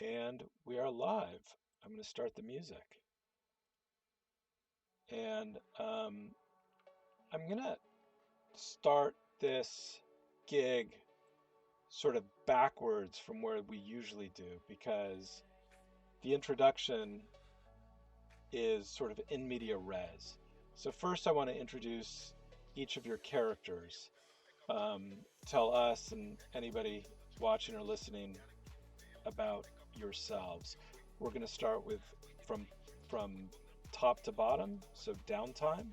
And we are live. I'm going to start the music. And I'm going to start this gig sort of backwards from where we usually do because the introduction is sort of in media res. So, first, I want to introduce each of your characters. Tell us and anybody watching or listening about yourselves. We're going to start with from from top to bottom, so downtime.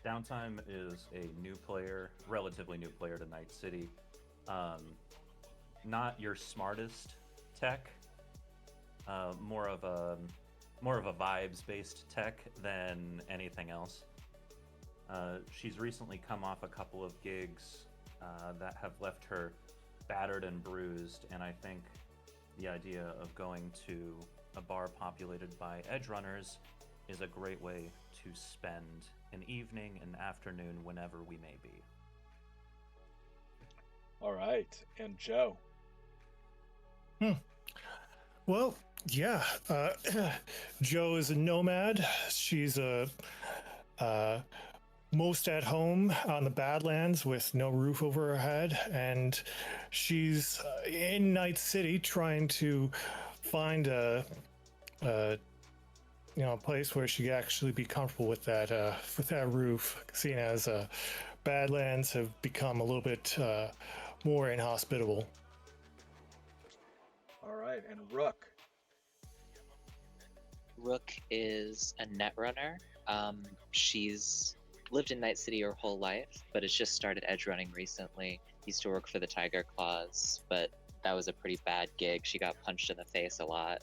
Downtime is a new player, relatively new player to Night City. Um, Not your smartest tech, more of a vibes-based tech than anything else. She's recently come off a couple of gigs that have left her battered and bruised, and I think the idea of going to a bar populated by Edgerunners is a great way to spend an evening, an afternoon, whenever we may be. All right, and Joe. Hmm. Well, yeah. Joe is a nomad. She's a most at home on the Badlands with no roof over her head, and she's in Night City trying to find a place where she could actually be comfortable with that roof, seeing as Badlands have become a little bit more inhospitable. All right, and Rook. Rook is a netrunner. She's lived in Night City her whole life, but has just started edge running recently. Used to work for the Tiger Claws, but that was a pretty bad gig. She got punched in the face a lot.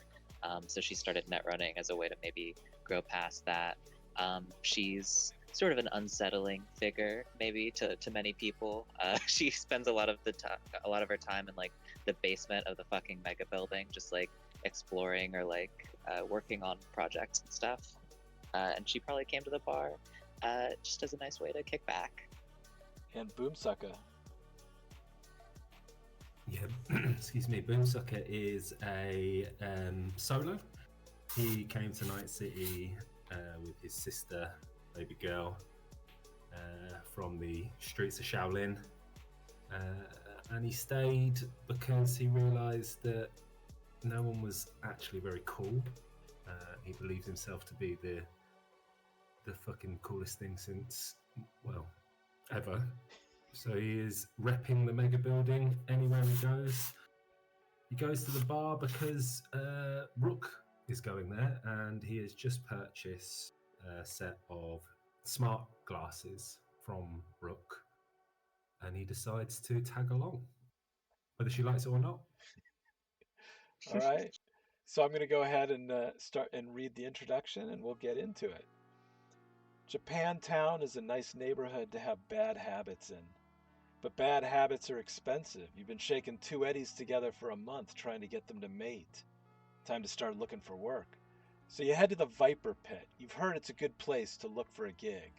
So she started net running as a way to maybe grow past that. She's sort of an unsettling figure, maybe to many people. She spends a lot of her time in like the basement of the fucking mega building, just like exploring or like working on projects and stuff. And she probably came to the bar just as a nice way to kick back. And Boomsucker. Yeah, excuse me. Boomsucker is a solo. He came to Night City with his sister, baby girl, from the streets of Shaolin. And he stayed because he realised that no one was actually very cool. He believes himself to be the fucking coolest thing since, well, ever. So he is repping the mega building anywhere he goes. He goes to the bar because Rook is going there, and he has just purchased a set of smart glasses from Rook, and he decides to tag along, whether she likes it or not. All right. So I'm going to go ahead and start and read the introduction, and we'll get into it. Japantown is a nice neighborhood to have bad habits in. But bad habits are expensive. You've been shaking two eddies together for a month trying to get them to mate. Time to start looking for work. So you head to the Viper Pit. You've heard it's a good place to look for a gig.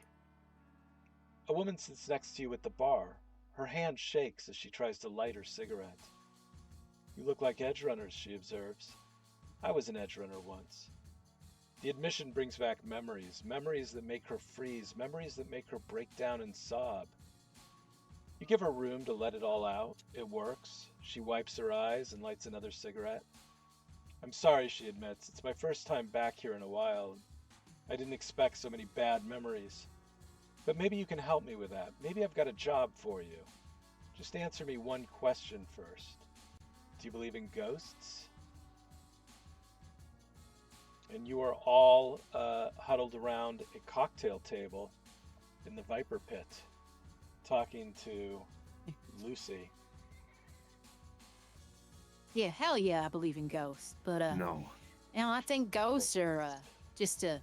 A woman sits next to you at the bar. Her hand shakes as she tries to light her cigarette. You look like Edgerunners, she observes. I was an Edgerunner once. The admission brings back memories, memories that make her freeze, memories that make her break down and sob. You give her room to let it all out. It works. She wipes her eyes and lights another cigarette. I'm sorry, she admits. It's my first time back here in a while. I didn't expect so many bad memories. But maybe you can help me with that. Maybe I've got a job for you. Just answer me one question first. Do you believe in ghosts? And you are all huddled around a cocktail table in the Viper Pit, talking to Lucy. Yeah, hell yeah, I believe in ghosts. But No. I think ghosts are just the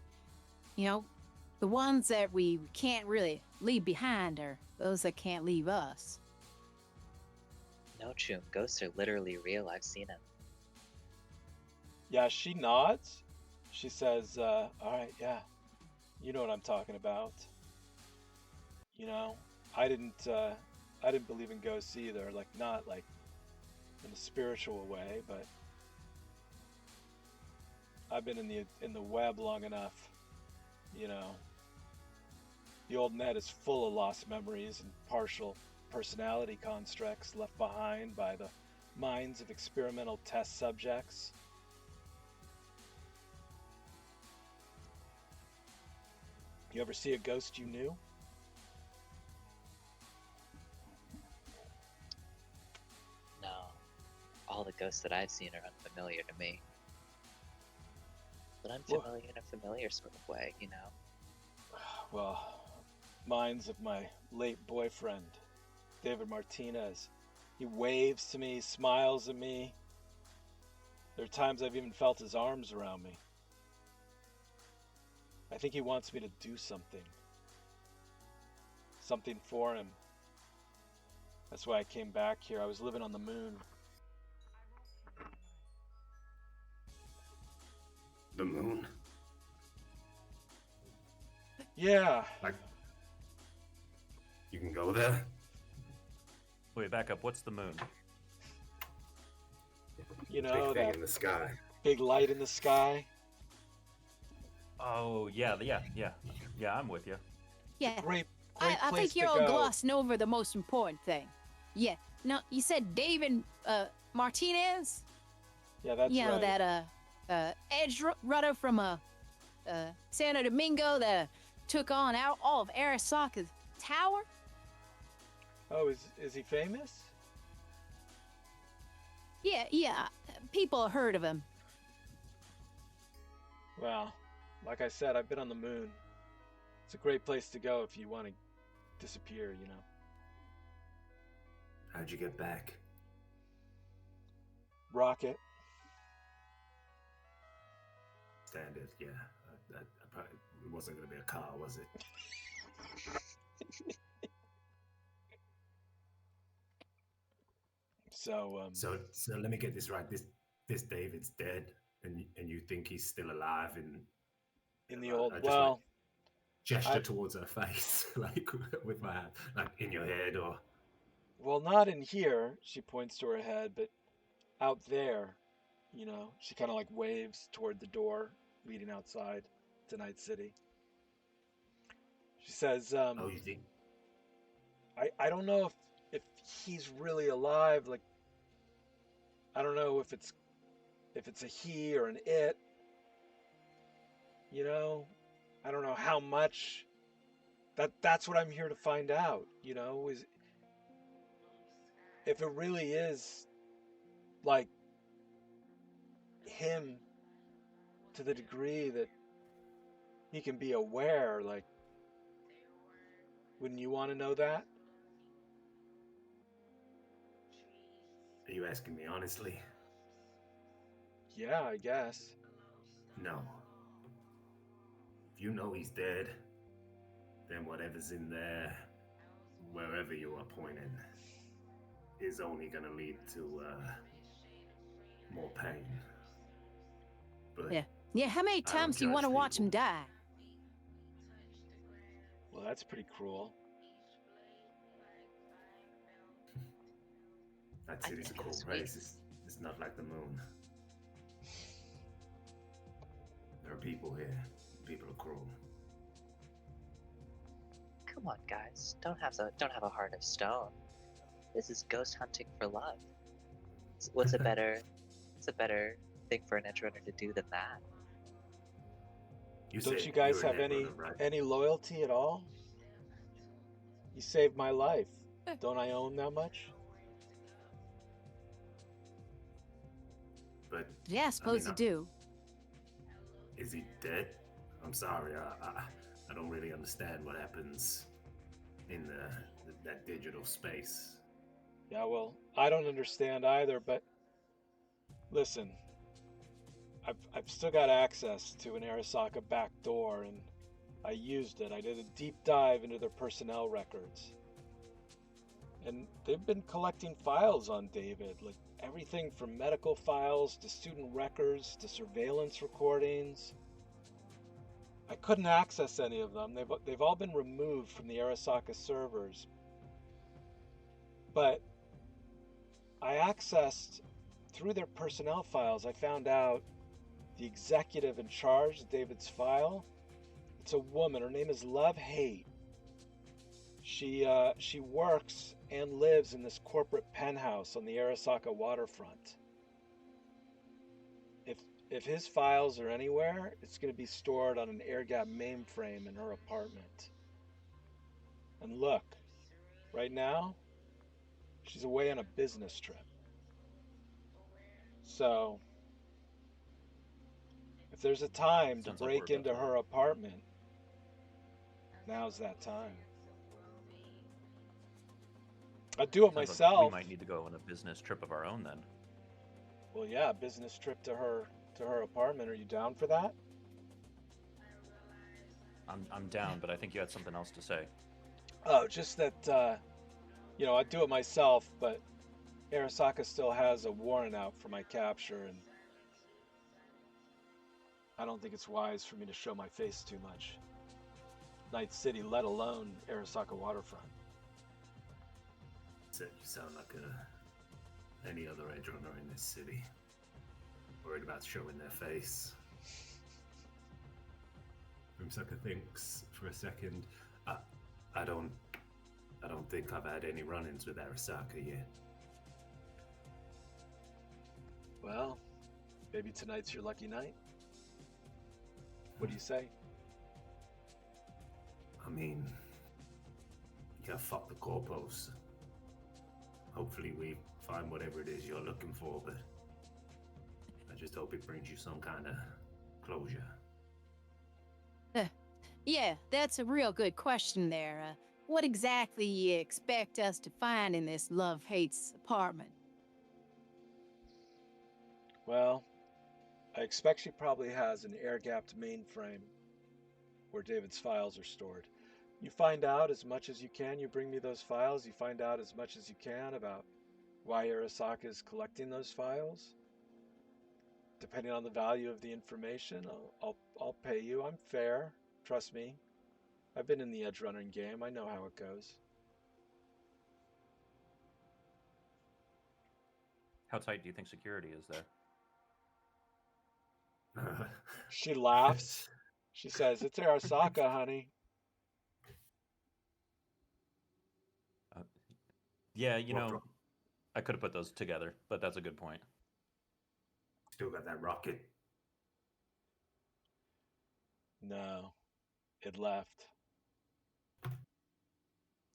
ones that we can't really leave behind are those that can't leave us. No, Chum, ghosts are literally real. I've seen them. Yeah, she nods. She says, all right, yeah, you know what I'm talking about. I didn't believe in ghosts either. Like, not like in a spiritual way, but I've been in the web long enough, you know. The old net is full of lost memories and partial personality constructs left behind by the minds of experimental test subjects. You ever see a ghost you knew? No. All the ghosts that I've seen are unfamiliar to me. But unfamiliar in a familiar sort of way, you know? Well, mine's of my late boyfriend, David Martinez. He waves to me, smiles at me. There are times I've even felt his arms around me. I think he wants me to do something. Something for him. That's why I came back here. I was living on the moon. The moon? Yeah. Like, you can go there? Wait, back up. What's the moon? You know, Big thing that in the sky. big light in the sky. Oh, yeah, I'm with you. Yeah. Great I place think you're to all go. glossing over the most important thing. Yeah. No, you said David Martinez? Yeah, that's You know, right. that Edgerunners from Santo Domingo that took on all of Arasaka's tower? Oh, is he famous? Yeah. People heard of him. Well, like I said, I've been on the moon. It's a great place to go if you want to disappear, you know. How'd you get back? Rocket. Standard, yeah. I probably, it wasn't going to be a car, was it? So, So let me get this right. This David's dead, and you think he's still alive? in the old, I just well, gesture I, towards her face, like with my hand, like in your head, or well, not in here. She points to her head, but out there, you know, she kind of like waves toward the door leading outside to Night City. She says, oh, you think? I don't know if he's really alive. Like, I don't know if it's a he or an it. You know, I don't know how much. That's what I'm here to find out. You know, is if it really is like him to the degree that he can be aware. Like, wouldn't you want to know that? Are you asking me honestly? Yeah, I guess. No. If you know he's dead, then whatever's in there, wherever you are pointing, is only gonna lead to more pain. But Yeah, how many I don't times do you want to judge watch him people. die? Well, that's pretty cruel. Night I City's a think cool it's place. It's not like the moon. There are people here. People are cruel. Come on, guys. Don't have a heart of stone. This is ghost hunting for love. What's a better thing for an Edgerunner to do than that? You Don't said you guys you're an have Edgerunner, right? any loyalty at all? You saved my life. Don't I own that much? But Yeah, I suppose you do. is he dead? I'm sorry. I don't really understand what happens in that digital space. Yeah, well, I don't understand either, but listen, I've still got access to an Arasaka back door, and I used it. I did a deep dive into their personnel records. And they've been collecting files on David, like everything from medical files to student records to surveillance recordings. I couldn't access any of them. They've all been removed from the Arasaka servers. But I accessed through their personnel files, I found out the executive in charge of David's file. It's a woman. Her name is Love Hate. She works and lives in this corporate penthouse on the Arasaka waterfront. If his files are anywhere, it's going to be stored on an air-gapped mainframe in her apartment. And look, right now, she's away on a business trip. So, if there's a time to Sounds like break we're about into to- her apartment, now's that time. I'd do it Sounds like myself. we might need to go on a business trip of our own then. Well, yeah, business trip to her apartment. Are you down for that? I'm down, but I think you had something else to say. Oh, just that I'd do it myself, but Arasaka still has a warrant out for my capture, and I don't think it's wise for me to show my face too much. Night City, let alone Arasaka waterfront. So you sound like any other Edgerunner in this city. Worried about showing their face. Boomsucker thinks for a second. I don't think I've had any run-ins with Arasaka yet. Well, maybe tonight's your lucky night. What do you say? I mean, yeah, fuck the corpos. Hopefully we find whatever it is you're looking for, but I just hope it brings you some kind of closure. Yeah, that's a real good question there. What exactly you expect us to find in this Love Hates apartment? Well, I expect she probably has an air-gapped mainframe where David's files are stored. You find out as much as you can. You bring me those files. You find out as much as you can about why Arasaka is collecting those files. Depending on the value of the information, I'll pay you. I'm fair. Trust me. I've been in the Edgerunner game. I know how it goes. How tight do you think security is there? She laughs. She says, "It's Arasaka, honey." Yeah, What I could have put those together, but that's a good point. Still got that rocket. No, it left.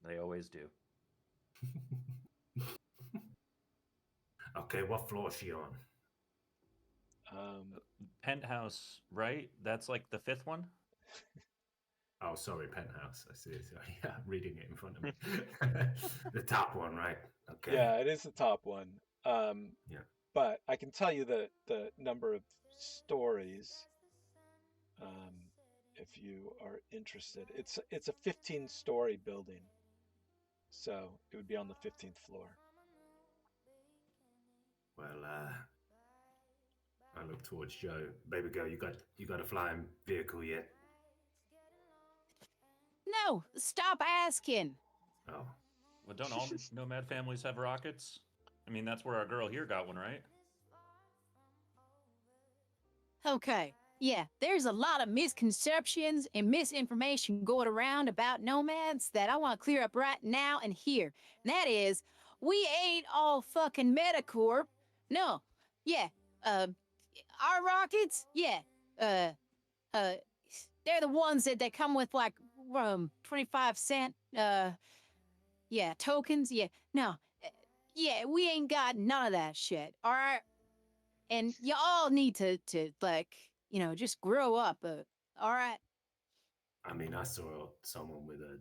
They always do. Okay, what floor is she on? Penthouse, right? That's like the 5th one? Oh, sorry, penthouse. I see. Sorry, yeah, I'm reading it in front of me. The top one, right? Okay. Yeah, it is the top one. Yeah. But I can tell you the number of stories, if you are interested. It's a 15-story building, so it would be on the 15th floor. Well, I look towards Joe. Baby girl, you got a flying vehicle yet? No, stop asking. Oh, Well, don't all nomad families have rockets? I mean, that's where our girl here got one, right? Okay, yeah, there's a lot of misconceptions and misinformation going around about nomads that I want to clear up right now and here. And that is, we ain't all fucking Metacorp. No, yeah, our rockets, yeah, they're the ones that come with like 25 cent, yeah, tokens. Yeah, no, yeah, we ain't got none of that shit. All right, and you all need to like, just grow up. All right. I mean, I saw someone with a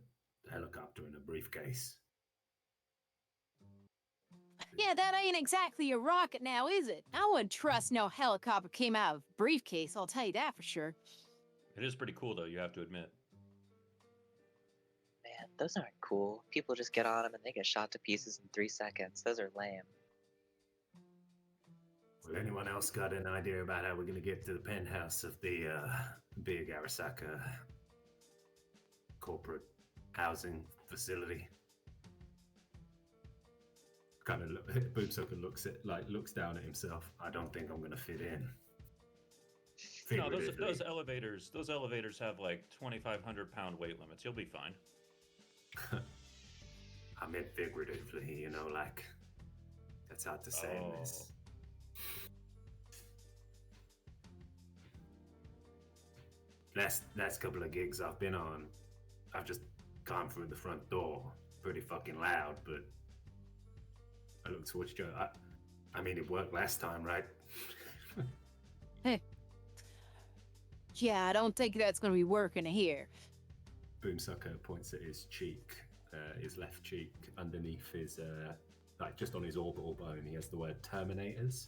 helicopter in a briefcase. Yeah, that ain't exactly a rocket now, is it? I wouldn't trust no helicopter came out of a briefcase. I'll tell you that for sure. It is pretty cool, though, you have to admit. Man, those aren't cool. People just get on them and they get shot to pieces in 3 seconds. Those are lame. Well, anyone else got an idea about how we're going to get to the penthouse of the big Arasaka corporate housing facility? kind of Boomsucker looks down at himself. I don't think I'm gonna fit in. No, those Figuratively. those elevators have like 2,500-pound weight limits. You'll be fine. I meant figuratively, you know, like that's hard to say in this. Last couple of gigs I've been on, I've just gone through the front door, pretty fucking loud, but I look towards Joe. I mean, it worked last time, right? Hey. Yeah, I don't think that's gonna be working here. Boomsucker points at his cheek, his left cheek, underneath his, like just on his orbital bone, he has the word Terminators,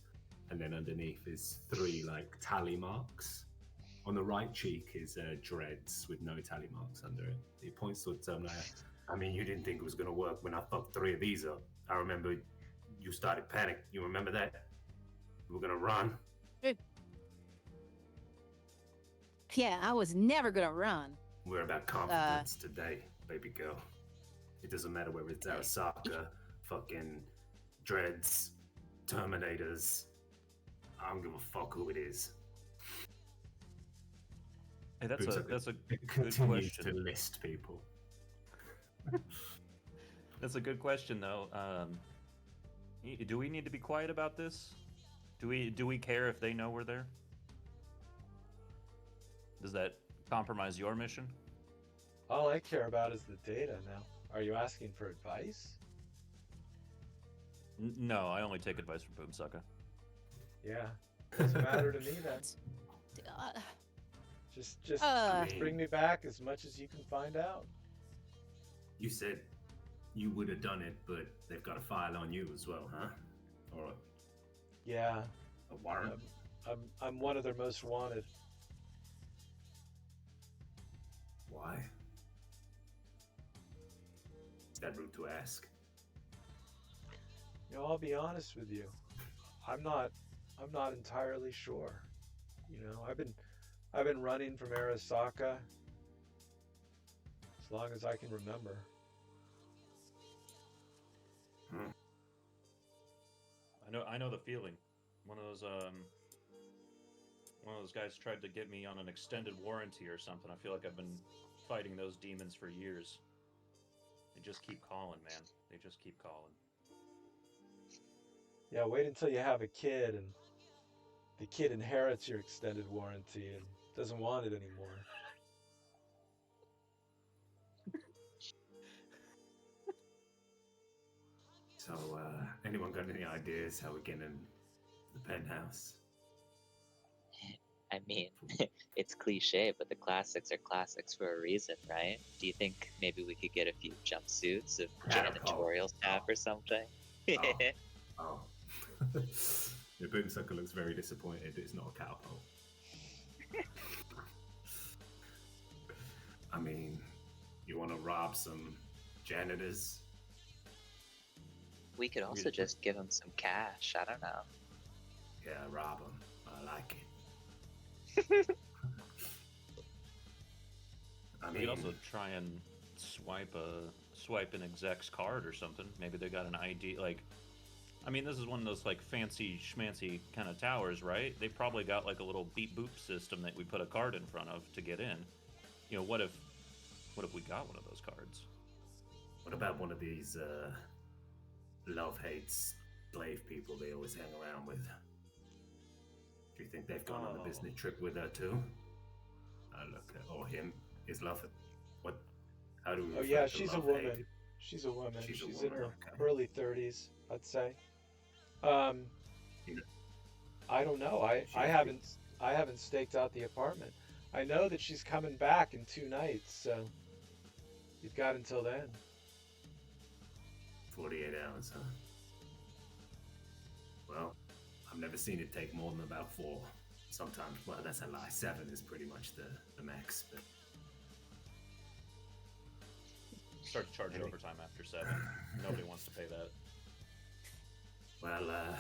and then underneath is 3 like tally marks. On the right cheek is dreads with no tally marks under it. He points to the Terminator. I mean, you didn't think it was gonna work when I fucked 3 of these up. I remember you started panic. You remember that? We were gonna run. Yeah, I was never gonna run. We're about confidence today, baby girl. It doesn't matter whether it's Arasaka, fucking dreads, Terminators. I don't give a fuck who it is. Hey, that's a good Continues to question. list people. That's a good question, though. Do we need to be quiet about this? Do we care if they know we're there? Does that compromise your mission? All I care about is the data now. Are you asking for advice? No, I only take advice from Boomsucker. Yeah. Doesn't matter to me then. Uh, Just Uh. bring me back as much as you can find out. You said you would have done it, but they've got a file on you as well, huh? Or Yeah. a warrant? I'm one of their most wanted. Why? Is that rude to ask? You know, I'll be honest with you. I'm not entirely sure. You know, I've been running from Arasaka as long as I can remember. I know the feeling. One of those guys tried to get me on an extended warranty or something. I feel like I've been fighting those demons for years. They just keep calling, man. They just keep calling. Yeah, wait until you have a kid and the kid inherits your extended warranty and doesn't want it anymore. So, anyone got any ideas how we're getting in the penthouse? I mean, it's cliche, but the classics are classics for a reason, right? Do you think maybe we could get a few jumpsuits of janitorial staff or something? Oh. The Boomsucker looks very disappointed it's not a catapult. I mean, you want to rob some janitors? We could also just give them some cash. I don't know. Yeah, rob them. I like it. I We mean, could also try and swipe an exec's card or something. Maybe they got an ID. Like, I mean, this is one of those like fancy schmancy kind of towers, right? They probably got like a little beep boop system that we put a card in front of to get in. You know, what if we got one of those cards? what about one of these love-hates slave people they always hang around with? Do you think they've gone on a business trip with her too? Look, or him, his love. What? How do we? Oh yeah, refer to she's a love, woman. hate? She's a woman. She's a She's woman, in her okay. early 30s, I'd say. Yeah. I don't know. I haven't staked out the apartment. I know that she's coming back in 2 nights, so you've got until then. 48 hours, huh? Well, I've never seen it take more than about 4. Sometimes, well, that's a lie. 7 is pretty much the max. But Start to charge overtime after 7. Nobody wants to pay that. well,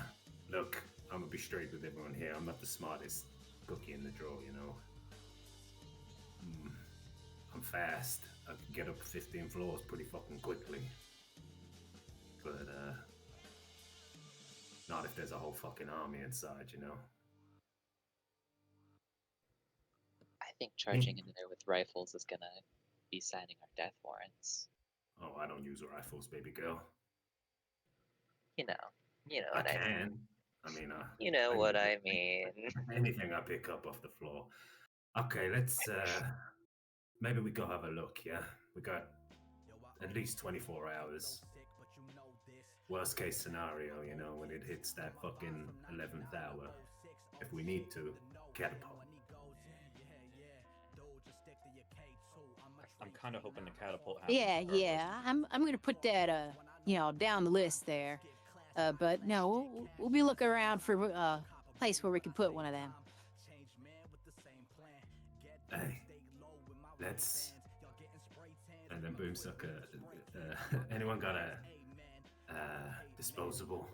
look, I'm gonna be straight with everyone here. I'm not the smartest cookie in the drawer, you know. I'm fast. I can get up 15 floors pretty fucking quickly. But Not if there's a whole fucking army inside, you know? I think charging into there with rifles is gonna be signing our death warrants. Oh, I don't use rifles, baby girl. You know I what I mean. can. I mean, You know what I mean. anything I pick up off the floor. Okay, let's maybe we go have a look, yeah? We got at least 24 hours. Worst case scenario, you know, when it hits that fucking 11th hour. If we need to, catapult. I'm kind of hoping the catapult Yeah, happens. yeah. I'm gonna put that down the list there. But no, we'll be looking around for a place where we can put one of them. Hey, let's. And then Boomsucker. Anyone got a disposable?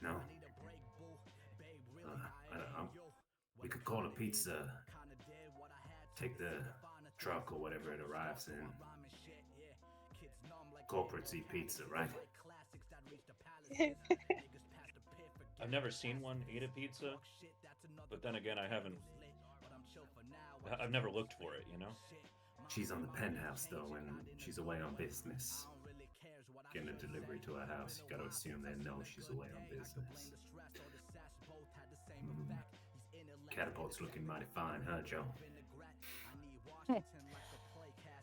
No. We could call a pizza. Take the truck or whatever it arrives in. Corporate eat pizza, right? I've never seen one eat a pizza, but then again, I've never looked for it, you know? She's on the penthouse though, when she's away on business. Getting a delivery to her house, you gotta assume they know she's away on business. Catapult's looking mighty fine, huh, Joe?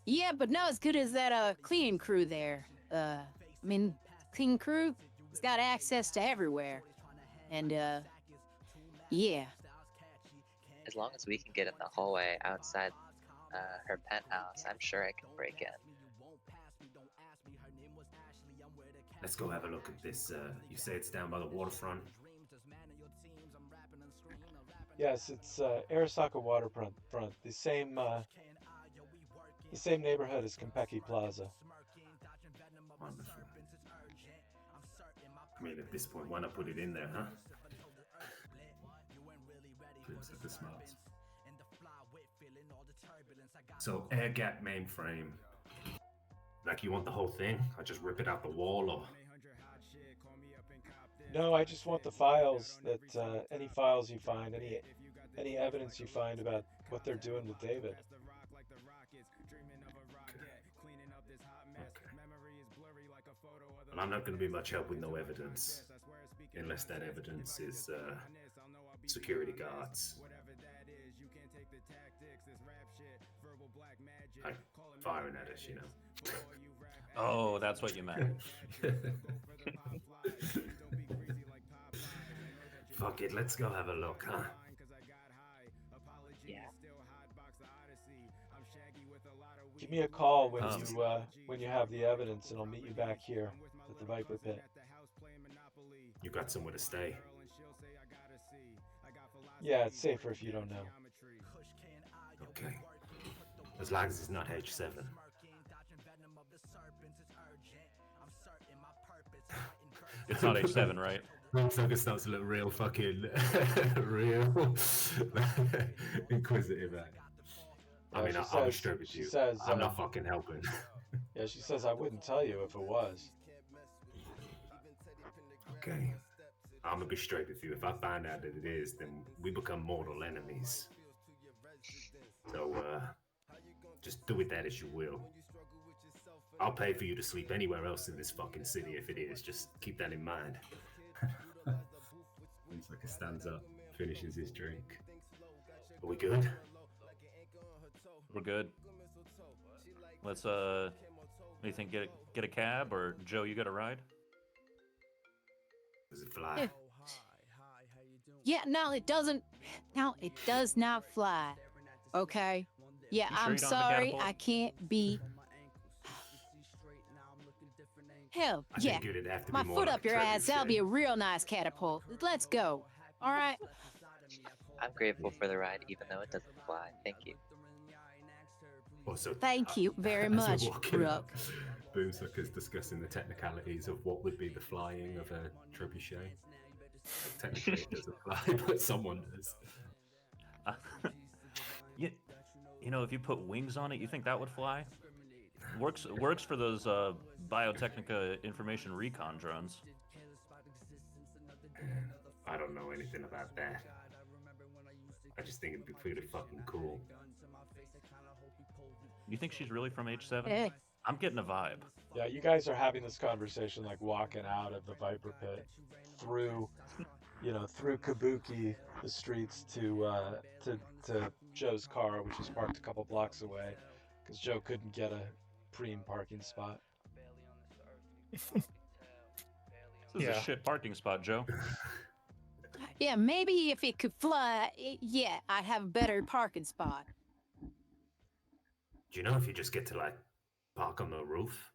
Yeah, but not as good as that cleaning crew there. I mean, cleaning crew has got access to everywhere. And yeah. As long as we can get in the hallway outside her penthouse, I'm sure I can break in. Let's go have a look at this. You say it's down by the waterfront? Yes, it's Arasaka Waterfront. The same neighborhood as Konpeki Plaza. Wonderful. I mean, at this point, why not put it in there, huh? Looks like the smarts. So, air gap mainframe. Like, you want the whole thing? I just rip it out the wall, or? No, I just want the files that any files you find, any evidence you find about what they're doing with David. Okay. Well, I'm not going to be much help with no evidence, unless that evidence is security guards. Like firing at us, you know. Oh, that's what you meant. Fuck it, let's go have a look, huh? Yeah. Give me a call when you have the evidence, and I'll meet you back here at the Viper Pit. You got somewhere to stay? Yeah, it's safer if you don't know. Okay. As long as it's not H7. It's not H7, right? Sucker starts to look real fucking real inquisitive. I mean, I'll be straight with you. Says, I'm not fucking helping. Yeah, she says I wouldn't tell you if it was. Okay. I'm gonna be straight with you. If I find out that it is, then we become mortal enemies. So, just do with that as you will. I'll pay for you to sleep anywhere else in this fucking city if it is. Just keep that in mind. Winslow stands up, finishes his drink. Are we good? We're good. Let's what do you think? Get a cab, or Joe, you got a ride? Does it fly? Yeah, no, it doesn't. No, it does not fly. Okay. Yeah, You sure I'm you don't have a sorry, catapult? I can't be. Hell, I yeah. think it'd have to be My more foot like up your ass. That'll trebuchet. be a real nice catapult. Let's go. All right. I'm grateful for the ride, even though it doesn't fly. Thank you. Also, Thank you very as we're much, walking Rook. up, Boomsucker's discussing the technicalities of what would be the flying of a trebuchet. Like, technically, it doesn't fly, but someone does. You know, if you put wings on it, you think that would fly? Works for those Biotechnica information recon drones. I don't know anything about that. I just think it'd be pretty fucking cool. You think she's really from H7? Eh, I'm getting a vibe. Yeah, you guys are having this conversation like walking out of the Viper Pit through, through Kabuki, the streets to Joe's car, which is parked a couple blocks away, because Joe couldn't get a preem parking spot. This is Yeah. a shit parking spot, Joe. yeah, maybe if it could fly, yeah, I'd have a better parking spot. Do you know if you just get to like park on the roof?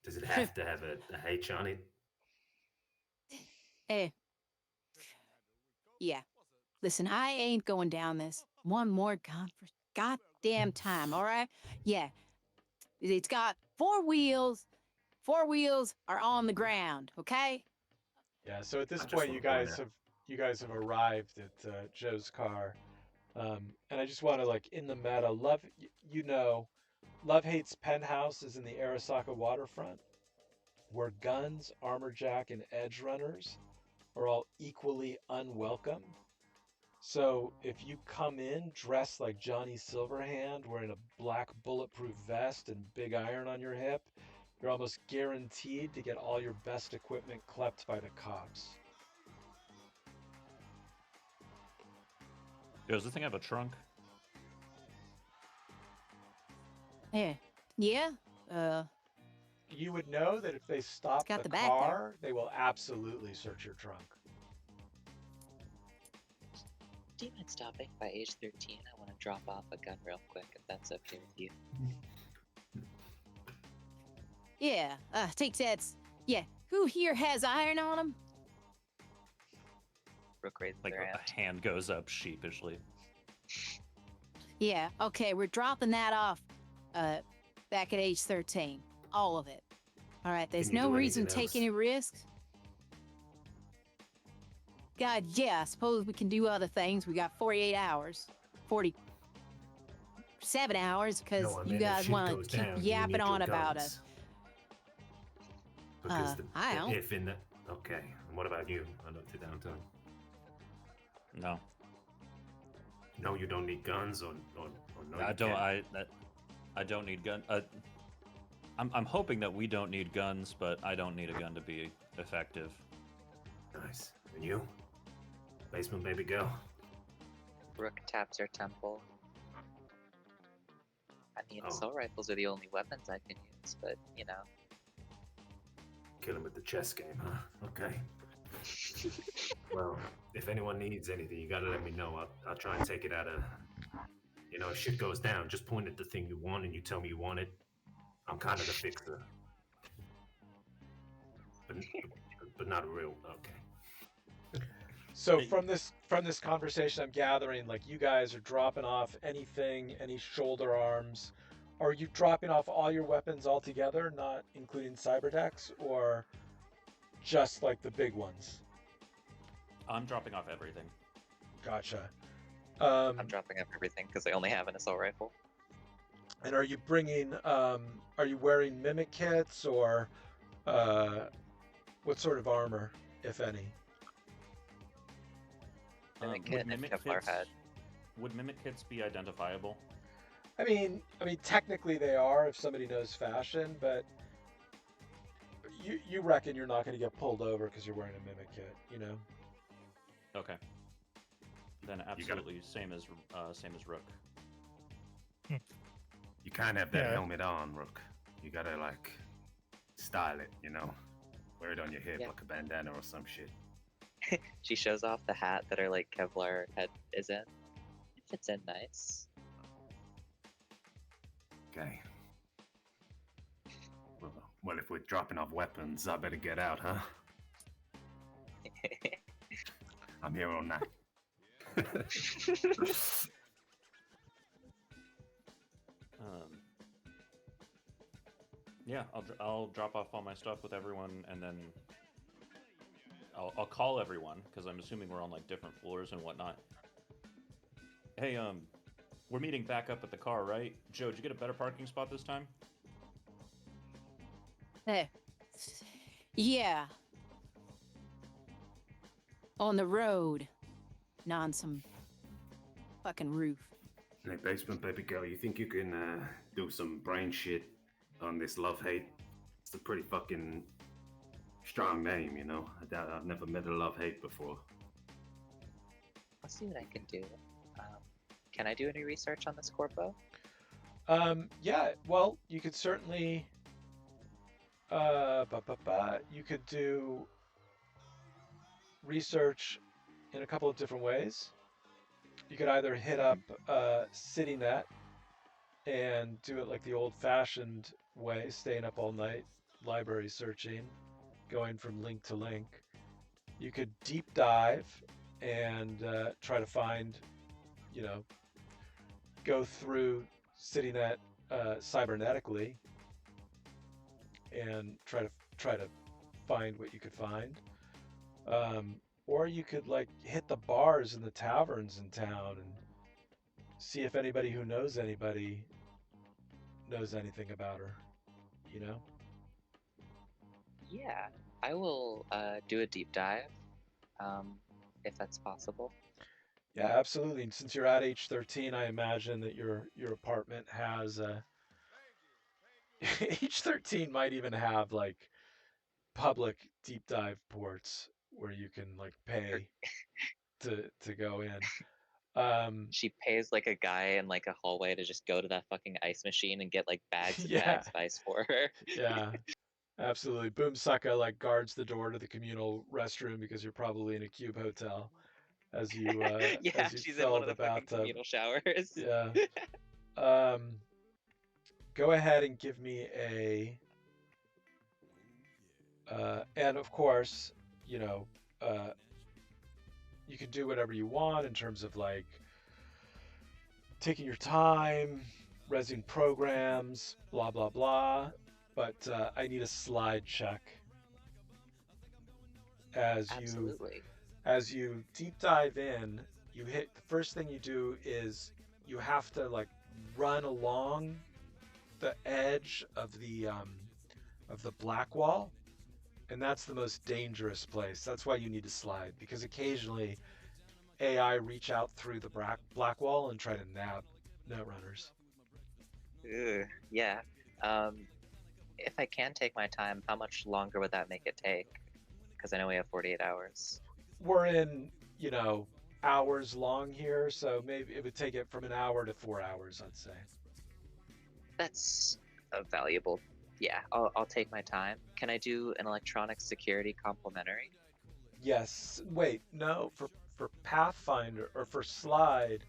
Does it have to have a H on it? Eh. Yeah. Listen, I ain't going down this one more goddamn time, all right? Yeah. It's got 4 wheels. 4 wheels are on the ground, okay? Yeah. So at this I just point, wanna you go in guys there. have arrived at Joe's car, and I just want to like in the meta, Love Hate's penthouse is in the Arasaka waterfront, where guns, armorjack, and edgerunners are all equally unwelcome. So if you come in dressed like Johnny Silverhand, wearing a black bulletproof vest and big iron on your hip, you're almost guaranteed to get all your best equipment clept by the cops. Yo, does this thing have a trunk? Yeah. You would know that if they stop got the the back there. car, they will absolutely search your trunk. Do you mind stopping by age 13? I want to drop off a gun real quick, if that's okay with you. Yeah. Take that's. Yeah. Who here has iron on them? Brooke raises Like her hand. a hand goes up sheepishly. Yeah. Okay, we're dropping that off. Back at age 13, all of it. All right. There's Can you no do reason to anything take else? any risks. God, yeah. I suppose we can do other things. We got 48 hours, 47 hours, because No, I you mean, if guys shit want goes to keep down, do you yapping need your on about guns? us. Because I the don't. if in the okay. And what about you? I looked at downtown. No, No, you don't need guns, or no, I you don't. can't. I don't need gun. I'm hoping that we don't need guns, but I don't need a gun to be effective. Nice. And you, basement baby girl. Brooke taps her temple. I mean, Oh. assault rifles are the only weapons I can use, but, you know. Kill him at the chess game, huh? Okay. Well, if anyone needs anything, you gotta let me know. I'll try and take it out of. You know, if shit goes down, just point at the thing you want and you tell me you want it. I'm kind of the fixer. But not a real. Okay. So from this conversation, I'm gathering like you guys are dropping off any shoulder arms. Are you dropping off all your weapons altogether, not including cyberdecks, or just like the big ones? I'm dropping off everything. Gotcha. I'm dropping up everything because I only have an assault rifle. And are you bringing? Are you wearing mimic kits or what sort of armor, if any? Mimic kit and Kevlar head. Would mimic kits be identifiable? I mean, technically they are if somebody knows fashion, but you reckon you're not going to get pulled over because you're wearing a mimic kit, you know? Okay. Then absolutely same as Rook. You can't have that Yeah. helmet on, Rook. You gotta like style it, you know? Wear it on your head Yeah. like a bandana or some shit. She shows off the hat that her like Kevlar head is in. It fits in nice. Okay. Well, if we're dropping off weapons, I better get out, huh? I'm here all night. Yeah, I'll drop off all my stuff with everyone, and then I'll call everyone because I'm assuming we're on like different floors and whatnot. Hey, we're meeting back up at the car, right? Joe, did you get a better parking spot this time? Eh, yeah. On the road, not on some fucking roof. Hey, basement baby girl, you think you can do some brain shit on this love hate? It's a pretty fucking strong name, you know. I've never met a love hate before. I'll see what I can do. Can I do any research on this corpo? Yeah, well, you could certainly you could do research in a couple of different ways. You could either hit up CityNet and do it like the old-fashioned way, staying up all night, library searching, going from link to link. You could deep dive and try to find, you know, go through CityNet cybernetically and try to find what you could find. Or you could like hit the bars and the taverns in town and see if anybody who knows anybody knows anything about her, you know? Yeah, I will do a deep dive, if that's possible. Yeah, absolutely. And since you're at age 13, I imagine that your apartment has age 13 might even have like public deep dive ports where you can like pay to go in. She pays like a guy in like a hallway to just go to that fucking ice machine and get like bags and Yeah. bags of ice for her. Yeah, absolutely. Boomsucker like guards the door to the communal restroom because you're probably in a cube hotel as you Yeah, as you she's in fill one of the the fucking bathtub. communal showers. Yeah. Go ahead and give me a and of course, you know, you can do whatever you want in terms of like taking your time, resing programs, blah blah blah. But I need a slide check as Absolutely. you deep dive in. You hit the first thing you do is you have to like run along the edge of the black wall, and that's the most dangerous place. That's why you need to slide, because occasionally AI reach out through the black wall and try to nab netrunners. Ugh, yeah. If I can take my time, how much longer would that make it take? Because I know we have 48 hours. We're in, you know, hours long here, so maybe it would take it from an hour to 4 hours, I'd say. That's a valuable. Yeah, I'll take my time. Can I do an electronic security complimentary? Yes. Wait, no, for Pathfinder or for Slide.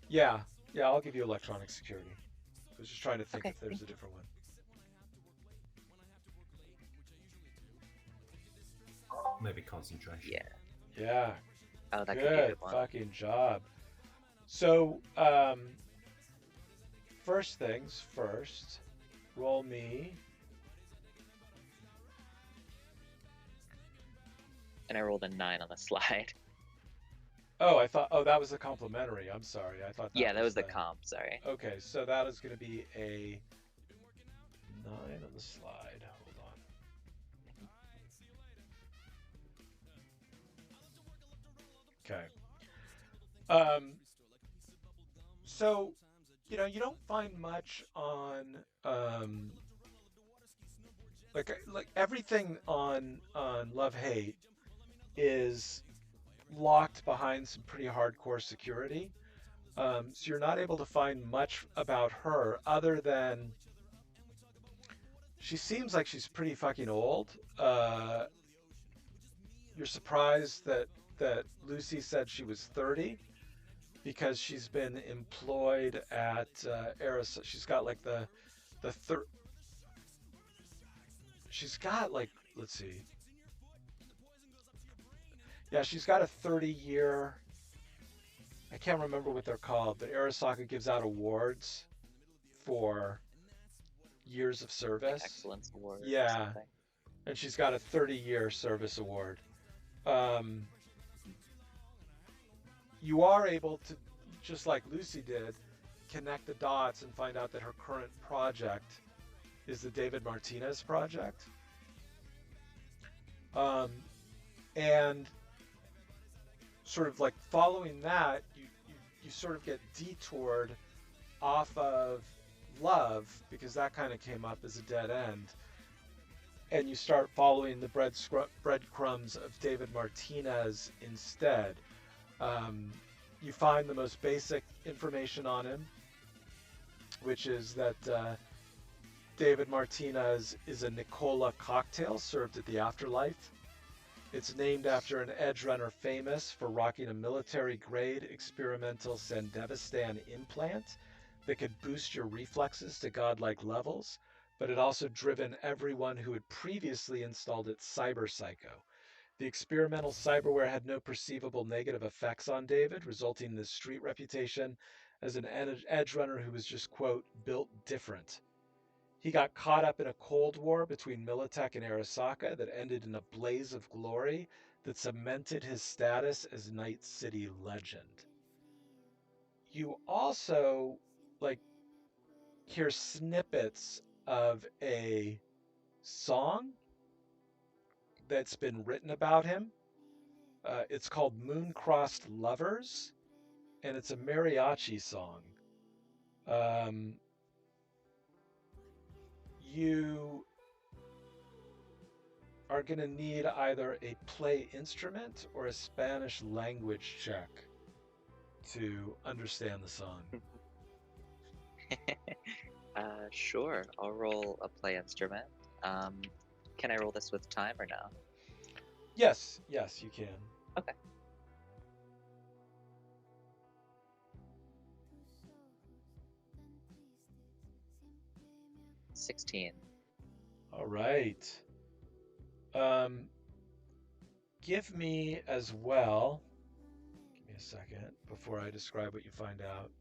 Yeah, I'll give you electronic security. I was just trying to think Okay, if there's a different one. Maybe concentration. Yeah. Yeah, Oh, that could be a good good one. fucking job. So, first things first, roll me. And I rolled a 9 on the slide. Oh, I thought. Oh, that was a complimentary. I'm sorry. I thought. Yeah, that was the comp. Sorry. Okay, so that is going to be a 9 on the slide. Hold on. Okay. So, you know, you don't find much on like everything on Love Hate is locked behind some pretty hardcore security. So you're not able to find much about her other than she seems like she's pretty fucking old. You're surprised that Lucy said she was 30 because she's been employed at Eris. She's got like she's got like, let's see. Yeah, she's got a 30-year, I can't remember what they're called, but Arasaka gives out awards for years of service. Excellence award. Yeah. Or something. and she's got a 30-year service award. You are able to, just like Lucy did, connect the dots and find out that her current project is the David Martinez project. And sort of like following that, you sort of get detoured off of love, because that kind of came up as a dead end, and you start following the breadcrumbs of David Martinez instead. You find the most basic information on him, which is that David Martinez is a Nicola cocktail served at the afterlife. It's named after an Edgerunner famous for rocking a military-grade experimental Sandevistan implant that could boost your reflexes to godlike levels, but had also driven everyone who had previously installed it cyber-psycho. The experimental cyberware had no perceivable negative effects on David, resulting in his street reputation as an Edgerunner who was just, quote, built different. He got caught up in a Cold War between Militech and Arasaka that ended in a blaze of glory that cemented his status as Night City legend. You also, like, hear snippets of a song that's been written about him. It's called Moon-Crossed Lovers, and it's a mariachi song. You are going to need either a play instrument or a Spanish language check to understand the song. Sure, I'll roll a play instrument. Can I roll this with time or no? Yes, you can. Okay. $16. All right. Give me as well. Give me a second before I describe what you find out.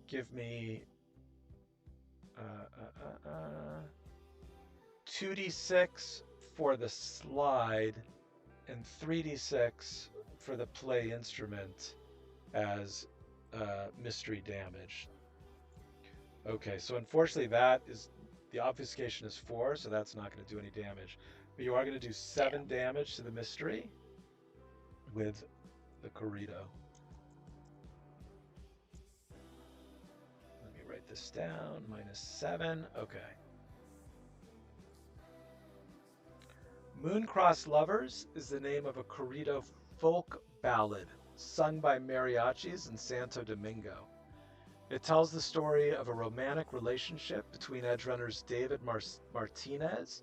Give me 2d6 for the slide and 3d6 for the play instrument as mystery damage. Okay, so unfortunately that is, the obfuscation is 4, so that's not going to do any damage. But you are going to do 7 damage to the mystery with the corrido. Let me write this down. -7. Okay. Mooncross Lovers is the name of a corrido folk ballad sung by mariachis in Santo Domingo. It tells the story of a romantic relationship between Edgerunners David Martinez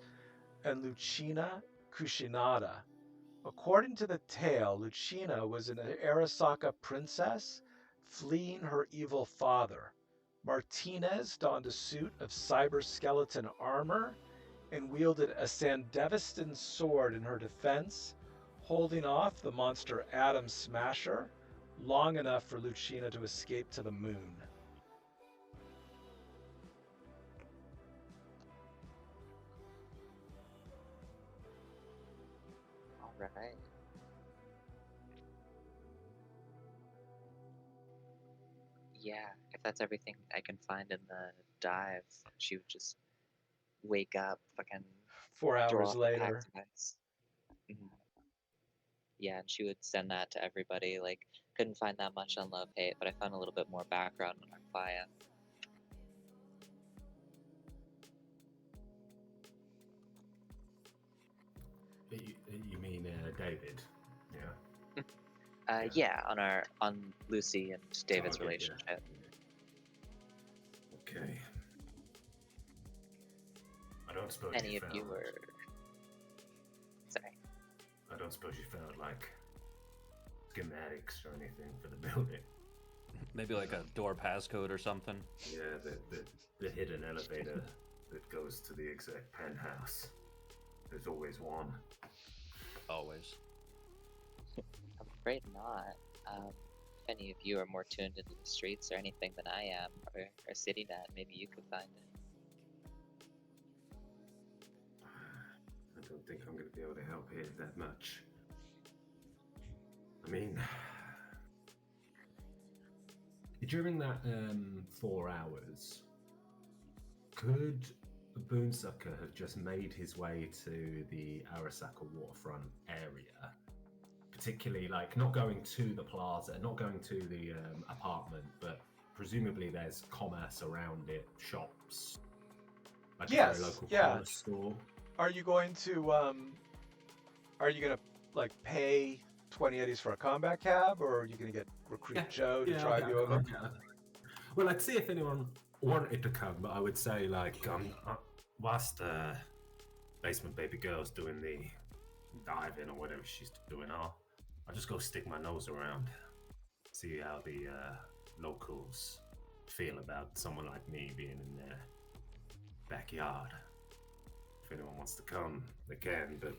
and Lucina Kushinada. According to the tale, Lucina was an Arasaka princess fleeing her evil father. Martinez donned a suit of cyber skeleton armor and wielded a Sandevistan sword in her defense, holding off the monster Atom Smasher long enough for Lucina to escape to the moon. Right. Yeah, if that's everything I can find in the dive, she would just wake up, fucking 4 draw hours off a later. pack of ice. Mhm. Yeah, and she would send that to everybody. Like, couldn't find that much on Love Hate, but I found a little bit more background on our client. You mean David? Yeah. Yeah, on Lucy and David's Target, yeah. relationship. Okay. I don't suppose Any you of found. you were. Sorry. I don't suppose you found like schematics or anything for the building. Maybe like a door passcode or something. Yeah, the hidden elevator that goes to the exact penthouse. There's always one. Always. I'm afraid not. If any of you are more tuned into the streets or anything than I am, or CityNet, maybe you could find don't think I'm going to be able to help here that much. I mean, during that 4 hours, could Boonsucker have just made his way to the Arasaka waterfront area? Particularly, like, not going to the plaza, not going to the apartment, but presumably there's commerce around it, shops, like a very local corner store. Are you going to like pay 20 eddies for a combat cab, or are you going to get Recruit Joe to drive you over? Well, I'd see if anyone wanted to come, but I would say, like, whilst basement baby girl's doing the diving or whatever she's doing, I'll just go stick my nose around, see how the locals feel about someone like me being in their backyard. If anyone wants to come, they can, but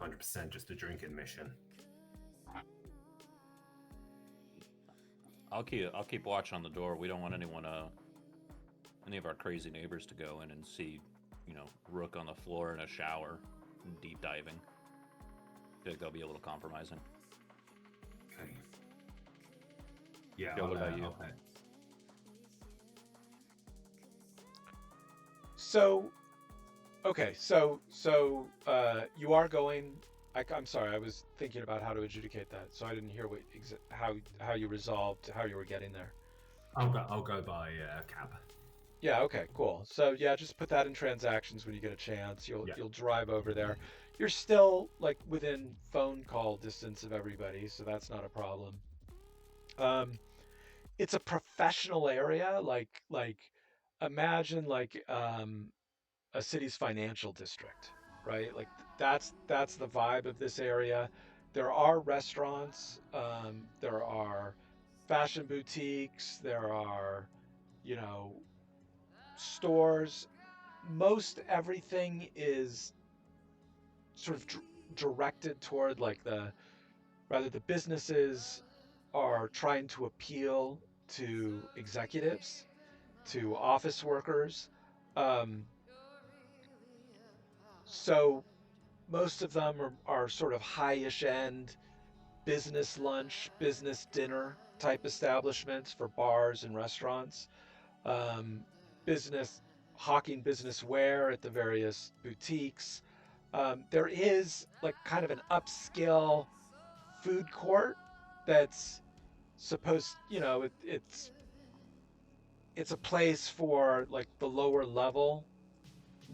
100% just a drinking mission. I'll keep watch on the door. We don't want anyone, any of our crazy neighbors to go in and see, Rook on the floor in a shower, deep diving. I feel like that'll be a little compromising. Okay. Yeah. Joe, what about you? Okay. So you are going. I'm sorry, I was thinking about how to adjudicate that, so I didn't hear how you resolved how you were getting there. I'll go by cab. Yeah. Okay. Cool. So yeah, just put that in transactions when you get a chance. You'll drive over there. You're still like within phone call distance of everybody, so that's not a problem. It's a professional area, like imagine like a city's financial district, right? Like that's the vibe of this area. There are restaurants, there are fashion boutiques, there are, stores. Most everything is sort of directed toward like the businesses are trying to appeal to executives, to office workers. So most of them are sort of high-ish end business lunch, business dinner type establishments for bars and restaurants. Hawking business wear at the various boutiques. There is like kind of an upscale food court that's supposed, it's a place for like the lower level,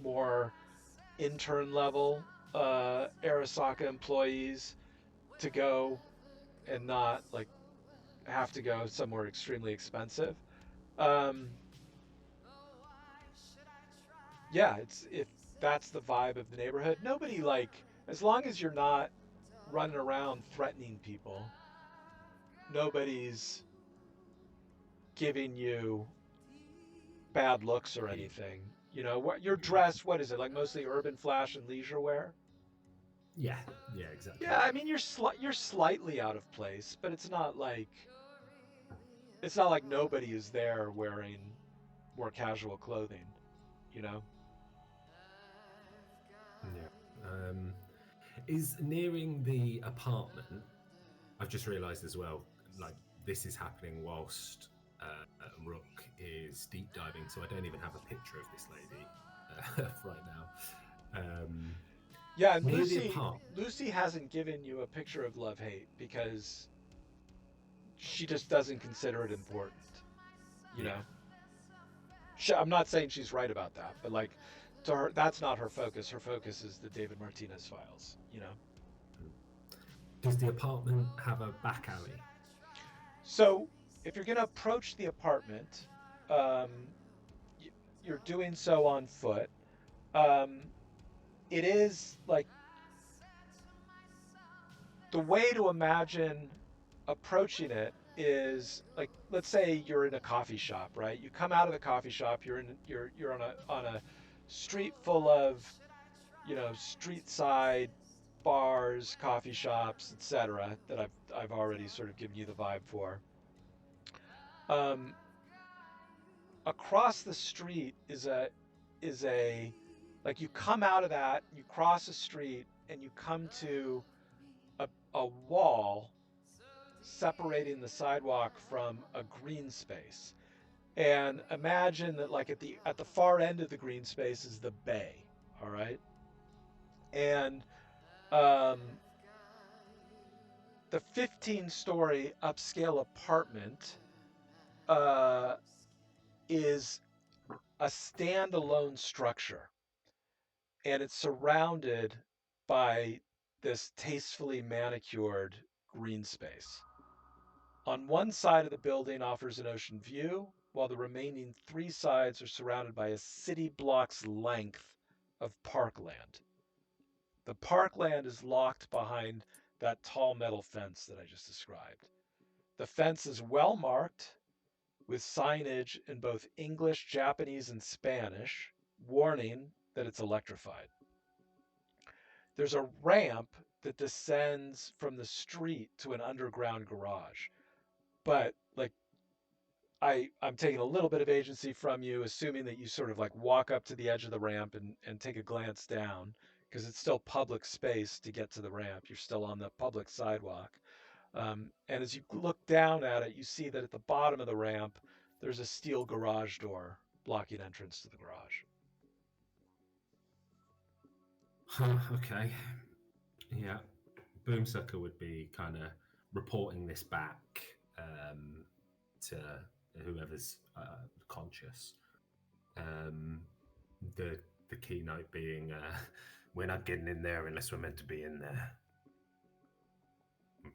more intern level Arasaka employees to go and not like have to go somewhere extremely expensive. If that's the vibe of the neighborhood, nobody like, as long as you're not running around threatening people, nobody's giving you bad looks or anything. What you're dressed, what is it, like mostly urban flash and leisure wear? Yeah, exactly. Yeah, I mean you're slightly out of place, but it's not like nobody is there wearing more casual clothing, Yeah. Is nearing the apartment, I've just realized as well, like this is happening whilst Rook is deep diving, so I don't even have a picture of this lady right now. Yeah, and Lucy hasn't given you a picture of Love Hate because she just doesn't consider it important. I'm not saying she's right about that, but like to her, that's not her focus. Her focus is the David Martinez files. Does the apartment have a back alley? So if you're going to approach the apartment, you're doing so on foot. It is like the way to imagine approaching it is like, let's say you're in a coffee shop, right? You come out of the coffee shop, you're on a street full of, street side bars, coffee shops, etc. that I've already sort of given you the vibe for. Across the street is a Like you come out of that, you cross a street, and you come to a wall separating the sidewalk from a green space. And imagine that like at the far end of the green space is the bay, all right? And um, the 15-story upscale apartment is a standalone structure, and it's surrounded by this tastefully manicured green space. On one side of the building offers an ocean view, while the remaining three sides are surrounded by a city block's length of parkland. The parkland is locked behind that tall metal fence that I just described. The fence is well marked with signage in both English, Japanese, and Spanish, warning that it's electrified. There's a ramp that descends from the street to an underground garage. But like I'm taking a little bit of agency from you, assuming that you sort of like walk up to the edge of the ramp and take a glance down, because it's still public space to get to the ramp. You're still on the public sidewalk. And as you look down at it, you see that at the bottom of the ramp, there's a steel garage door blocking entrance to the garage. Okay. Yeah. Boomsucker would be kind of reporting this back to whoever's conscious. The keynote being, we're not getting in there unless we're meant to be in there.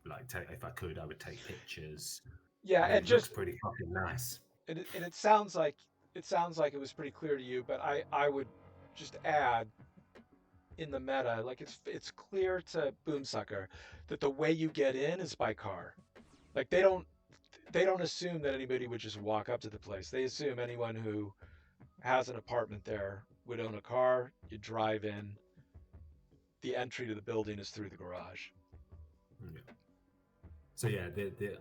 Like, if I could, I would take pictures. Yeah, and it looks pretty fucking nice. And it sounds like it was pretty clear to you, but I would just add in the meta, like it's clear to Boomsucker that the way you get in is by car. Like they don't assume that anybody would just walk up to the place. They assume anyone who has an apartment there would own a car. You drive in. The entry to the building is through the garage. Yeah. So yeah,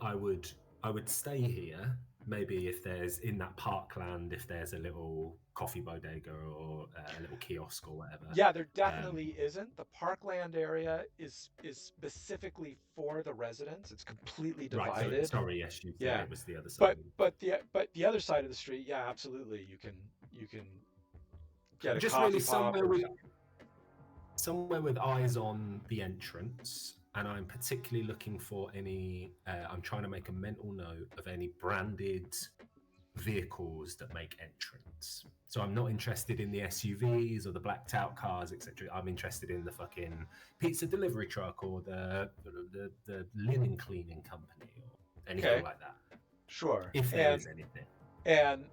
I would stay here. Maybe if there's in that parkland, if there's a little coffee bodega or a little kiosk or whatever. Yeah, there definitely isn't. The parkland area is specifically for the residents. It's completely divided. Right. Sorry, yes, you said it was the other side. But the other side of the street, yeah, absolutely. You can get a just coffee really somewhere with eyes on the entrance. And I'm particularly looking for any, I'm trying to make a mental note of any branded vehicles that make entrance. So I'm not interested in the SUVs or the blacked out cars, etc. I'm interested in the fucking pizza delivery truck or the linen cleaning company or anything like that. Sure. If there is anything. And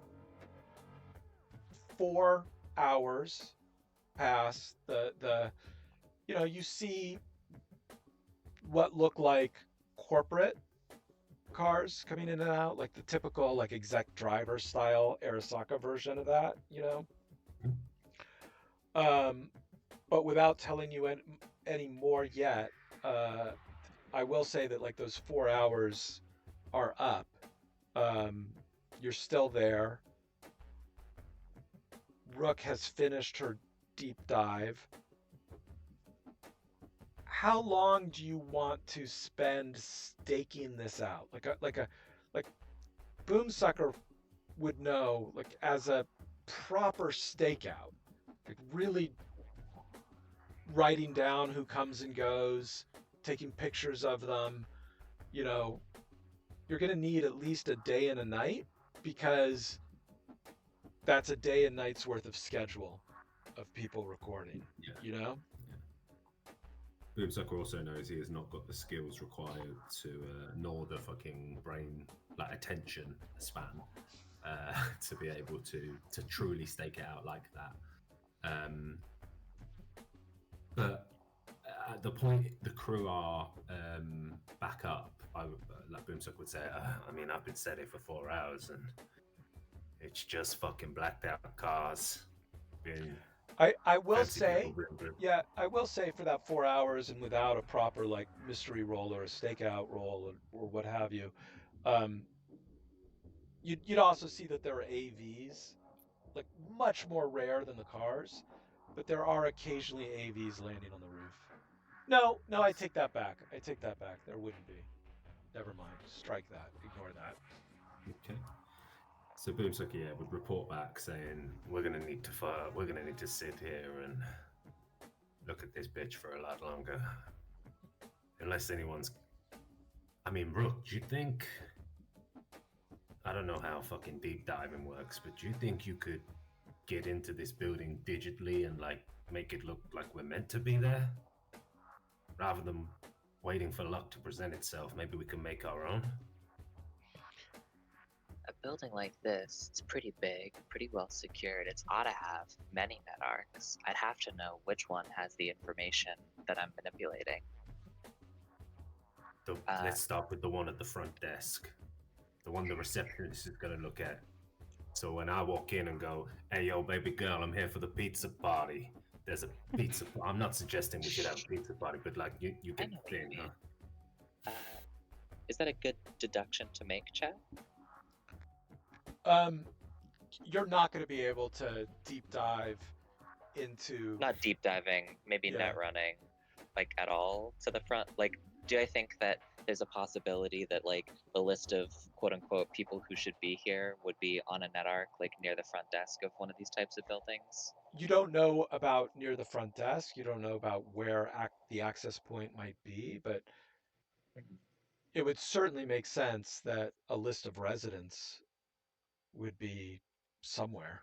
4 hours pass, you see what look like corporate cars coming in and out, like the typical like exec driver style Arasaka version of that, but without telling you any more yet, I will say that like those 4 hours are up. You're still there. Rook has finished her deep dive. How long do you want to spend staking this out? Like Boomsucker would know, like as a proper stakeout, like really writing down who comes and goes, taking pictures of them. You're gonna need at least a day and a night, because that's a day and night's worth of schedule of people recording. Boomsucker also knows he has not got the skills required to, nor the fucking brain, like attention span, to be able to truly stake it out like that. But at the point the crew are back up, like Boomsucker would say, I've been steady for 4 hours and it's just fucking blacked out cars. I will say, I will say for that 4 hours and without a proper like mystery roll or a stakeout roll or what have you, you'd also see that there are AVs, like much more rare than the cars, but there are occasionally AVs landing on the roof. No, I take that back. There wouldn't be. Never mind. Strike that. Ignore that. Okay. So Boomsucker, yeah, would report back saying we're gonna need to sit here and look at this bitch for a lot longer. Unless anyone's I mean, Rook, do you think I don't know how fucking deep diving works, but do you think you could get into this building digitally and like make it look like we're meant to be there? Rather than waiting for luck to present itself, maybe we can make our own. A building like this, it's pretty big, pretty well secured. It's ought to have many net arcs. I'd have to know which one has the information that I'm manipulating. Let's start with the one at the front desk. The one the receptionist is gonna look at. So when I walk in and go, "Hey, yo, baby girl, I'm here for the pizza party." There's a pizza. I'm not suggesting we should have a pizza party, but like you get the thing, huh? Is that a good deduction to make, Chad? You're not going to be able to deep dive into. Not deep diving, maybe Yeah. net running, like at all to the front. Like, do I think that there's a possibility that like the list of quote unquote people who should be here would be on a net arc, like near the front desk of one of these types of buildings? You don't know about near the front desk. You don't know about where the access point might be, but it would certainly make sense that a list of residents would be somewhere.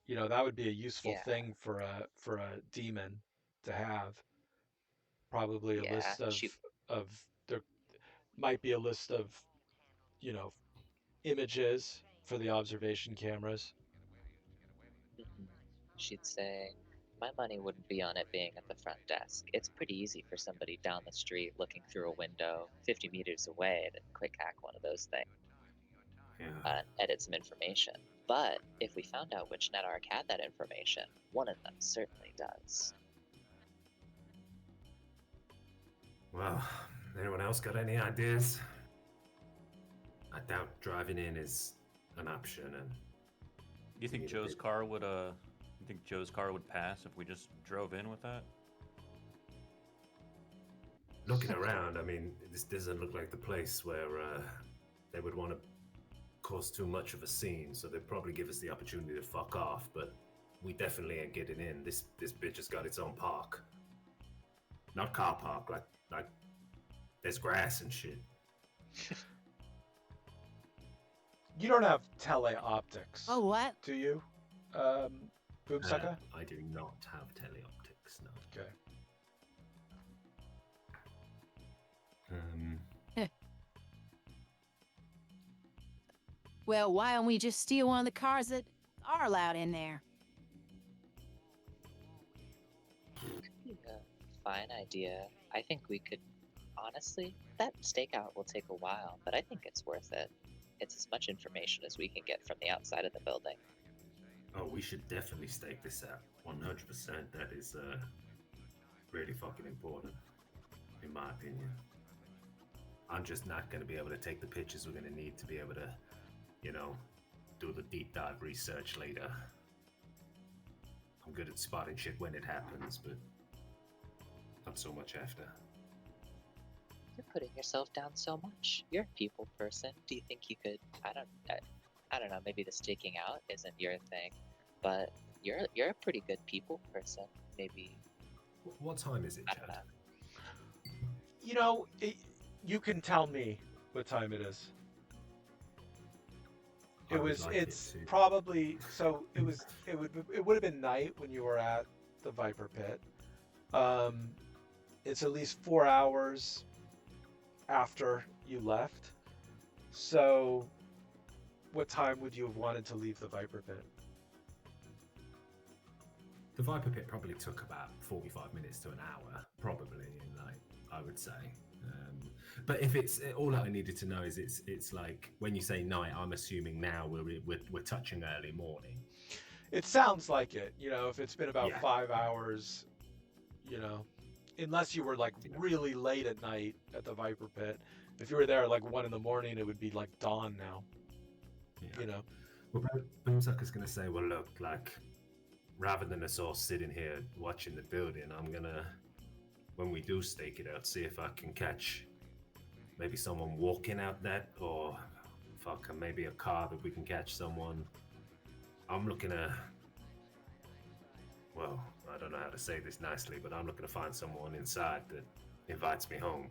You know, that would be a useful Yeah. thing for a demon to have. Probably a Yeah, list shoot. of there might be a list of, you know, images for the observation cameras. She'd say, my money wouldn't be on it being at the front desk. It's pretty easy for somebody down the street looking through a window 50 meters away to quick hack one of those things. Yeah. Edit some information. But if we found out which NetArc had that information, one of them certainly does. Well, anyone else got any ideas? I doubt driving in is an option, and You think Need a Joe's bit- car would you think Joe's car would pass if we just drove in with that? looking around, I mean, this doesn't look like the place where they would want to cause too much of a scene, so they'd probably give us the opportunity to fuck off, but we definitely ain't getting in. This bitch has got its own park. Not car park, like there's grass and shit. You don't have teleoptics. Oh, what? Do you? Boomsucker? I do not have teleoptics, no. Okay. Well, why don't we just steal one of the cars that are allowed in there? Fine idea. I think we could. Honestly, that stakeout will take a while, but I think it's worth it. It's as much information as we can get from the outside of the building. Oh, we should definitely stake this out. 100%. That is really fucking important, in my opinion. I'm just not going to be able to take the pictures we're going to need to be able to, you know, do the deep dive research later. I'm good at spotting shit when it happens, but not so much after. You're putting yourself down so much. You're a people person. Do you think you could? I don't know. Maybe the staking out isn't your thing, but you're a pretty good people person. Maybe. What time is it, I don't know. Chad? You know, you can tell me what time it is. I would It's like it to. probably so it would have been night when you were at the Viper Pit. It's at least 4 hours after you left. So what time would you have wanted to leave the Viper Pit? The Viper Pit probably took about 45 minutes to an hour, probably, like I would say. But if it's all I needed to know is it's like when you say night, I'm assuming now we're touching early morning. It sounds like it. You know, if it's been about Yeah. 5 hours, you know, unless you were like really late at night at the Viper Pit. If you were there at like 1 a.m, it would be like dawn now. Yeah. You know. Well, Boomsucker's going to say, well, look, like, rather than us all sitting here watching the building, I'm gonna, when we do stake it out, see if I can catch maybe someone walking out that, or fuck, maybe a car that we can catch someone. I'm looking to, well, I don't know how to say this nicely, but I'm looking to find someone inside that invites me home.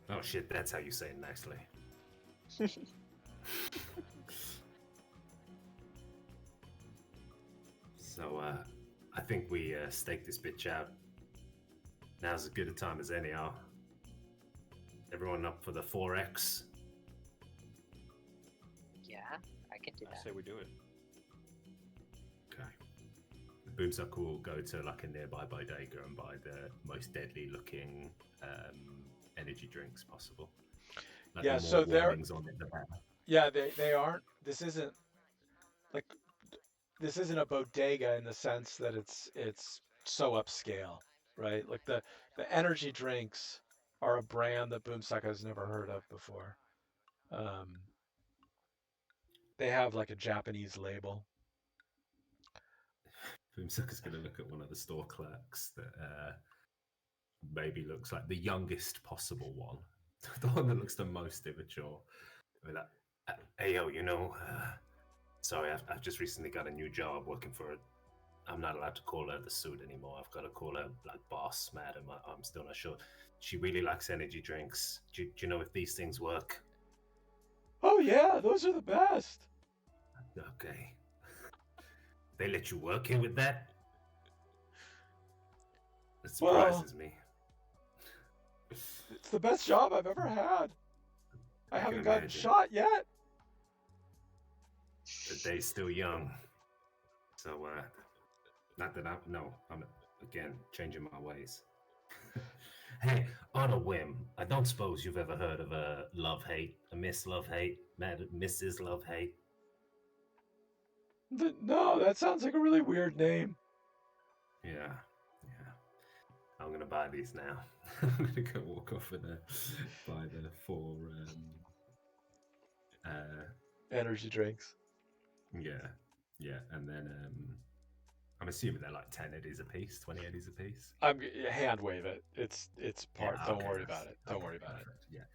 Oh shit, that's how you say it nicely. So, I think we stake this bitch out. Now's as good a time as any, huh? Everyone up for the 4X? Yeah, I can do I that. say we do it. Okay. The Boomsucker will go to like a nearby bodega and buy the most deadly looking energy drinks possible. Like Yeah, the so more they're warnings on it, the better. yeah, they aren't. Like this isn't a bodega in the sense that it's so upscale, right? Like the energy drinks are a brand that Boomsucker has never heard of before. Um, they have like a Japanese label. Boomsucker's going to look at one of the store clerks that maybe looks like the youngest possible one, the one that looks the most immature. Be like, hey yo, sorry, I've just recently got a new job working for it. I'm not allowed to call her the suit anymore. I've got to call her like boss, madam. I'm still not sure. She really likes energy drinks. Do you know if these things work? Oh yeah, those are the best. Okay. They let you work here with that? It surprises me. It's the best job I've ever had. I can haven't gotten imagine. shot yet. The day's still young. So, not that I'm again changing my ways. Hey, on a whim, I don't suppose you've ever heard of a Love Hate, a Miss Love Hate, Mrs. Love Hate? No, that sounds like a really weird name. Yeah. I'm gonna buy these now. I'm gonna go walk off and buy the 4. Energy drinks. Yeah, and then I'm assuming they're like 10 eddies a piece, 20 eddies a piece. I'm hand wave it. It's part. Yeah, Don't okay, worry about it. Don't okay, worry about perfect, Yeah. it.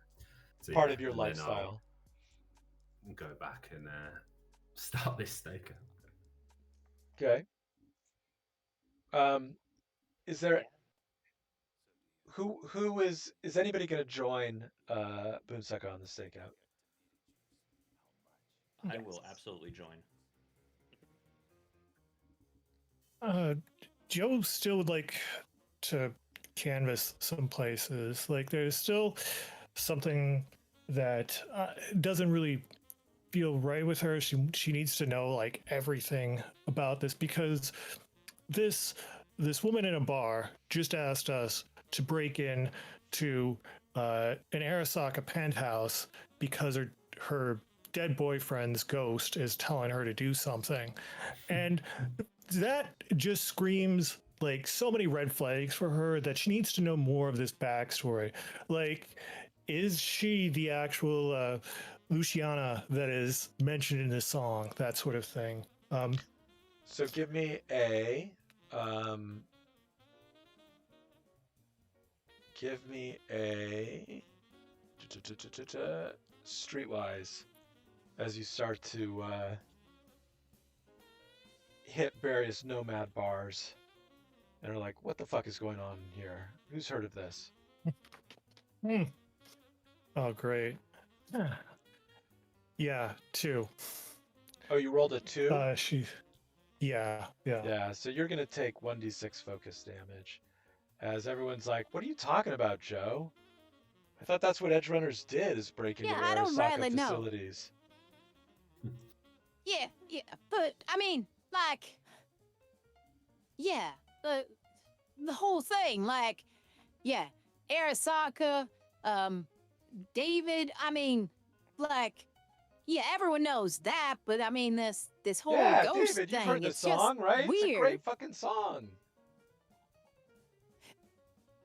So, Part yeah, of your and then lifestyle. I'll go back and start this stake. Okay. Is there who is anybody going to join Boomsucker on the stakeout? I will absolutely join. Joe still would like to canvas some places. Like there's still something that doesn't really feel right with her. She needs to know like everything about this because this woman in a bar just asked us to break in to an Arasaka penthouse because her dead boyfriend's ghost is telling her to do something, and that just screams like so many red flags for her that she needs to know more of this backstory. Like, is she the actual Luciana that is mentioned in this song? That sort of thing. So give me a streetwise as you start to hit various nomad bars and are like, what the fuck is going on here? Who's heard of this? Oh, great. Yeah, 2. Oh, you rolled a 2? Yeah. Yeah, so you're going to take 1d6 focus damage. As everyone's like, what are you talking about, Joe? I thought that's what Edgerunners did, is break into I don't Arasaka really know. facilities. Yeah, but I mean, like, yeah, the whole thing, like, yeah, Arasaka, David, I mean, like, yeah, everyone knows that, but I mean, this whole ghost David, thing, you've heard the it's song, just right? weird. It's a great fucking song.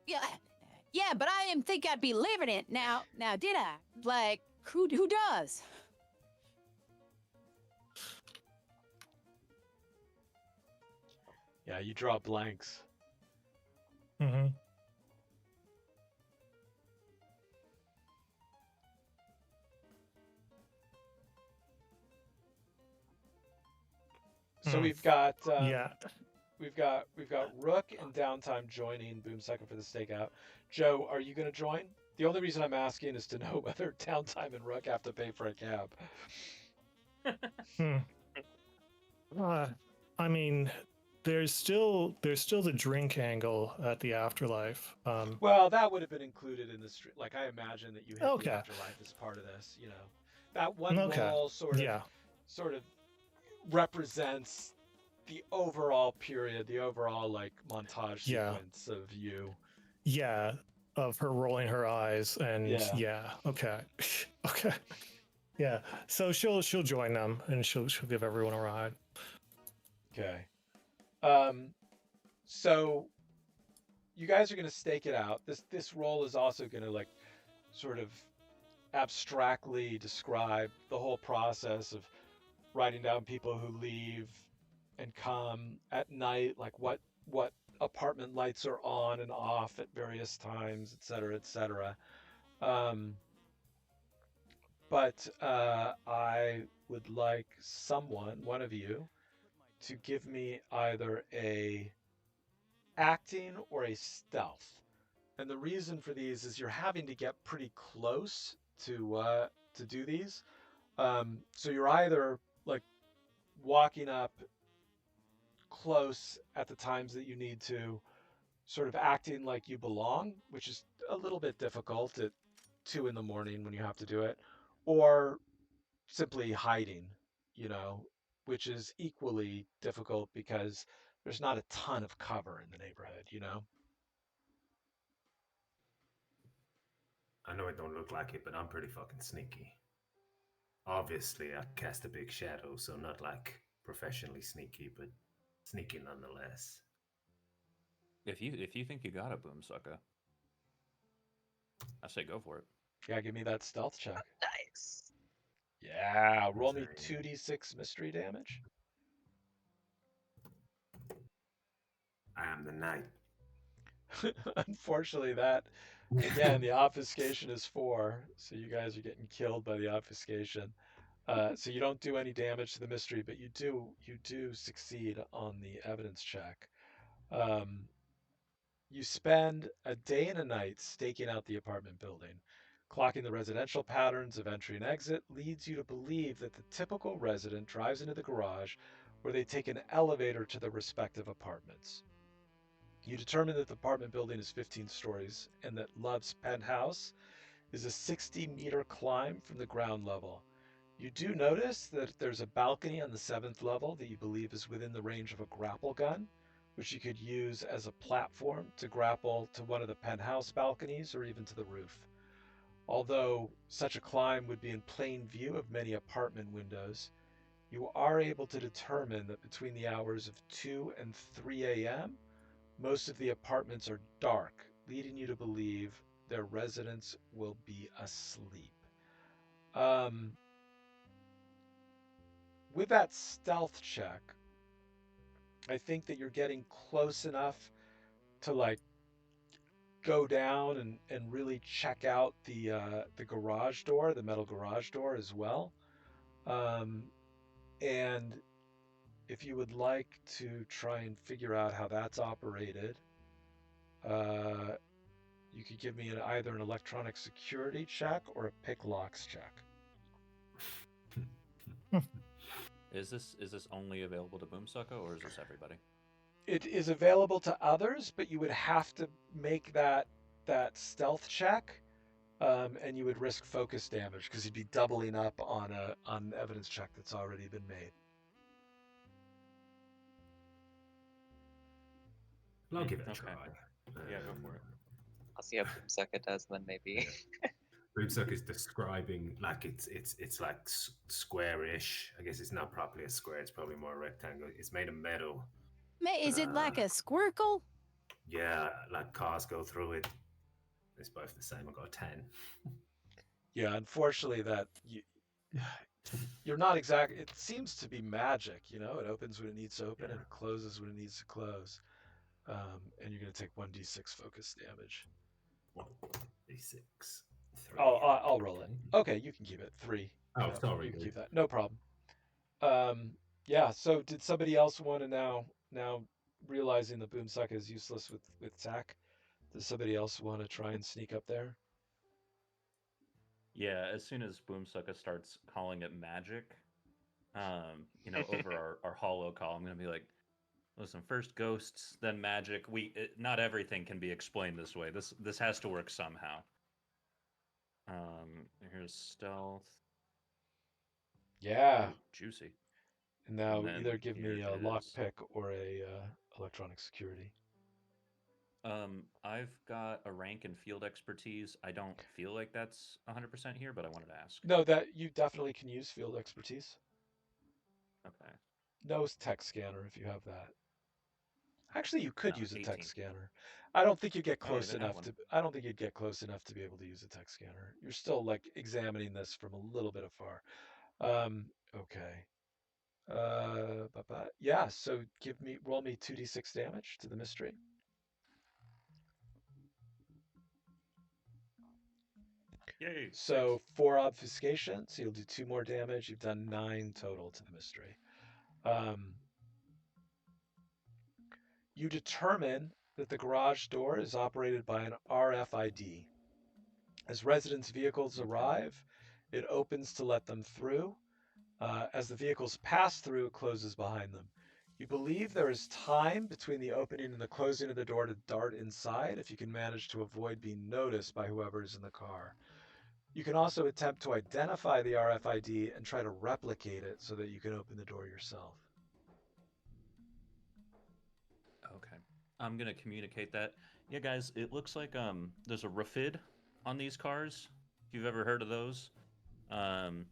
Yeah, but I didn't think I'd be living it. Now, did I? Like, who does? Yeah, you draw blanks. Mm-hmm. So we've got Yeah. we've got Rook and Downtime joining Boomsucker for the stakeout. Joe, are you going to join? The only reason I'm asking is to know whether Downtime and Rook have to pay for a cab. Hmm. I mean, there's still the drink angle at the afterlife. Well, that would have been included in the street. Like I imagine that you hit Okay. the afterlife as part of this. You know, that one Okay. roll sort of represents the overall period, the overall like montage Yeah. sequence of you. Yeah, of her rolling her eyes and Yeah. okay. Okay. Yeah. So she'll join them and she'll give everyone a ride. Okay. So you guys are going to stake it out. This role is also going to like sort of abstractly describe the whole process of writing down people who leave and come at night, like what apartment lights are on and off at various times, et cetera, et cetera. But I would like one of you, to give me either a acting or a stealth. And the reason for these is you're having to get pretty close to do these. So you're either like walking up close at the times that you need to, sort of acting like you belong, which is a little bit difficult at 2 a.m. when you have to do it, or simply hiding, you know, which is equally difficult because there's not a ton of cover in the neighborhood, you know? I know it don't look like it, but I'm pretty fucking sneaky. Obviously, I cast a big shadow, so not like professionally sneaky, but sneaky nonetheless. If you think you got a Boomsucker, I say go for it. Yeah, give me that stealth check. Nice. Yeah, roll me 2d6 mystery damage. I am the knight. Unfortunately, that, again, the obfuscation is 4, so you guys are getting killed by the obfuscation. So you don't do any damage to the mystery, but you do succeed on the evidence check. You spend a day and a night staking out the apartment building. Clocking the residential patterns of entry and exit leads you to believe that the typical resident drives into the garage where they take an elevator to their respective apartments. You determine that the apartment building is 15 stories and that Love's penthouse is a 60-meter climb from the ground level. You do notice that there's a balcony on the 7th level that you believe is within the range of a grapple gun, which you could use as a platform to grapple to one of the penthouse balconies or even to the roof. Although such a climb would be in plain view of many apartment windows, you are able to determine that between the hours of 2 and 3 a.m., most of the apartments are dark, leading you to believe their residents will be asleep. With that stealth check, I think that you're getting close enough to like go down and really check out the garage door, the metal garage door as well. And if you would like to try and figure out how that's operated, you could give me either an electronic security check or a pick locks check. Is this only available to Boomsucker or is this everybody? It is available to others, but you would have to make that stealth check, and you would risk focus damage because you'd be doubling up on an evidence check that's already been made. I'll give it a Okay. try. Yeah, go for it. I'll see how Boomsucker does, and then maybe. Boomsucker is describing like it's like squarish. I guess it's not properly a square. It's probably more a rectangle. It's made of metal. Is it like a squircle? Yeah, like cars go through it. It's both the same. I got a 10. Yeah, unfortunately, that you're not exact. It seems to be magic, you know. It opens when it needs to open and it closes when it needs to close. And you're gonna take 1d6 focus damage. 1d6. 3. I'll roll it. Okay, you can keep it 3. Oh, Yeah, sorry. you can keep that. No problem. Yeah. So did somebody else want to now realizing the boomsucker is useless with tack? Does somebody else want to try and sneak up there? Yeah, as soon as Boomsucker starts calling it magic, over our hollow call, I'm gonna be like, listen, first ghosts, then magic. Not everything can be explained this way. This has to work somehow. Here's stealth. Yeah. Ooh, juicy. And now then either give me here a it is. lockpick or a electronic security. I've got a rank in field expertise. I don't feel like that's 100% here, but I wanted to ask. No, that you definitely can use field expertise. Okay. No tech scanner if you have that. Actually, you could No, use a 18. tech scanner. I don't think you'd get I close don't even have enough one. to. I don't think you'd get close enough to be able to use a tech scanner. You're still like examining this from a little bit afar. Okay. Yeah. So roll me 2d6 damage to the mystery. Yay! So 6. 4 obfuscation. So you'll do 2 more damage. You've done 9 total to the mystery. You determine that the garage door is operated by an RFID. As residents' vehicles arrive, it opens to let them through. As the vehicles pass through, it closes behind them. You believe there is time between the opening and the closing of the door to dart inside if you can manage to avoid being noticed by whoever is in the car. You can also attempt to identify the RFID and try to replicate it so that you can open the door yourself. Okay. I'm gonna communicate that. Yeah, guys, it looks like there's a RFID on these cars. If you've ever heard of those, um,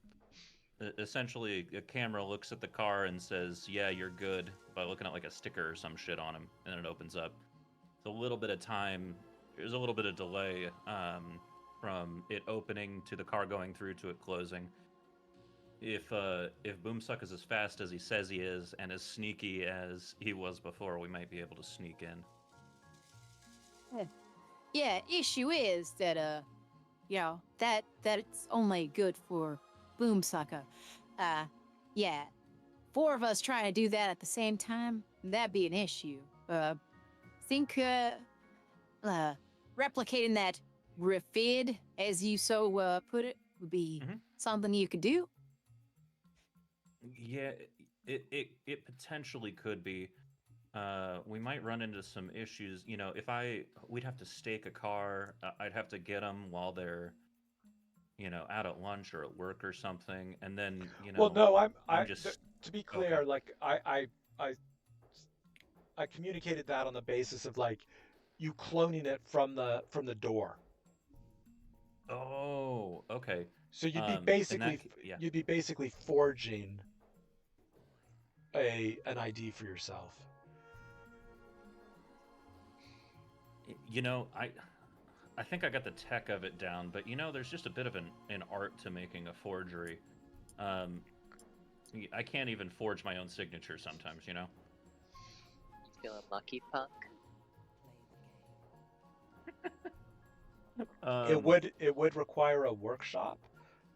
essentially a camera looks at the car and says, "Yeah, you're good," by looking at like a sticker or some shit on him, and then it opens up. It's a little bit of time. There's a little bit of delay from it opening to the car going through to it closing. If Boomsuck is as fast as he says he is and as sneaky as he was before, we might be able to sneak in. Yeah, issue is that that it's only good for Boomsucker. Yeah, 4 of us trying to do that at the same time, that'd be an issue. Think replicating that refid, as you so put it, would be something you could do. Yeah, it potentially could be. We might run into some issues. We'd have to stake a car. I'd have to get them while they're, out at lunch or at work or something, and then, Well, no, I'm just to be clear, okay. like I communicated that on the basis of like you cloning it from the door. Oh, okay. So In that, yeah. you'd be basically forging an ID for yourself. I think I got the tech of it down, but there's just a bit of an art to making a forgery. I can't even forge my own signature sometimes. Feeling lucky, Punk? It would require a workshop,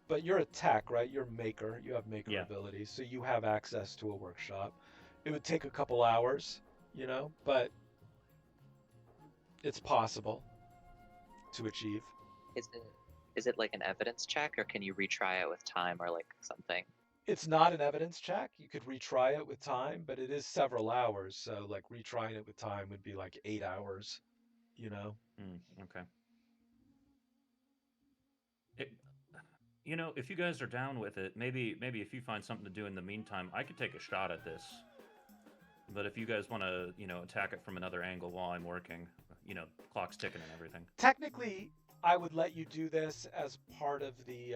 but you're a tech, right? You're a maker. You have maker abilities, so you have access to a workshop. It would take a couple hours, but it's possible to achieve. Is it like an evidence check, or can you retry it with time or like something? It's not an evidence check. You could retry it with time, but it is several hours. So like retrying it with time would be like 8 hours, Okay. If you guys are down with it, maybe if you find something to do in the meantime, I could take a shot at this. But if you guys want to, attack it from another angle while I'm working, clock's ticking and everything. Technically, I would let you do this as part of the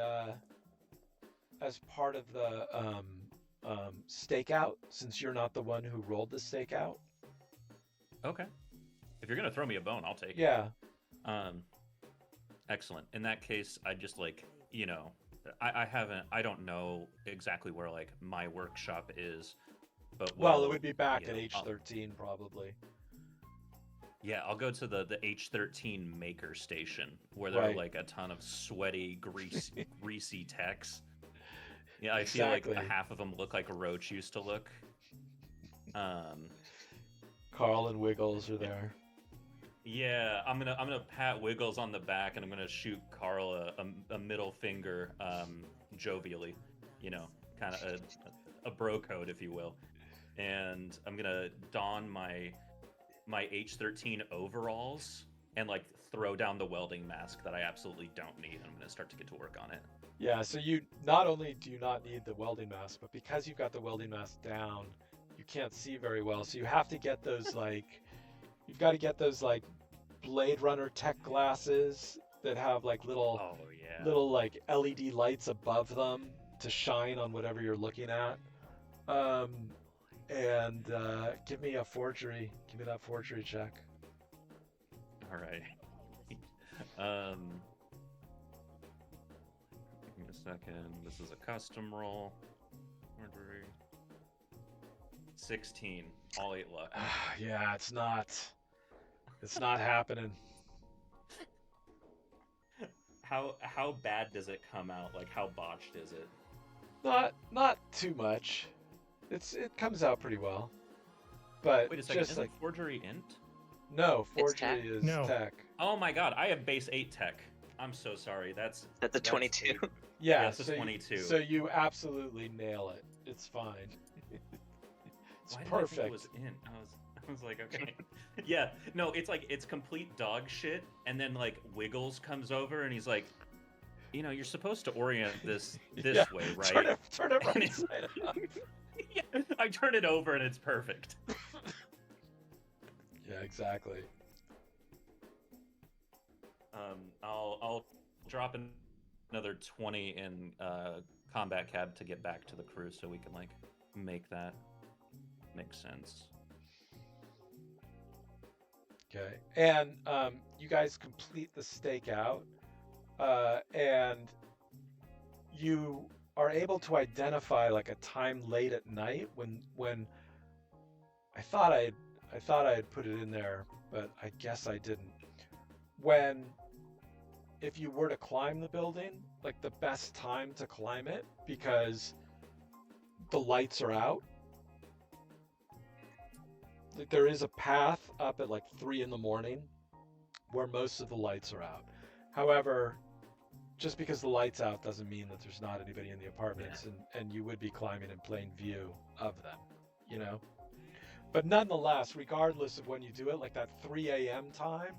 stakeout, since you're not the one who rolled the stakeout. Okay. If you're gonna throw me a bone, I'll take it. Yeah. Excellent. In that case, I just I haven't. I don't know exactly where like my workshop is, but Well, it would be back you at know, H13 probably. yeah, I'll go to the H13 maker station where there are Right. like a ton of sweaty, greasy techs. Yeah, I feel like Exactly. a half of them look like Roach used to look. Carl and Wiggles are there. Yeah, I'm gonna pat Wiggles on the back and I'm gonna shoot Carl a middle finger, jovially, you know, kind of a bro code, if you will. And I'm gonna don my H13 overalls and like throw down the welding mask that I absolutely don't need. I'm gonna start to get to work on it. Yeah, so you not only do you not need the welding mask, but because you've got the welding mask down, you can't see very well. So you have to get those you've got to get those like Blade Runner tech glasses that have like little Oh yeah. like LED lights above them to shine on whatever you're looking at. And give me a forgery. Give me that forgery check. All right. Give me a second. This is a custom roll. Forgery. 16. All 8 luck. Yeah, it's not happening. How bad does it come out? Like how botched is it? Not too much. It comes out pretty well. But Wait a second. just Isn't like forgery int? no, It's tech. forgery is No. tech. Oh my god, I have base 8 tech. I'm so sorry. That's That's a 22. Yeah, Yeah, it's a so 22. So you absolutely nail it. It's fine. It's Why did perfect. I think it was int? I was like, okay. Yeah, no, it's complete dog shit. And then like Wiggles comes over and he's like, you know, you're supposed to orient this Yeah, way, right? Turn it And right it's- side up. Yeah, I turn it over and it's perfect. Yeah, exactly. I'll drop another 20 in combat cab to get back to the crew so we can like make that make sense. Okay, and you guys complete the stakeout, and you are able to identify like a time late at night when I thought I had put it in there, but I guess I didn't. When if you were to climb the building, like the best time to climb it because the lights are out. Like there is a path up at like 3 in the morning where most of the lights are out. However, just because the light's out doesn't mean that there's not anybody in the apartments, and you would be climbing in plain view of them, you know? But nonetheless, regardless of when you do it, like that 3 a.m. time,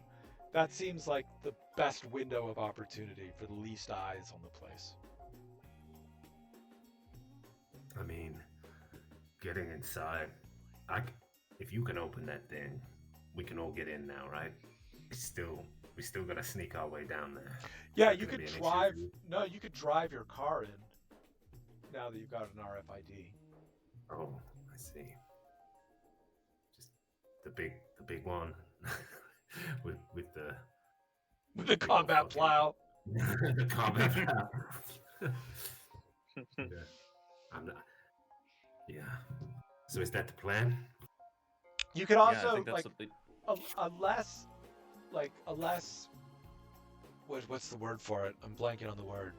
that seems like the best window of opportunity for the least eyes on the place. I mean, getting inside, if you can open that thing, we can all get in now, right? We still gotta sneak our way down there. Yeah, Is that you gonna could be an issue drive. for you? No, you could drive your car in. Now that you've got an RFID. Oh, I see. Just the big one with the With a big old combat fucking- plow. the combat plow. Yeah. I'm not. Yeah. So is that the plan? You could Yeah, I also think that's like the- a less what's the word for it? I'm blanking on the word,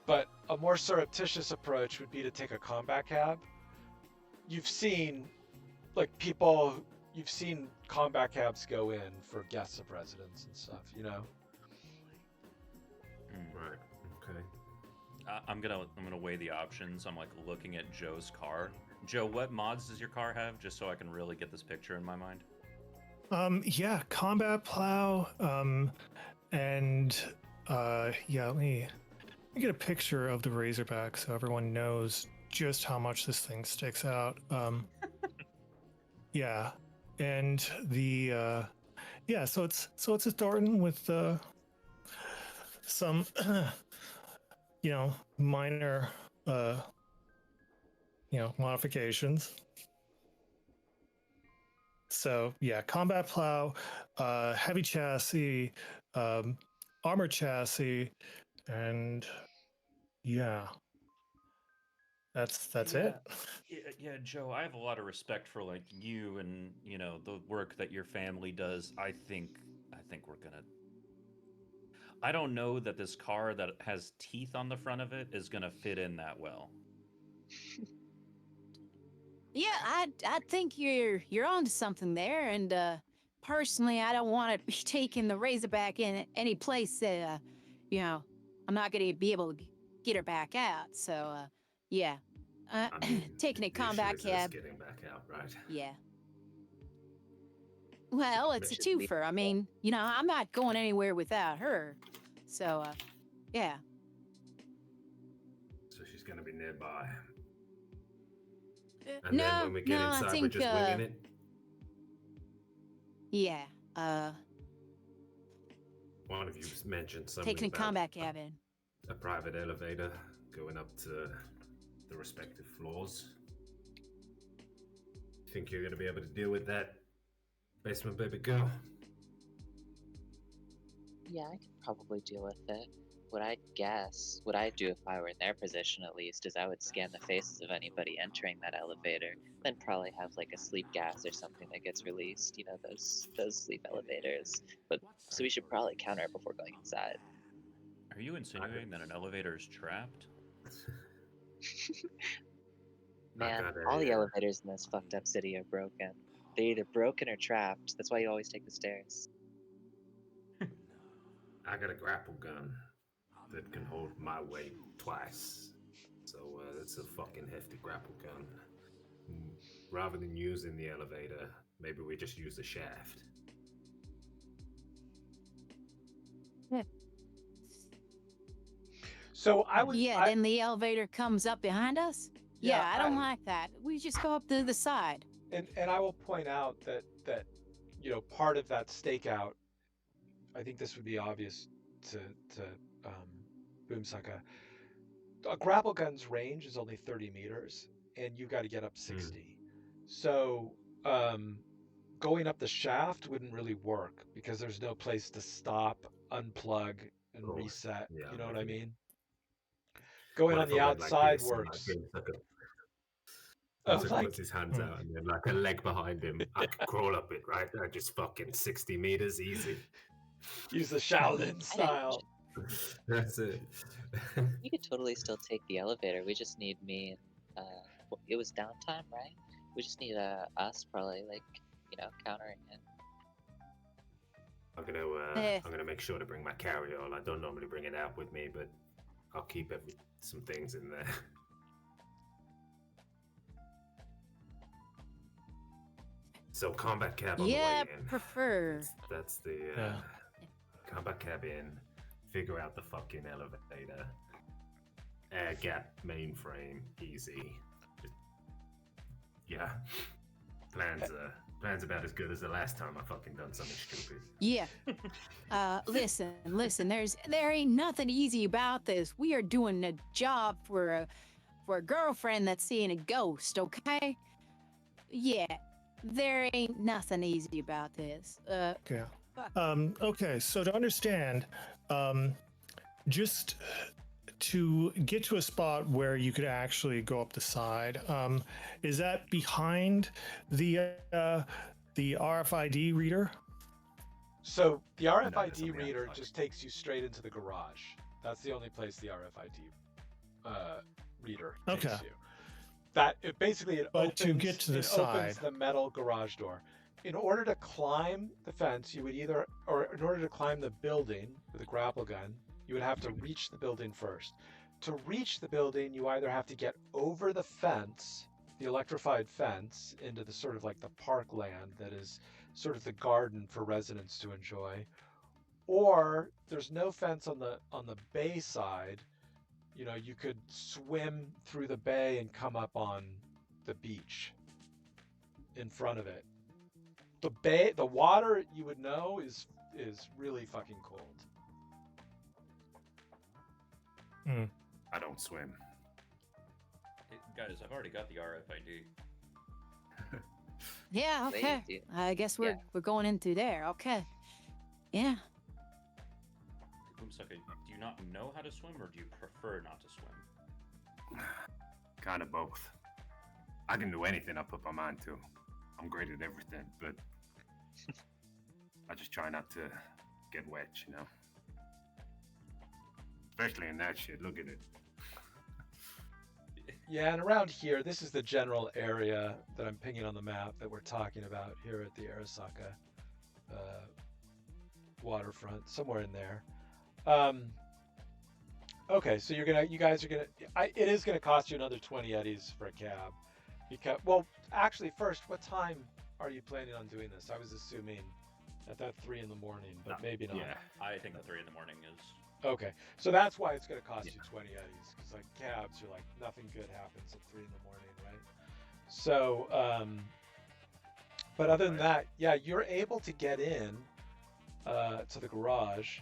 but a more surreptitious approach would be to take a combat cab. You've seen combat cabs go in for guests of residence and stuff, you know? Right. Okay. I'm gonna weigh the options. I'm like looking at Joe's car. Joe, what mods does your car have? Just so I can really get this picture in my mind. Yeah, combat plow. And yeah, let me get a picture of the Razorback so everyone knows just how much this thing sticks out. Yeah, and the yeah, so it's a Thornton with some minor modifications. So yeah, combat plow, heavy chassis, armor chassis, and Yeah. That's Yeah. it. Yeah, Joe, I have a lot of respect for like you and the work that your family does. I think we're gonna. I don't know that this car that has teeth on the front of it is gonna fit in that well. Yeah, I think you're onto something there, and personally, I don't want to be taking the Razorback in any place that I'm not gonna be able to get her back out. So yeah, I mean, taking a the issue combat is us cab. getting back out, right? Yeah. Well, it's a Should we- twofer. I mean, I'm not going anywhere without her. So yeah. So she's gonna be nearby. And No, then when we get no, I inside, we're think just winging it. yeah. One of you mentioned something Taking a about combat cab in. a private elevator going up to the respective floors. Think you're gonna be able to deal with that, basement baby girl? Yeah, I could probably deal with it. What I'd do if I were in their position at least, is I would scan the faces of anybody entering that elevator, then probably have like a sleep gas or something that gets released. You know, those sleep elevators. But so we should probably counter it before going inside. Are you insinuating that an elevator is trapped? Man, got all the a, elevators in this fucked up city are broken. They're either broken or trapped. That's why you always take the stairs. I got a grapple gun that can hold my weight twice. So that's a fucking hefty grapple gun. Rather than using the elevator, maybe we just use the shaft. So I would. Yeah, then the elevator comes up behind us? Yeah, Yeah, I don't like that. We just go up to the side. And I will point out that part of that stakeout, I think this would be obvious to Boomsucker. A grapple gun's range is only 30 meters, and you got to get up 60. So going up the shaft wouldn't really work because there's no place to stop, unplug, and Course. reset. Yeah, You know I'm what I with you. mean? Going What on if the I went like outside this and, works. Boomsucker like- puts his hands out and then like a leg behind him. I could crawl up it, right? I just fucking 60 meters easy. Use the Shaolin style. That's it. We could totally still take the elevator. We just need me and it was downtime, right? We just need us probably countering it. I'm gonna make sure to bring my carry-all. I don't normally bring it out with me, but I'll keep some things in there. So combat cab on the way in. prefer. That's the combat cab in. Figure out the fucking elevator. Air gap mainframe, easy. Yeah. Plan's about as good as the last time I fucking done something stupid. Yeah. Listen, there ain't nothing easy about this. We are doing a job for a girlfriend that's seeing a ghost, okay? Yeah. There ain't nothing easy about this. Okay. Okay, so to understand, just to get to a spot where you could actually go up the side, is that behind the RFID reader? So the No, RFID that's on the reader outside. just takes you straight into the garage. That's the only place the RFID reader takes Okay. you. But to to get to the opens side. the metal garage door. In order to climb the fence, in order to climb the building with a grapple gun, you would have to reach the building first. To reach the building, you either have to get over the fence, the electrified fence, into the sort of like the parkland that is sort of the garden for residents to enjoy, or there's no fence on the bay side. You could swim through the bay and come up on the beach in front of it. The water, you would know, is really fucking cold. I don't swim. Guys, I've already got the RFID. Yeah, They okay. do. I guess we're going into there. Okay. Yeah. Boomsucker, do you not know how to swim, or do you prefer not to swim? Kind of both. I can do anything I put my mind to. I'm great at everything, but I just try not to get wet, you know? Especially in that shit, look at it. Yeah, and around here, this is the general area that I'm pinging on the map that we're talking about here at the Arasaka waterfront, somewhere in there. Okay, so you guys are gonna. It is gonna cost you another 20 eddies for a cab, because well, actually, first, what time are you planning on doing this? I was assuming at that 3 in the morning, but maybe not. Yeah. I think the 3 in the morning is. Okay, so that's why it's gonna cost you 20 eddies, because like cabs are like nothing good happens at 3 in the morning, right? So, but other than that, yeah, you're able to get in to the garage.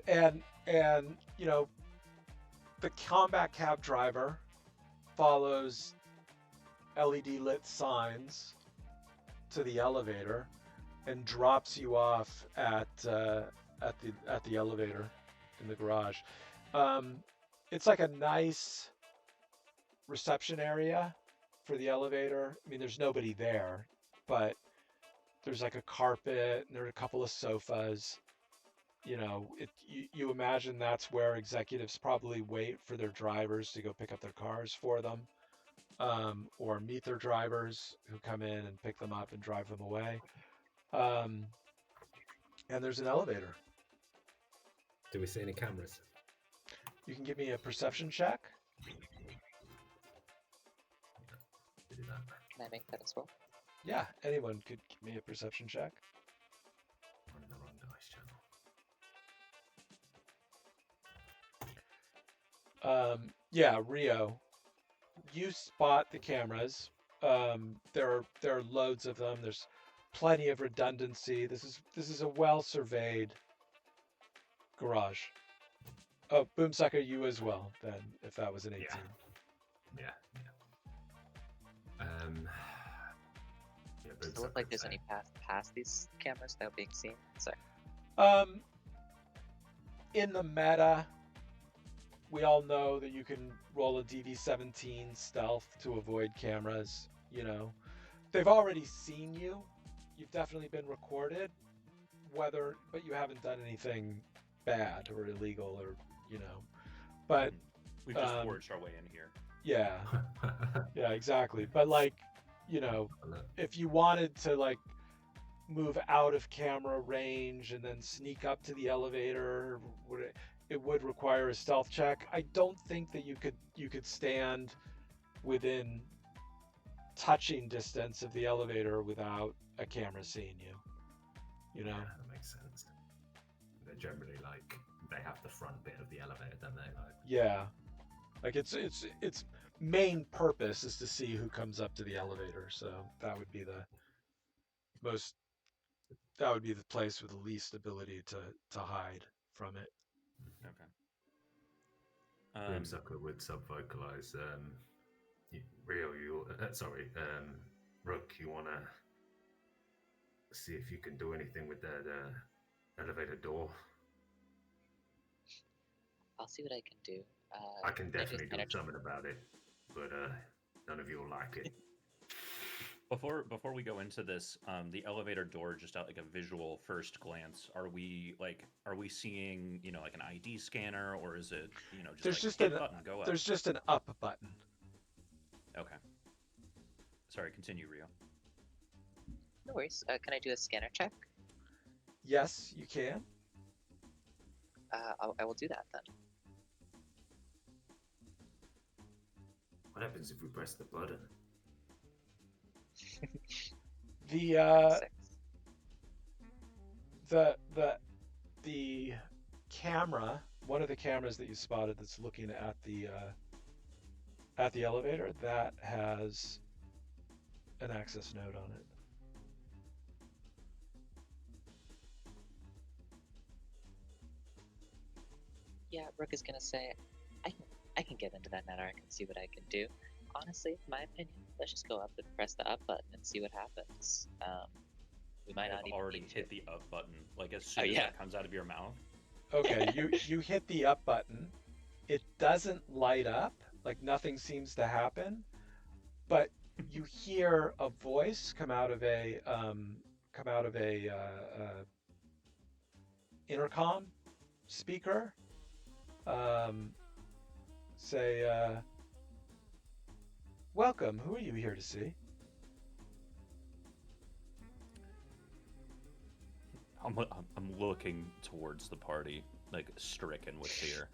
And you know, the combat cab driver follows LED lit signs to the elevator and drops you off at the elevator in the garage. It's like a nice reception area for the elevator. I mean, there's nobody there, but there's like a carpet and there are a couple of sofas. You know, you imagine that's where executives probably wait for their drivers to go pick up their cars for them, or meet their drivers who come in and pick them up and drive them away. And there's an elevator. Do we see any cameras? You can give me a perception check. We do that. Can I make that as well? Yeah, anyone could give me a perception check. I'm in the wrong dice channel. Yeah, Rio, you spot the cameras. There are loads of them. There's plenty of redundancy. This is a well surveyed garage. Oh, Boomsucker, you as well. Then, if that was an 18. Yeah. Yeah, Does it look like there's any path past these cameras without being seen? Sorry. In the meta, we all know that you can roll a DV17 stealth to avoid cameras. You know, they've already seen you. You've definitely been recorded. But you haven't done anything bad or illegal, or you know. But We've just forged our way in here. yeah, yeah, exactly. But like, you know, if you wanted to like move out of camera range and then sneak up to the elevator, it would require a stealth check. I don't think that you could stand within touching distance of the elevator without a camera seeing you. You know? Yeah, that makes sense. They're generally like they have the front bit of the elevator, don't they? Like, Yeah. Like its main purpose is to see who comes up to the elevator. So that would be the place with the least ability to hide from it. Okay. Boomsucker would sub-vocalize. Rio, Rook, you wanna see if you can do anything with that elevator door? I'll see what I can do. I can maybe definitely do energy- something about it, but none of you will like it. Before we go into this, the elevator door, just at like a visual first glance, are we seeing, you know, like an ID scanner, or is it, you know, just There's like just hit button, go up? There's just an up button. Okay. Sorry, continue, Rio. No worries. Can I do a scanner check? Yes, you can. I will do that then. What happens if we press the button? The 6. the camera, one of the cameras that you spotted that's looking at the elevator, that has an access node on it. Yeah, Rook is gonna say, I can get into that network and see what I can do. honestly, in my opinion, let's just go up and press the up button and see what happens. We might I've not even already need hit to. the up button. Like as soon as yeah. that comes out of your mouth. Okay, you hit the up button. It doesn't light up, like nothing seems to happen, but you hear a voice come out of a intercom speaker, um, say, "Welcome. Who are you here to see?" I'm looking towards the party, like stricken with fear.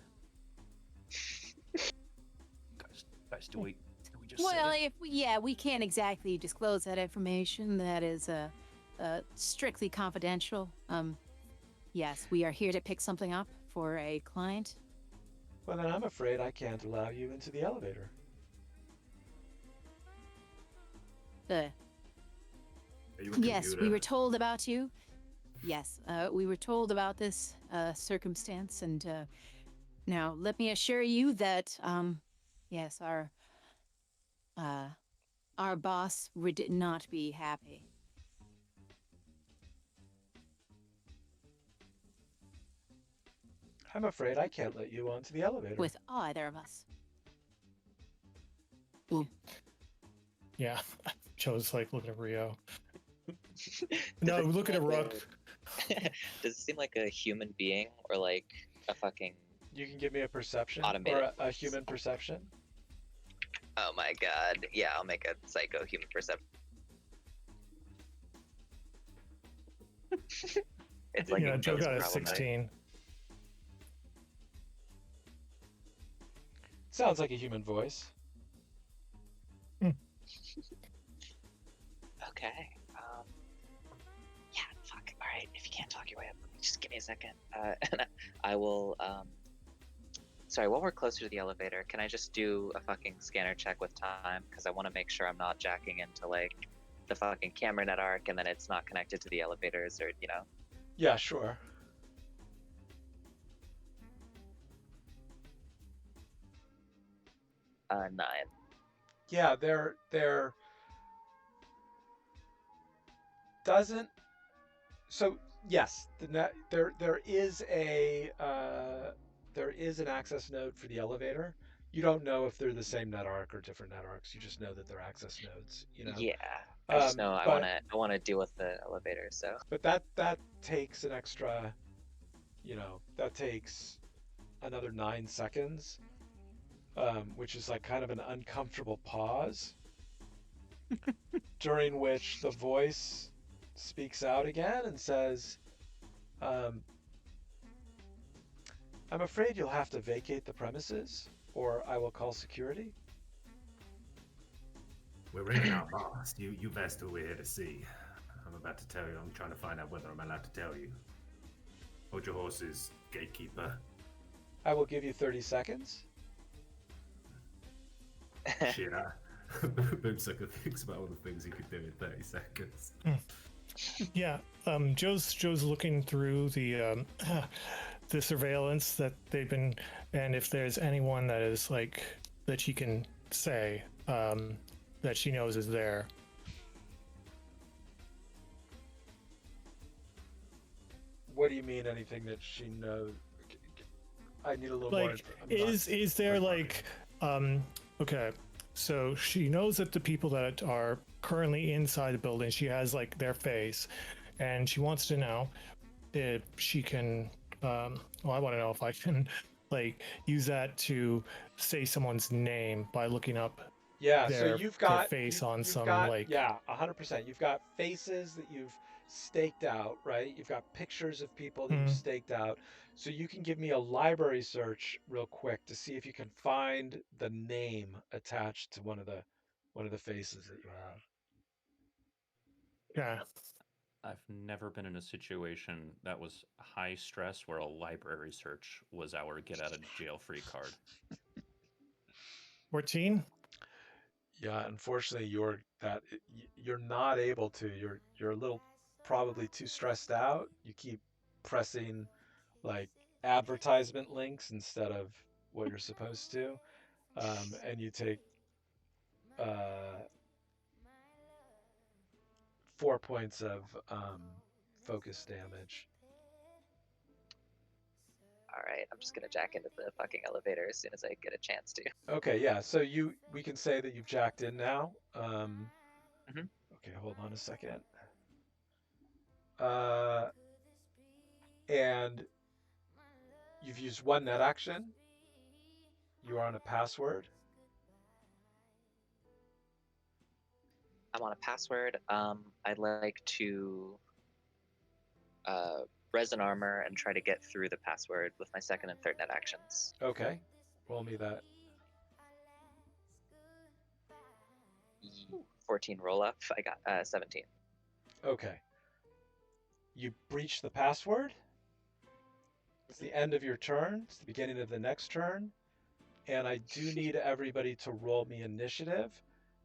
Guys, do we just Well, say it? if we can't exactly disclose that information. That is strictly confidential. Yes, we are here to pick something up for a client. Well, then I'm afraid I can't allow you into the elevator. Uh, Are you a yes, we computer? were told about you. Yes, we were told about this circumstance, and now let me assure you that yes, uh, our boss would not be happy. I'm afraid I can't let you onto the elevator. With either of us. Yeah. Joe's like looking at Rio. Does No, it look seem at like Rook. Does it seem like a human being or like a fucking? You can give me a perception Automated or a voice. human perception. Oh my god! Yeah, I'll make a psycho human perception. It's like Yeah, a Joe ghost got a problematic. 16. Sounds like a human voice. Okay. Yeah. Fuck. All right. If you can't talk your way up, just give me a second. And I will. Sorry. While we're closer to the elevator, can I just do a fucking scanner check with time? Because I want to make sure I'm not jacking into like the fucking camera net arc, and then it's not connected to the elevators, or you know. Yeah, sure. Nine. Yeah, there doesn't. So yes, there is there is an access node for the elevator. You don't know if they're the same net arc or different net arcs. You just know that they're access nodes. Yeah. I just know I But want to deal with the elevator. So. that takes an extra. That takes another 9 seconds, which is like kind of an uncomfortable pause, during which the voice speaks out again and says, um, "I'm afraid you'll have to vacate the premises, or I will call security." We're ringing our boss. You've asked who we're here to see. I'm about to tell you. I'm trying to find out whether I'm allowed to tell you. Hold your horses, gatekeeper. I will give you 30 seconds. Shit, Boomsucker thinks about all the things he could do in 30 seconds. Yeah, Joe's looking through the the surveillance that they've been, and if there's anyone that is like that she can say that she knows is there. What do you mean anything that she knows? I need a little more. Like, is there like okay, so she knows that the people that are currently inside the building, she has like their face, and she wants to know if she can well, I want to know if I can like use that to say someone's name by looking up Yeah, so their, you've their got face on you've some got like 100%. You've got faces that you've staked out, right? You've got pictures of people that you've Mhm. staked out. So you can give me a library search real quick to see if you can find the name attached to one of the faces that you have. yeah. I've never been in a situation that was high stress where a library search was our get out of jail free card. 14. Yeah, unfortunately, you're not able to. You're a little probably too stressed out. You keep pressing like advertisement links instead of what you're supposed to, and you take 4 points of focus damage. All right, I'm just gonna jack into the fucking elevator as soon as I get a chance to. Okay, yeah. So we can say that you've jacked in now. Mhm. Okay, hold on a second. And you've used one net action. You are on a password. I'm on a password. I'd like to resin armor and try to get through the password with my second and third net actions. Okay, roll me that. 14 roll up. I got 17. Okay. You breach the password. It's the end of your turn. It's the beginning of the next turn. And I do need everybody to roll me initiative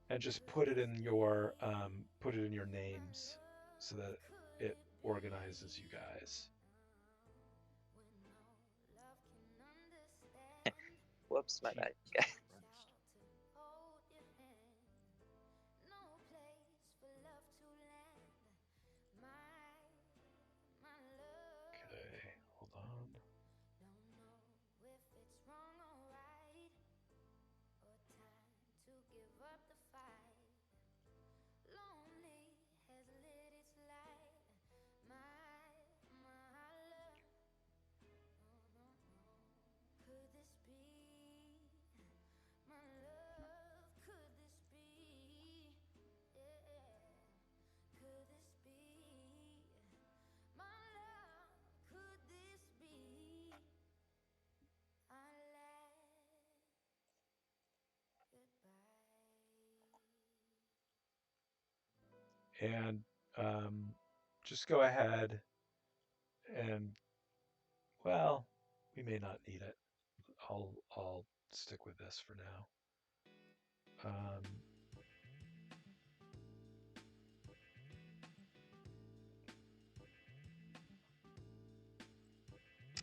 and just put it in your names so that it organizes you guys. Whoops, my bad. Okay, hold on. And just go ahead and, well, we may not need it. I'll stick with this for now.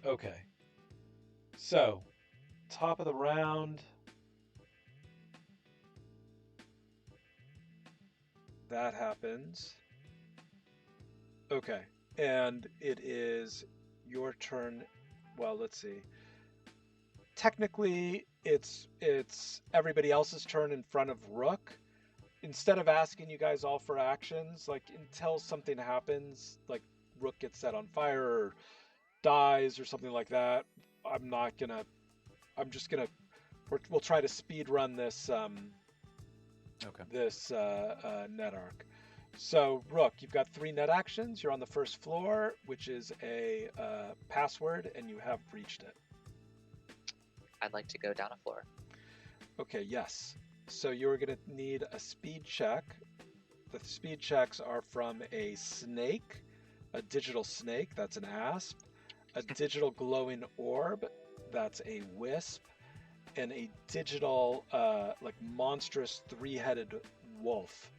Okay. So, top of the round. That happens. Okay. And it is your turn. Well, let's see. Technically, it's everybody else's turn in front of Rook. Instead of asking you guys all for actions, like until something happens, like Rook gets set on fire or dies or something like that, we'll try to speed run this this net arc. So Rook, you've got 3 net actions. You're on the first floor, which is a password, and you have breached it. I'd like to go down a floor. Okay, yes. So you're going to need a speed check. The speed checks are from a snake, a digital snake, that's an asp, a digital glowing orb, that's a wisp, and a digital, like monstrous 3-headed wolf,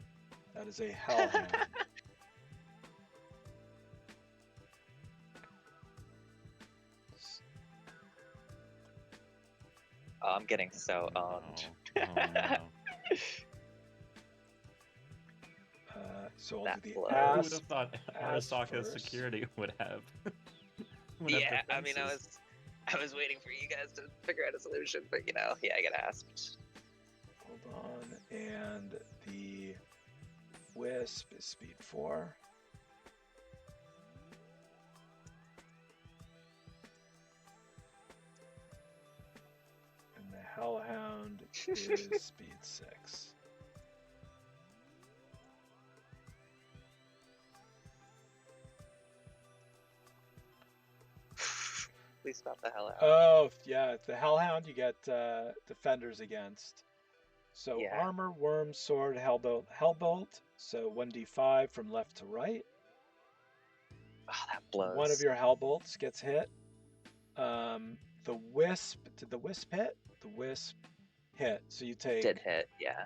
that is a hellhound. Oh, I'm getting so owned. No. So I'll That do the blows. Who asp. would have thought Asp Arasaka's first. security would have? Yeah, I mean, I was waiting for you guys to figure out a solution, but yeah, I get asked. Hold on, and the wisp is speed 4. And the hellhound is speed 6. Please stop the hell out. Oh, yeah, the hellhound you get defenders against. So Yeah. armor, worm, sword, hellbolt. So 1d5 from left to right. Oh, that blows. One of your hellbolts gets hit. The wisp, did the wisp hit? The wisp hit. So you take Did hit, yeah.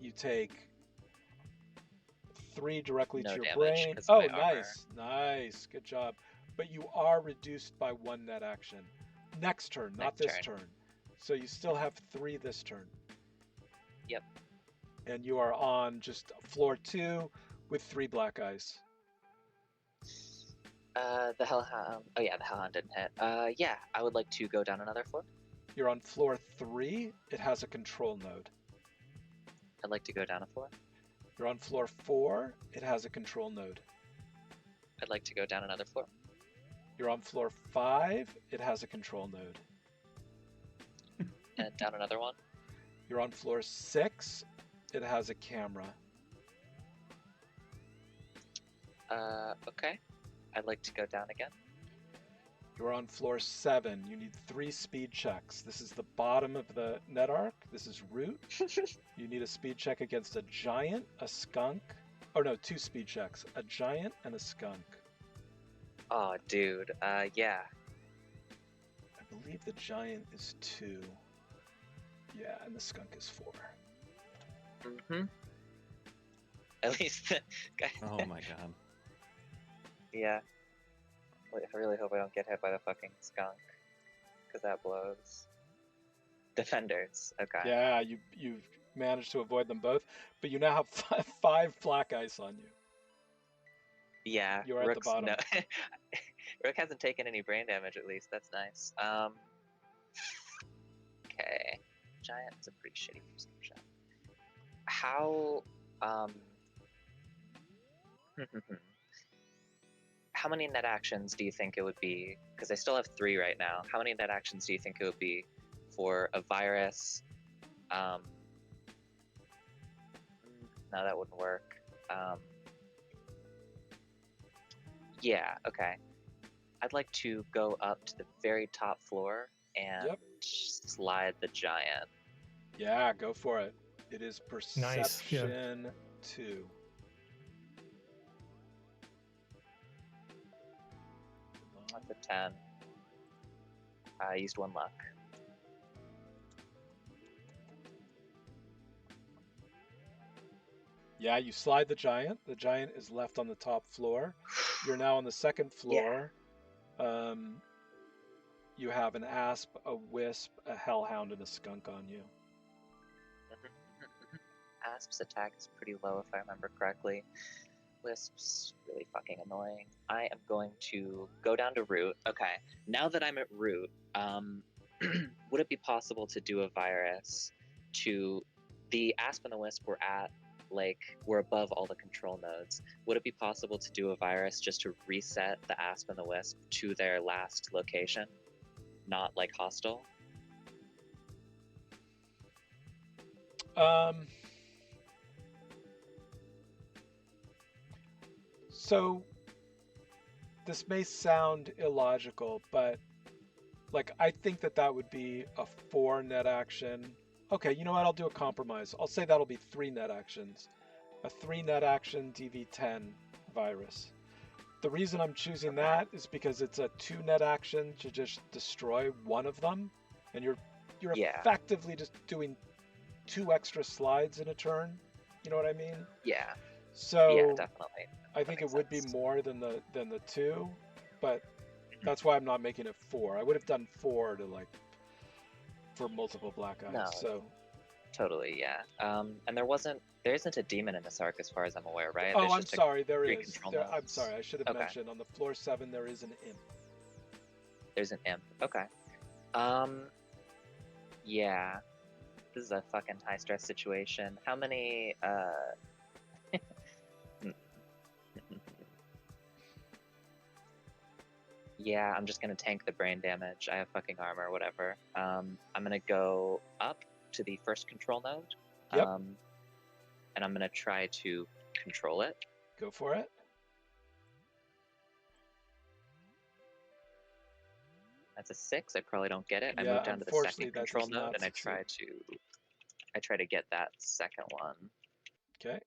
You take 3 directly No to your damage, brain. 'cause Oh, my armor. nice, good job. But you are reduced by 1 net action. Next turn, not Next this turn. turn. So you still have 3 this turn. Yep. and you are on just floor 2 with 3 black eyes. The Hellhound. Oh yeah, the Hellhound didn't hit. Yeah, I would like to go down another floor. You're on floor 3. It has a control node. I'd like to go down a floor. You're on floor 4. It has a control node. I'd like to go down another floor. You're on floor 5. It has a control node. And down another one. You're on floor 6. It has a camera. Okay. I'd like to go down again. You're on floor 7. You need 3 speed checks. This is the bottom of the net arc. This is root. You need a speed check against a giant, a skunk. Oh no, 2 speed checks. A giant and a skunk. Oh, dude. Yeah. I believe the giant is 2. Yeah, and the skunk is 4. Mm-hmm. At least the guy. Oh my god. Yeah. I really hope I don't get hit by the fucking skunk, because that blows. Defenders. Okay. Yeah, you've managed to avoid them both, but you now have 5 black ice on you. Yeah. You're at the bottom. No. Rook hasn't taken any brain damage, at least. That's nice. Okay. Giant is a pretty shitty prescription. How how many net actions do you think it would be? Because I still have 3 right now. How many net actions do you think it would be for a virus? No, that wouldn't work. Yeah, okay. I'd like to go up to the very top floor and slide the giant. Yeah, go for it. It is Nice, yeah. perception 2. That's a 10. I used 1 luck. Yeah, you slide the giant. The giant is left on the top floor. You're now on the second floor. You have an asp, a wisp, a hellhound, and a skunk on you. Asp's attack is pretty low if I remember correctly. Wisp's really fucking annoying. I am going to go down to root. Okay, now that I'm at root, would it be possible to do a virus to the asp and the wisp we're above all the control nodes. Would it be possible to do a virus just to reset the asp and the wisp to their last location? Not like hostile? So this may sound illogical, but like I think that would be a 4 net action. Okay, you know what? I'll do a compromise. I'll say that'll be 3 net actions. A 3 net action DV10 virus. The reason I'm choosing that is because it's a 2 net action to just destroy one of them, and you're effectively just doing 2 extra slides in a turn. You know what I mean? Yeah. So yeah, definitely. I think it would be more than the 2, but that's why I'm not making it 4. I would have done 4 to for multiple black eyes. No, so totally, yeah. And there isn't a demon in this arc as far as I'm aware, right? Oh, I'm sorry, there 3 is. control I'm nodes. sorry, I should have Okay. mentioned on the floor 7 there is an imp. There's an imp. Okay. Yeah. This is a fucking high stress situation. How many Yeah, I'm just gonna tank the brain damage. I have fucking armor, whatever. I'm gonna go up to the first control node. Yep. And I'm gonna try to control it. Go for it. That's a 6. I probably don't get it. I Yeah, move down to the unfortunately, second that control does not node and I succeed. try to get that second one. Okay.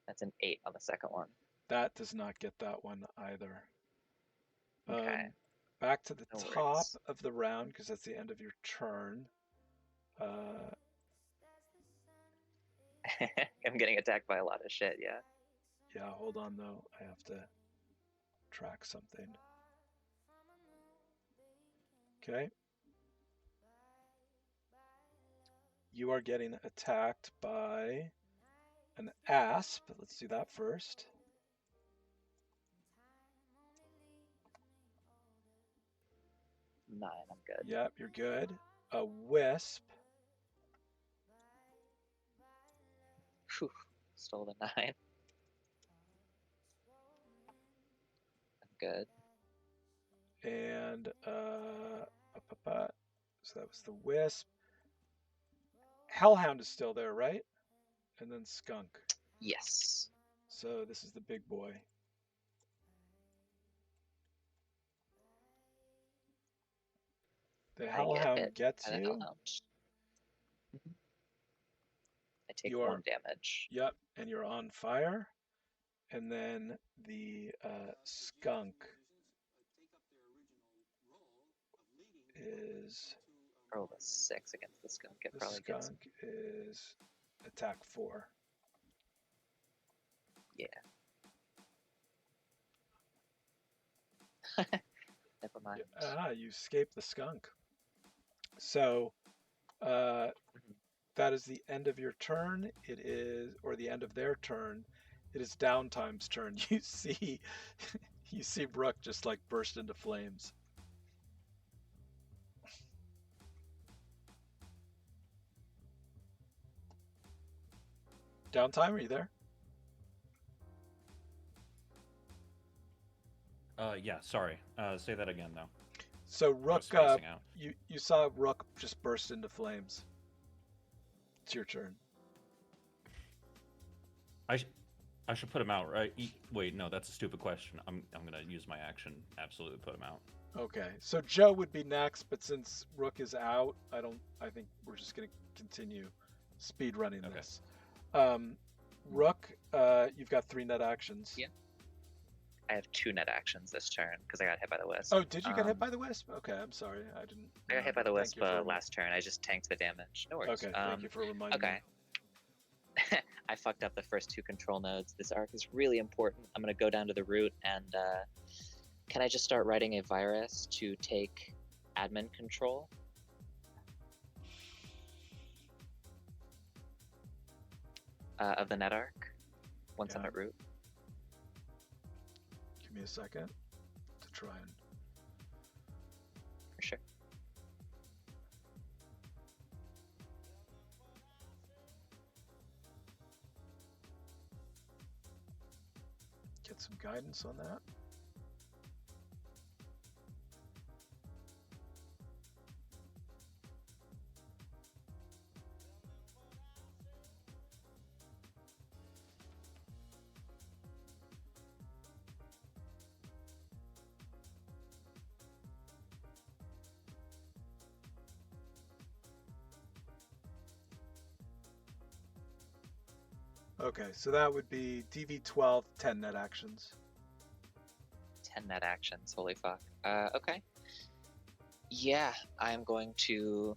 That's an 8 on the second one. That does not get that one either. Okay. Back to the No top worries. of the round, because that's the end of your turn. I'm getting attacked by a lot of shit, yeah. Yeah, hold on though. I have to track something. Okay. you are getting attacked by an asp. Let's do that first. 9, I'm good. Yep, you're good. A wisp. Whew, stole the 9. I'm good. And so that was the wisp. Hellhound is still there, right? And then skunk. Yes. So this is the big boy. The I get hellhound hit gets by the you. hellhound. Mhm. I take You're- 1 damage. Yep, and you're on fire. And then the skunk is Roll a 6 against the skunk. It the probably gets skunk is attack 4. Yeah. Never mind. You escaped the skunk. So that is the end of your turn. It is, or the end of their turn. It is Downtime's turn. You see Brooke just like burst into flames. Downtime, are you there? Yeah, sorry. Say that again, though. So I was Rook, spacing out. you saw Rook just burst into flames. It's your turn. I should put him out, right? Wait, no, that's a stupid question. I'm gonna use my action. Absolutely, put him out. Okay, so Joe would be next, but since Rook is out, I think we're just gonna continue speed running Okay. this. Rook, you've got 3 net actions. Yeah. I have 2 net actions this turn because I got hit by the wisp. Oh, did you get hit by the wisp? Okay, I'm sorry, I didn't. I got hit by the Thank wisp you for last turn. I just tanked the damage. No worries. Okay, thank you for reminding me. Okay. I fucked up the first 2 control nodes. This arc is really important. I'm gonna go down to the root and can I just start writing a virus to take admin control? Of the net arc once I'm Yeah. at root. Give me a second to try and. For sure. Get some guidance on that. Okay, so that would be DV12, 10 net actions. 10 net actions. Holy fuck. Okay. Yeah, I'm going to.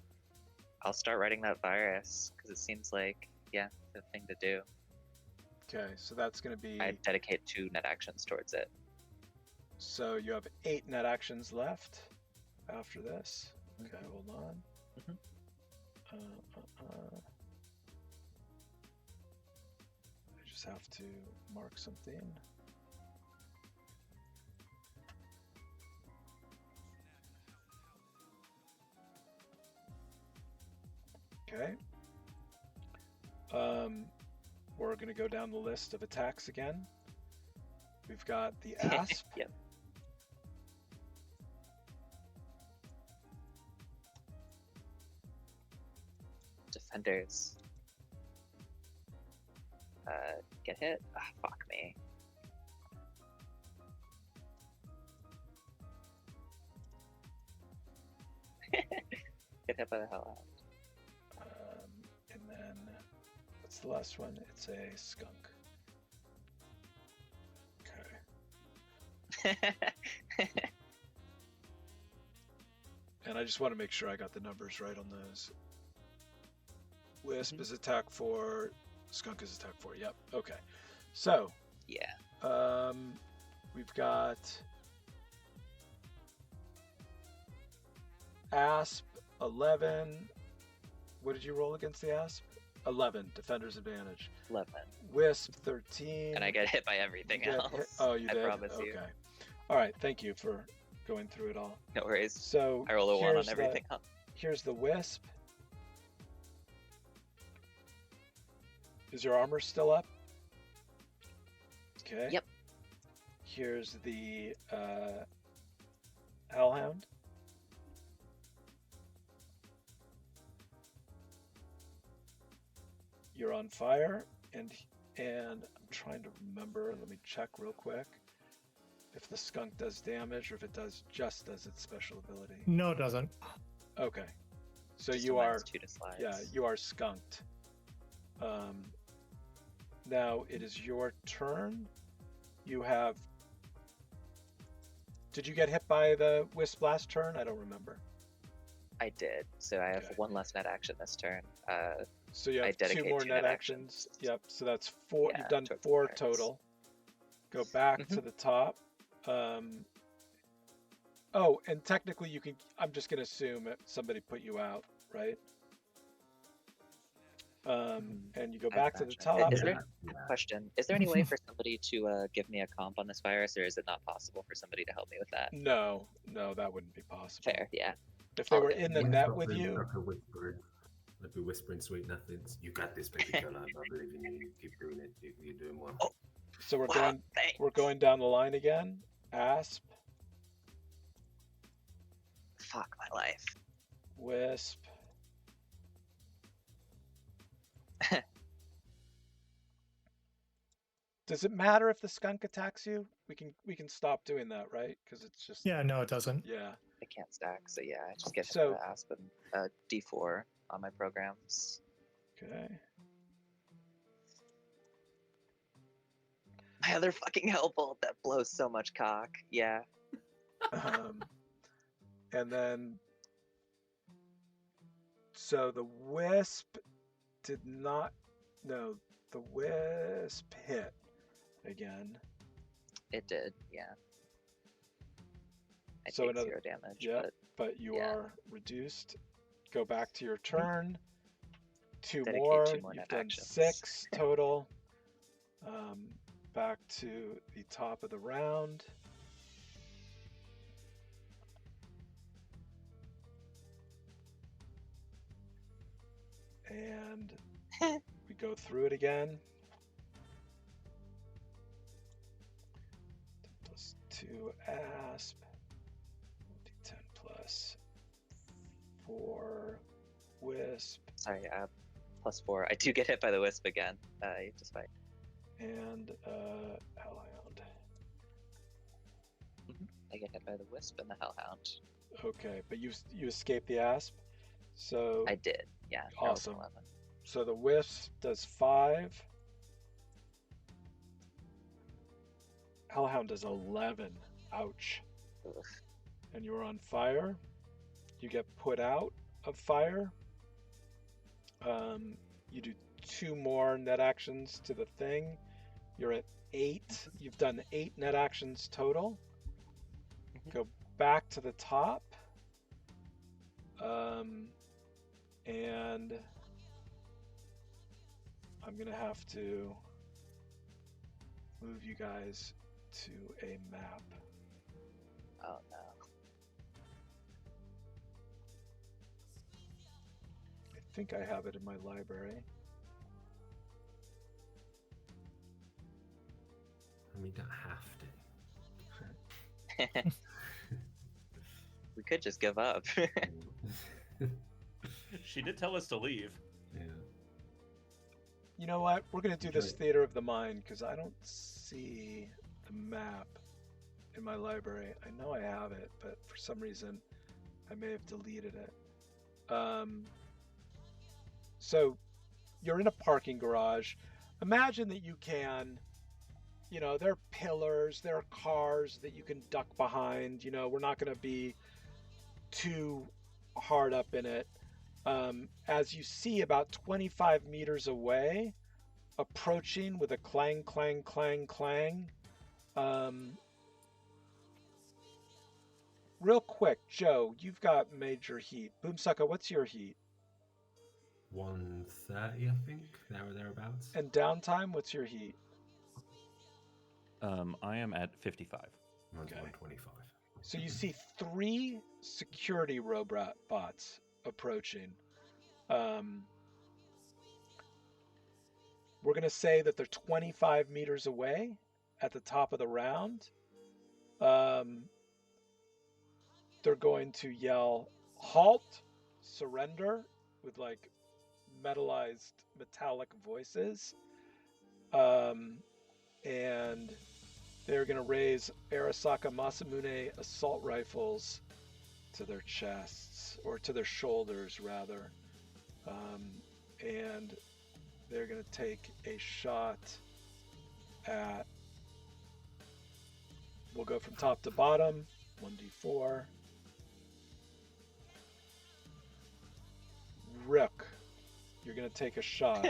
I'll start writing that virus because it seems like, yeah, the thing to do. Okay, so that's going to be. I dedicate 2 net actions towards it. So you have 8 net actions left after this. Okay, hold on. Mhm. I just have to mark something. Okay. We're going to go down the list of attacks again. We've got the asp. Yep. Defenders. Get hit? Ah, fuck me. Get hit by the hell out. And then, what's the last one? It's a skunk. Okay. And I just want to make sure I got the numbers right on those. Wisp is attack 4, skunk is attack 4. Yep. Okay. So, Yeah. we've got asp 11, What did you roll against the asp? 11, defender's advantage. 11. Wisp, 13. And I get hit by everything You get else. hit- Oh, you I did? promise Okay. you. All right, thank you for going through it all. No worries. So I roll a 1 on here's everything else. Here's the wisp. Is your armor still up? Okay. Yep. Here's the hellhound. You're on fire, and I'm trying to remember. Let me check real quick if the skunk does damage or if it does just does its special ability. No, it doesn't. Okay, so Just you a are -2 to slides. yeah, you are skunked. Now it is your turn. You have. Did you get hit by the wisp last turn? I don't remember. I did. So I have Okay. 1 less net action this turn. So you I have 2 dedicate more 2 net net actions. actions. Yep. So that's 4. Yeah, You've done towards 4 turns. total. Go back Mm-hmm. to the top. Oh, and technically you can. I'm just gonna assume that somebody put you out, right? And you go I back to the imagine. top. Is there question? Is there any way for somebody to give me a comp on this virus, or is it not possible for somebody to help me with that? No, that wouldn't be possible. Fair, yeah. If they All were good. in the Yeah. net with you, I'd be whispering sweet nothings. You got this, baby girl. I believe in you. You keep doing it. You're doing well. Oh. so we're Wow, going thanks. we're going down the line again. Asp, Fuck my life. wisp. Does it matter if the skunk attacks you? We can stop doing that, right? Because it's just Yeah, no, it doesn't. yeah. I can't stack, so yeah, I just get hit So- by the Aspen. D4 on my programs. Okay. My other fucking hell bolt that blows so much cock. Yeah. And then so the wisp did not. No, the wisp hit again. It did, yeah. I So take another- 0 damage, yeah. but But you Yeah. are reduced. Go back to your turn. 2 Dedicate more. 2 more You've net done actions. 6 total. Back to the top of the round. And we go through it again. +2 asp. D10 plus 4 wisp. sorry, +4. I do get hit by the wisp again, despite. And hellhound. I get hit by the wisp and the hellhound. Okay, but you escape the asp. So I did, yeah. that was Awesome. 11. so the wisp does 5. Hellhound does 11. Ouch. Ugh. And you're on fire. You get put out of fire. You do 2 more net actions to the thing. You're at 8. You've done 8 net actions total. Mhm. Go back to the top. And I'm gonna have to move you guys to a map. Oh no. I think I have it in my library. I mean, don't have to. We could just give up. She did tell us to leave. Yeah. You know what? We're gonna do this Right. theater of the mind because I don't see the map in my library. I know I have it, but for some reason I may have deleted it. So you're in a parking garage. Imagine that you can, there are pillars, there are cars that you can duck behind. We're not going to be too hard up in it. As you see about 25 meters away, approaching with a clang, clang, clang, clang. Real quick, Joe, you've got major heat. Boomsucker, what's your heat? 130, I think, there or thereabouts. And downtime, what's your heat? I am at 55. Mine's Okay. 125. So you see 3 security robots approaching. We're going to say that they're 25 meters away at the top of the round. They're going to yell, "Halt, surrender," with like metallized metallic voices. And they're going to raise Arasaka Masamune assault rifles to their chests, or to their shoulders rather. And they're going to take a shot at, we'll go from top to bottom, 1d4. Rook, you're going to take a shot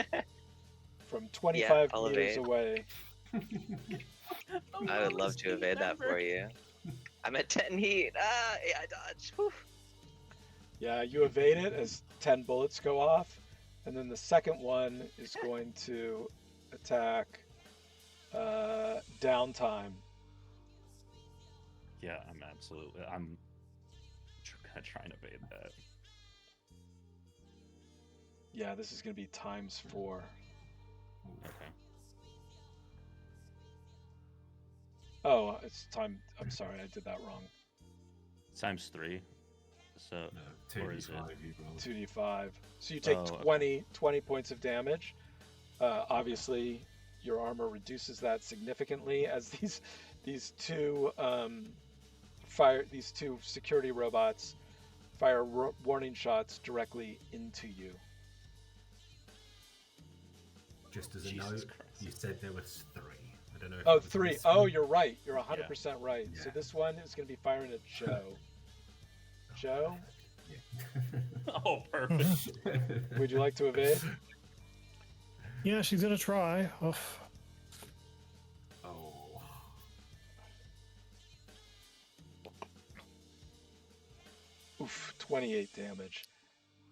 from 25 I'll meters evade. away. I would love to evade that for you. I'm at 10 heat. Yeah, I dodge. Whew. Yeah, you evade it as 10 bullets go off. And then the second one is going to attack downtime. Yeah, I'm gonna try and evade that. Yeah, this is going to be ×4. Okay. Oh, it's time. I'm sorry, I did that wrong. Times 3. So No, or is it 2d5 you roll. 2d5. So you take Oh, okay. 20 points of damage. Obviously, your armor reduces that significantly as these two security robots fire warning shots directly into you. Just as a Jesus note, Christ. you said there was 3. I don't know if Oh, it was 3. this Oh, one. you're right. You're 100% right. So Yeah. this one is going to be firing at Joe. Joe, Oh, perfect. would you like to evade? Yeah, she's gonna try. Oh, Oh. Oof, 28 damage.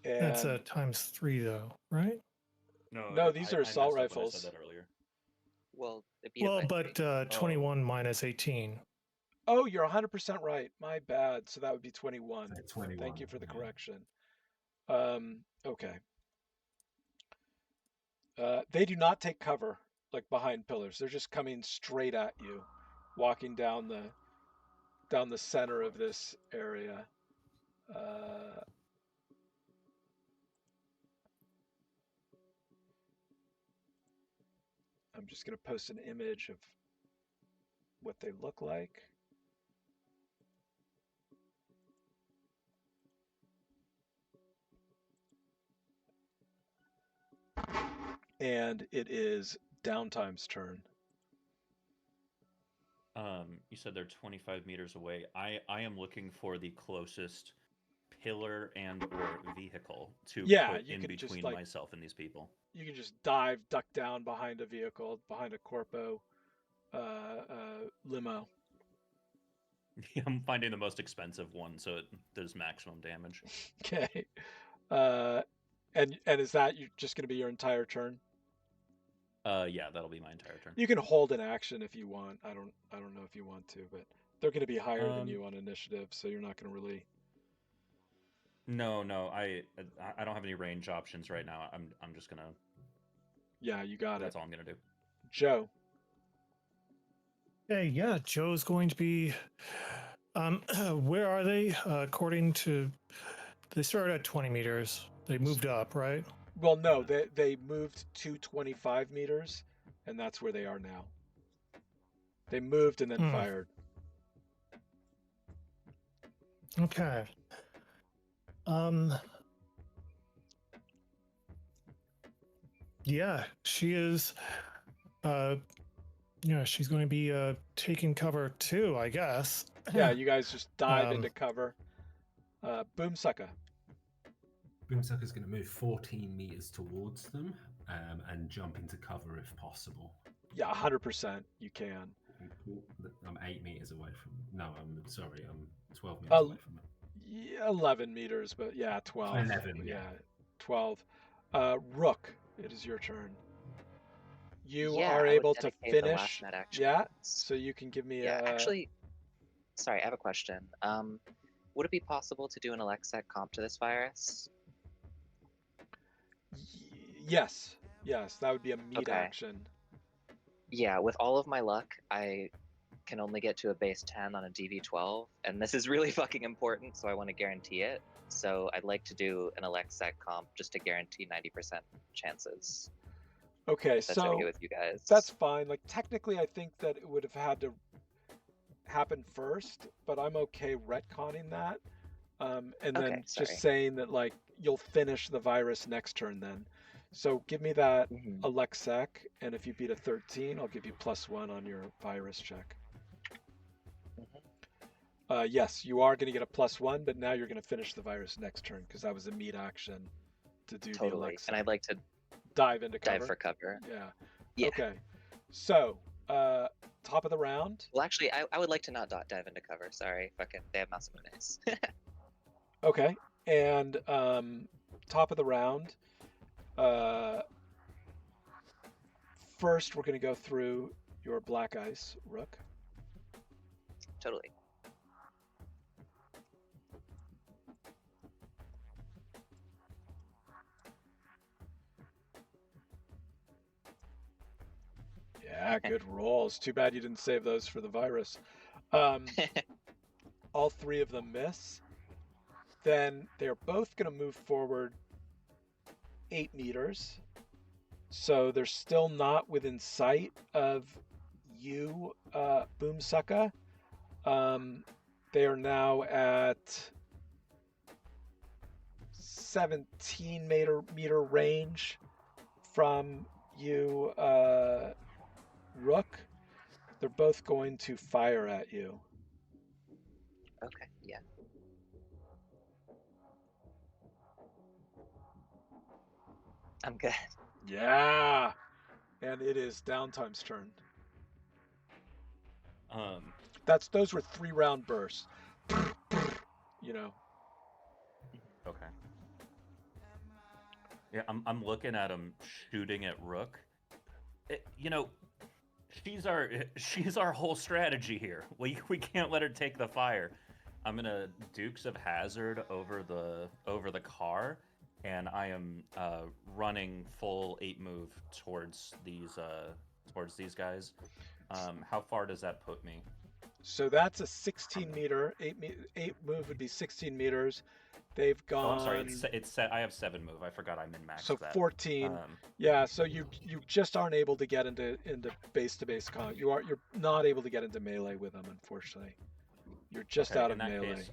And that's ×3 though, right? No, these are I assault messed up when I rifles. said that earlier. Well, it beat it Well, by but 3. 21 minus 18. Oh, you're 100% right. My bad. So that would be 21. So 21. Thank you for the yeah. correction. Okay. They do not take cover like behind pillars. They're just coming straight at you, walking down the center of this area. I'm just going to post an image of what they look like. And it is Downtime's turn. You said they're 25 meters away. I am looking for the closest pillar and or vehicle to Yeah, put you in can just, between like- myself and these people. You can just dive, duck down behind a vehicle, behind a corpo limo. I'm finding the most expensive one so it does maximum damage. Okay. And is that just going to be your entire turn? Yeah, that'll be my entire turn. You can hold an action if you want. I don't know if you want to, but they're going to be higher than you on initiative, so you're not going to really. No, I don't have any range options right now. I'm just gonna. Yeah, you got That's it. all I'm gonna do. Joe. Hey, yeah, Joe's going to be. Where are they? According to, they started at 20 meters. They moved up, right? Well, no, they moved to 25 meters, and that's where they are now. They moved and then fired. Okay. Yeah, she is. She's going to be taking cover too, I guess. Yeah, you guys just dive into cover. Boomsucker. Boomsucker's going to move 14 meters towards them and jump into cover if possible. Yeah, 100% you can. I'm 8 meters away from. No, I'm sorry. I'm 12 meters away from it. Yeah, 11 meters, but yeah, 12. 11, yeah. 12. Rook, it is your turn. You Yeah, are I would able to dedicate the last finish. net action. Yeah, so you can give me Yeah, a. actually, sorry, I have a question. Would it be possible to do an Alexec comp to this virus? Yes, that would be a meat Okay. action. Yeah, with all of my luck, I can only get to a base 10 on a DV12, and this is really fucking important, so I want to guarantee it. So I'd like to do an Alexec comp just to guarantee 90% chances. Okay, If that's so okay with you guys. that's fine. Like technically, I think that it would have had to happen first, but I'm okay retconning that, and Okay, then sorry. just saying that like you'll finish the virus next turn then. So give me that Mhm. Alexec, and if you beat a 13, I'll give you +1 on your virus check. Yes, you are going to get a +1, but now you're going to finish the virus next turn because that was a meat action to do the Totally. Alexec. And I'd like to dive into cover. dive for cover. Yeah. Yeah. Okay. So, top of the round. Well, actually, I would like to not dive into cover. Sorry, fucking, they have Masamunes. Okay. And top of the round. First, we're going to go through your black ice, Rook. Totally. Yeah, good rolls. Too bad you didn't save those for the virus. All three of them miss. Then they're both going to move forward 8 meters. So they're still not within sight of you, Boomsucker. They are now at 17 meter range from you, Rook. They're both going to fire at you. Okay, yeah. I'm good. Yeah. And it is Downtime's turn. Those were 3-round bursts. You know. Okay. Yeah, I'm looking at him shooting at Rook. She's our whole strategy here. We can't let her take the fire. I'm gonna Dukes of Hazzard over the car, and I am running full 8 move towards these guys. How far does that put me? So that's a 16 meter. 8 move would be 16 meters. They've gone. Oh, I'm sorry. It's set. I have 7 move. I forgot I min-maxed so that. 14. Yeah. So you just aren't able to get into base to base combat. You're not able to get into melee with them, unfortunately. You're just out of melee. In that case,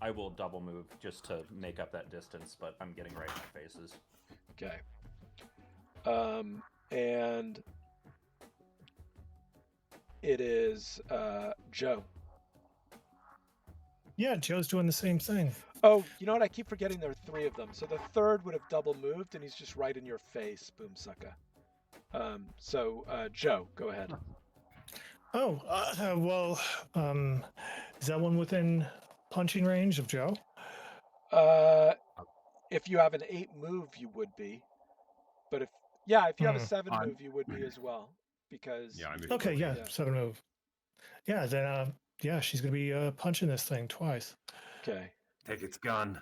I will double move just to make up that distance, but I'm getting right in their faces. Okay. And it is Joe. Yeah, Joe's doing the same thing. Oh, you know what? I keep forgetting there are 3 of them. So the third would have double moved, and he's just right in your face, Boomsucker. So Joe, go ahead. Oh, well, is that one within punching range of Joe? If you have an 8 move, you would be. But if you have a 7 move, you would be as well. Because Okay, yeah, 7 move. Yeah, then she's gonna be punching this thing twice. Okay. Take its gun.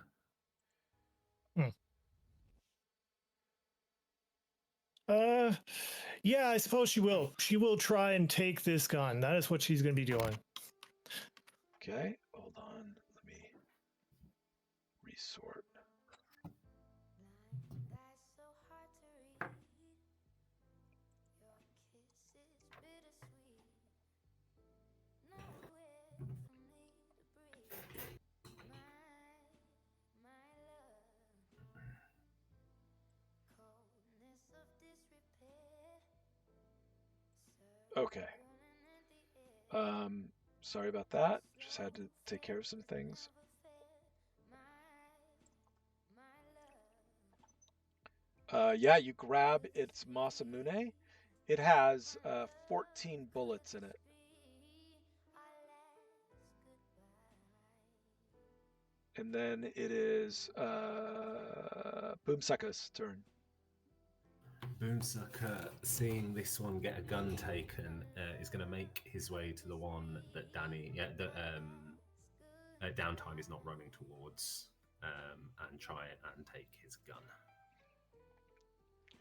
Yeah, I suppose she will. She will try and take this gun. That is what she's gonna be doing. Okay, hold on. Let me resort. Okay. Sorry about that. Just had to take care of some things. Yeah, you grab its Masamune. It has 14 bullets in it. And then it is Boomsucker's turn. Boomsucker, seeing this one get a gun taken, is going to make his way to the one that Downtime is not running towards, and try and take his gun.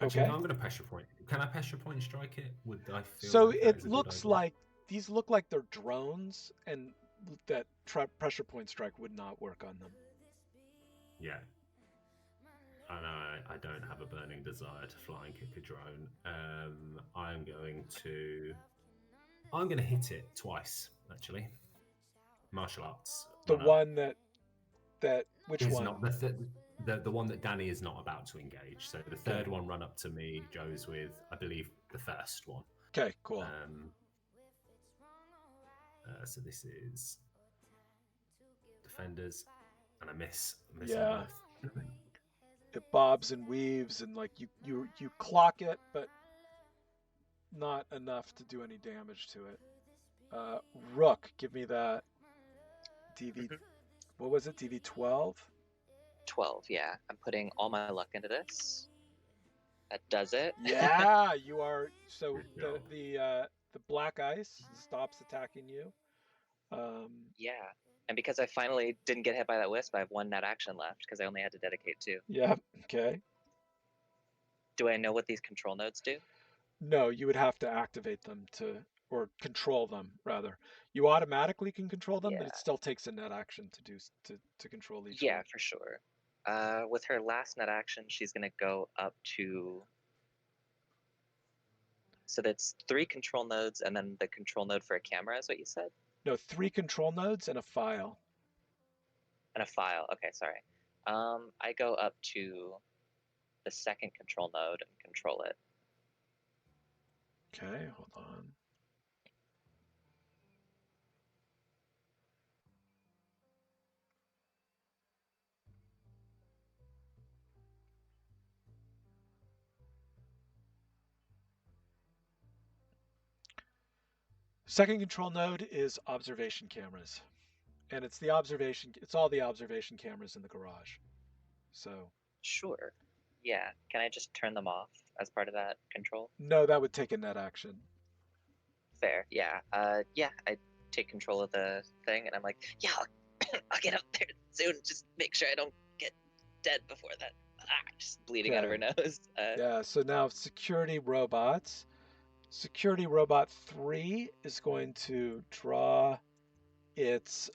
Actually, Okay. no, I'm going to pressure point. Can I pressure point strike it? Would I feel So like that it is a good looks idea? like these look like they're drones, and that pressure point strike would not work on them. Yeah. I know I don't have a burning desire to fly and kick a drone. I'm going to hit it twice, actually. Martial arts. The run up. one that which Is one? not the one that Danny is not about to engage. So the third one run up to me goes with, I believe, the first one. Okay, cool. So this is defenders, and I miss Yeah. them both. It bobs and weaves, and like you clock it, but not enough to do any damage to it. Rook, give me that DV. What was it? DV 12. 12. Yeah, I'm putting all my luck into this. That does it. Yeah, you are. So Good job. the black ice stops attacking you. Yeah, and because I finally didn't get hit by that wisp, I have one net action left because I only had to dedicate 2. Yeah. Okay. Do I know what these control nodes do? No, you would have to activate them or control them rather. You automatically can control them, but it Yeah. still takes a net action to control each Yeah, one. for sure. With her last net action, she's gonna go up to. So that's 3 control nodes, and then the control node for a camera is what you said. No, 3 control nodes and a file. And a file. Okay, sorry. I go up to the second control node and control it. Okay, hold on. Second control node is observation cameras. And it's all the observation cameras in the garage. So Sure. Yeah. Can I just turn them off as part of that control? no, that would take a net action. Fair. Yeah. Yeah. I take control of the thing, and I'm like, yeah, I'll get up there soon. Just make sure I don't get dead before that. Just bleeding out of her nose. Yeah. So now security robots. Security robot 3 is going to draw its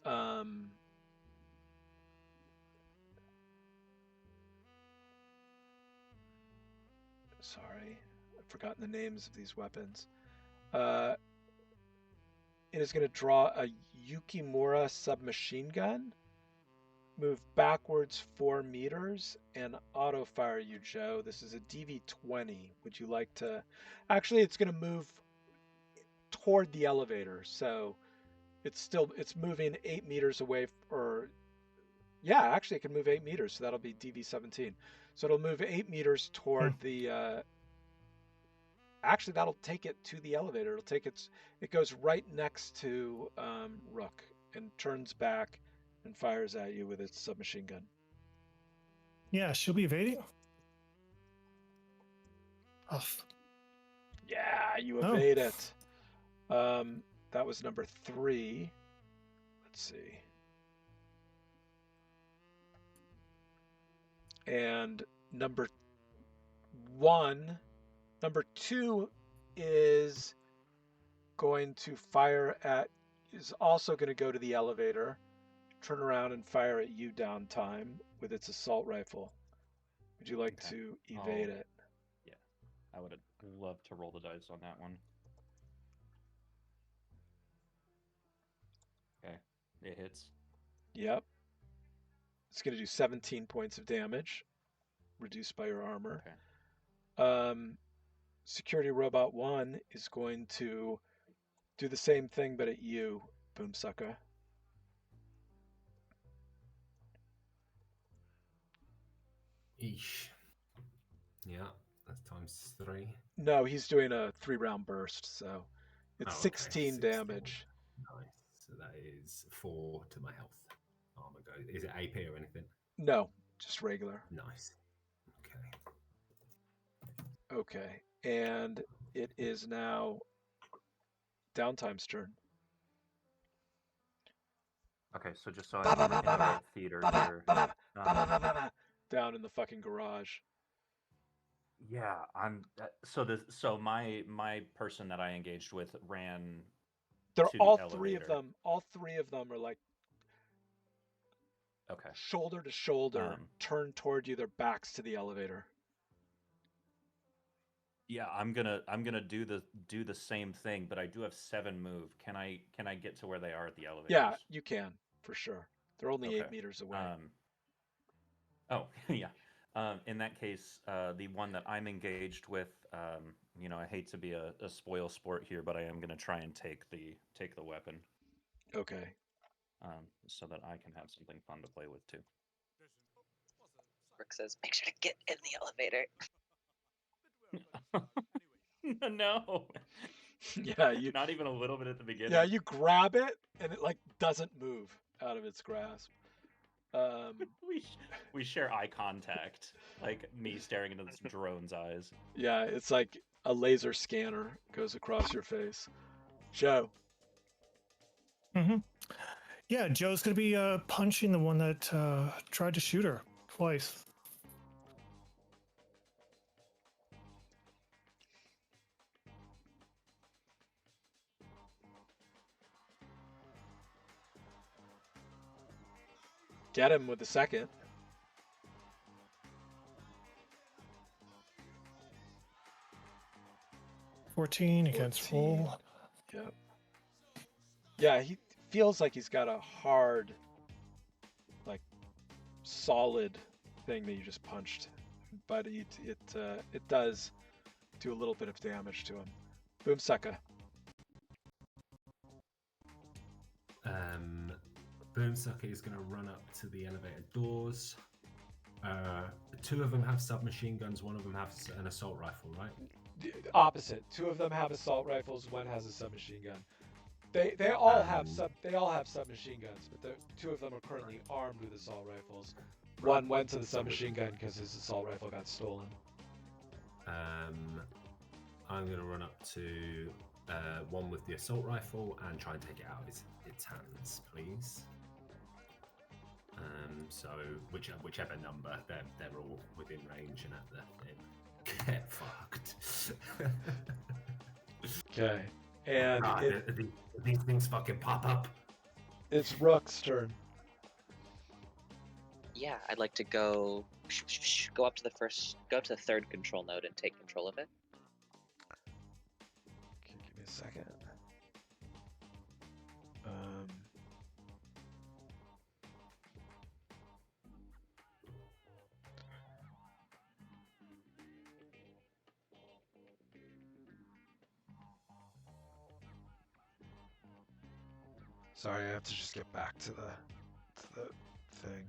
sorry, I've forgotten the names of these weapons. It is going to draw a Yukimura submachine gun, move backwards 4 meters, and auto fire you, Joe. This is a DV20. Would you like to? Actually, it's going to move toward the elevator, so it's moving 8 meters away, or yeah, actually it can move 8 meters, so that'll be DV17. So it'll move 8 meters toward the actually that'll take it to the elevator. It goes right next to Rook and turns back and fires at you with its submachine gun. Yeah, she'll be evading. Off. Yeah, you evade it. That was number 3. Let's see. And number 2 is going to is also going to go to the elevator, turn around and fire at you, Downtime, with its assault rifle. Would you like to evade it? Yeah, I would love to roll the dice on that one. Okay, it hits. Yep. It's going to do 17 points of damage, reduced by your armor. Okay. Security Robot 1 is going to do the same thing, but at you, Boomsucker. Eesh. Yeah, that's ×3. No, he's doing a 3-round burst, so it's 16 16 damage. Nice. So that is 4 to my health armor go? Is it AP or anything? No, just regular. Nice. Okay. Okay, and it is now Downtime's turn. Okay, so just so I'm in the right theater here. Down in the fucking garage. Yeah, so my person that I engaged with ran They're to all the three of elevator. them. All three of them are like Okay. shoulder to shoulder, turned toward you, their backs to the elevator. Yeah, I'm gonna do the same thing, but I do have 7 move. Can I get to where they are at the elevators? Yeah, you can for sure. They're only Okay. 8 meters away. Oh yeah. In that case, the one that I'm engaged with, I hate to be a spoil sport here, but I am gonna try and take the weapon. Okay. So that I can have something fun to play with too. Rick says, make sure to get in the elevator. No. Yeah, you. Not even a little bit at the beginning. Yeah, you grab it and it like doesn't move out of its grasp. We share eye contact, like me staring into this drone's eyes. Yeah, it's like a laser scanner goes across your face. Joe. Mm-hmm. Yeah, Joe's gonna be punching the one that tried to shoot her twice. Get him with the second. $14 against roll. Yep. Yeah, he feels like he's got a hard, like, solid thing that you just punched, but it does do a little bit of damage to him. Boom sucker. Boomsucker is going to run up to the elevator doors. 2 of them have submachine guns. 1 of them has an assault rifle, right? Opposite. 2 of them have assault rifles. 1 has a submachine gun. They all have submachine guns, but 2 of them are currently armed with assault rifles. 1 went to the submachine gun because his assault rifle got stolen. I'm going to run up to one with the assault rifle and try and take it out of its hands, please. So whichever number, they're all within range and at the thing. Get fucked. Okay. And these things fucking pop up. It's Rook's turn. Yeah, I'd like to go up to the 3rd control node and take control of it. Okay, give me a second. Sorry, I have to just get back to the thing.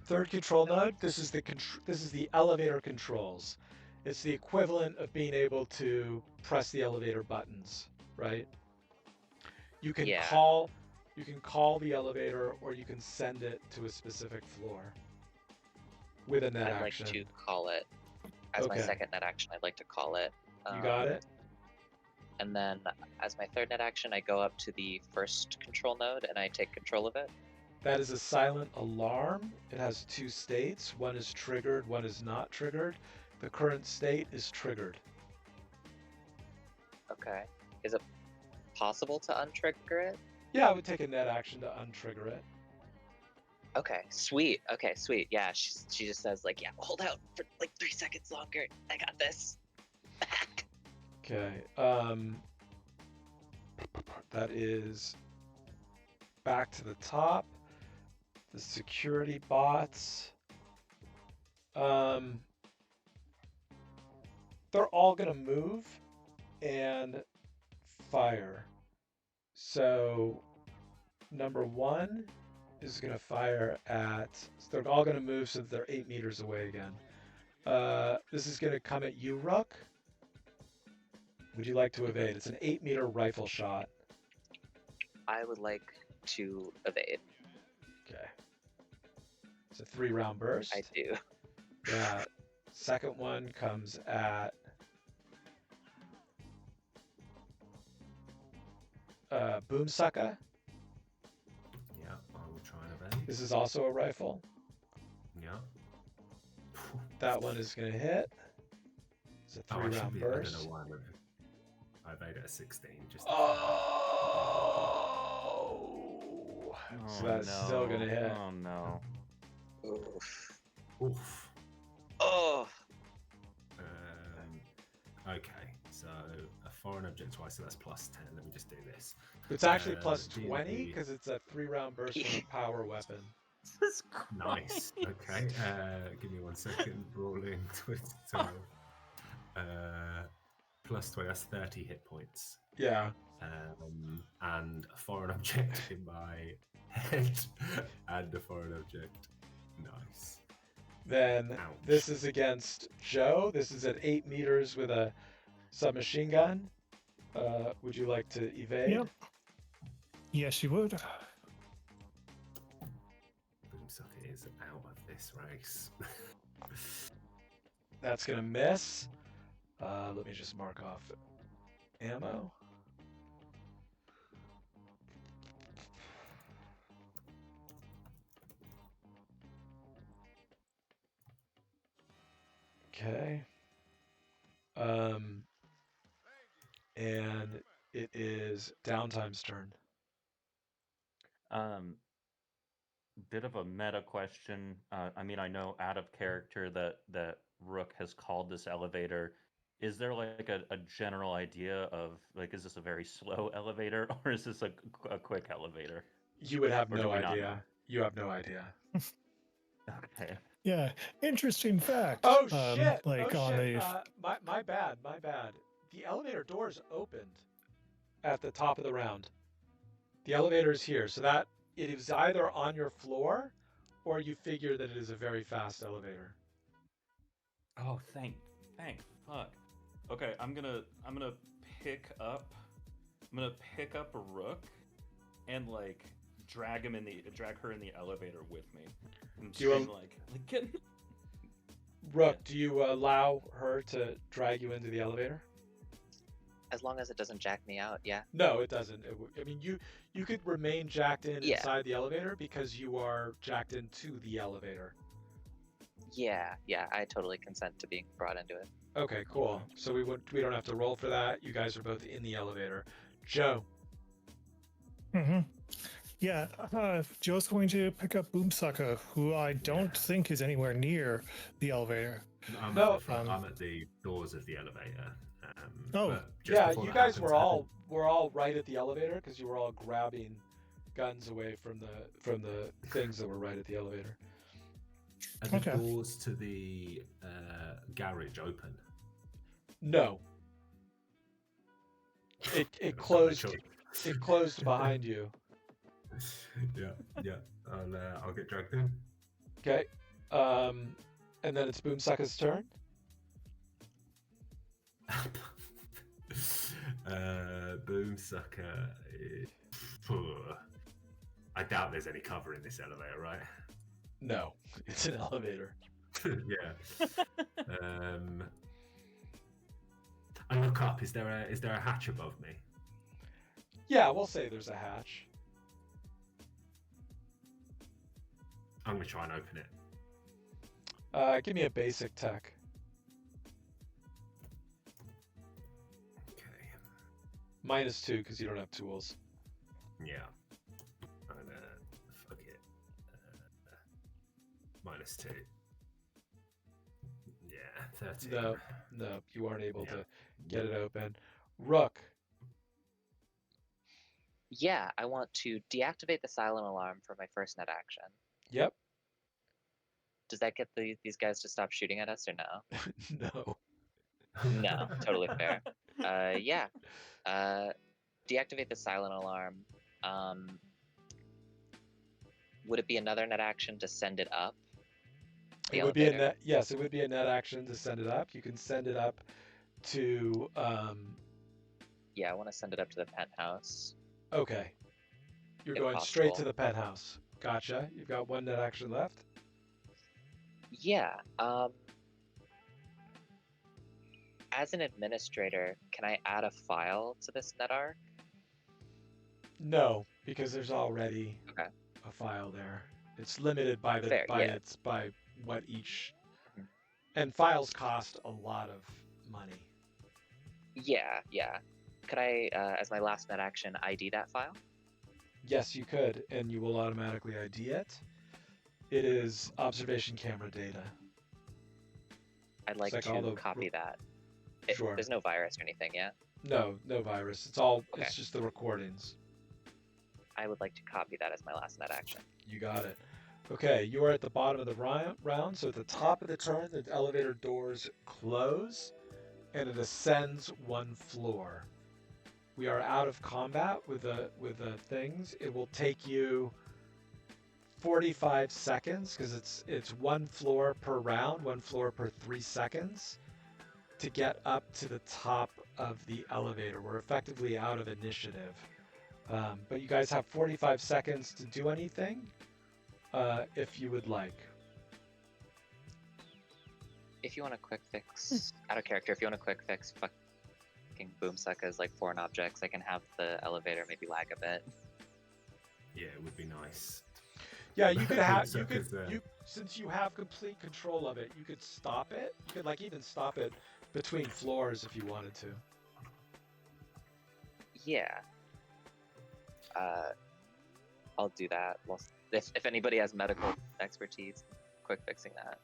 3rd control node. This is the elevator controls. It's the equivalent of being able to press the elevator buttons, right? You can call the elevator, or you can send it to a specific floor with a net action. I'd like to call it as my 2nd net action. I'd like to call it. You got it. And then, as my 3rd net action, I go up to the 1st control node and I take control of it. That is a silent alarm. It has 2 states. 1 is triggered, 1 is not triggered. The current state is triggered. Okay. Is it possible to untrigger it? Yeah, I would take a net action to untrigger it. Okay, sweet. Yeah, she just says, like, yeah, hold out for like 3 seconds longer. I got this. Okay. That is back to the top. The security bots. They're all gonna move and fire. So number 1 is gonna fire at. So they're all gonna move so that they're 8 meters away again. This is gonna come at you, Ruck. Would you like to evade? It's an 8-meter rifle shot. I would like to evade. Okay. It's a 3-round burst. I do. That second one comes at Boomsucker. Yeah, I will try and evade. This is also a rifle. Yeah. That one is going to hit. It's a Oh, I should 3-round be. I burst. don't know why I evaded at 16. Just. Oh! So that's still going to hit. Oh no. Oof. Oof. Oh. Okay, so a foreign object twice, so that's plus 10. Let me just do this. It's actually plus D&D. 20 because it's a 3-round burst from a power weapon. Jesus Nice. Christ. Okay. Give me 1 second. Rolling 12. Plus 20. That's 30 hit points. Yeah. And a foreign object in my head, and a foreign object. Nice. Then Ouch. this is against Joe. This is at 8 meters with a submachine gun. Would you like to evade? Yep. Yes, you would. Boomsucker is out of this race. That's going to miss. Let me just mark off ammo. Okay. And it is Downtime's turn. Bit of a meta question. I mean, I know out of character that Rook has called this elevator. Is there like a general idea of like, is this a very slow elevator or is this a quick elevator? You would have Or do no we not know? idea. You have no idea. Okay. Yeah, interesting fact. Oh shit! Like oh, on shit. the My bad. My bad. The elevator doors opened at the top of the round. The elevator is here, so that it is either on your floor, or you figure that it is a very fast elevator. Oh, thank fuck. Okay, I'm gonna pick up a Rook and like drag her in the elevator with me. And Do you scream, like get Rook, do you allow her to drag you into the elevator? As long as it doesn't jack me out, yeah. No, it doesn't. I mean, you could remain jacked in Yeah. inside the elevator because you are jacked into the elevator. Yeah, I totally consent to being brought into it. Okay, cool. So we don't have to roll for that. You guys are both in the elevator. Joe. Mm-hmm. Yeah, Joe's going to pick up Boomsucker, who I don't think is anywhere near the elevator. I'm No, at the front. I'm at the doors of the elevator. Oh. but just Yeah, before you that guys happens, were all right at the elevator because you were all grabbing guns away from the things that were right at the elevator. Are the Okay. doors to the garage open? No. It That's closed. not a It closed behind you. choice. yeah. I'll get dragged in. Okay. And then it's Boomsucker's turn. Boomsucker. I doubt there's any cover in this elevator, right? No, it's an elevator. Yeah. I look up. Is there a hatch above me? Yeah, we'll say there's a hatch. I'm gonna try and open it. Give me a basic tech. Okay. -2 because you don't have tools. Yeah. And fuck it. -2. Yeah, 13. No, you aren't able Yeah. to get it open. Rook. Yeah, I want to deactivate the silent alarm for my first net action. Yep. Does that get these guys to stop shooting at us or no? No. No, totally fair. Yeah. Deactivate the silent alarm. Would it be another net action to send it up? The It would be a elevator? net. Yes, it would be a net action to send it up. You can send it up to. Yeah, I want to send it up to the penthouse. Okay. You're If going straight to possible. the penthouse. Gotcha. You've got one net action left. Yeah. As an administrator, can I add a file to this NetArc? No, because there's already Okay. a file there. It's limited by Fair, yeah. by what each, Mhm. and files cost a lot of money. Yeah. Could I, as my last net action, ID that file? Yes, you could, and you will automatically ID it. It is observation camera data. I'd like like all to the- copy that. Sure. There's no virus or anything, yeah? No virus. It's all. Okay. It's just the recordings. I would like to copy that as my last net action. You got it. Okay, you are at the bottom of the round, so at the top of the turn, the elevator doors close, and it ascends one floor. We are out of combat with the things. It will take you 45 seconds because it's one floor per round, one floor per 3 seconds to get up to the top of the elevator. We're effectively out of initiative. But you guys have 45 seconds to do anything, if you would like. If you want a quick fix, out of character, if you want a quick fix, fucking boomsuckers like foreign objects, I can have the elevator maybe lag a bit. Yeah, it would be nice. Yeah, you could have Boomsuckers, you since you have complete control of it, you could stop it. You could like even stop it between floors if you wanted to. Yeah. I'll do that. Well, if anybody has medical expertise, quick fixing that.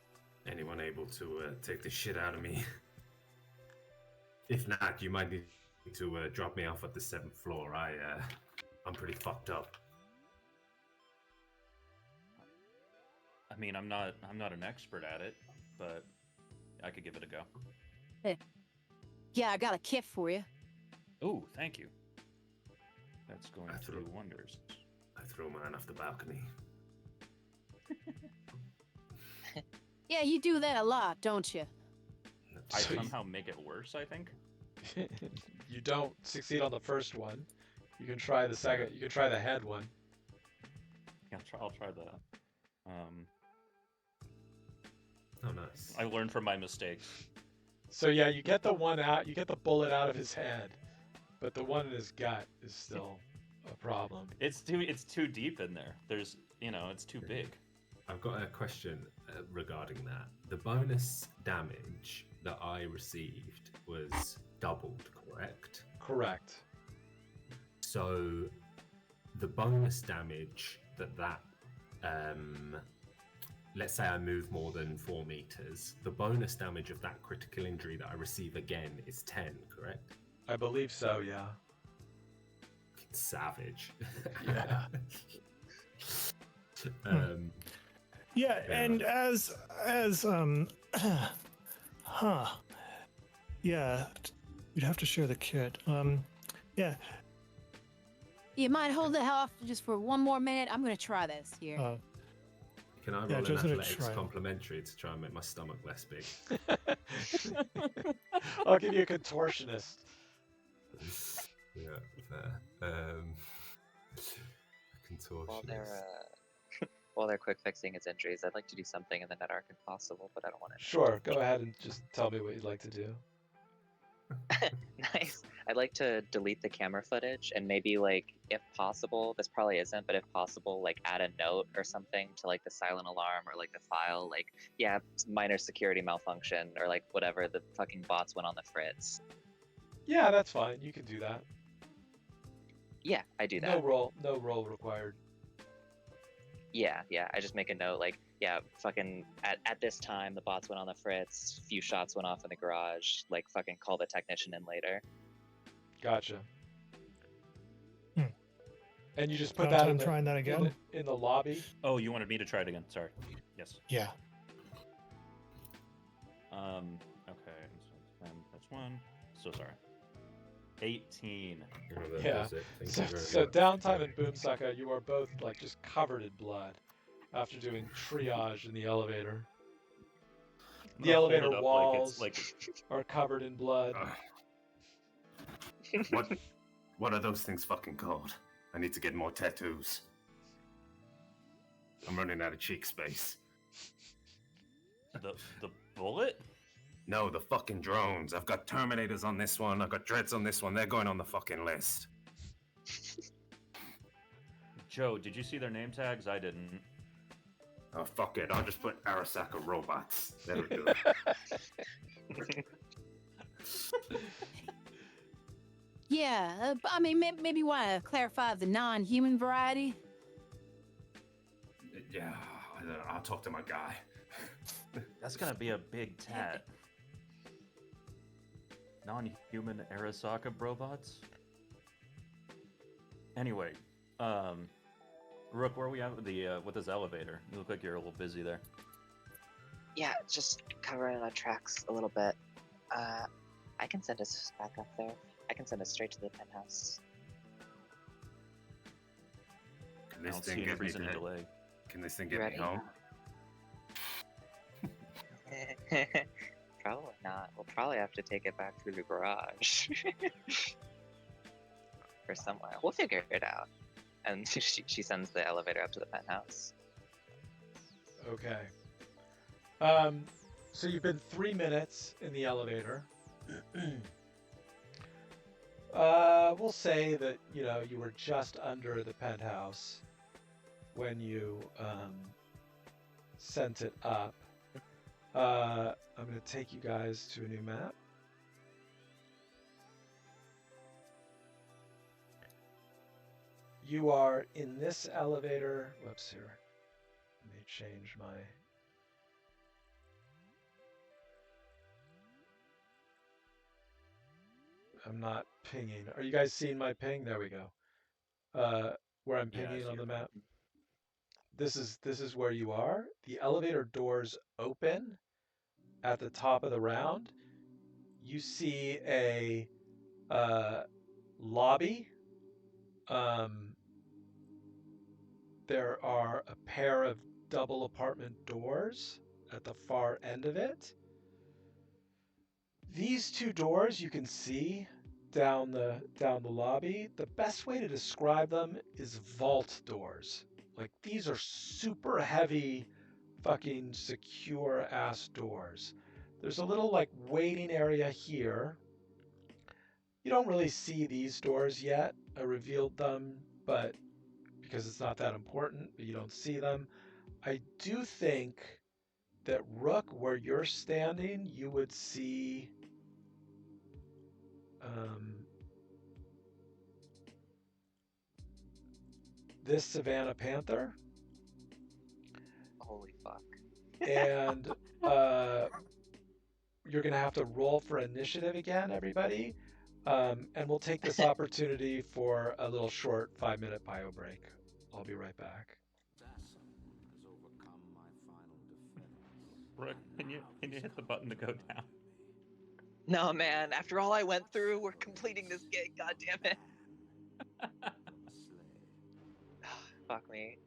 Anyone able to take the shit out of me? If not, you might need to drop me off at the 7th floor. I'm pretty fucked up. I mean, I'm not an expert at it, but I could give it a go. Yeah, I got a kit for you. Ooh, thank you. That's going I to do wonders. I threw mine off the balcony. Yeah, you do that a lot, don't you? I So you- somehow make it worse, I think. You don't succeed on the first one. You can try the second. You can try the head one. Yeah, I'll try that. Oh, nice. I learned from my mistakes. So yeah, you get the one out. You get the bullet out of his head, but the one in his gut is still a problem. It's too deep in there. There's it's too big. I've got a question regarding that. The bonus damage that I received was doubled, correct? Correct. So the bonus damage that let's say I move more than 4 meters, the bonus damage of that critical injury that I receive again is 10, correct? I believe so. Yeah. Savage. Yeah. Yeah, Fair and as yeah, you'd have to share the kit. Yeah, You might hold it off just for one more minute. I'm gonna try this here. Can I roll Yeah, an Joe's gonna athletics try. complimentary to try and make my stomach less big? I'll give you a contortionist. Yeah, fair. Contortionist. While they're quick fixing his injuries, I'd like to do something in the NetArc if possible, but I don't want to. Sure. Go ahead and just tell me what you'd like to do. Nice. I'd like to delete the camera footage and maybe, like, if possible, this probably isn't, but if possible, like, add a note or something to, like, the silent alarm or, like, the file, like, yeah, minor security malfunction or, like, whatever, the fucking bots went on the fritz. Yeah, that's fine. You can do that. Yeah, I do that. No roll required. Yeah, I just make a note, like, yeah, fucking, at this time, the bots went on the fritz, few shots went off in the garage, like, fucking call the technician in later. Gotcha. Hmm. And you just put Now that I'm in the, trying that again. in the lobby. Oh, you wanted me to try it again. Sorry. Yes. Yeah. Okay. So 10, that's one. So sorry. 18. Yeah. So downtime and Boomsucker, you are both like just covered in blood after doing triage in the elevator. The I'll hold elevator it up walls like are covered in blood. What are those things fucking called? I need to get more tattoos. I'm running out of cheek space. The bullet? No, the fucking drones. I've got Terminators on this one. I've got Dreads on this one. They're going on the fucking list. Joe, did you see their name tags? I didn't. Oh, fuck it. I'll just put Arasaka robots. That'll do it. Yeah, I mean, maybe you want to clarify the non-human variety. Yeah, I'll talk to my guy. That's gonna be a big tat. Non-human Arasaka robots? Anyway, Rook, where are we at with this elevator? You look like you're a little busy there. Yeah, just covering our tracks a little bit. I can send us back up there. I can send us straight to the penthouse. Can I this don't thing see any get me reason to to- delay. Can this thing get Ready? me home? Probably not. We'll probably have to take it back through the garage. Or somewhere. We'll figure it out. And she sends the elevator up to the penthouse. Okay. So you've been 3 minutes in the elevator. We'll say that, you know, you were just under the penthouse when you sent it up. I'm going to take you guys to a new map. You are in this elevator. Whoops, here. Let me change my... I'm not pinging. Are you guys seeing my ping? There we go. Where I'm Yeah, I pinging see on the it. map. This is where you are. The elevator doors open at the top of the round. You see a lobby. There are a pair of double apartment doors at the far end of it. These two doors you can see down the lobby. The best way to describe them is vault doors. Like, these are super heavy, fucking secure ass doors. There's a little like waiting area here. You don't really see these doors yet. I revealed them, but because it's not that important, but you don't see them. I do think that Rook, where you're standing, you would see this Savannah Panther. Holy fuck. And you're going to have to roll for initiative again, everybody. And we'll take this opportunity for a little short 5-minute bio break. I'll be right back. Rook, can you hit the button to go down? No, man. After all I went through, we're completing this gig. God damn it. Fuck me.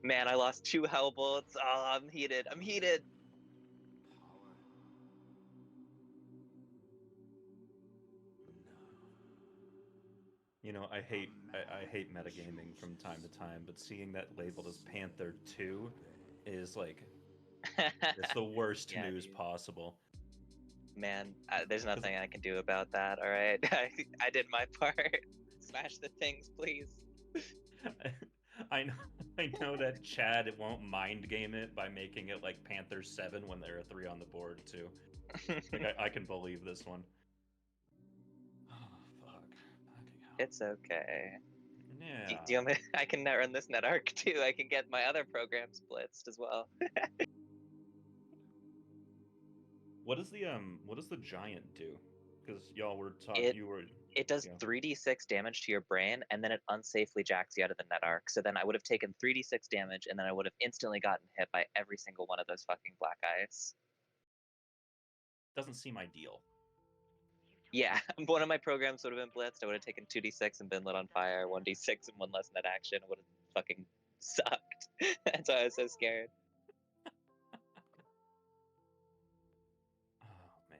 Man, I lost 2 hell bullets. Oh, I'm heated. I'm heated. You know, I hate metagaming from time to time, but seeing that labeled as Panther 2 is like, it's the worst Yeah, news dude. possible. Man, there's nothing I can do about that, alright? I did my part. Smash the things, please. I know that Chad won't mind game it by making it like Panther 7 when there are 3 on the board too. Like I can believe this one. Oh fuck. Fucking hell. It's okay. Yeah. Do you want me? I can net run this net arc too. I can get my other programs blitzed as well. What does the giant do? Because y'all were talking. It does 3d6 damage to your brain, and then it unsafely jacks you out of the net arc. So then I would have taken 3d6 damage, and then I would have instantly gotten hit by every single one of those fucking black eyes. Doesn't seem ideal. Yeah, one of my programs would have been blitzed. I would have taken 2d6 and been lit on fire, 1d6 and 1 less net action. It would have fucking sucked. That's why I was so scared. Oh man.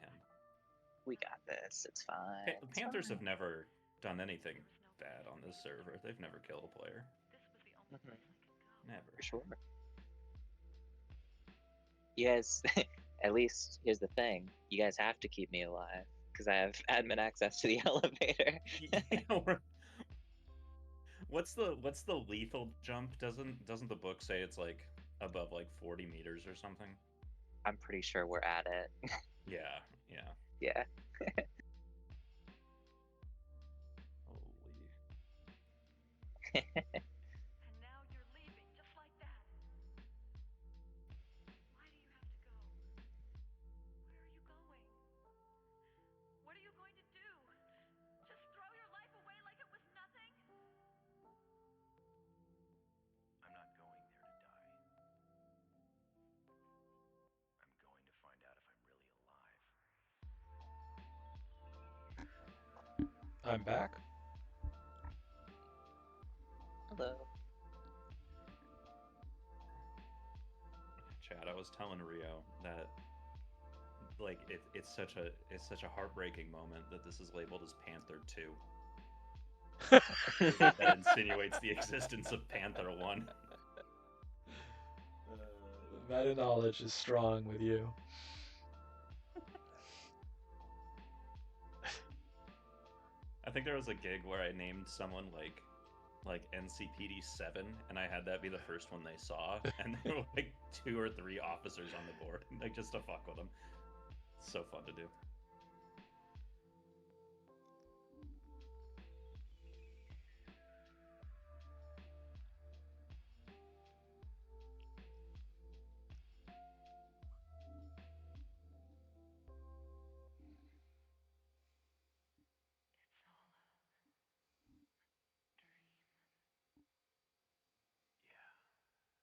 We got this. It's fine. The Panthers have never done anything bad on this server. They've never killed a player. Mhm. Never. For sure. You guys, at least here's the thing: you guys have to keep me alive because I have admin access to the elevator. What's the lethal jump? Doesn't the book say it's like above like 40 meters or something? I'm pretty sure we're at it. Yeah. Yeah. Holy. And now you're leaving, just like that. Why do you have to go? Where are you going? What are you going to do? Just throw your life away like it was nothing? I'm not going there to die. I'm going to find out if I'm really alive. I'm back. Hello. Chad, I was telling Rio that like it's such a heartbreaking moment that this is labeled as Panther 2. That insinuates the existence of Panther 1. Meta knowledge is strong with you. I think there was a gig where I named someone like NCPD 7, and I had that be the first one they saw, and there were like 2 or 3 officers on the board, like just to fuck with them. It's so fun to do. It's all a dream. Yeah, just a dream.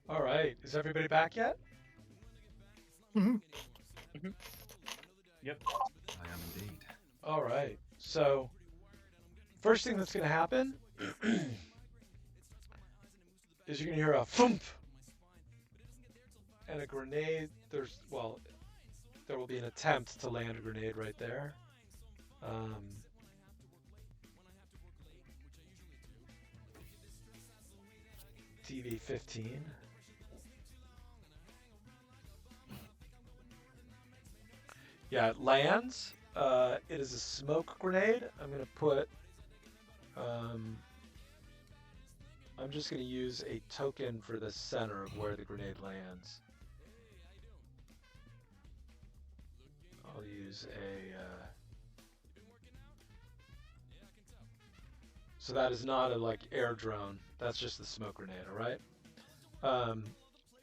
All right, is everybody back yet? Mhm. Yep. I am indeed. All right. So, first thing that's going to happen is you're going to hear a thump and a grenade. There will be an attempt to land a grenade right there. TV 15. Yeah, it lands. It is a smoke grenade. I'm gonna put. I'm just gonna use a token for the center of where the grenade lands. I'll use a. So that is not a like air drone. That's just the smoke grenade. All right.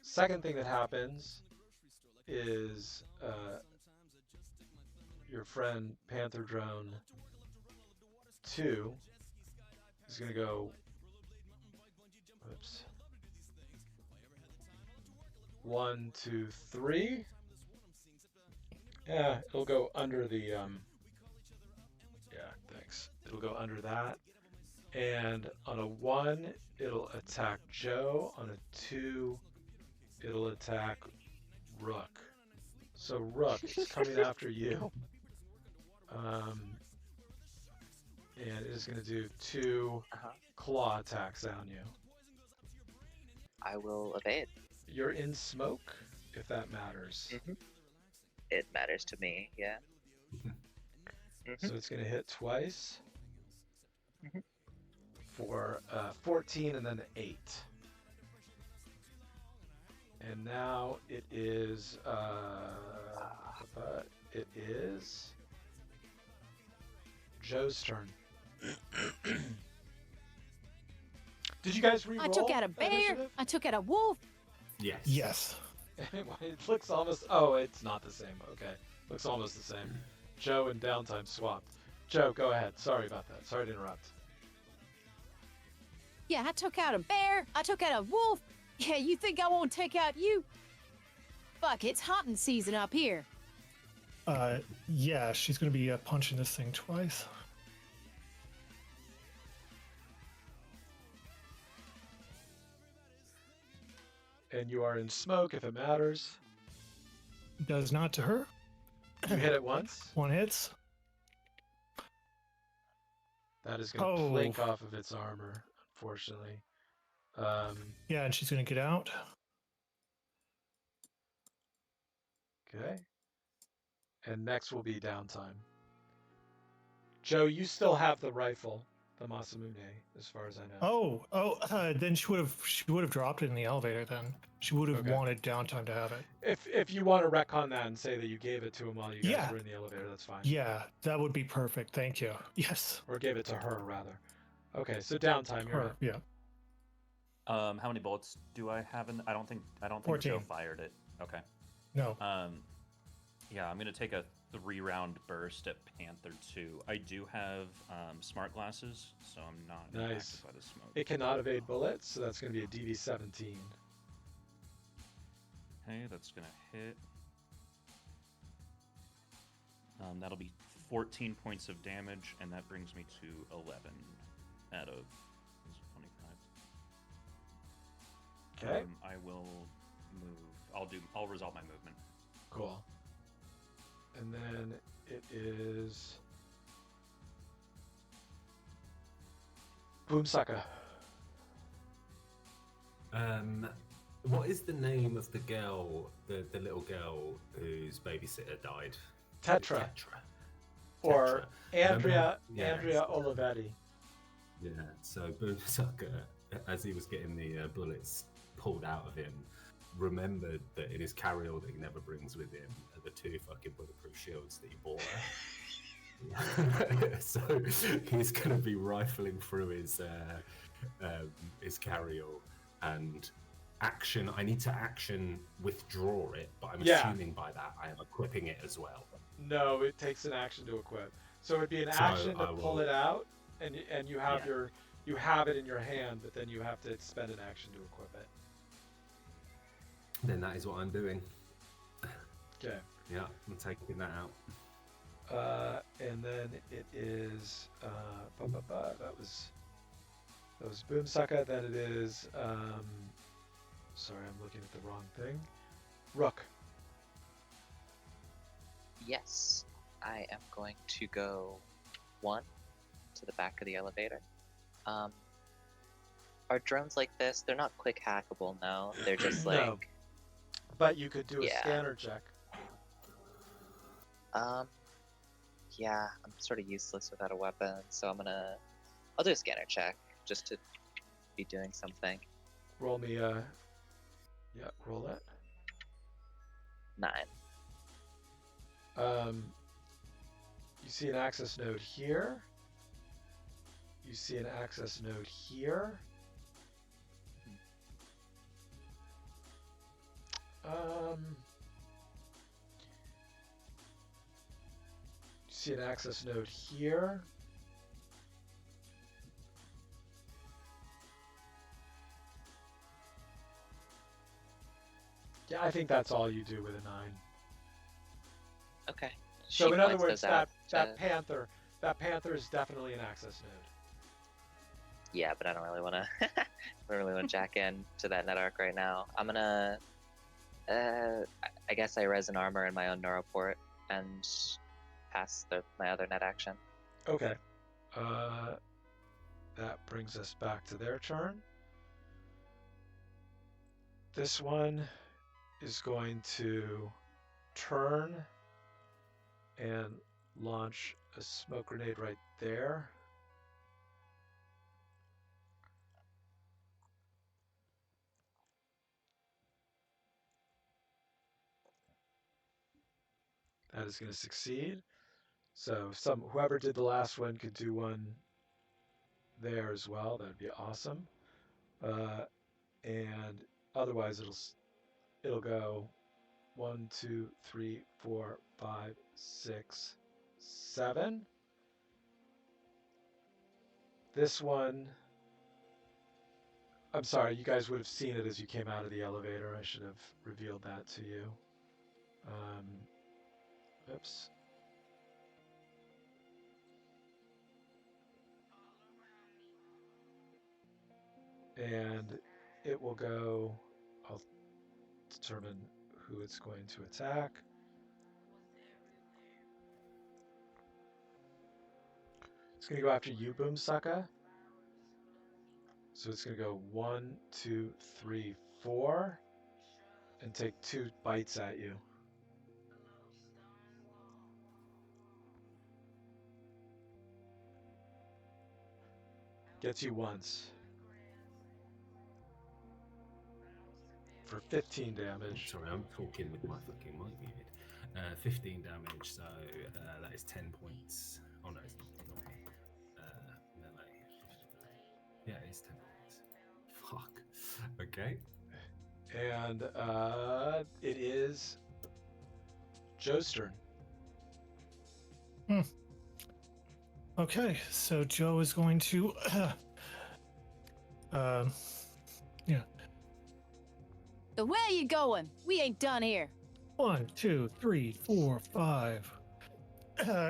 Second thing that happens is your friend Panther Drone 2 is going to go. Oops. 1, 2, 3. Yeah, it'll go under the. Yeah, thanks. It'll go under that. And on a 1, it'll attack Joe. On a 2, it'll attack Rook. So Rook is coming after you. And it is going to do 2 claw attacks on you. I will evade. You're in smoke, if that matters. It matters to me, yeah. So it's going to hit twice for 14 and then 8. And now it is Joe's turn. Did you guys re-roll? I took out a bear. initiative? I took out a wolf. Yes. Yes. It looks almost. Oh, it's not the same. Okay, looks almost the same. Joe and downtime swapped. Joe, go ahead. Sorry about that. Sorry to interrupt. Yeah, I took out a bear. I took out a wolf. Yeah, you think I won't take out you? Fuck, it's hunting season up here. Yeah, she's gonna be punching this thing twice. And you are in smoke, if it matters. Does not to her. You hit it once. 1 hits. That is going to flake off of its armor, unfortunately. Yeah, and she's gonna get out. Okay. And next will be downtime. Joe, you still have the rifle, the Masamune, as far as I know. Then she would have dropped it in the elevator. Then she would have Okay. wanted downtime to have it. If you want to retcon that and say that you gave it to him while you guys Yeah. were in the elevator, that's fine. Yeah, that would be perfect. Thank you. Yes. Or gave it to her, rather. Okay, so downtime. You're Her. up. Yeah. How many bullets do I have in? I don't think Joe 14. fired it. Okay. No. Yeah, I'm gonna take a 3-round burst at Panther 2. I do have smart glasses, so I'm not Nice. impacted by the smoke. It cannot evade bullets, so that's going to be a DV-17. Okay, that's gonna hit. That'll be 14 points of damage, and that brings me to 11 out of 25. Okay. I will move. I'll resolve my movement. Cool. And then it is Boomsucker. What is the name of the girl, the little girl whose babysitter died? Tetra. Or Andrea Olivetti. Yeah, so Boomsucker, as he was getting the bullets pulled out of him, remembered that in his carry-all that he never brings with him are the 2 fucking bulletproof shields that he bought her. So he's going to be rifling through his carry-all and action. I need to action withdraw it, but I'm assuming by that I am equipping it as well. No, it takes an action to equip. So it'd be an action to pull it out, and you have you have it in your hand, but then you have to spend an action to equip it. Then that is what I'm doing. Okay. Yeah, I'm taking that out. And then it is that was Boomsucker. Then it is sorry, I'm looking at the wrong thing. Rook. Yes, I am going to go one to the back of the elevator. Are drones like this? They're not quick hackable, no. They're just like No. But you could do a Yeah. scanner check. Yeah, I'm sort of useless without a weapon, so I'll do a scanner check just to be doing something. Roll me roll that. 9. You see an access node here. You see an access node here. You see an access node here. Yeah, I think that's all you do with a 9. Okay. So She in other points words, those out that to- panther is definitely an access node. Yeah, but I don't really want to. I don't really want to jack in to that net arc right now. I'm gonna. I guess I res an armor in my own neuroport and pass my other net action. Okay. That brings us back to their turn. This one is going to turn and launch a smoke grenade right there. That is going to succeed. So whoever did the last one could do one there as well. That'd be awesome. And otherwise it'll go 1, 2, 3, 4, 5, 6, 7. This one, I'm sorry, you guys would have seen it as you came out of the elevator. I should have revealed that to you. Oops. And it will go, I'll determine who it's going to attack. It's going to go after you, Boomsucker. So it's going to go 1, 2, 3, 4, and take 2 bites at you. Gets you once. For 15 damage. Sorry, I'm talking with my fucking mic muted. 15 damage, so that is 10 points. Oh no, it's not melee. Yeah, it's 10 points. Fuck. Okay. And it is Joe's turn. Okay, so Joe is going to So where you going? We ain't done here. 1, 2, 3, 4, 5.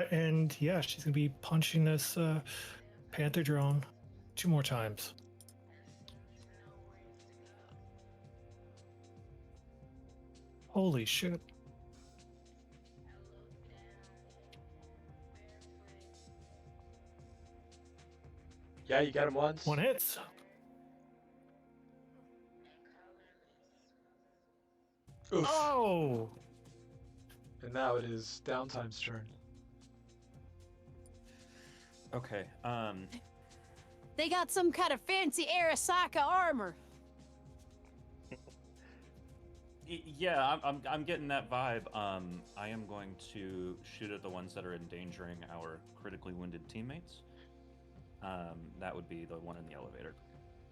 And yeah, she's gonna be punching this panther drone 2 more times. Holy shit. Yeah, you got him once. 1 hits. Oof. Oh! And now it is Downtime's turn. Okay. They got some kind of fancy Arasaka armor. Yeah, I'm getting that vibe. I am going to shoot at the ones that are endangering our critically wounded teammates. That would be the one in the elevator.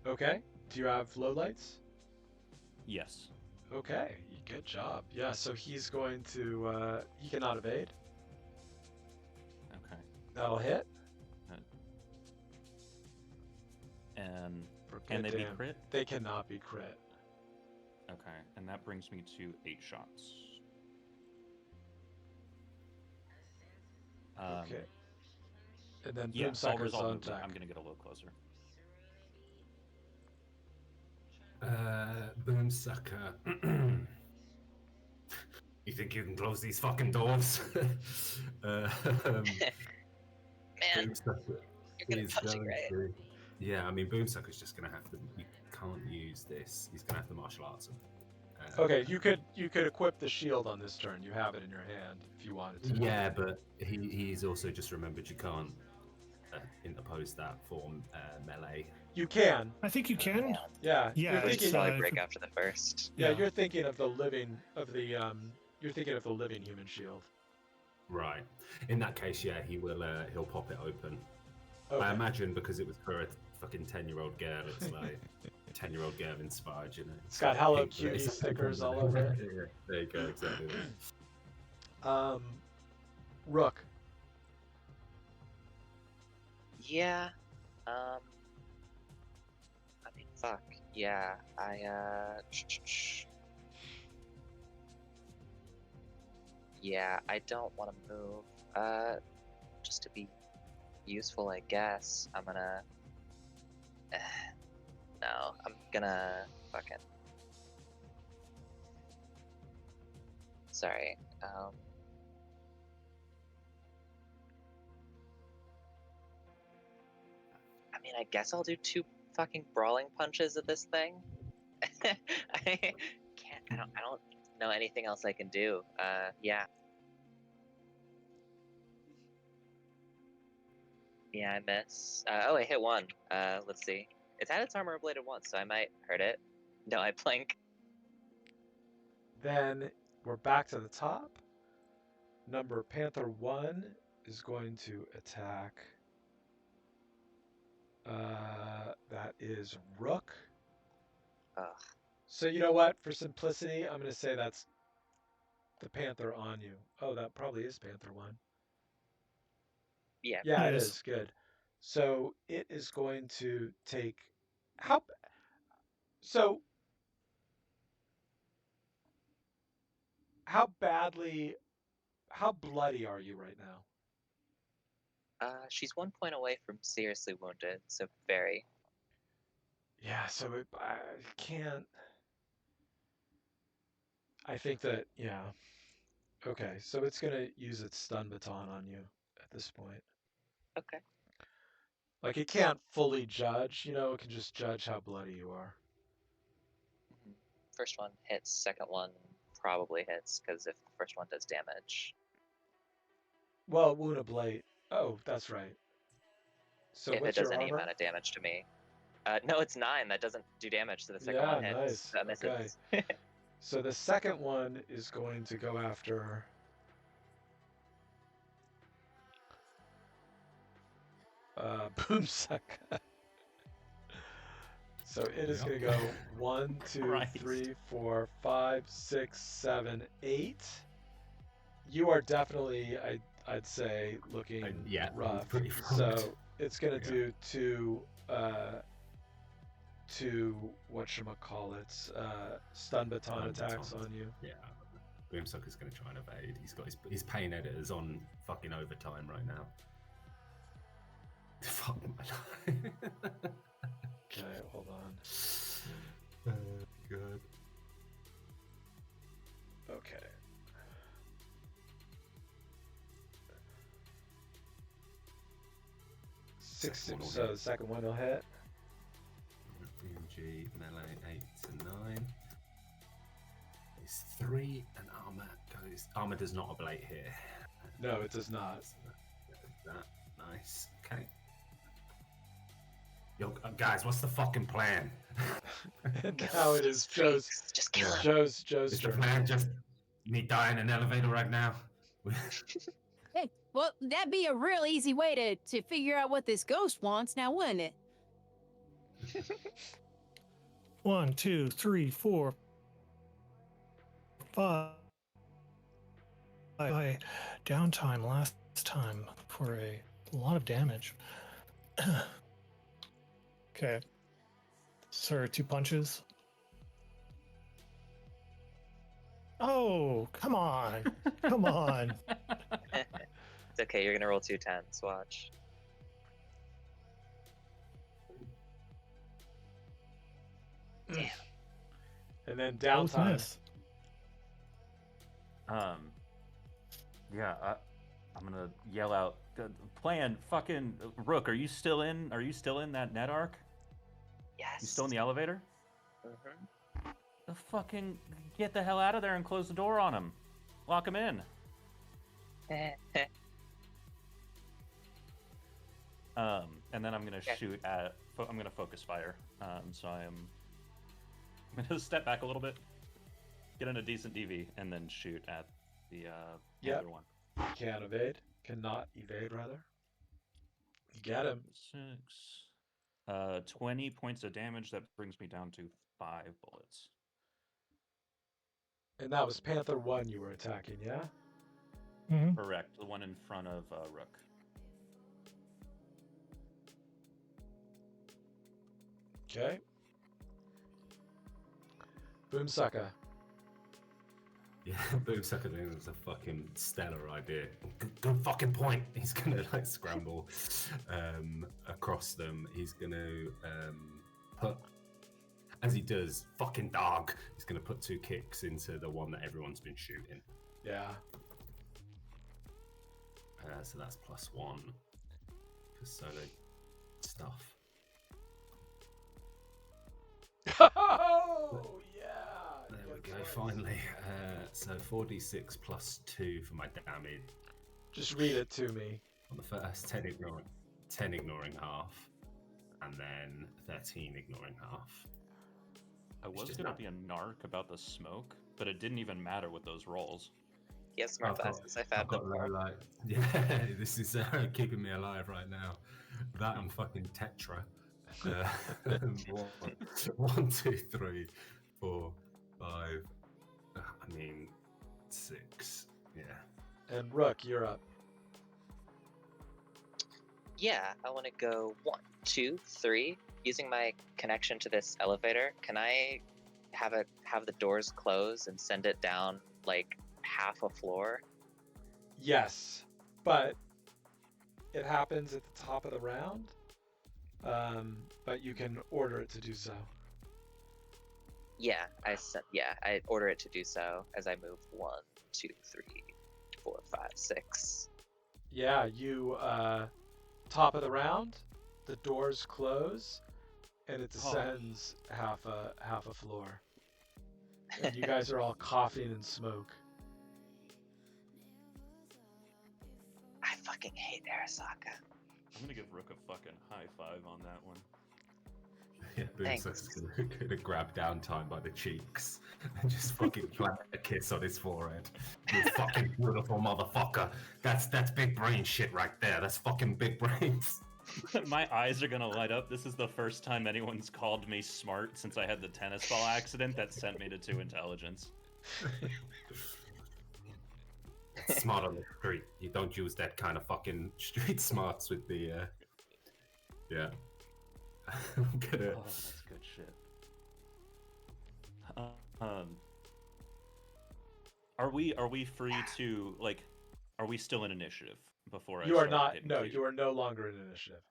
Okay. Do you have lowlights? Yes. Okay. Good job. Yeah, so he's going to, he cannot evade. Okay. That'll hit. And For can they good be damn- crit? They cannot be crit. Okay, and that brings me to 8 shots. Okay. And then Yeah, I'll Boomsucker's resolve on movement. deck. I'm gonna get a little closer. Boomsucker. You think you can close these fucking doors? Man, man. Boomsucker You're gonna is punch it, going right? to. Yeah, I mean, Boomsucker's just going to have to. You can't use this. He's going to have to martial arts him. Okay, you could equip the shield on this turn. You have it in your hand if you wanted to. Yeah, but he's also just remembered you can't interpose that for melee. You can. I think you can. Yeah. Yeah, You're it's, thinking. Probably uh, break after the first. Yeah, yeah. you're thinking of the living You're thinking of the living human shield. Right. In that case, yeah, he'll pop it open. Okay. I imagine because it was for a fucking 10-year-old girl, it's like 10-year-old girl inspired, you know. It's got Hello pink, Cutie it's- stickers all over it. Yeah, there you go, exactly. Rook. Yeah. I mean, fuck. Yeah. Yeah, I don't want to move. Just to be useful, I guess. I'm gonna. No, I'm gonna fucking. Sorry. I mean, I guess I'll do 2 fucking brawling punches at this thing. I can't. I don't know anything else I can do. Yeah. Yeah, I miss. Oh, I hit 1. Let's see. It's had its armor ablated once, so I might hurt it. No, I blink. Then we're back to the top. Number Panther 1 is going to attack. That is Rook. Ugh. So you know what? For simplicity, I'm going to say that's the Panther on you. Oh, that probably is Panther 1. Yeah. Yeah, it Yes. is. Good. So it is going to take. How. So. How badly. How bloody are you right now? She's 1 point away from seriously wounded, so very. Yeah, so I can't. I think that, yeah. Okay, so it's going to use its stun baton on you at this point. Okay. Like, it can't fully judge, it can just judge how bloody you are. First one hits, second one probably hits, because if the first one does damage. Well, wound ablate. Oh, that's right. So if it what's does your any armor? amount of damage to me. No, it's 9. That doesn't do damage to the second Yeah, one hits. nice. That misses. Okay. So the second one is going to go after. Boomsucker. So it is going to go 1, 2, Christ. 3, 4, 5, 6, 7, 8. You are definitely, I'd say, looking yeah, rough. pretty So fucked. it's going to Yeah. do two whatchamacallits, stun baton Stun attacks baton. on you. Yeah, Boomsucker's going to try and evade. He's got his pain editors on fucking overtime right now. Fuck my life. Okay, hold on. Good. Okay. Second one will So hit. the second one will hit. BMG melee 8 to 9. It's 3 and armor goes. Armor does not ablate here. No, it does not. So that nice. Okay. Yo, guys, what's the fucking plan? And now it is Joe's Just kill him. Joe's Is the turn. plan just me die in an elevator right now? Hey, well, that'd be a real easy way to figure out what this ghost wants now, wouldn't it? 1, 2, 3, 4, 5. I downtime last time for a lot of damage. Okay. Sir, 2 punches. Oh, come on. Come on. It's okay, you're gonna roll 2 10s, watch. Damn. And then Both downtime. miss. Yeah, I'm gonna yell out, "Plan, fucking Rook, are you still in? Are you still in that net arc? Yes. You still in the elevator? Mm-hmm. The fucking get the hell out of there and close the door on him. Lock him in." And then I'm gonna shoot at. I'm gonna focus fire. So I'm gonna step back a little bit, get in a decent DV, and then shoot at the Yep. other one. Can't evade. Cannot evade, rather. You get him. 6. 20 points of damage. That brings me down to 5 bullets. And that was Panther 1 you were attacking, yeah? Mhm. Correct. The one in front of Rook. Okay. Boomsucker. Yeah, Boomsucker thing was a fucking stellar idea. Good fucking point. He's gonna like scramble across them. He's gonna put, as he does, fucking dog. He's gonna put 2 kicks into the one that everyone's been shooting. Yeah. So that's +1 for solo stuff. Oh, yeah. There we go, finally. So 4d6 +2 for my damage. Just read it to me. On the first, 10 ignoring half, and then 13 ignoring half. I was just gonna not- be a narc about the smoke, but it didn't even matter with those rolls. He has smart glasses. I I've found got them. low light. Yeah, this is keeping me alive right now. That and fucking Tetra. 1, 2, 3, 4, 5. I mean, 6. Yeah. And Rook, you're up. Yeah, I want to go 1, 2, 3. Using my connection to this elevator, can I have the doors close and send it down like half a floor? Yes, but it happens at the top of the round. But you can order it to do so. Yeah, I order it to do so as I move 1, 2, 3, 4, 5, 6. Yeah, you top of the round, the doors close, and it descends half a floor. And you guys are all coughing and smoke. I fucking hate Arasaka. I'm gonna give Rook a fucking high 5 on that one. Yeah, Boomsucker's gonna grab downtime by the cheeks and just fucking plant a kiss on his forehead. You fucking beautiful motherfucker. That's big brain shit right there. That's fucking big brains. My eyes are gonna light up. This is the first time anyone's called me smart since I had the tennis ball accident that sent me to 2 intelligence. Smart on the street. You don't use that kind of fucking street smarts with the yeah. I'm gonna... Oh, that's good shit. Are we free to like? Are we still in initiative before You I are start not. getting No, cute? you are no longer in initiative.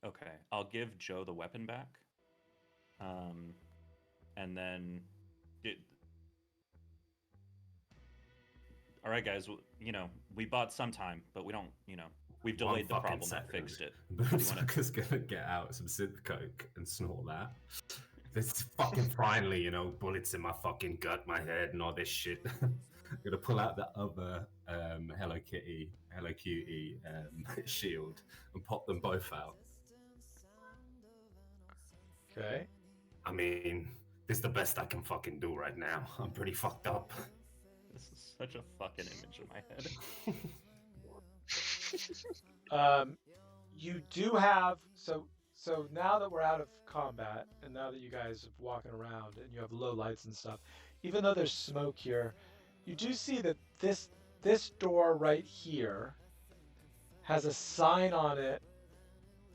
Okay, I'll give Joe the weapon back. And then, all right, guys. You know, we bought some time, but we don't. You know, we've delayed the problem, not fixed it. Boomsucker's gonna get out some synth coke and snort that. This fucking finally, you know, bullets in my fucking gut, my head, and all this shit. I'm gonna pull out the other Hello Cutie shield and pop them both out. Okay. I mean, this is the best I can fucking do right now. I'm pretty fucked up. This is such a fucking image in my head. You do have so now that we're out of combat and now that you guys are walking around and you have low lights and stuff, even though there's smoke here, you do see that this door right here has a sign on it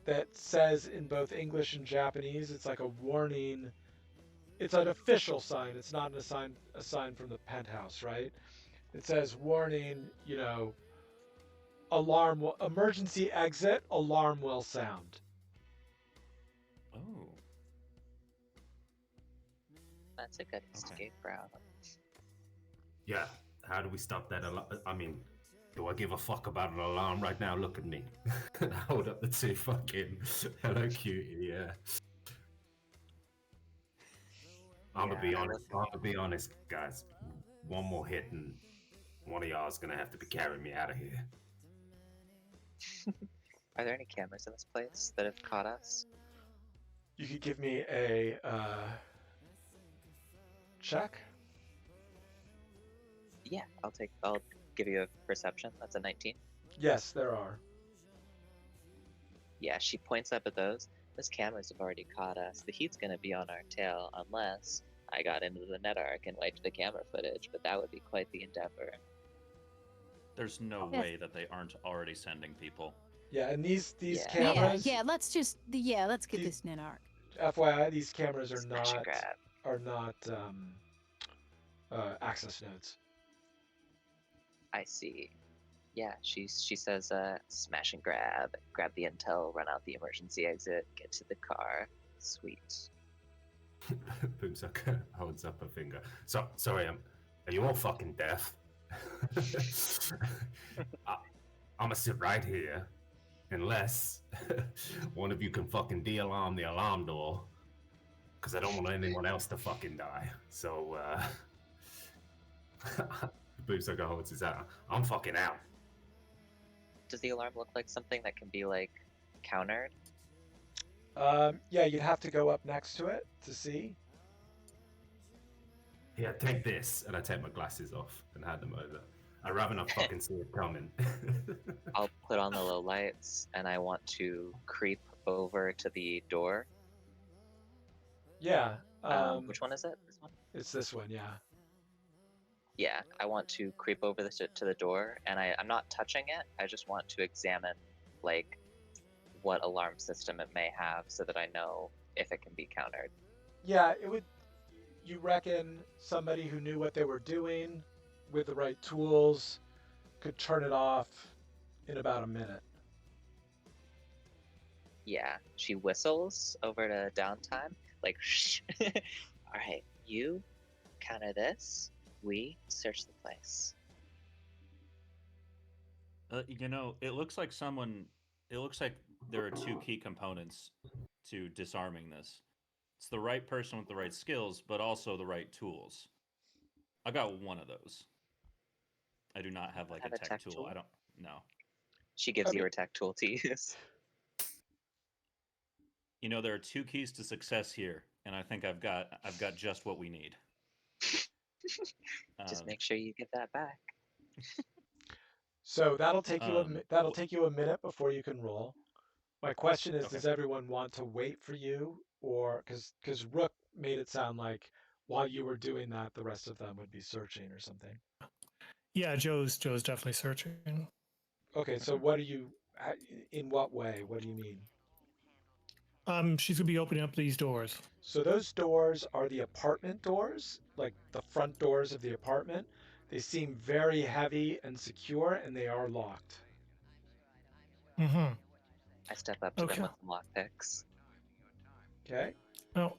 that says in both English and Japanese. It's like a warning. It's an official sign. It's not a sign from the penthouse, right? It says warning, you know, emergency exit, alarm will sound. Oh. That's a good escape route. Yeah, how do we stop that? I mean, Do I give a fuck about an alarm right now? Look at me. And I hold up the two fucking Hello Cutie, yeah. I'm gonna be honest. I'm gonna be honest, guys. One more hit and one of y'all is gonna have to be carrying me out of here. Are there any cameras in this place that have caught us? You could give me a check. Yeah, I'll give you a perception. That's a 19. Yes, there are. Yeah, she points up at those. Those cameras have already caught us. The heat's gonna be on our tail unless I got into the NetArc and wiped the camera footage, but that would be quite the endeavor. There's no Yes. way that they aren't already sending people. Yeah, and these Yeah. cameras. let's get These- this net arc. FYI, these cameras are Smash and not grab. access nodes. I see. Yeah, she says, smash and grab the intel, run out the emergency exit, get to the car. Sweet. Boomsucker holds up a finger. So sorry, are you all fucking deaf? I'm gonna sit right here unless one of you can fucking de-alarm the alarm door, because I don't want anyone else to fucking die. So Boomsucker holds his out. I'm fucking out. Does the alarm look like something that can be, like, countered? Yeah, you'd have to go up next to it to see. Here, take this, and I take my glasses off and hand them over. I'd rather not fucking see it coming. I'll put on the low lights, and I want to creep over to the door. Yeah. Which one is it? This one? It's this one, yeah. Yeah, I want to creep over to the door, and I'm not touching it. I just want to examine, like, what alarm system it may have so that I know if it can be countered. Yeah, it would. You reckon somebody who knew what they were doing with the right tools could turn it off in about a minute. Yeah, she whistles over to downtime, like, shh. All right, you counter this. We search the place. It looks like there are two key components to disarming this. It's the right person with the right skills, but also the right tools. I got one of those. I do not have like Have a tech tool. I don't know. She gives I you mean- her tech tool to use. There are two keys to success here, and I think I've got just what we need. Just make sure you get that back. So that'll take you Um, take you a minute before you can roll. My question is, Okay. does everyone want to wait for you, or because Rook made it sound like while you were doing that, the rest of them would be searching or something. Yeah, Joe's definitely searching. Okay, so what do you? In what way? What do you mean? She's gonna be opening up these doors. So those doors are the apartment doors, like the front doors of the apartment. They seem very heavy and secure, and they are locked. Mm-hmm. I step up to Okay. them with some lockpicks. Okay. Oh,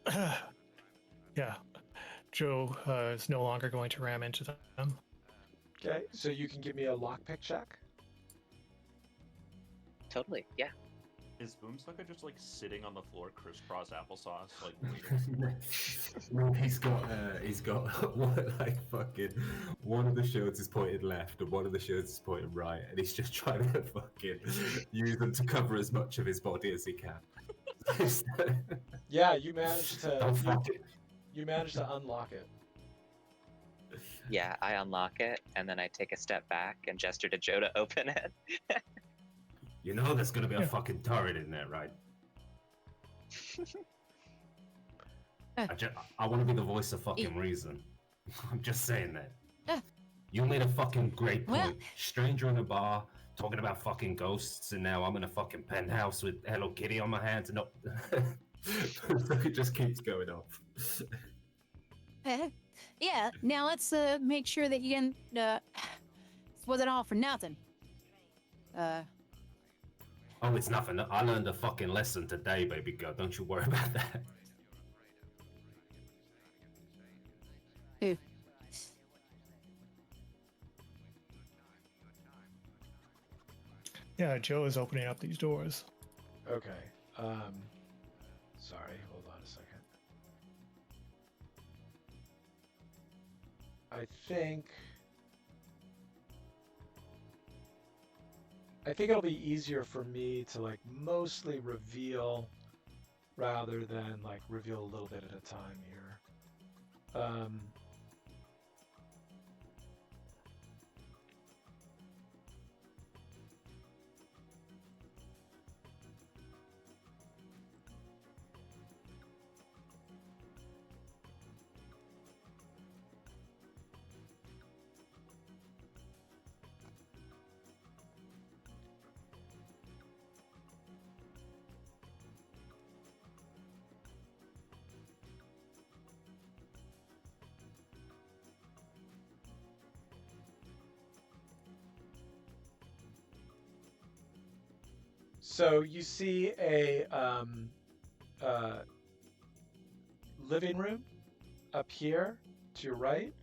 yeah. Joe is no longer going to ram into them. Okay. So you can give me a lockpick check. Totally, yeah. Is Boomsucker just like sitting on the floor, crisscross applesauce, like waiting? No, he's got like fucking one of the shields is pointed left and one of the shields is pointed right, and he's just trying to fucking use them to cover as much of his body as he can. Yeah, you managed to. Don't fuck it. You managed to unlock it. Yeah, I unlock it, and then I take a step back and gesture to Joe to open it. You know there's gonna be a Yeah. fucking turret in there, right? I want to be the voice of fucking reason. I'm just saying that. You made a fucking great point. Well- Stranger in a bar, talking about fucking ghosts, and now I'm in a fucking penthouse with Hello Kitty on my hands, and it just keeps going off. Yeah, now let's make sure that you can. This wasn't all for nothing. Oh, it's nothing. I learned a fucking lesson today, baby girl. Don't you worry about that. Who? Yeah, Joe is opening up these doors. Okay. Sorry, hold on a second. I think it'll be easier for me to like mostly reveal rather than like reveal a little bit at a time here. So you see a living room up here to your right,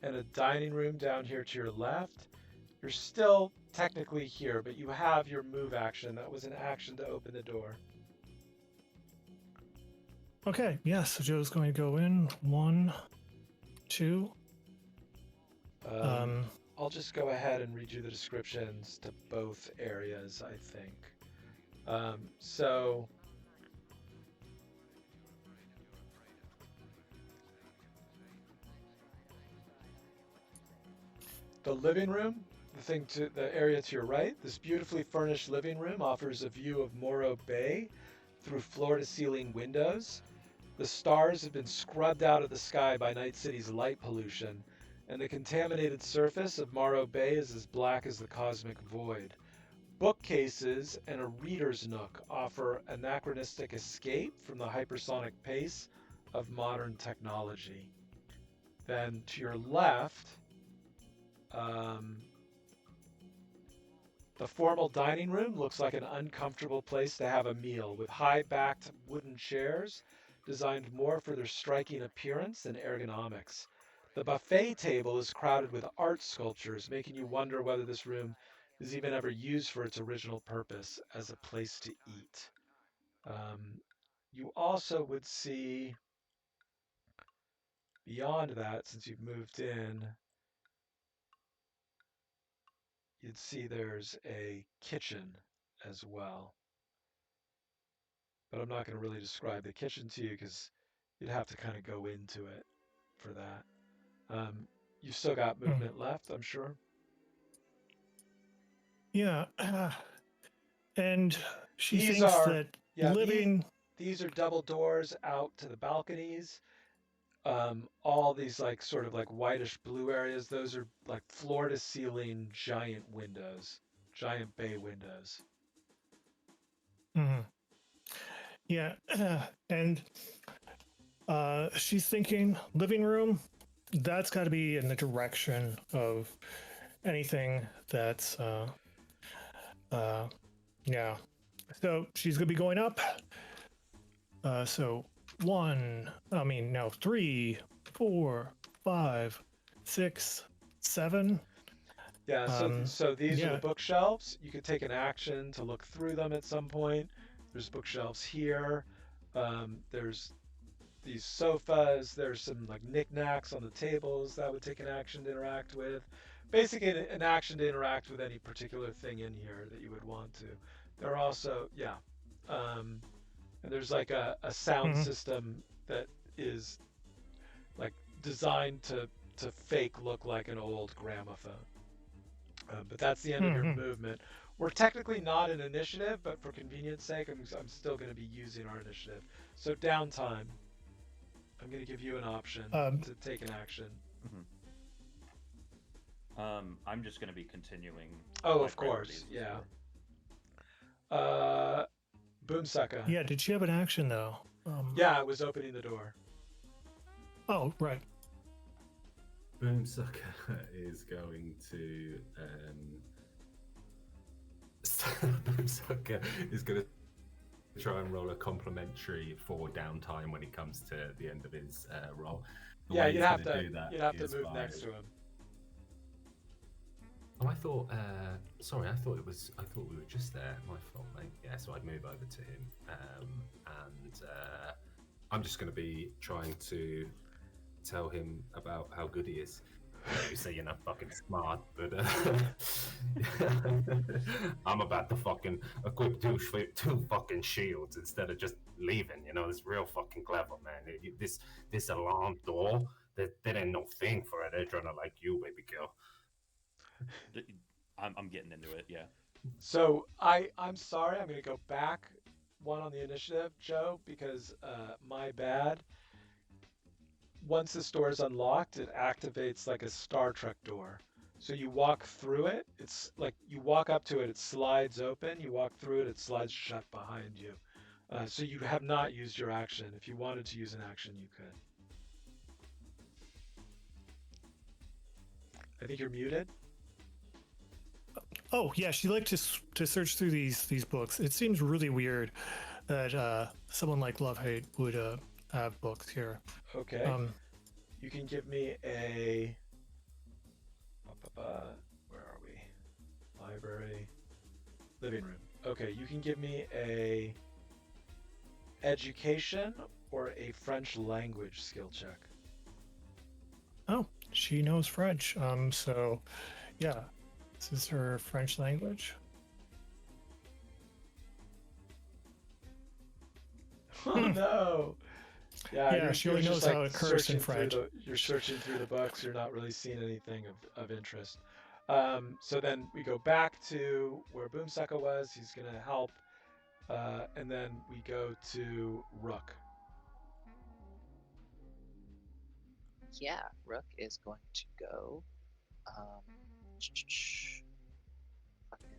and a dining room down here to your left. You're still technically here, but you have your move action. That was an action to open the door. Okay, yes, so Joe's going to go in. 1, 2. I'll just go ahead and read you the descriptions to both areas, I think. So the living room, the area to your right, this beautifully furnished living room offers a view of Morro Bay through floor-to-ceiling windows. The stars have been scrubbed out of the sky by Night City's light pollution, and the contaminated surface of Morro Bay is as black as the cosmic void. Bookcases and a reader's nook offer anachronistic escape from the hypersonic pace of modern technology. Then to your left, the formal dining room looks like an uncomfortable place to have a meal, with high-backed wooden chairs designed more for their striking appearance than ergonomics. The buffet table is crowded with art sculptures, making you wonder whether this room is even ever used for its original purpose as a place to eat. You also would see, beyond that, since you've moved in, you'd see there's a kitchen as well. But I'm not going to really describe the kitchen to you because you'd have to kind of go into it for that. You've still got movement left, I'm sure. Yeah. And she These thinks are- that yeah, living. These are double doors out to the balconies. All these like sort of like whitish blue areas, those are like floor to ceiling giant windows, giant bay windows. Mhm. Yeah. And she's thinking living room, that's got to be in the direction of anything that's yeah. So she's gonna be going up. So 3, 4, 5, 6, 7. Yeah, so these are yeah. the bookshelves. You could take an action to look through them at some point. There's bookshelves here. There's these sofas. There's some like knickknacks on the tables that would take an action to interact with. Basically, an action to interact with any particular thing in here that you would want to. There are also, and there's like a sound system that is like designed to fake look like an old gramophone. But that's the end of your movement. We're technically not an initiative, but for convenience sake, I'm still going to be using our initiative. So downtime. I'm going to give you an option to take an action. I'm just going to be continuing. Oh, of course, yeah. Boomsucker. Yeah, did she have an action though? Yeah, it was opening the door. Oh, right. Boomsucker is going to Boomsucker is going to try and roll a complimentary for downtime when he comes to the end of his roll. Yeah, you'd have to move next to him. Oh, I thought. Sorry, I thought it was. I thought we were just there. My fault, mate. Yeah, so I'd move over to him, and I'm just going to be trying to tell him about how good he is. You say you're not fucking smart, but I'm about to fucking equip two fucking shields instead of just leaving. You know, it's real fucking clever, man. This alarm door, that ain't no thing for an edgerunner like you, baby girl. I'm getting into it. Yeah. So I'm sorry. I'm going to go back one on the initiative, Joe, because my bad. Once this door is unlocked, it activates like a Star Trek door. So you walk through it. It's like you walk up to it, it slides open. You walk through it, it slides shut behind you. So you have not used your action. If you wanted to use an action, you could. I think you're muted. Oh yeah, she liked to search through these books. It seems really weird that someone like Love Hate would have books here. Okay. You can give me a. Where are we? Library, living room. Okay, you can give me a education or a French language skill check. Oh, she knows French. So yeah, this is her French language. Oh no. Yeah, she only knows how to curse in French. You're searching through the books. You're not really seeing anything of interest. So then we go back to where Boomsucker was. He's going to help. And then we go to Rook. Yeah, Rook is going to go. Fucking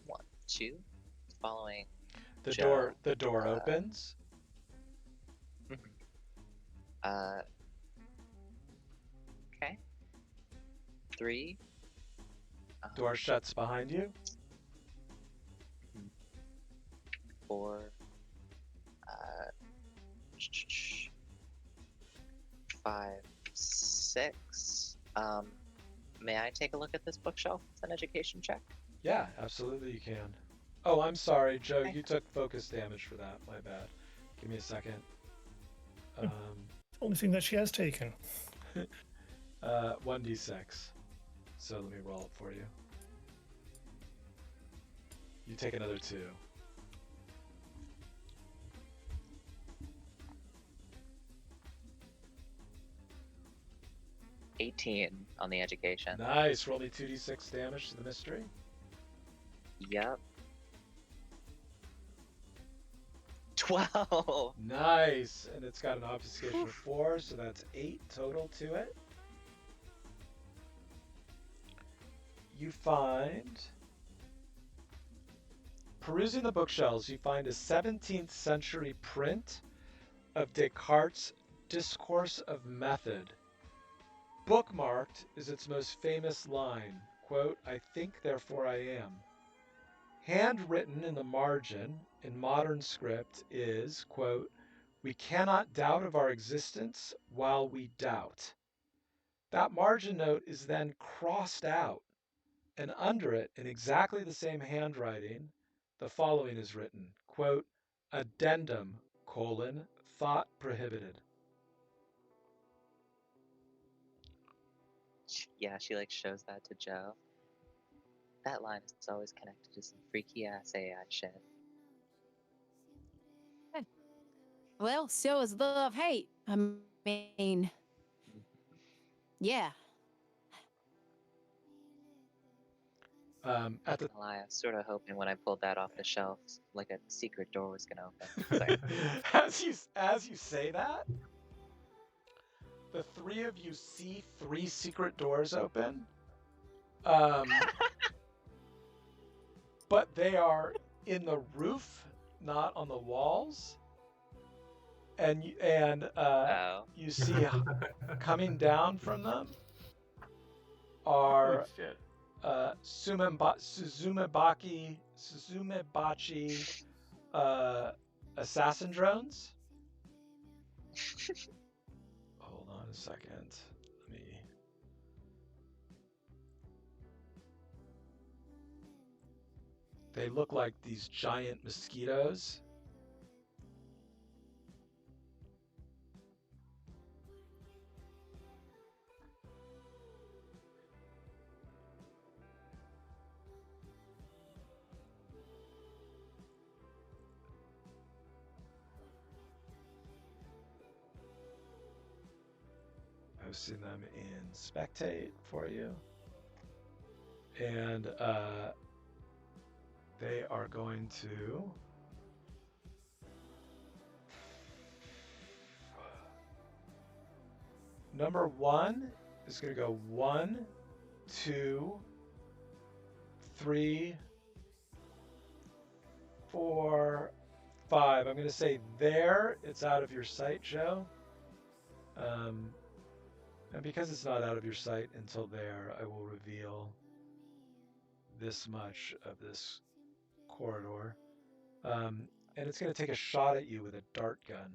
1, 2, following. The Joe, door opens. Okay. 3. Door shuts behind you. 4. 5, 6. May I take a look at this bookshelf? It's an education check. Yeah, absolutely you can. Oh, I'm sorry, Joe. Okay. You took focus damage for that. My bad. Give me a second. Only thing that she has taken. 1d6. So let me roll it for you. You take another 2. $18 on the education. Nice. Roll me 2d6 damage to the mystery. Yep. 12. Nice. And it's got an obfuscation of 4, so that's 8 total to it. You find, perusing the bookshelves, you find a 17th century print of Descartes' Discourse of Method. Bookmarked is its most famous line, quote, "I think, therefore I am." Handwritten in the margin in modern script is, quote, "We cannot doubt of our existence while we doubt." That margin note is then crossed out, and under it, in exactly the same handwriting, the following is written, quote, "Addendum, thought prohibited." Yeah, she like shows that to Joe. That line is always connected to some freaky ass AI shit. Well, so is Love Hate. I mean, yeah. At the I was sort of hoping when I pulled that off the shelves, like a secret door was gonna open. Sorry. as you say that, the three of you see 3 secret doors open. But they are in the roof, not on the walls. And you see coming down from them are Suzumebachi assassin drones. Hold on a second. Let me. They look like these giant mosquitoes. I've seen them in Spectate for you. And they are going to number 1 is going to go 1, 2, 3, 4, 5. I'm going to say there. It's out of your sight, Joe. And because it's not out of your sight until there, I will reveal this much of this corridor. And it's going to take a shot at you with a dart gun.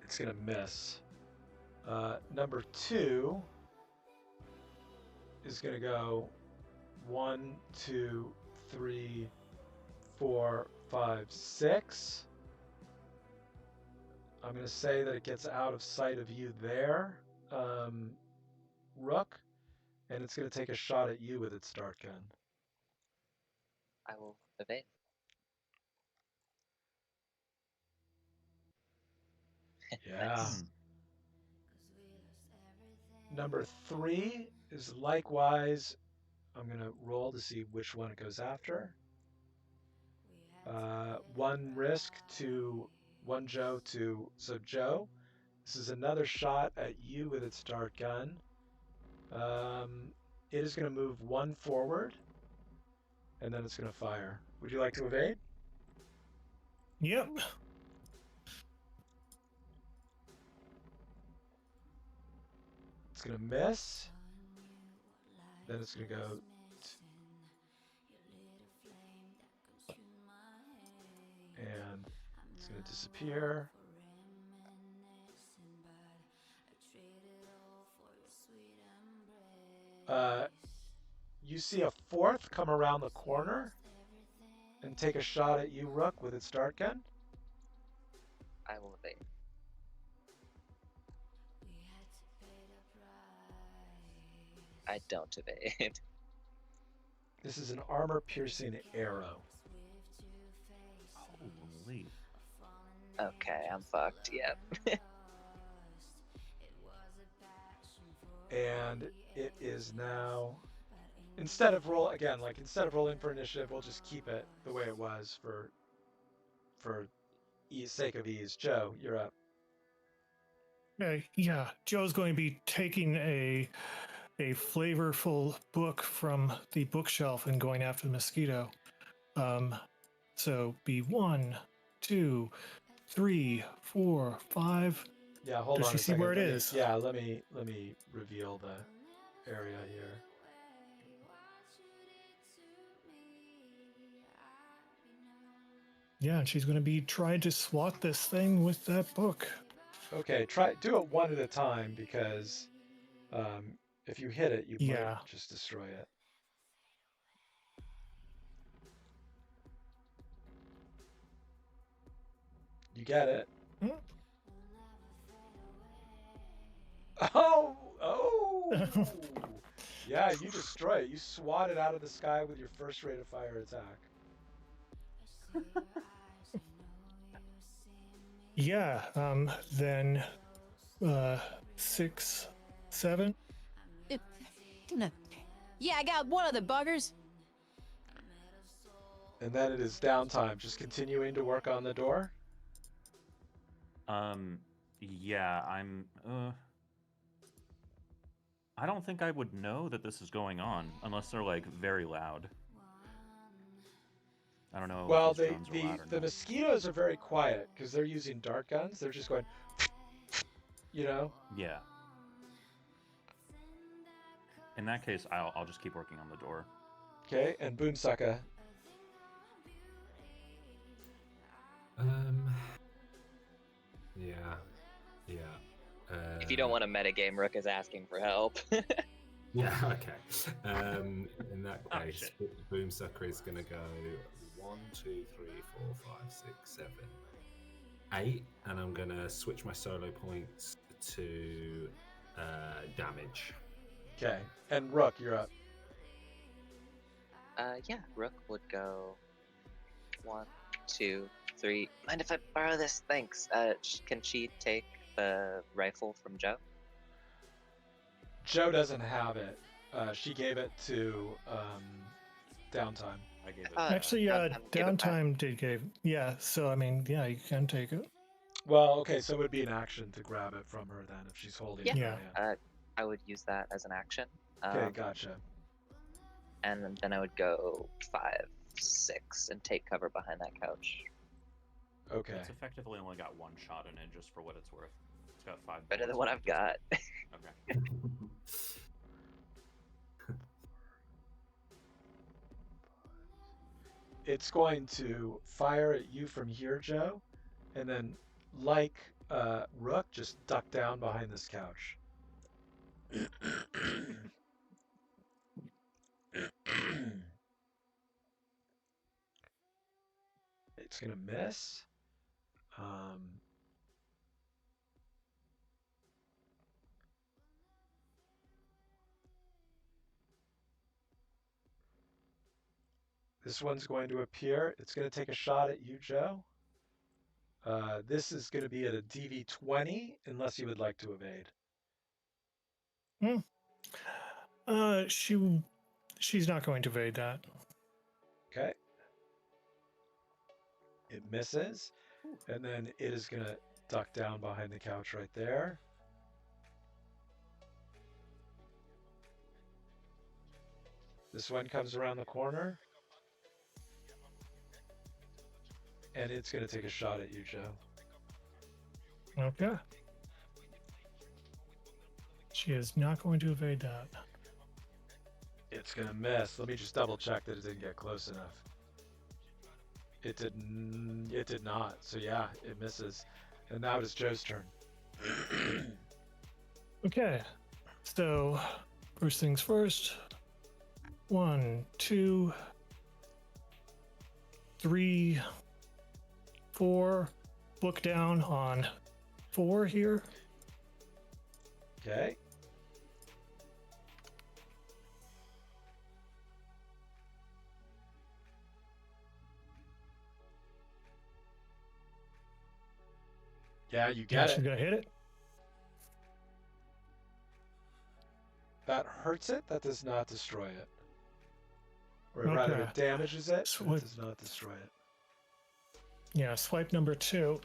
It's going to miss. Number 2 is going to go 1, 2, 3, 4, 5, 6. I'm going to say that it gets out of sight of you there, Rook, and it's going to take a shot at you with its dart gun. I will evade. Yeah. Nice. Number 3 is likewise, I'm going to roll to see which one it goes after. 1 risk to 1 Joe to, so Joe, this is another shot at you with its dart gun. It is going to move 1 forward, and then it's going to fire. Would you like to evade? Yep. It's going to miss. Then it's going to go. And it's going to disappear. You see a 4th come around the corner and take a shot at you, Rook, with its dart gun. I will evade. I don't evade. This is an armor-piercing arrow. Holy. Okay, I'm fucked. Yep. And it is now, instead of rolling for initiative, we'll just keep it the way it was for sake of ease. Joe, you're up. Yeah, Joe's going to be taking a flavorful book from the bookshelf and going after the mosquito. So be 1, 2, 3, 4, 5. Yeah, hold Does on she a see second. where it is? Yeah, let me reveal the area here. Yeah, and she's going to be trying to swat this thing with that book. Okay, do it one at a time because if you hit it, you might just destroy it. You get it. Oh! Yeah, you destroy it. You swat it out of the sky with your first rate of fire attack. Yeah, then 6, 7. Yeah, I got one of the buggers. And then it is downtime. Just continuing to work on the door. Yeah, I don't think I would know that this is going on unless they're like very loud. I don't know. Well, if those drones are loud or the not. mosquitoes are very quiet because they're using dart guns. They're just going, you know. Yeah. In that case, I'll just keep working on the door. Okay, and Boomsucker. Yeah. you don't want to metagame, Rook is asking for help. Yeah, okay. In that Oh, case, shit. Boomsucker is going to go 1, 2, 3, 4, 5, 6, 7, 8, and I'm going to switch my solo points to damage. Okay. And Rook, you're up. Yeah, Rook would go 1, 2, 3. Mind if I borrow this? Thanks. Can she take the rifle from Joe? Joe doesn't have it. She gave it to Downtime. I gave it. Actually, Downtime, give it back. Downtime did give. Yeah, so I mean, yeah, you can take it. Well, okay, so it would be an action to grab it from her then if she's holding it. in her Yeah. hand. I would use that as an action. Okay, gotcha. And then I would go 5, 6, and take cover behind that couch. Okay. It's effectively only got 1 shot in it, just for what it's worth. It's got 5. Better than bullets what in I've it. got. Okay. It's going to fire at you from here, Joe, and then, like Rook, just duck down behind this couch. It's gonna miss. This one's going to appear. It's going to take a shot at you, Joe. This is going to be at a DV20, unless you would like to evade. She's not going to evade that. Okay. It misses, and then it is going to duck down behind the couch right there. This one comes around the corner, and it's going to take a shot at you, Joe. Okay. She is not going to evade that. It's going to miss. Let me just double check that it didn't get close enough. It did not. So yeah, it misses. And now it is Joe's turn. Okay. So, first things first. 1, 2, 3, 4. Book down on 4 here. Okay. Yeah, you get She's it. gonna hit it. That hurts it. That does not destroy it. Or rather, it damages it. But it does not destroy it. Yeah, swipe number 2.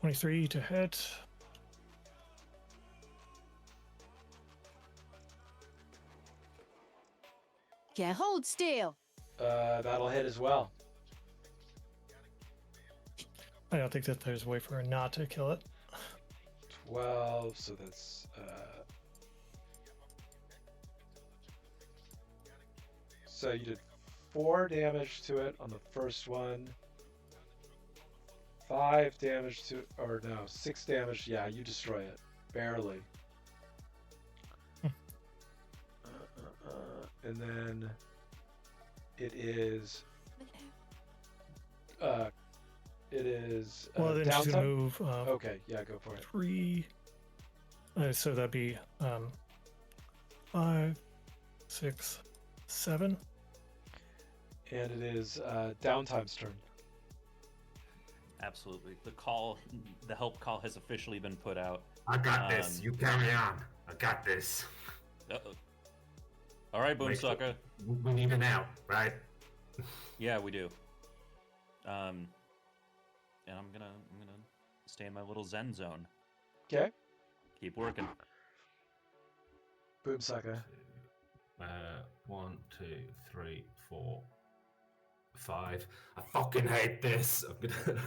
23 to hit. Yeah, hold still. That'll hit as well. I don't think that there's a way for her not to kill it. 12, so that's so you did 4 damage to it on the first one, 5 damage to, or no, 6 damage. Yeah, you destroy it barely. And then it is Well, then she's Downtime? gonna move. Okay, yeah, go for it. 3. So that'd be 5, 6, 7. And it is Downtime's turn. Absolutely. The help call has officially been put out. I got this. You carry on. I got this. Uh-oh. All right, Boomsucker. We need an out, right? Yeah, we do. And I'm gonna stay in my little zen zone. Okay. Keep working. Boomsucker. 1, 2, 3, 4, 5. I fucking hate this. I'm gonna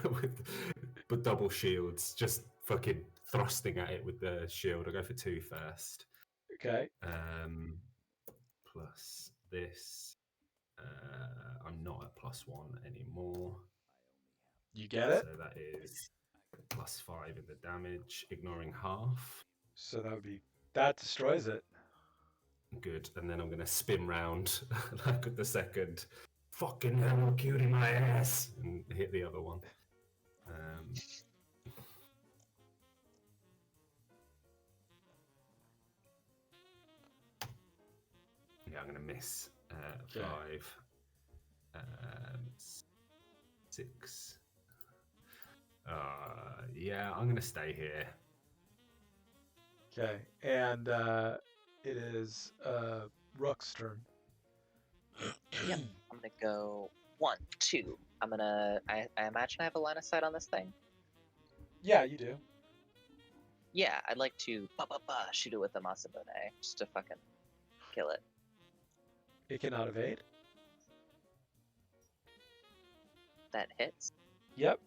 with double shields, just fucking thrusting at it with the shield. I'll go for 2 first. Okay. Plus this I'm not at +1 anymore. You get it? So that is +5 in the damage, ignoring half. So that destroys it. Good. And then I'm going to spin round like at the second. Fucking hell, cutie my ass! And hit the other one. Yeah, I'm going to miss. Okay. 5. 6. Yeah, I'm going to stay here. Okay. And it is Rook's turn. Yep. I'm gonna go 1, 2. I imagine I have a line of sight on this thing. Yeah, you do. Yeah, I'd like to shoot it with the Masabune just to fucking kill it. It cannot evade. That hits. Yep.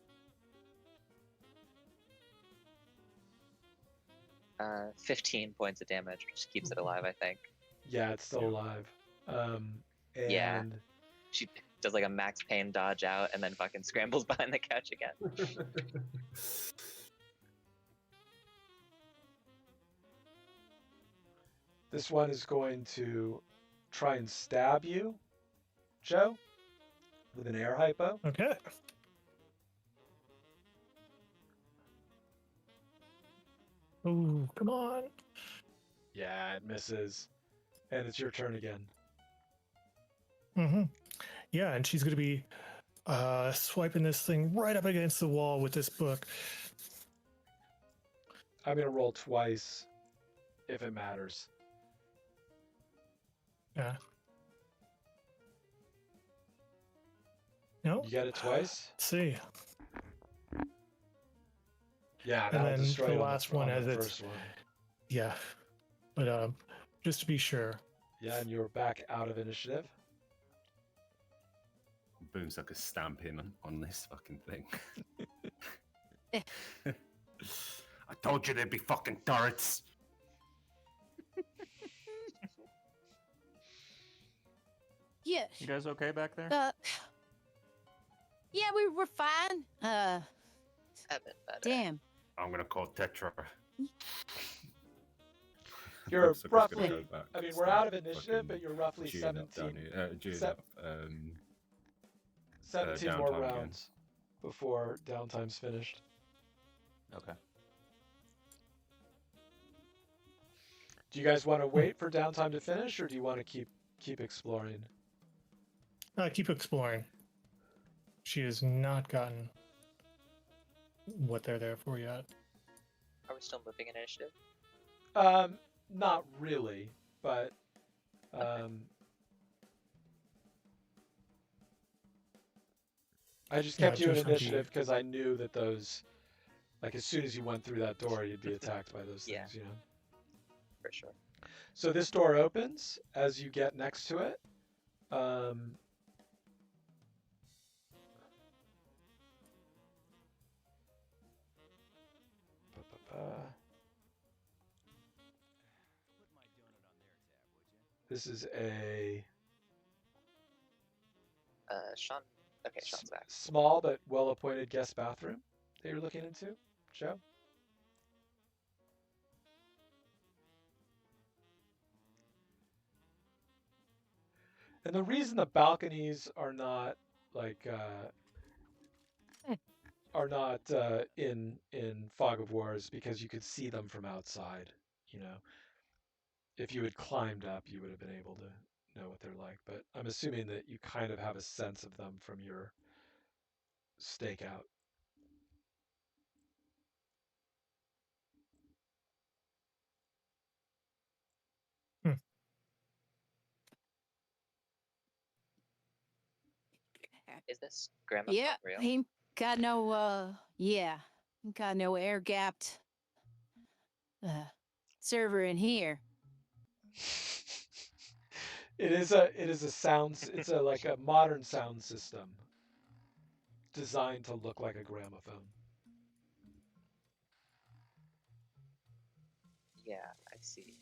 15 points of damage, which keeps it alive, I think. Yeah, it's still alive. And Yeah. She does like a Max Payne dodge out and then fucking scrambles behind the couch again. This one is going to try and stab you, Joe, with an air hypo. Okay. Ooh, come on. Yeah, it misses. And it's your turn again. Mm-hmm. Yeah, and she's going to be swiping this thing right up against the wall with this book. I'm going to roll twice if it matters. Yeah. No? You get it twice? Let's see. Yeah, And that'll then destroy the you last on one the has its... first one. Yeah. But just to be sure. Yeah, and you're back out of initiative. Boomsucker's stamping on this fucking thing. I told you there'd be fucking turrets. Yeah. You guys okay back there? Yeah, we were fine. A bit better. Damn. I'm gonna call Tetra. You're Boomsucker's roughly, gonna go back, I mean, we're start out of initiative, fucking but you're roughly June 17, up down here. June se- up, 17 more downtime again. rounds before downtime's finished. Okay. Do you guys want to wait for downtime to finish, or do you want to keep exploring? Keep exploring. She has not gotten what they're there for yet. Are we still moving initiative? Not really, but I just kept you in just to be- initiative because I knew that those, like, as soon as you went through that door, you'd be attacked by those Yeah. things, you know. For sure. So this door opens as you get next to it. This is a Sean. Okay, Sean's back. small but well-appointed guest bathroom that you're looking into, Joe. And the reason the balconies are not like in Fog of War is because you could see them from outside. You know, if you had climbed up, you would have been able to know what they're like. But I'm assuming that you kind of have a sense of them from your stakeout. Is this grandma Yeah, real? he got no, got no air gapped server in here. It is a sound. It's like a modern sound system designed to look like a gramophone. Yeah, I see.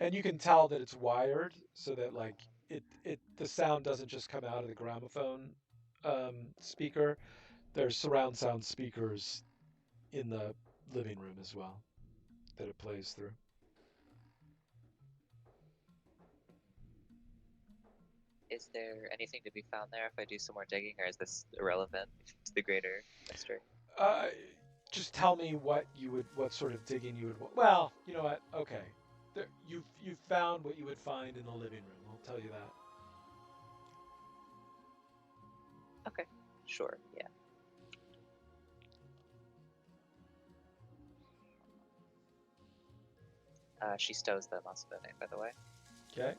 And you can tell that it's wired so that, like, the sound doesn't just come out of the gramophone speaker. There's surround sound speakers in the living room as well that it plays through. Is there anything to be found there if I do some more digging, or is this irrelevant to the greater mystery? Just tell me what sort of digging you would want. Well, you know what? Okay, you've found what you would find in the living room. I'll tell you that. Okay, sure, yeah. She stows the Masabone, by the way. Okay.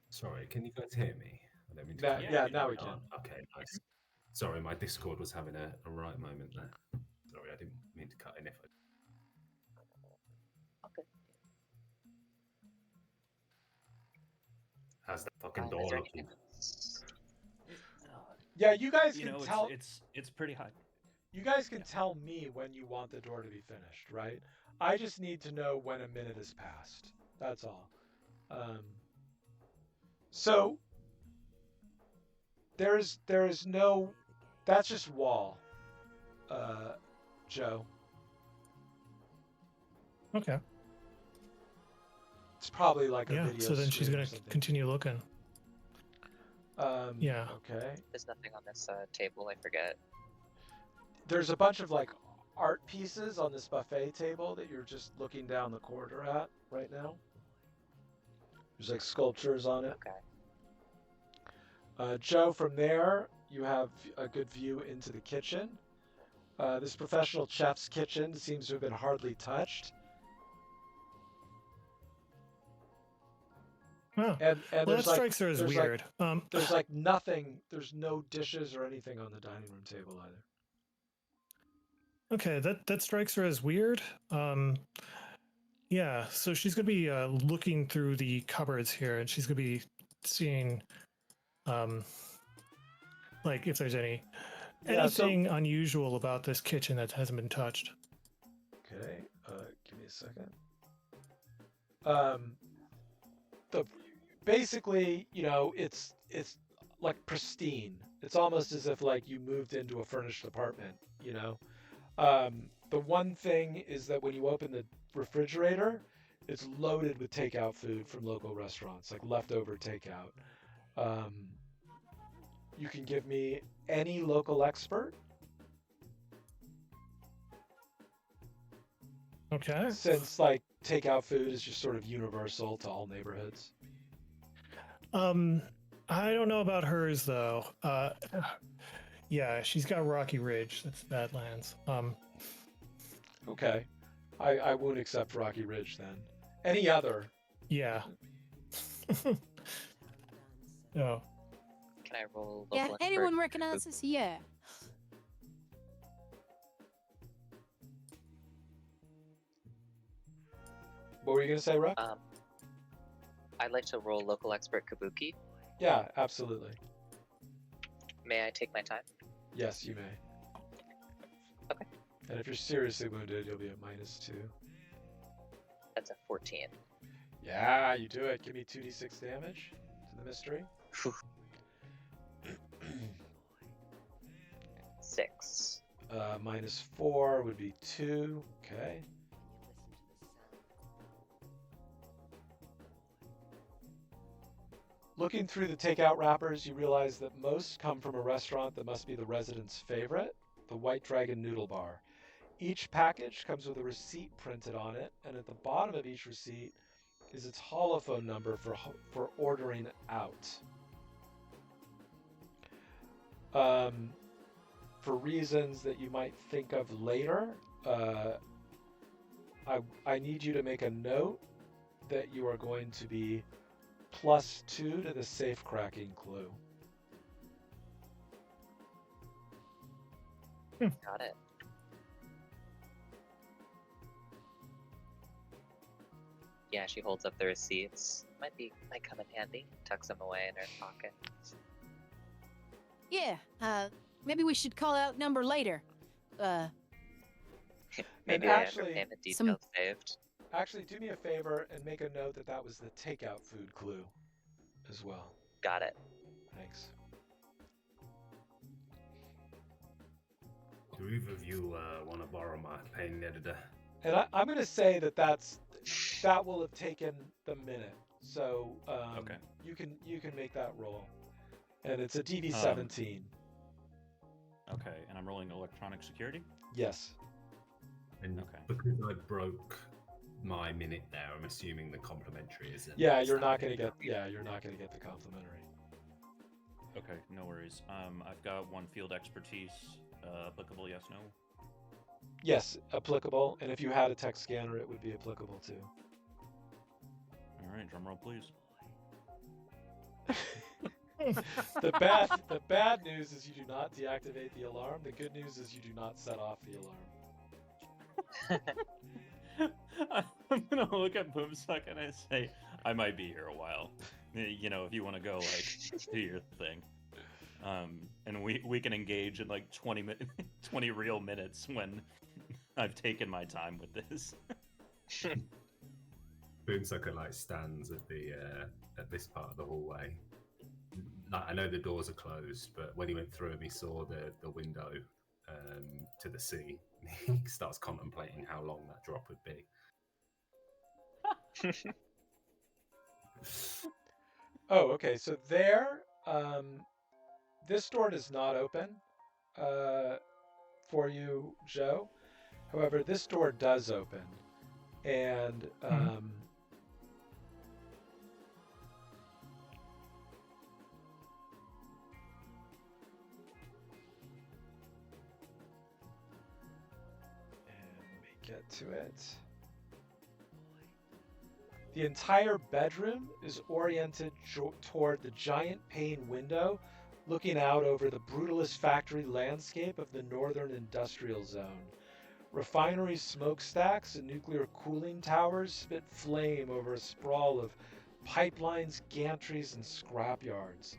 Sorry, can you guys hear me? I don't mean to Now, cut you yeah, off. now we can. Okay, nice. Sorry, my Discord was having a right moment there. Sorry, I didn't mean to cut in if I... Okay. How's that fucking Is door there looking? anything else? Yeah, you guys You can know, tell. it's pretty high. You guys can tell me when you want the door to be finished, right? I just need to know when a minute has passed. That's all. So there is no. That's just wall, Joe. Okay. It's probably like a Yeah. video. So then she's screen or gonna something. continue looking. Yeah. Okay. There's nothing on this table, I forget. There's a bunch of like art pieces on this buffet table that you're just looking down the corridor at right now. There's like sculptures on it. Okay. Joe, from there, you have a good view into the kitchen. This professional chef's kitchen seems to have been hardly touched. Oh. And Well, there's that strikes her as there's weird. there's like nothing, there's no dishes or anything on the dining room table either. Okay, that strikes her as weird. Yeah, so she's gonna be looking through the cupboards here, and she's gonna be seeing, like if there's anything unusual about this kitchen that hasn't been touched. Okay, give me a second. Basically, you know, it's like pristine. It's almost as if like you moved into a furnished apartment, you know. The one thing is that when you open the refrigerator, it's loaded with takeout food from local restaurants, like leftover takeout. You can give me any local expert. Okay. Since like takeout food is just sort of universal to all neighborhoods. I don't know about hers though. Yeah, she's got Rocky Ridge. That's Badlands. Okay. I won't accept Rocky Ridge then. Any other? Yeah. Oh. Can I roll local Yeah, expert? anyone recognize this? Yeah. What were you gonna say, Ruck? I'd like to roll local expert Kabuki. Yeah, absolutely. May I take my time? Yes, you may. Okay. And if you're seriously wounded, you'll be at -2. That's a 14. Yeah, you do it. Give me 2d6 damage to the mystery. 6. -4 would be 2. Okay. Looking through the takeout wrappers, you realize that most come from a restaurant that must be the resident's favorite, the White Dragon Noodle Bar. Each package comes with a receipt printed on it, and at the bottom of each receipt is its holophone number for ordering out. For reasons that you might think of later, I need you to make a note that you are going to be +2 to the safe cracking clue. Got it. Yeah, she holds up the receipts. Might come in handy. Tucks them away in her pocket. Yeah, maybe we should call out number later. Maybe And I have her actually- payment Some- details saved. Actually, do me a favor and make a note that that was the takeout food clue as well. Got it. Thanks. Do either of you want to borrow my painting editor? And I'm going to say that that will have taken the minute. So Okay. you can make that roll. And it's a DV17. Okay, and I'm rolling electronic security. Yes. And Okay. because I broke my minute there, I'm assuming the complimentary isn't. Yeah, you're not standard. going to get the complimentary. Okay, no worries. I've got one field expertise. Applicable? Yes, no. Yes, applicable. And if you had a tech scanner, it would be applicable too. All right, drum roll, please. The bad news is you do not deactivate the alarm. The good news is you do not set off the alarm. I'm gonna look at Boomsuck and I say, I might be here a while. You know, if you want to go, like, do your thing. And we can engage in like 20 real minutes when I've taken my time with this. Boomsucker like stands at the at this part of the hallway. Like, I know the doors are closed, but when he went through them, he saw the window to the sea. He starts contemplating how long that drop would be. Oh, okay. So there, this door does not open for you, Joe. However, this door does open, and let me get to it. The entire bedroom is oriented toward the giant pane window, looking out over the brutalist factory landscape of the northern industrial zone. Refinery smokestacks and nuclear cooling towers spit flame over a sprawl of pipelines, gantries, and scrapyards.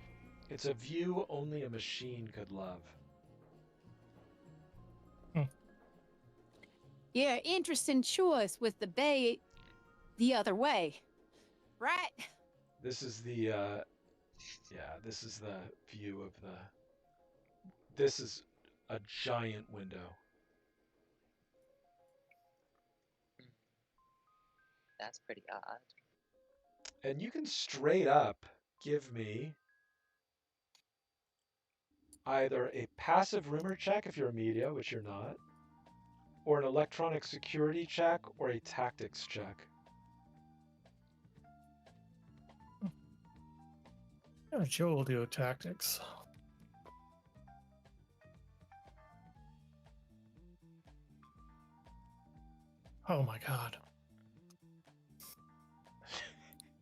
It's a view only a machine could love. Yeah, interesting choice with the bay the other way. Right? This is the this is the view of this is a giant window. That's pretty odd. And you can straight up give me either a passive rumor check if you're a media, which you're not, or an electronic security check or a tactics check. Yeah, Joe will do tactics. Oh my god.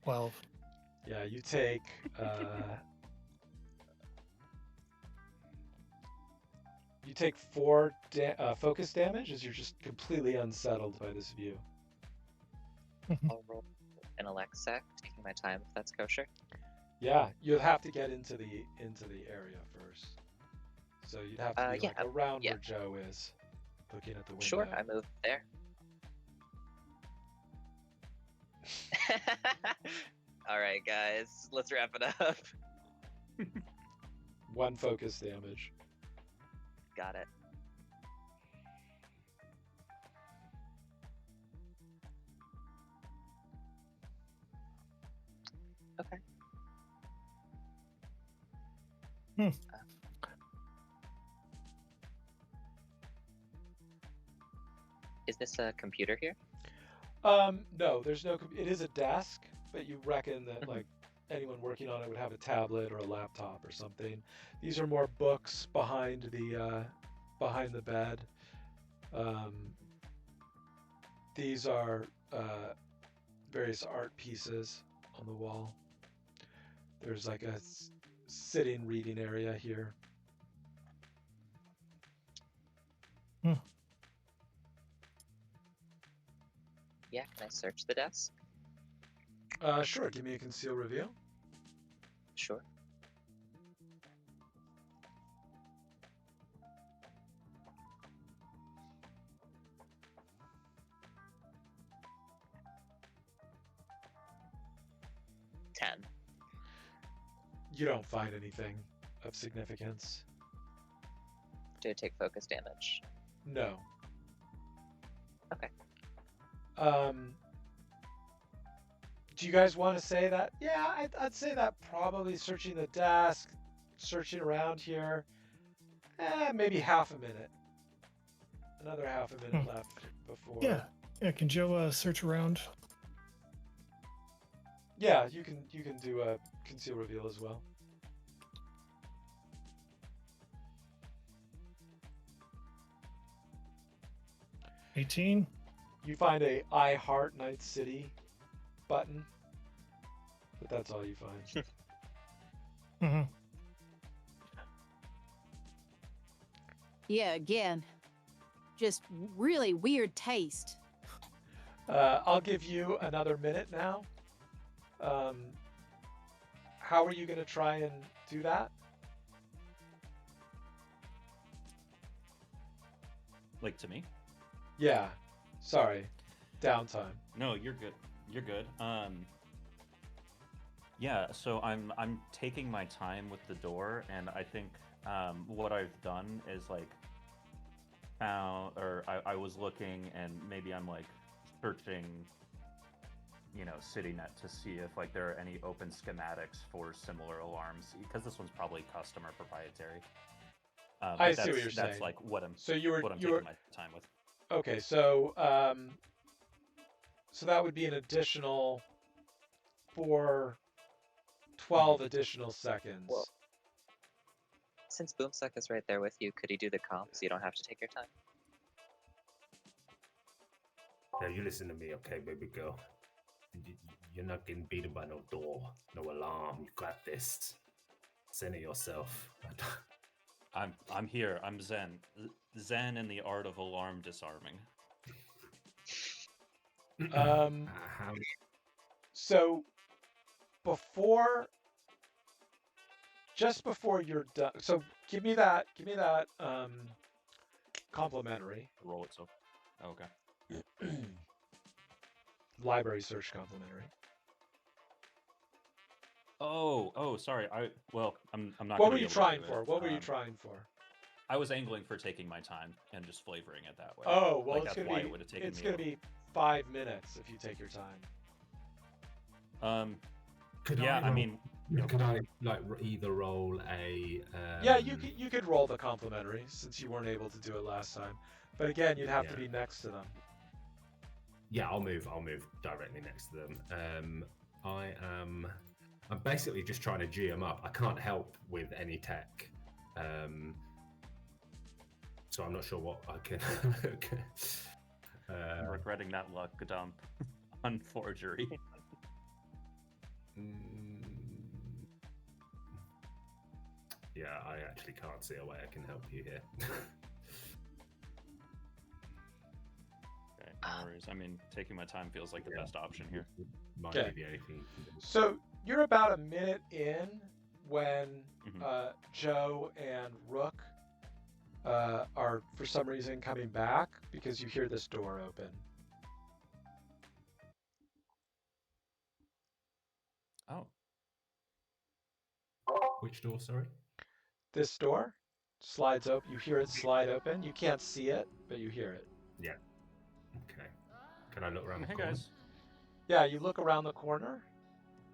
12. Yeah, you take you take 4 focus damage as you're just completely unsettled by this view. I'll roll an elect sec, taking my time if that's kosher. Yeah, you'll have to get into the area first. So you'd have to be yeah, like around yeah. where Joe is, looking at the window. Sure, I move there. All right, guys, let's wrap it up. 1 focus damage. Got it. Okay. Is this a computer here? No, there's no. It is a desk, but you reckon that like anyone working on it would have a tablet or a laptop or something. These are more books behind the bed. These are various art pieces on the wall. There's like a sitting reading area here. Yeah, can I search the desk? Sure. Give me a conceal reveal. Sure. Ten. You don't find anything of significance. Do I take focus damage? No. Okay. Do you guys want to say that? Yeah, I'd say that probably searching the desk, searching around here, maybe half a minute. Another half a minute left before. Yeah. Can Joe search around? Yeah, you can do a conceal reveal as well. $18. You find a I Heart Night City button, but that's all you find. Mm-hmm. Yeah, again, just really weird taste. I'll give you another minute now. How are you going to try and do that? Like to me? Yeah. Sorry. Downtime. No, you're good. You're good. Yeah, so I'm taking my time with the door, and I think what I've done is like I was looking, and maybe I'm like searching, CityNet to see if like there are any open schematics for similar alarms, because this one's probably custom or proprietary. I see what you're saying. That's like what I'm taking my time with. Okay, so that would be an additional 12 additional seconds. Well, since Boomsuck is right there with you, could he do the comp so you don't have to take your time? Now you listen to me, okay, baby girl. You're not getting beaten by no door, no alarm. You got this. Center yourself. I'm here. I'm Zen. Zen in the art of alarm disarming. So just before you're done, so give me that complimentary. Roll itself. Oh, okay. Library search complimentary. Oh, sorry. I'm not. What were you trying for? What were you trying for? I was angling for taking my time and just flavoring it that way. Oh, well, like, that's why it would have taken it's me. Gonna be 5 minutes if you take your time. Could I like either roll a? Yeah, you could roll the complimentary since you weren't able to do it last time, but again, you'd have to be next to them. Yeah, I'll move directly next to them. I'm basically just trying to G them up. I can't help with any tech. So I'm not sure what I can. I'm regretting that luck dump on forgery. Yeah, I actually can't see a way I can help you here. Okay, no worries. I mean, taking my time feels like the best option here. Might be the only thing. So you're about a minute in when Joe and Rook are for some reason coming back because you hear this door open. Oh. Which door, sorry? This door slides open. You hear it slide open. You can't see it, but you hear it. Yeah. Okay. Can I look around the Hey, corner? guys. Yeah, you look around the corner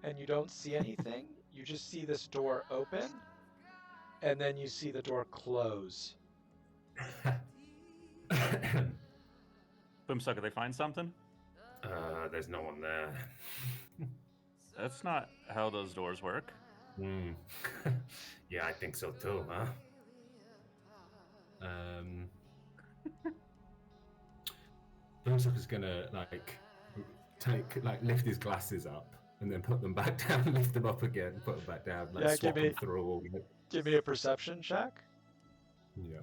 and you don't see anything. You just see this door open and then you see the door close. Boomsucker, they find something? There's no one there. That's not how those doors work. Yeah, I think so too, huh? Boomsucker's gonna lift his glasses up and then put them back down, lift them up again, put them back down, swap them through. Give me a perception check. Yeah,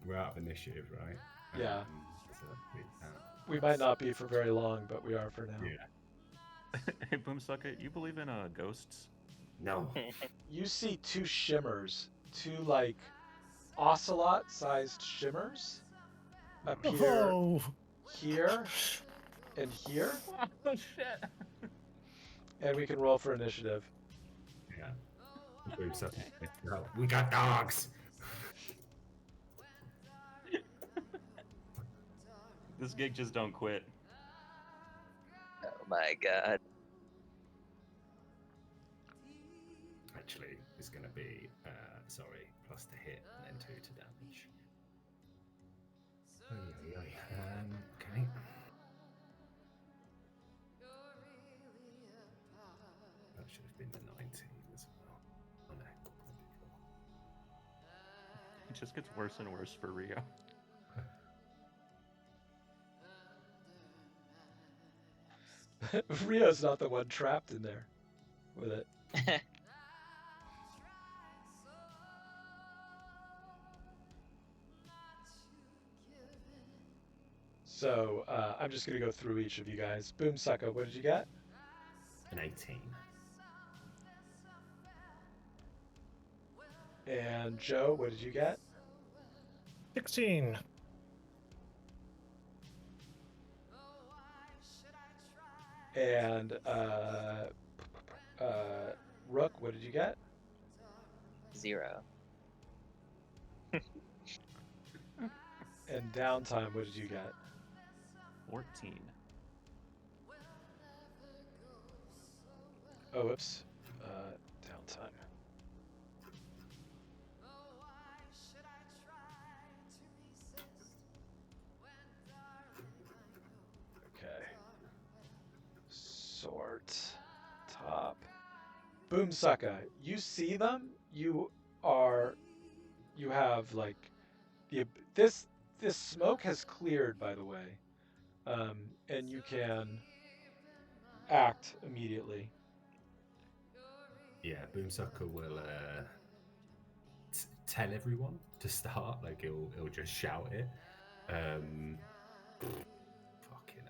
we're out of initiative, right? Yeah. We might not be for very long, but we are for now. Yeah. Hey, Boomsucker, you believe in ghosts? No. You see two shimmers, two like ocelot-sized shimmers appear Oh, here and here, Oh shit! and we can roll for initiative. Yeah. Boomsucker. No. We got dogs. This gig just don't quit. Oh my god. Actually, it's going to be, plus to hit and then 2 to damage. Okay. That should have been the 19 as well. Oh no. It just gets worse and worse for Rio. Rio's not the one trapped in there with it. So I'm just going to go through each of you guys. Boomsucker, what did you get? An 18. And Joe, what did you get? 16. And Rook, what did you get? 0. And Downtime, what did you get? 14. Oh, whoops. Downtime. Okay. Sort. Top. Boomsucker, you see them? You have like this smoke has cleared, by the way, and you can act immediately. Yeah, Boomsucker will tell everyone to start. Like he'll just shout it. Fucking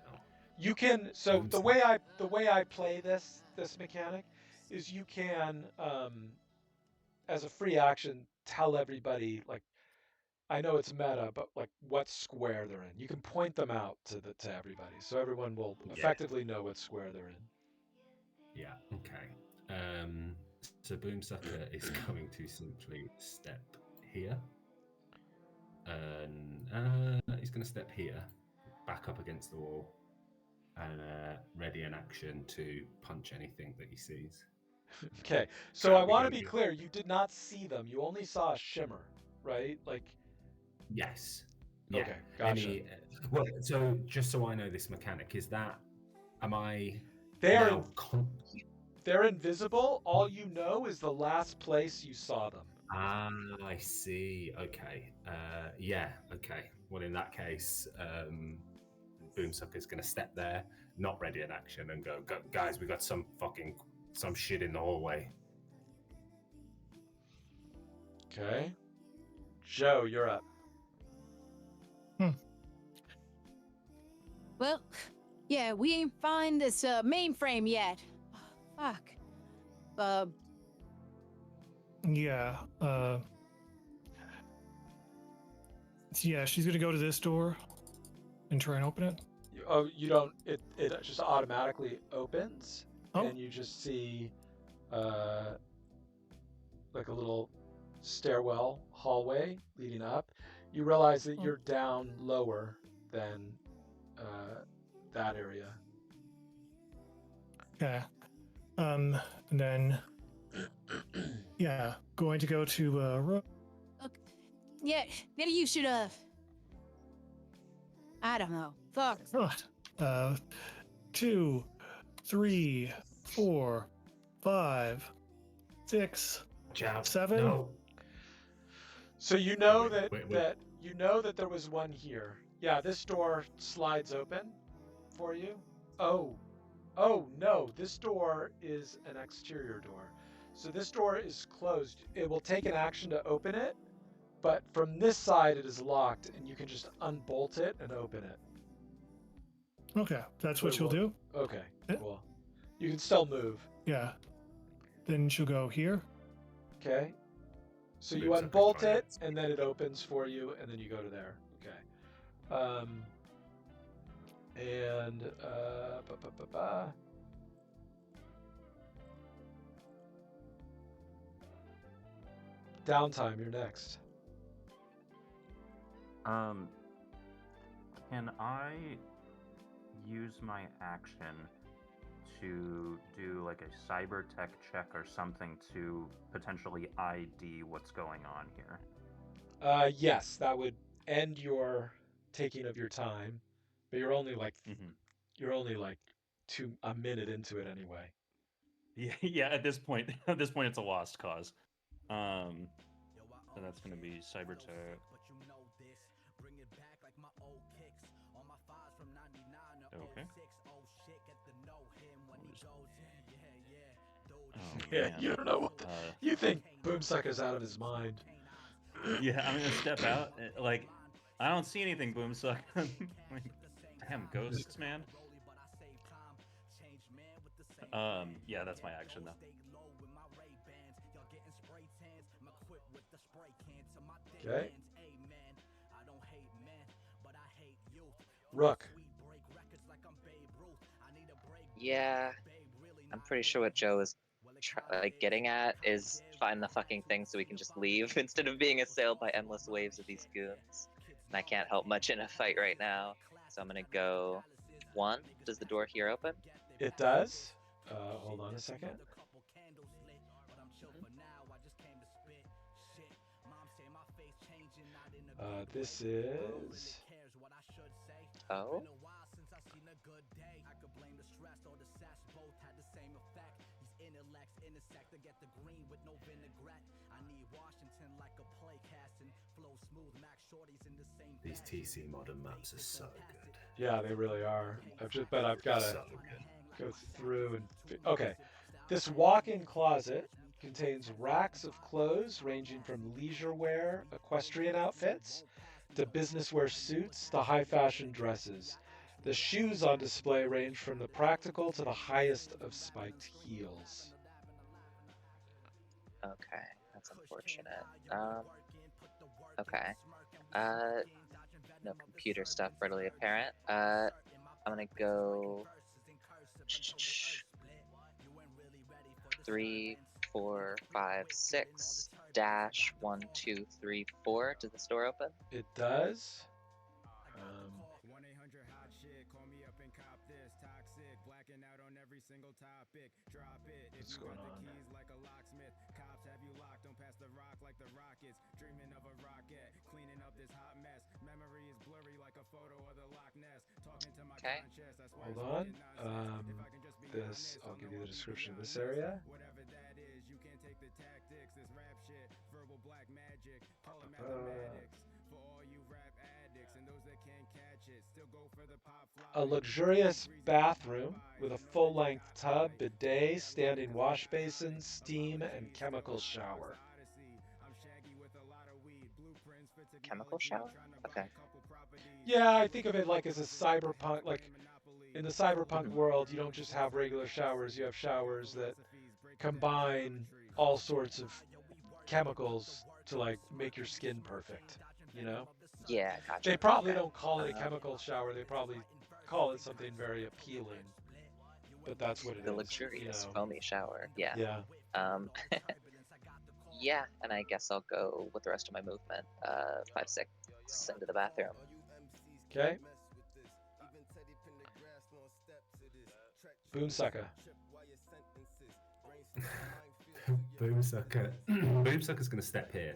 hell. You can. So the way I play this mechanic is you can, as a free action, tell everybody, like, I know it's meta, but like what square they're in. You can point them out to everybody, so everyone will effectively know what square they're in. Yeah. Okay. So Boomsucker is going to simply step here, and he's going to step here, back up against the wall, and ready an action to punch anything that he sees. Okay, so I want to be clear. You did not see them. You only saw a shimmer, right? Like. Yes. Yeah. Okay, gotcha. Well, so just so I know this mechanic, am I? They're invisible. All you know is the last place you saw them. Ah, I see. Okay. Yeah. Okay. Well, in that case, Boomsucker's going to step there, not ready in action, and go, guys, we got some shit in the hallway. Okay. Joe, you're up. Well, yeah, we ain't find this mainframe yet. Fuck. Yeah. Yeah, she's gonna go to this door and try and open it. You don't. It just automatically opens, Oh. and you just see, like a little stairwell hallway leading up. You realize that you're down lower than that area. Okay. And then, yeah, going to go to Rook. Yeah, maybe you should I don't know. Fuck. 2, 3, 4, 5, 6, 7. No. So you know Wait. that you know that there was one here. Yeah, this door slides open for you. Oh no, this door is an exterior door. So this door is closed. It will take an action to open it, but from this side it is locked, and you can just unbolt it and open it. Okay, that's what you'll do. Okay, Yeah. cool. You can still move. Yeah. Then she'll go here. Okay. So you Moves up unbolt and it, and then it opens for you, and then you go to there. Okay. And downtime. You're next. Can I use my action to do like a cyber tech check or something to potentially ID what's going on here? Yes, that would end your taking of your time, but you're only like a minute into it anyway. Yeah, yeah. At this point, it's a lost cause. So that's going to be cyber tech. Okay. Oh, Yeah, man. you don't know what you think Boomsucker's out of his mind. Yeah, I'm gonna step out. Like, I don't see anything, Boomsucker. Like, damn ghosts, man. Yeah, that's my action though. Okay. Rook. Yeah, I'm pretty sure what Joe is getting at is find the fucking thing so we can just leave instead of being assailed by endless waves of these goons. And I can't help much in a fight right now, so I'm gonna go 1. Does the door here open? It does. Hold on a second. This is. Oh. These TC modern maps are so good. Yeah, they really are. I've got to So good. go through and. Okay. This walk-in closet contains racks of clothes ranging from leisure wear, equestrian outfits, to business wear suits to high fashion dresses. The shoes on display range from the practical to the highest of spiked heels. Okay, that's unfortunate. Okay. No computer stuff readily apparent. I'm gonna go 3, 4, 5, 6 dash 1, 2, 3, 4. Does the store open? It does. What's going on? Okay. Hold on. I'll give you the description of this area. A luxurious bathroom with a full-length tub, bidet, standing wash basin, steam, and chemical shower. Chemical shower? Okay. Yeah, I think of it like as a cyberpunk, like in the cyberpunk world, you don't just have regular showers, you have showers that combine all sorts of chemicals to like make your skin perfect, you know? Yeah, gotcha. They probably Okay. don't call it a chemical shower, they probably call it something very appealing. But that's what it The is. luxurious you know? foamy shower. Yeah. Yeah. Yeah, and I guess I'll go with the rest of my movement. 5, 6 into the bathroom. Okay. Boomsucker. Boomsucker's going to step here,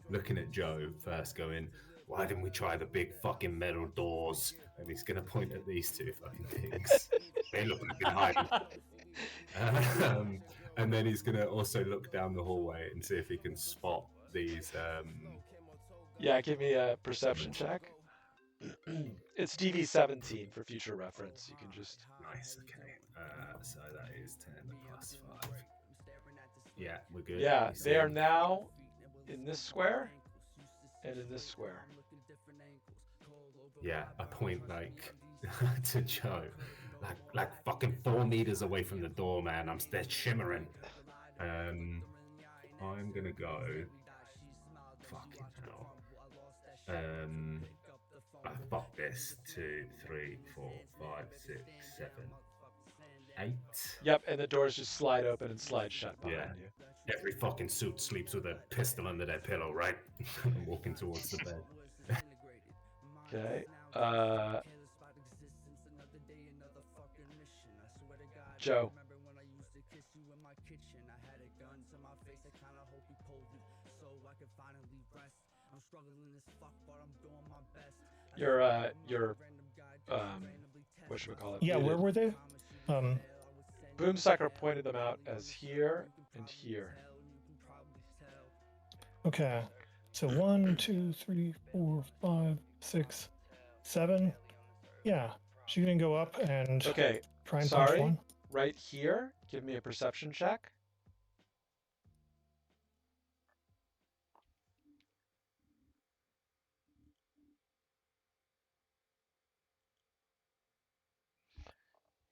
looking at Joe first, going, "Why didn't we try the big fucking metal doors?" And he's going to point at these two fucking things. They look like they're hiding. And then he's going to also look down the hallway and see if he can spot these. Yeah, give me a perception check. It's DV17 for future reference. You can just. Nice, okay. So that is 10 plus 5. Yeah, we're good. Yeah, You see they are him? now in this square and in this square. Yeah, I point like to Joe, like fucking 4 meters away from the door, man. They're shimmering. I'm gonna go. Fucking hell. Fuck this. 2, 3, 4, 5, 6, 7, 8. Yep, and the doors just slide open and slide shut behind Yeah. you. Every fucking suit sleeps with a pistol under their pillow, right? I'm walking towards the bed. Okay. Joe. Your whatchamacallit? Yeah, where were they? Boomsucker pointed them out as here and here. Okay. So 1, 2, 3, 4, 5, 6, 7. Yeah. She can go up and Okay. try and Sorry. punch one. Right here. Give me a perception check.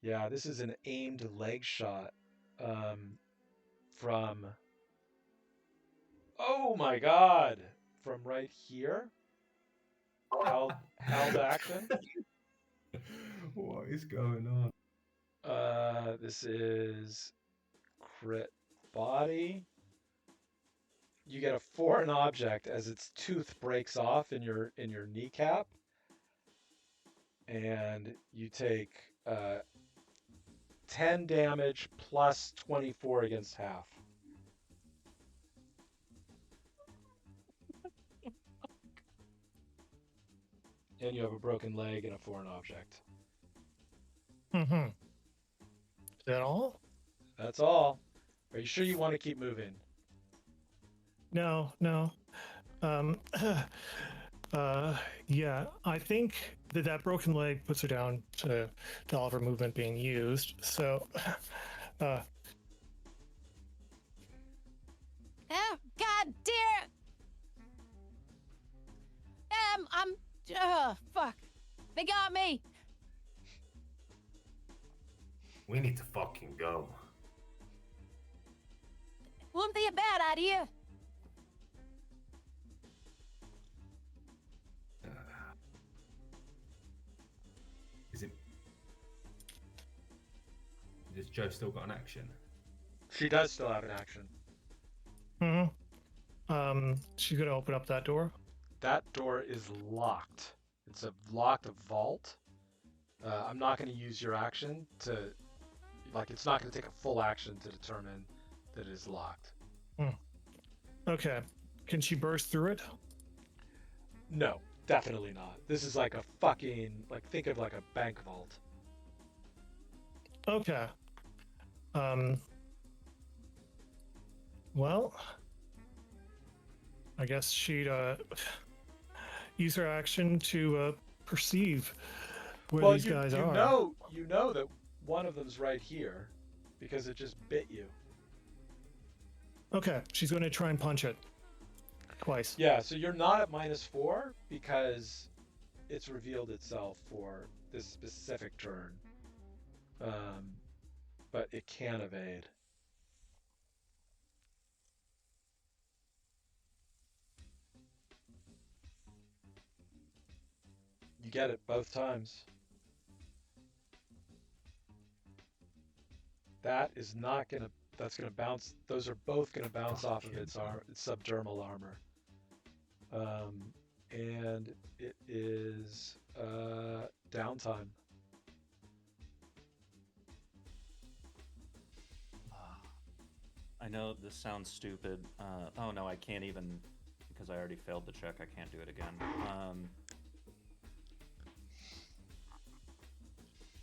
Yeah, this is an aimed leg shot from. Oh my god! From right here. Held action. What is going on? This is crit body. You get a foreign object as its tooth breaks off in your kneecap, and you take 10 damage plus 24 against half. And you have a broken leg and a foreign object. Mm-hmm. Is that all? That's all. Are you sure you want to keep moving? No. Yeah, I think that broken leg puts her down to all of her movement being used. So, Oh, god damn it! Fuck. They got me. We need to fucking go. Wouldn't be a bad idea. Has Joe still got an action? She does still have an action. she's gonna open up that door. That door is locked. It's a locked vault. I'm not going to use your action to, it's not going to take a full action to determine that it is locked. Okay. Can she burst through it? No, definitely not. This is like a fucking, think of like a bank vault. Okay. Well, I guess she'd use her action to perceive where these guys are. You know that one of them's right here because it just bit you. Okay, she's going to try and punch it twice. Yeah, so you're not at -4 because it's revealed itself for this specific turn. But it can evade. You get it both times. That's gonna bounce. Those are both gonna bounce off of its subdermal armor. And it is downtime. I know this sounds stupid. Oh no, I can't even, because I already failed the check. I can't do it again.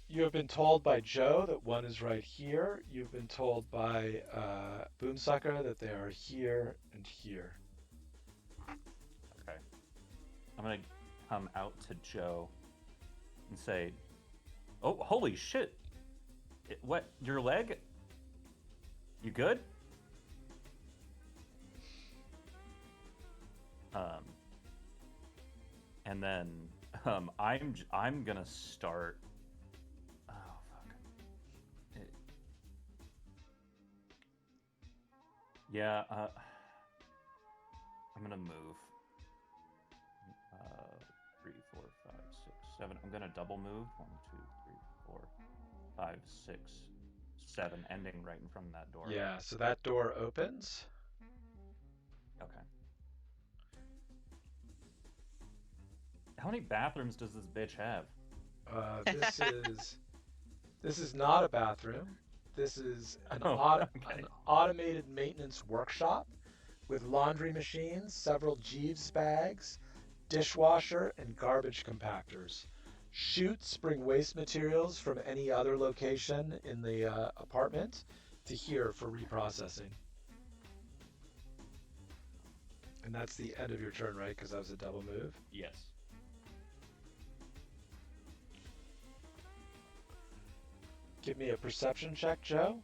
You have been told by Joe that one is right here. You've been told by Boomsucker that they are here and here. Okay. I'm gonna come out to Joe and say, "Oh, holy shit! What? Your leg? You good?" And then I'm gonna start. Oh fuck! Yeah, I'm gonna move. 3, 4, 5, 6, 7. I'm gonna double move. 1, 2, 3, 4, 5, 6, 7, ending right in front of that door. Yeah, so that door opens. Okay. How many bathrooms does this bitch have? This is not a bathroom. This is an Okay. automated maintenance workshop with laundry machines, several Jeeves bags, dishwasher, and garbage compactors. Chutes bring waste materials from any other location in the apartment to here for reprocessing. And that's the end of your turn, right? Because that was a double move. Yes. Give me a perception check, Joe.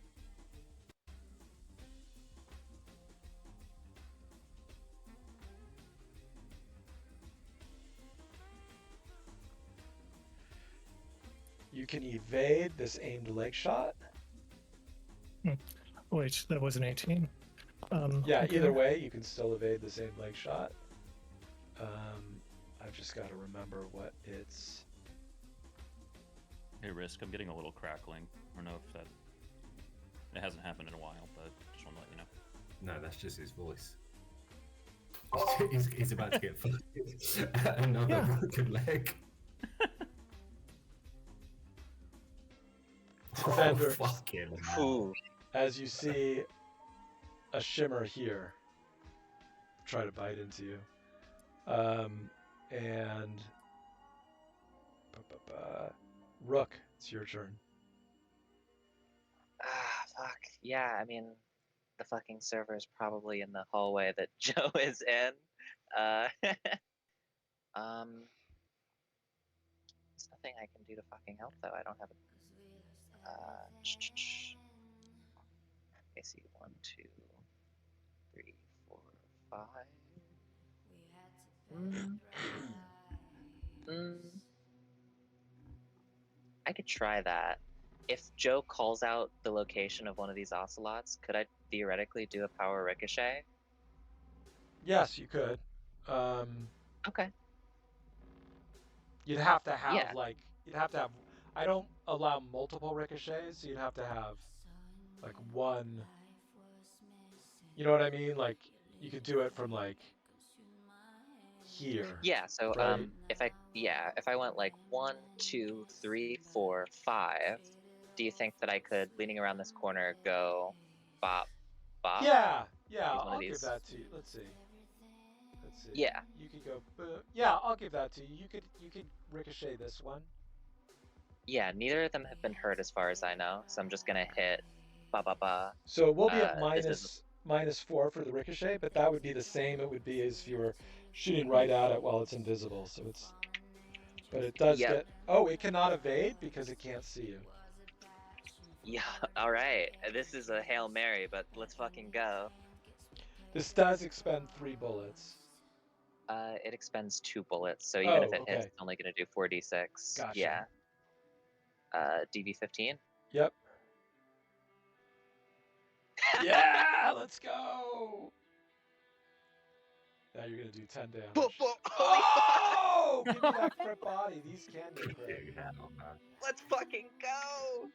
You can evade this aimed leg shot. Wait, that was an 18. Yeah, okay. either way, you can still evade the same leg shot. I've just got to remember what it's. Hey, Risk, I'm getting a little crackling. I don't know if that... It hasn't happened in a while, but just want to let you know. No, that's just his voice. He's about to get another broken leg. Defender. Fucking Ooh. As you see a shimmer here try to bite into you. And Rook, it's your turn. Fuck. Yeah, I mean, the fucking server is probably in the hallway that Joe is in. There's nothing I can do to fucking help, though. I don't have a... I see 1, 2, 3, 4, 5. I could try that. If Joe calls out the location of one of these ocelots, could I theoretically do a power ricochet? Yes, you could. Okay. You'd have to have Yeah. I don't allow multiple ricochets, so you'd have to have like one. You know what I mean? Like you could do it from like here. Yeah, so right? if I went like 1, 2, 3, 4, 5, do you think that I could, leaning around this corner, go bop, bop? Yeah, Use one of I'll give these? that to you. Let's see. Yeah. You could go. Yeah, I'll give that to you. You could ricochet this one. Yeah, neither of them have been hurt as far as I know, so I'm just gonna hit ba ba ba. So we'll be at this is- -4 for the ricochet, but that would be the same. It would be as if you were shooting right at it while it's invisible. So it's. But it does Yep. get. Oh, it cannot evade because it can't see you. Yeah, alright. This is a Hail Mary, but let's fucking go. This does expend 3 bullets. It expends 2 bullets, so even if it okay. hits, it's only gonna do 4d6. Gotcha. Yeah. DV15? Yep. Yeah, let's go. Now you're gonna do 10 damage. Oh! Give me that crit body. These can be crit. Let's fucking go!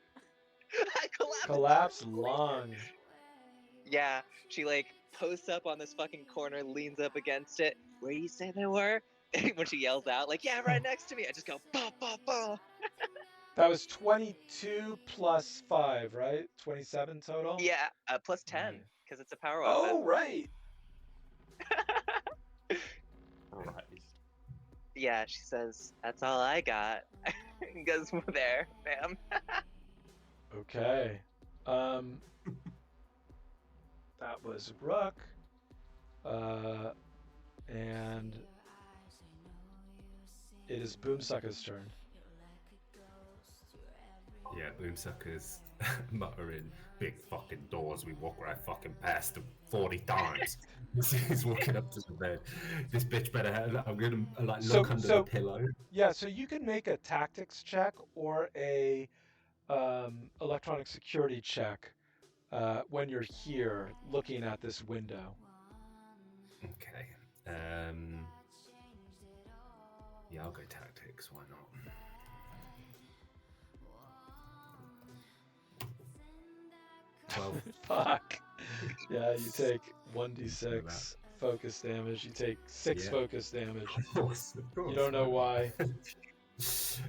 I collapsed. Collapse lung. Yeah, she like posts up on this fucking corner, leans up against it. Where do you say they were? When she yells out, like, yeah, right next to me. I just go, ba ba ba. That was 22 plus 5, right? 27 total? Yeah, plus 10, because it's a power Oh, weapon. right. Right. Yeah, she says, that's all I got. And goes there, ma'am. Okay. That was Rook. And it is Boomsucker's turn. Yeah, Boomsucker's muttering, big fucking doors, we walk right fucking past them 40 times. He's walking up to the bed. This bitch better have, I'm gonna like look under the pillow. Yeah, so you can make a tactics check or a electronic security check when you're here looking at this window. Okay. Yeah, I'll go tactics. Why not? Fuck. Yeah, you take 1d6 focus damage. You take 6 Yeah. focus damage. Of course. You don't know why. Yeah. Just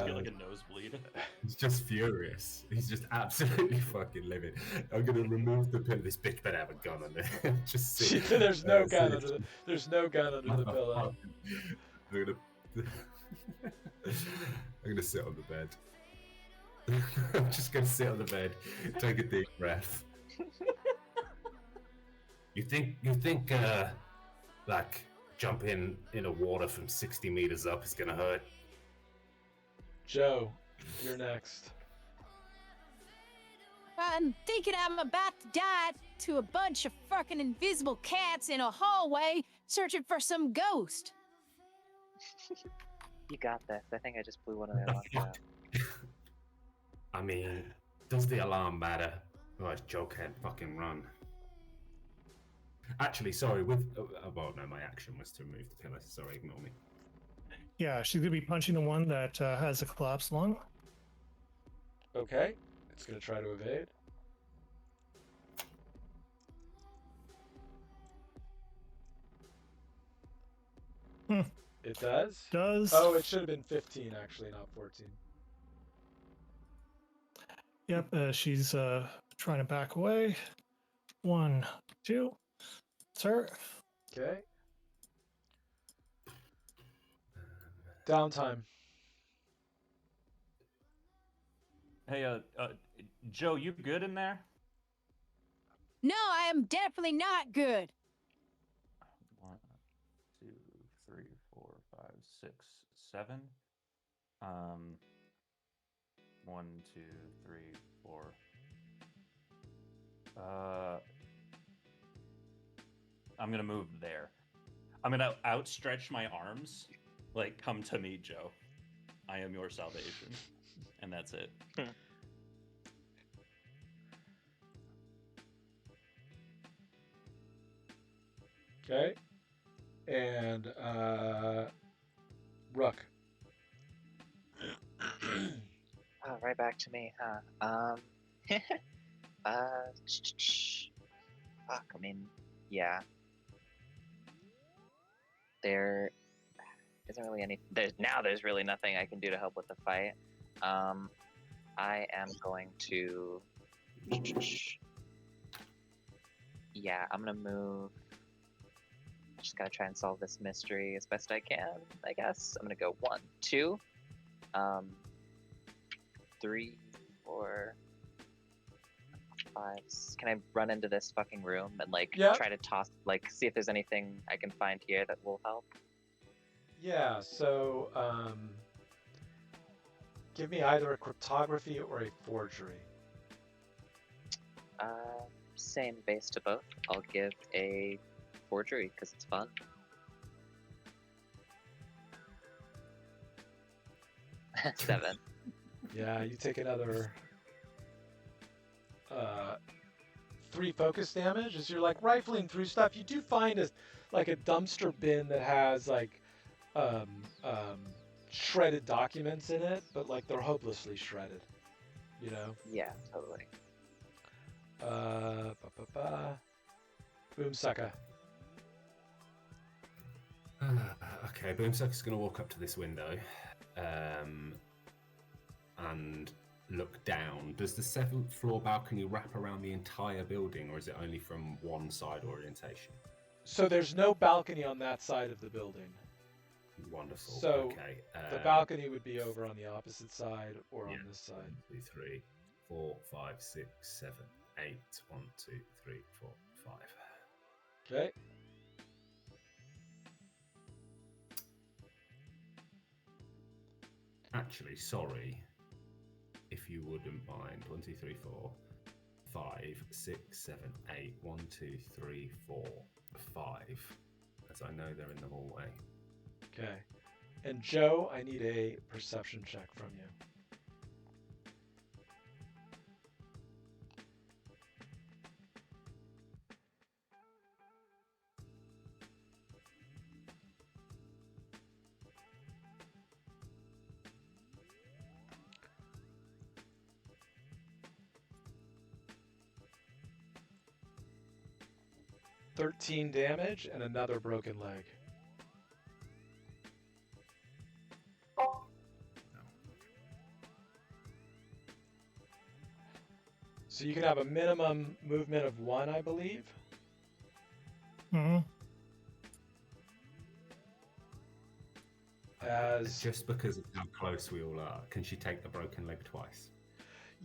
get like a nosebleed. He's just furious. He's just absolutely fucking livid. I'm gonna remove the pillow. This bitch better have a gun on there. Just sit. There's no gun sit. under the. There's no gun under the pillow. I'm gonna sit on the bed. I'm just gonna sit on the bed, take a deep breath. You think like jumping in a water from 60 meters up is gonna hurt? Joe, you're next. I'm thinking I'm about to die to a bunch of fucking invisible cats in a hallway searching for some ghost. You got this. I think I just blew one of their alarms out. I mean, does the alarm matter? Otherwise, Joe can't fucking run. Actually, sorry, well, no, my action was to remove the pillow. Sorry, ignore me. Yeah, she's gonna be punching the one that has a collapsed lung. Okay, it's gonna try to evade. It does? Does. Oh, it should have been 15 actually, not 14. Yep, she's trying to back away. 1, 2. It's her. Okay. Downtime. Hey, Joe, you good in there? No, I am definitely not good. 1, 2, 3, 4, 5, 6, 7. 1, 2, 3, 4. I'm gonna move there. I'm gonna outstretch my arms, like, come to me, Joe. I am your salvation, and that's it. Okay. And Rook. Oh, right back to me, huh? Fuck, I mean, yeah. There isn't really any. There's really nothing I can do to help with the fight. I am going to. Yeah, I'm gonna move. Just gotta try and solve this mystery as best I can, I guess. I'm gonna go 1, 2, 3, 4, 5. Can I run into this fucking room and try to toss, see if there's anything I can find here that will help? Yeah, so give me either a cryptography or a forgery. Same base to both. I'll give a forgery because it's fun. Seven. Yeah, you take another 3 focus damage as you're rifling through stuff. You do find a dumpster bin that has shredded documents in it, but they're hopelessly shredded. You know? Yeah, totally. Boomsucker. Okay, Boomsucker's going to walk up to this window and look down. Does the 7th floor balcony wrap around the entire building, or is it only from one side orientation? So there's no balcony on that side of the building. Wonderful. So okay. The balcony would be over on the opposite side or on this side. 1, 2, 3, 4, 5, 6, 7, 8. 1, 2, 3, 4, 5. Okay. Actually, sorry, if you wouldn't mind. 1, 2, 3, 4, 5, 6, 7, 8. 1, 2, 3, 4, 5. As I know they're in the hallway. Okay. And Joe, I need a perception check from you. 13 damage and another broken leg. So you can have a minimum movement of 1, I believe. Hmm. As Just because of how close we all are, can she take the broken leg twice?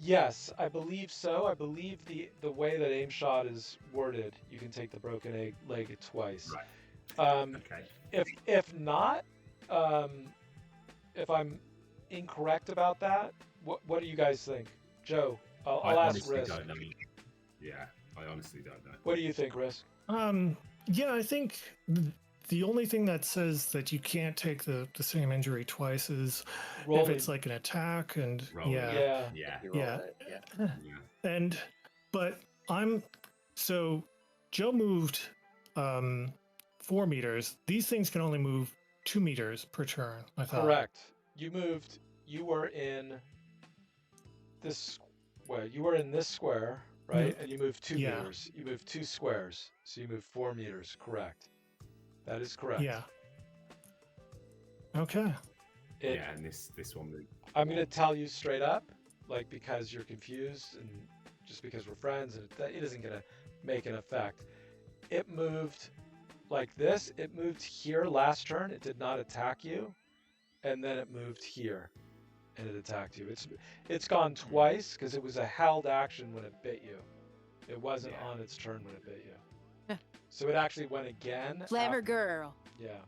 yes, I believe so. I believe the way that aim shot is worded, you can take the broken leg twice. Right. Okay. If not, if I'm incorrect about that, what do you guys think, Joe? I'll I ask honestly Risk. don't know. Yeah, I honestly don't know. What do you think, Risk? Yeah, I think the only thing that says that you can't take the same injury twice is if it's like an attack, and Rolling. Yeah. Yeah. You roll yeah. it, yeah. And but so Joe moved 4 meters. These things can only move 2 meters per turn, I thought. Correct. You were in this you were in this square, right? And you moved 2 Yeah. meters. You moved 2 squares. So you moved 4 meters, correct. That is correct. Yeah. Okay. Yeah, and this one moved. I'm going to tell you straight up, like, because you're confused and just because we're friends, and it isn't going to make an effect. It moved like this. It moved here last turn. It did not attack you. And then it moved here and it attacked you. It's gone twice because it was a held action when it bit you. It wasn't on its turn when it bit you. So it actually went again. Clever girl. Yeah.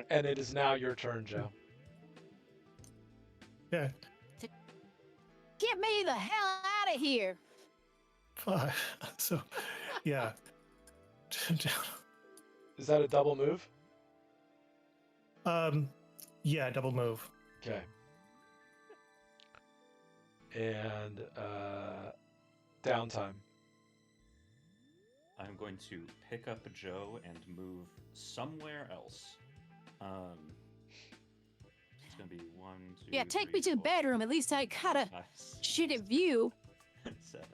And it is now your turn, Joe. Yeah. Get me the hell out of here. 5. So, yeah. Is that a double move? Yeah, double move. Okay. And downtime. I'm going to pick up Joe and move somewhere else. It's gonna be 1, 2. Yeah, take 3, me to the 4, bedroom. At least I got a 5, shitty view. 7.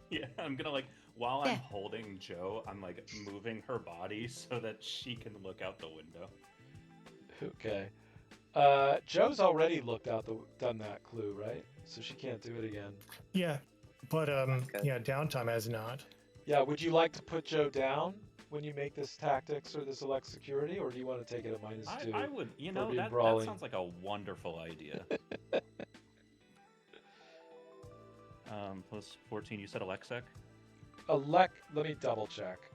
Yeah, I'm gonna while I'm holding Joe, I'm moving her body so that she can look out the window. Okay. Joe's already done that clue, right? So she can't do it again. Yeah. But Okay. yeah, downtime has not. Yeah, would you like to put Joe down when you make this tactics or this elect security, or do you want to take it at -2? I would, being that brawling. sounds like a wonderful idea. Plus 14, you said Alexec? Let me double check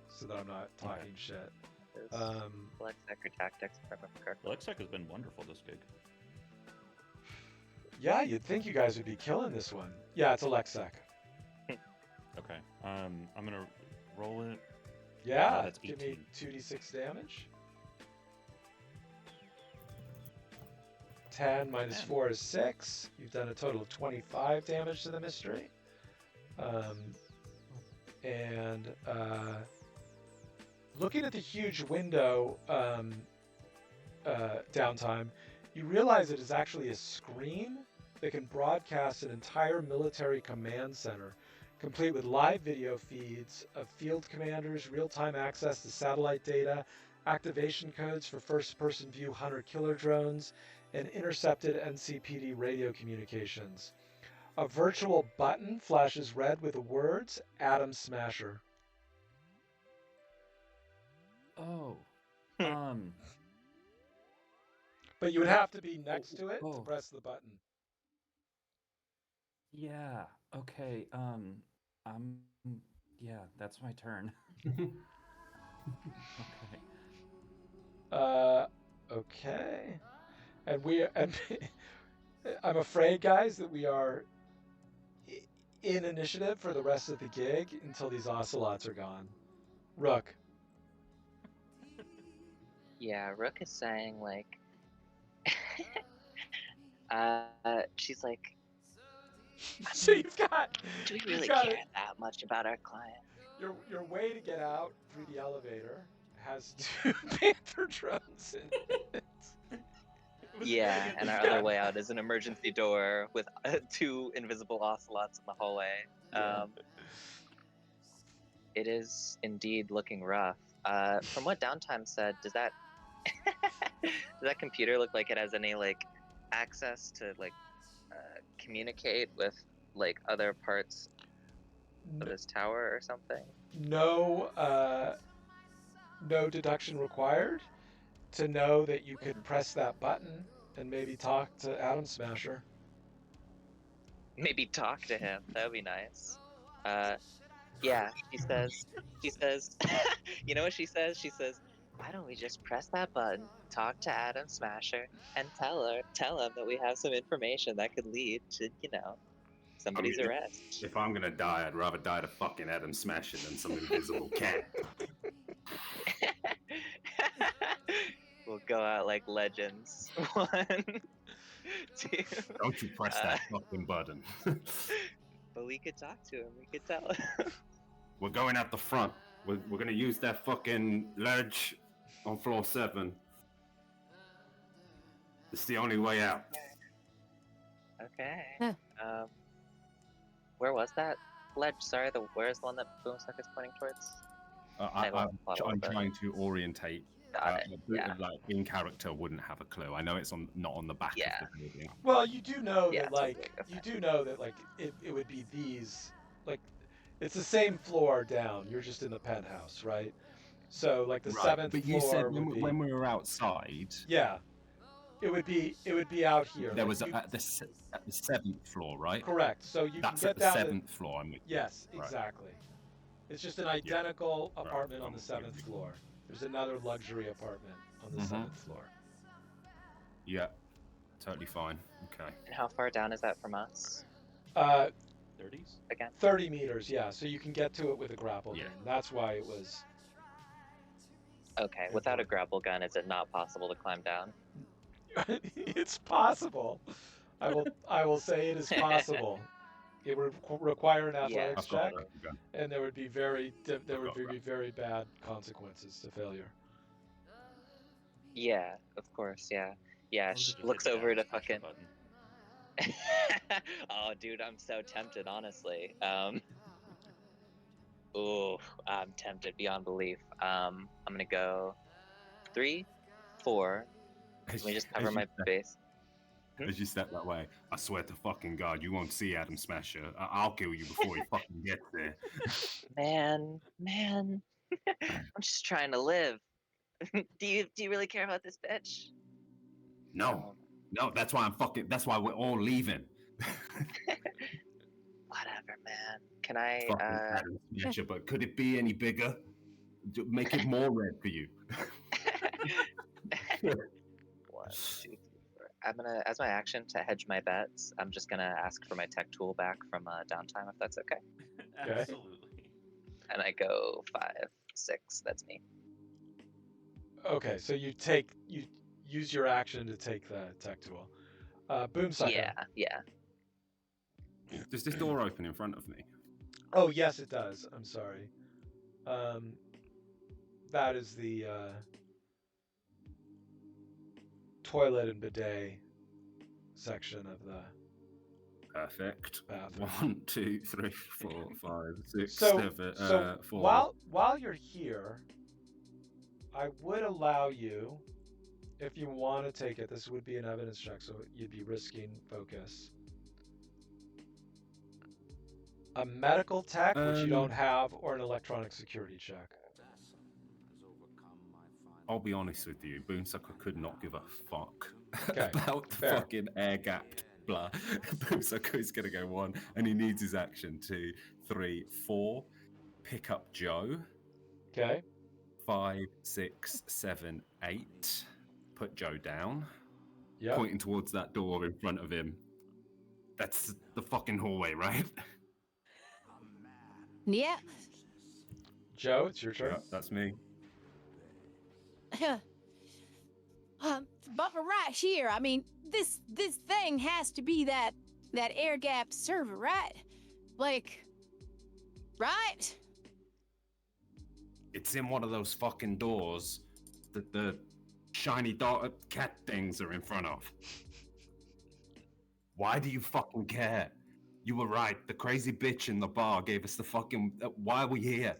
so that I'm not talking shit. Select sector tactics, if I remember correctly. Alexec has been wonderful this gig. Yeah, you'd think you guys would be killing this one. Yeah, it's Alexec. Okay. I'm gonna roll it. Yeah, that's give me 18. 2d6 damage. 10 minus 4 is 6. You've done a total of 25 damage to the mystery. And looking at the huge window downtime, you realize it is actually a screen that can broadcast an entire military command center, complete with live video feeds of field commanders, real-time access to satellite data, activation codes for first-person view hunter-killer drones, and intercepted NCPD radio communications. A virtual button flashes red with the words Atom Smasher. Oh. But you would have to be next to it to Oh. press the button. Yeah. Okay. Yeah, that's my turn. Okay. Okay. And I'm afraid, guys, that we are in initiative for the rest of the gig until these ocelots are gone. Rook. Yeah, Rook is saying she's like, So you've got. do we you've really got care it. that much about our client? Your way to get out through the elevator has 2 Panther drones in it. Yeah, and our other way out is an emergency door with 2 invisible ocelots in the hallway. Yeah. It is indeed looking rough. From what Downtime said, does that does that computer look like it has any like access to like communicate with like other parts of this tower or something? No, no deduction required to know that you could press that button and maybe talk to Atom Smasher. Maybe talk to him. That would be nice. Yeah, she says, you know what she says? She says, why don't we just press that button, talk to Atom Smasher, and tell him that we have some information that could lead to, somebody's if- arrest. If I'm gonna die, I'd rather die to fucking Adam Smasher than some invisible cat. We'll go out like legends. 1, 2. Don't you press that fucking button. But we could talk to him. We could tell him. We're going out the front. We're gonna use that fucking ledge on floor 7. It's the only way out. Okay. Huh. Where was that ledge? Sorry, where's the one that Boomsuck is pointing towards? I'm trying to orientate. Got it. Yeah. Like in character, wouldn't have a clue. I know it's not on the back Yeah. of the building. Well, you do know Yeah, that like totally. you do know that like it would be these like it's the same floor down. You're just in the penthouse, right? So like the seventh But floor you said would be, when we were outside, yeah. It would be out here. there like was you- at the 7th floor, right? correct. So you That's can at get the down. 7th floor. I'm with you. Yes, Right. exactly. It's just an identical apartment on I'm the with you. 7th floor. There's another luxury apartment on the Mhm. 7th floor. Yeah, totally fine. Okay. And how far down is that from us? 30s? Again? 30 meters, yeah. So you can get to it with a grapple Yeah. gun. That's why it was. Okay, without a grapple gun, is it not possible to climb down? It's possible. I will say it is possible. It would require an athletics I've got check, a gun. and there would be very got very bad consequences to failure. Yeah, of course, yeah. Yeah, she Just looks hit the over to Atom Smasher fucking... button. Oh, dude, I'm so tempted, honestly. Ooh, I'm tempted beyond belief. I'm gonna go 3, 4. Let me just cover my base. As you step that way, I swear to fucking God, you won't see Adam Smasher. I'll kill you before he fucking gets there. Man, I'm just trying to live. Do you really care about this bitch? No, that's why that's why we're all leaving. Whatever, man. Can I? Fucking Adam Smasher, but could it be any bigger? Make it more red for you. 1, 2, 3, 4. I'm gonna, as my action to hedge my bets, I'm just gonna ask for my tech tool back from Downtime, if that's okay. Absolutely. And I go 5, 6. That's me. Okay, so you use your action to take the tech tool. Boomsucker. Yeah. Does this door open in front of me? Oh yes, it does. I'm sorry. That is the toilet and bidet section of the Perfect. bathroom. 1, 2, 3, 4, 5, 6, So, 7, 4. while you're here, I would allow you, if you want to take it, this would be an evidence check, so you'd be risking focus. A medical tech, which you don't have, or an electronic security check. I'll be honest with you, Boomsucker could not give a fuck Okay, about the fair. fucking air-gapped blah. Boomsucker is going to go 1, and he needs his action 2, 3, 4. Pick up Joe. Okay. 5, 6, 7, 8. Put Joe down. Yeah. Pointing towards that door in front of him. That's the fucking hallway, right? Yeah. Joe, it's your turn. Yeah, that's me. But for right here, I mean, this thing has to be that air gap server, right? Like, right? It's in one of those fucking doors that the shiny dot cat things are in front of. Why do you fucking care? You were right. The crazy bitch in the bar gave us the fucking. Why are we here?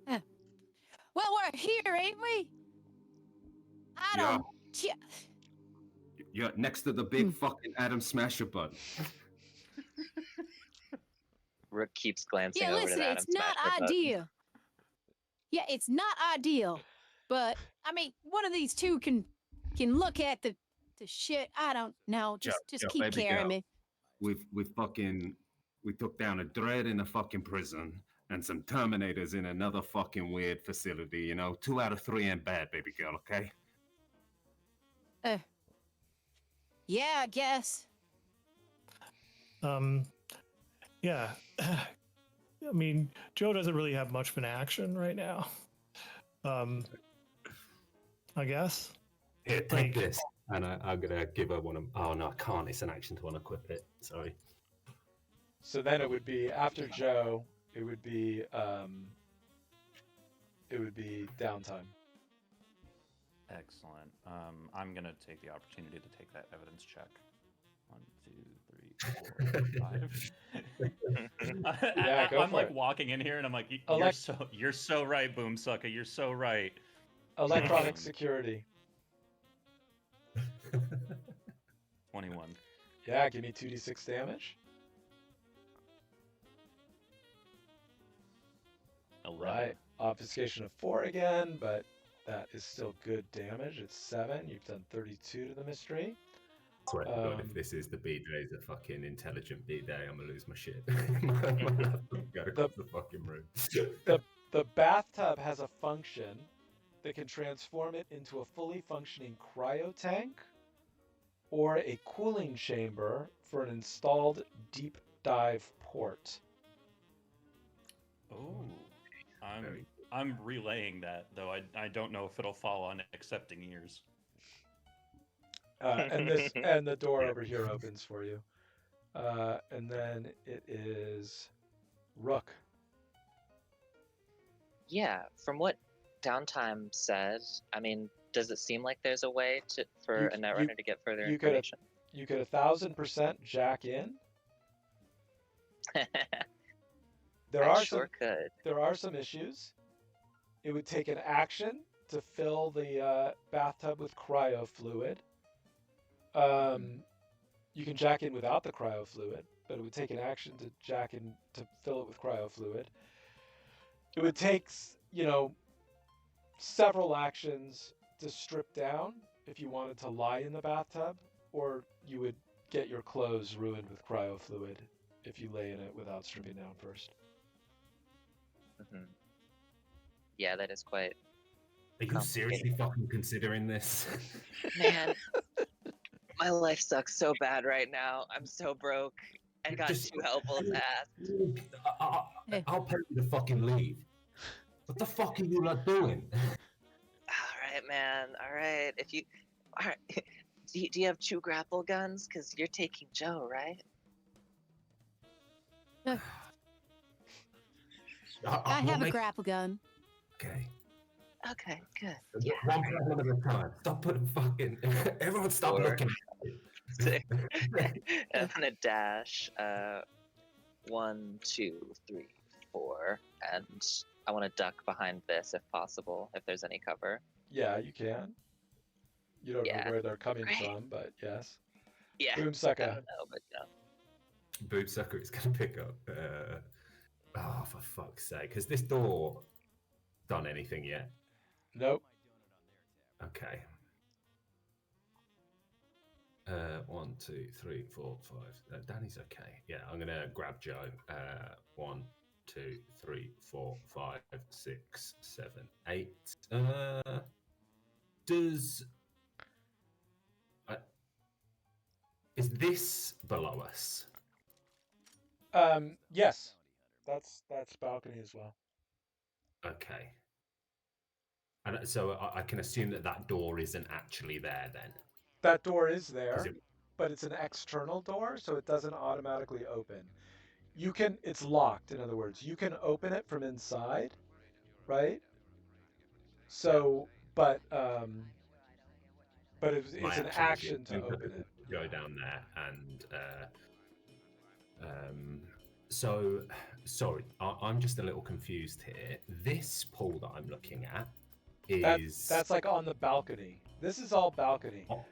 Well, we're here, ain't we? I Yeah. don't. Yeah. You're next to the big fucking Atom Smasher button. Rook keeps glancing Yeah, over to listen, the Atom it's not Smasher button. ideal. Yeah, it's not ideal. But I mean, one of these two can look at the shit. I don't know. Just keep baby carrying girl. me. We took down a dread in a fucking prison and some Terminators in another fucking weird facility. You know, 2 out of 3 ain't bad, baby girl. Okay. Yeah, I guess. Yeah. I mean, Joe doesn't really have much of an action right now. I guess. Here, take this. And I'm going to give her one of... Oh, no, I can't. It's an action to unequip it. Sorry. So then it would be after Joe. It would be downtime. Excellent. I'm gonna take the opportunity to take that evidence check. 1, 2, 3, 4, 5. Yeah, go I'm for like it. walking in here and I'm like, you're so right, Boomsucker. You're so right. Electronic security. 21. Yeah, give me 2d6 damage. 11. Right. Obfuscation of 4 again, but that is still good damage. It's 7. You've done 32 to the mystery. Swear to God, if this is the B-Day's a fucking intelligent B-Day, I'm gonna lose my shit. My laptop go across the fucking room. The bathtub has a function that can transform it into a fully functioning cryo tank or a cooling chamber for an installed deep dive port. Oh, I'm relaying that though. I don't know if it'll fall on accepting ears. And the door over here opens for you, and then it is Rook. Yeah, from what Downtime said, I mean, does it seem like there's a way for a Netrunner to get further information? You could 1000% jack in. There are some issues. It would take an action to fill the bathtub with cryo fluid. You can jack in without the cryo fluid, but it would take an action to jack in to fill it with cryo fluid. It would take, several actions to strip down if you wanted to lie in the bathtub, or you would get your clothes ruined with cryo fluid if you lay in it without stripping down first. Mm-hmm. Yeah, that is quite. Are you seriously fucking considering this? Man, my life sucks so bad right now. I'm so broke. I got 2 elbows ass. I'll pay you to fucking leave. What the fuck are you not doing? All right, man. All right. All right. Do you have 2 grapple guns? Because you're taking Joe, right? I have a grapple gun. Okay. Okay, good. Yeah. One problem at a time. Stop putting fucking... Everyone stop looking at it. I'm gonna dash 1, 2, 3, 4, and I want to duck behind this if possible, if there's any cover. Yeah, you can. You don't know where they're coming from, but yes. Yeah. Boomsucker. I don't know, but yeah. Boomsucker is going to pick up. Oh, for fuck's sake. Has this door done anything yet? Nope. Okay. 1, 2, 3, 4, 5. Danny's okay. Yeah, I'm going to grab Joe. 1, 2, 3, 4, 5, 6, 7, 8. Is this below us? Yes. That's balcony as well. Okay. And so I can assume that door isn't actually there then. That door is there, but it's an external door, so it doesn't automatically open. It's locked, in other words. You can open it from inside, right? So, but it's an action to open it. Go down there and So, sorry, I'm just a little confused here. This pool that I'm looking at is That's like on the balcony. This is all balcony. Oh,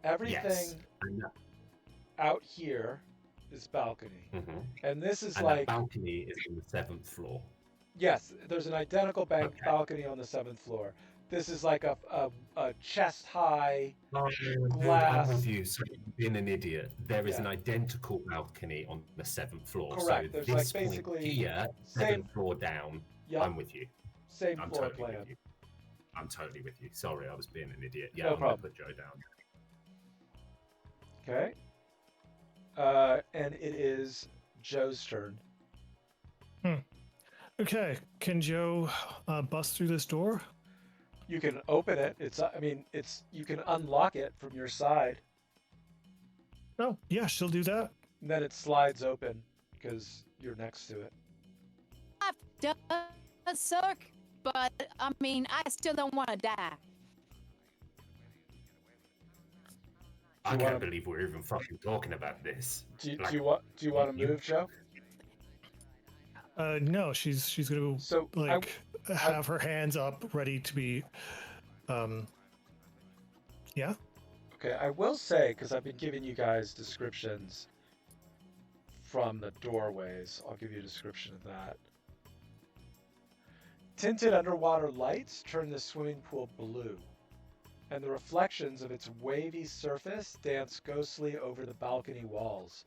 Everything yes, and that, out here is balcony. mhm. And this is And like, that balcony is on the 7th floor. yes, there's an identical Okay. balcony on the 7th floor. This is like a chest high Oh, dude, glass. I'm with you. So being an idiot, there is Yeah. an identical balcony on the 7th floor. Correct. So There's this like point basically here, same- 7th floor down. Yep, I'm with you. same I'm floor totally plan. with you. I'm totally with you. Sorry, I was being an idiot. Yeah, No I'm gonna problem. put Joe down. Okay. And it is Joe's turn. Okay, can Joe bust through this door? You can open it. You can unlock it from your side, Oh, yeah, she'll do that. and then it slides open because you're next to it. I've done suck, but I mean, I still don't want to die. I you can't wanna- believe we're even fucking talking about this. Do you, Like, do you want to you- move, Joe? No, she's gonna So like have her hands up, ready to be. Yeah. okay, I will say, because I've been giving you guys descriptions from the doorways, I'll give you a description of that. Tinted underwater lights turn the swimming pool blue, and the reflections of its wavy surface dance ghostly over the balcony walls.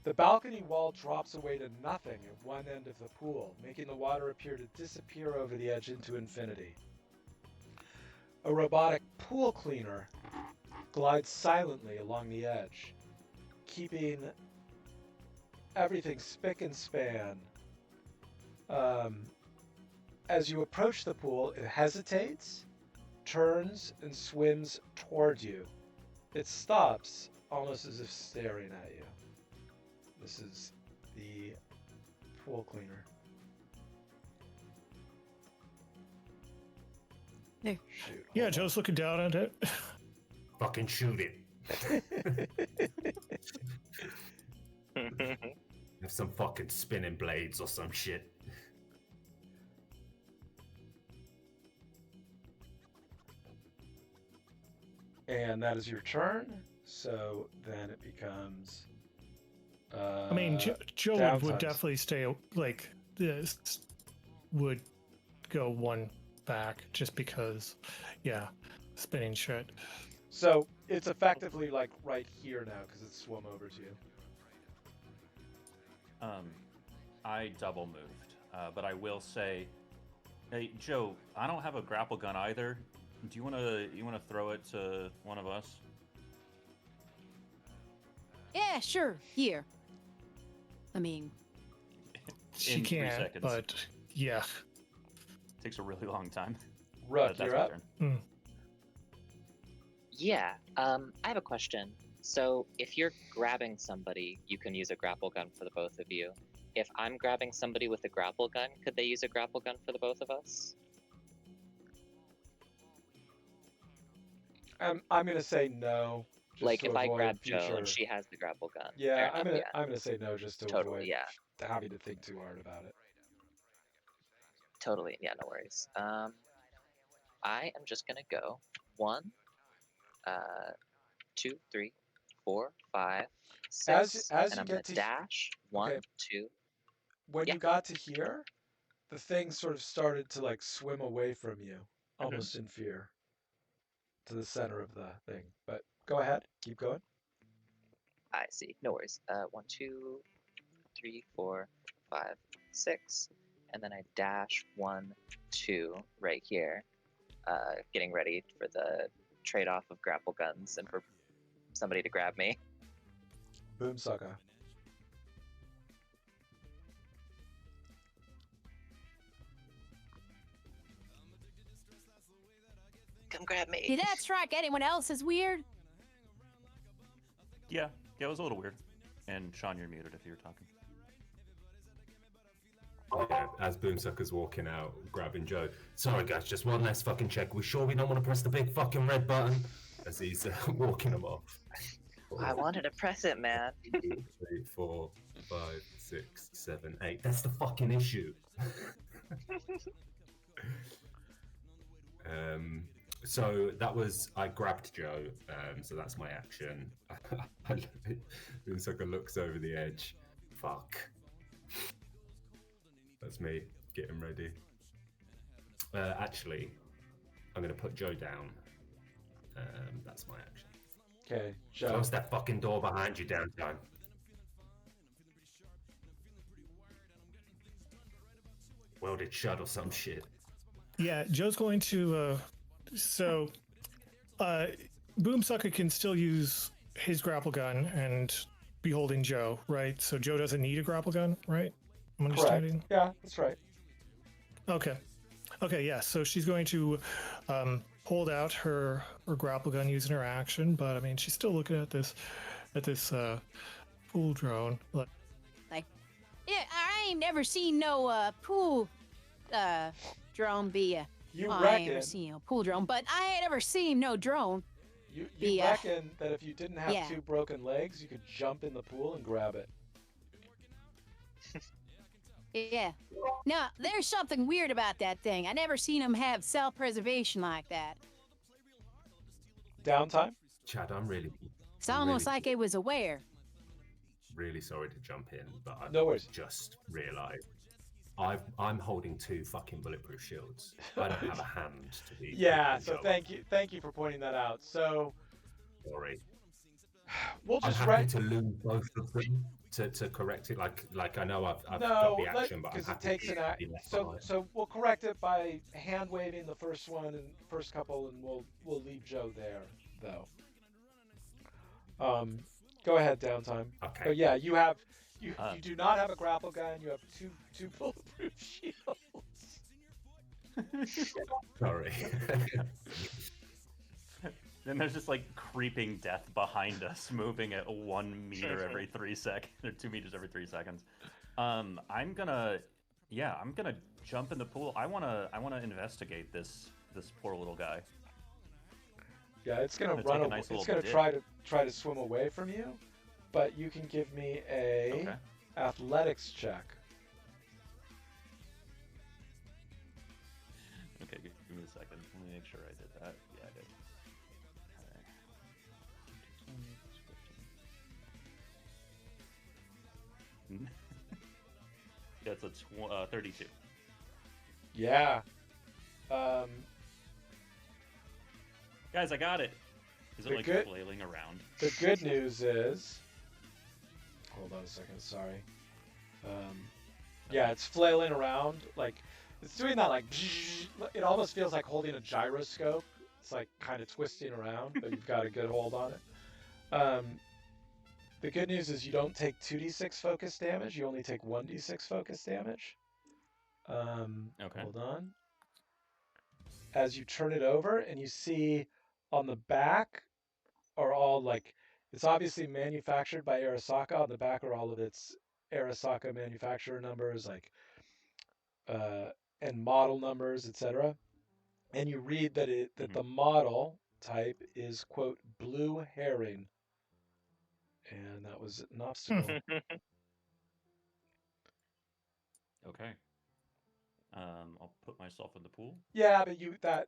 The balcony wall drops away to nothing at one end of the pool, making the water appear to disappear over the edge into infinity. A robotic pool cleaner glides silently along the edge, keeping everything spick and span. As you approach the pool, it hesitates, turns, and swims toward you. It stops, almost as if staring at you. This is the pool cleaner. There. Shoot. Yeah, hold on. Joe's looking down at it. Fucking shoot it. Have some fucking spinning blades or some shit. And that is your turn. So then it becomes. I mean, Joe downtimes. would definitely stay like this. Would go one back just because, yeah, spinning shit. So it's effectively like right here now because it's swum over to you. I double moved, but I will say, hey Joe, I don't have a grapple gun either. Do you wanna throw it to one of us? Yeah, sure. Here. I mean, She In 3 can't, seconds. but yeah. Takes a really long time. Rook, That's you're my up. turn. Yeah, I have a question. So if you're grabbing somebody, you can use a grapple gun for the both of you. If I'm grabbing somebody with a grapple gun, could they use a grapple gun for the both of us? I'm gonna say no. just Like to if I avoid grab Joe future- and she has the grapple gun. Yeah, fair I'm enough, gonna yeah. I'm gonna say no just to Totally, avoid yeah. having to think too hard about it. Totally, yeah, no worries. I am just gonna go 1, 2, 3, 4, 5, 6, as and you I'm gonna get to- dash 1, okay. 2. When Yeah. you got to here, the thing sort of started to like swim away from you, almost in fear, to the center of the thing. But go ahead, keep going. I see, no worries. 1, 2, 3, 4, 5, 6, and then I dash 1, 2 right here, getting ready for the trade-off of grapple guns and for somebody to grab me. Boom sucker. Come grab me. did that strike anyone else as weird? Yeah, it was a little weird. And Sean, you're muted if you're talking. Yeah, as Boomsucker's walking out, grabbing Joe. Sorry, guys, just one last fucking check. We sure we don't want to press the big fucking red button? As he's walking him off. I wanted to press it, man. 2, 3, 4, 5, 6, 7, 8. That's the fucking issue. So that was, I grabbed Joe, so that's my action. Boomsucker looks over the edge. Fuck. That's me getting ready. Actually, I'm going to put Joe down. That's my action. Okay, Joe. Close that fucking door behind you, downtime. Welded shut or some shit. Yeah, Joe's going to. Boomsucker can still use his grapple gun and be holding Joe, right? So Joe doesn't need a grapple gun, right? I'm understanding. Correct. Yeah, that's right. Okay. Okay, yeah. So she's going to hold out her grapple gun using her action, but I mean, she's still looking at this pool drone. Like, yeah, I ain't never seen no pool drone be a. You I ain't reckon never seen no pool drone, but I ain't ever seen no drone. you be, reckon that if you didn't have yeah. 2 broken legs, you could jump in the pool and grab it. Yeah. Now, there's something weird about that thing. I never seen them have self-preservation like that. Downtime? Chad, It's almost like it was aware. really sorry to jump in, but I No worries. just realised I'm holding 2 fucking bulletproof shields. I don't have a hand to be. Yeah, holding so Joe up. thank you for pointing that out. So Sorry. we'll I'm just happy write to lose both of them to correct it. Like I know I've got no, the action, but I'm because it happy takes to an act. be left So behind. so we'll correct it by hand waving the first one and first couple, and we'll leave Joe there though. Go ahead, downtime. Okay. Oh yeah, you do not have a grapple gun. You have two bulletproof shields. Sorry. Then there's just like creeping death behind us, moving at 1 meter every 3 seconds, or 2 meters every 3 seconds. I'm gonna jump in the pool. I wanna investigate this poor little guy. Yeah, it's gonna Take run. a nice It's little gonna dip. try to swim away from you, but you can give me a Okay. athletics check. Okay, give me a second. Let me make sure I did that. Yeah, I did. Alright. That's a 32. Yeah. Guys, I got it. Is it The like good- flailing around? The good news is, hold on a second. Sorry. Yeah, it's flailing around like it's doing that like. It almost feels like holding a gyroscope. It's like kind of twisting around, but you've got a good hold on it. The good news is you don't take 2d6 focus damage. You only take 1d6 focus damage. Okay. Hold on. As you turn it over and you see on the back are all like, it's obviously manufactured by Arasaka. On the back are all of its Arasaka manufacturer numbers, like, and model numbers, etc. And you read that the model type is, quote, blue herring. And that was an obstacle. Okay. I'll put myself in the pool. Yeah, but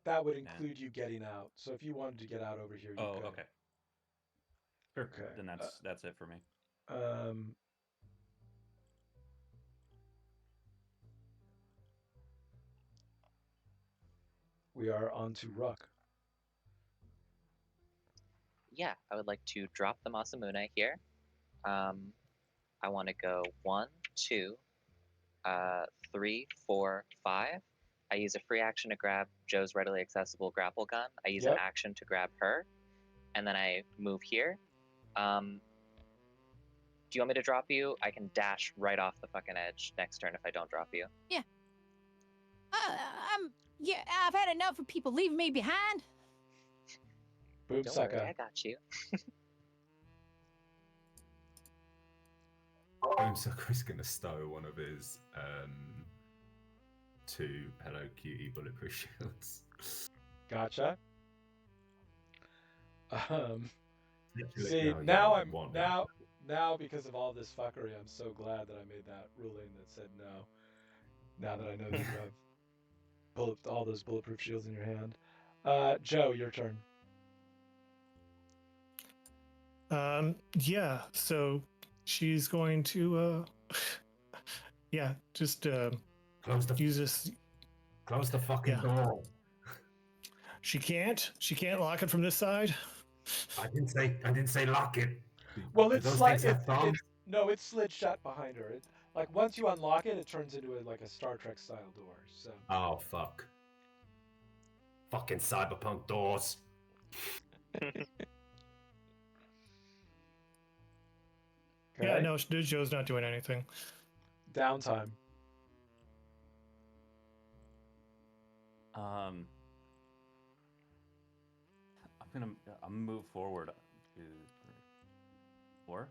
that would include you getting out. So if you wanted to get out over here, you Oh, could. okay. Sure. Okay. Then that's it for me. We are on to Ruck. Yeah, I would like to drop the Masamune here. I want to go 1, 2, 3, 4, 5. I use a free action to grab Joe's readily accessible grapple gun. I use an Yep. action to grab her, and then I move here. Do you want me to drop you? I can dash right off the fucking edge next turn if I don't drop you. Yeah, I've had enough of people leaving me behind. Boom Don't worry, sucker. I got you. Boomsucker is going to stow one of his 2 Hello Cutie bulletproof shields. Gotcha. See, No, you now don't I'm want that. now because of all this fuckery, I'm so glad that I made that ruling that said no. Now that I know that you have all those bulletproof shields in your hand. Joe, your turn. Yeah, so she's going to yeah, just Close the use this. fucking Yeah. door. She can't lock it from this side. I didn't say lock it. Well, Do it's those like things have thumbs? no, it's slid shut behind her. Like once you unlock it, it turns into like a Star Trek style door. So Oh fuck. Fucking cyberpunk doors. okay. Yeah, no, Joe's not doing anything. Downtime. I'm gonna move forward 2, 3, 4,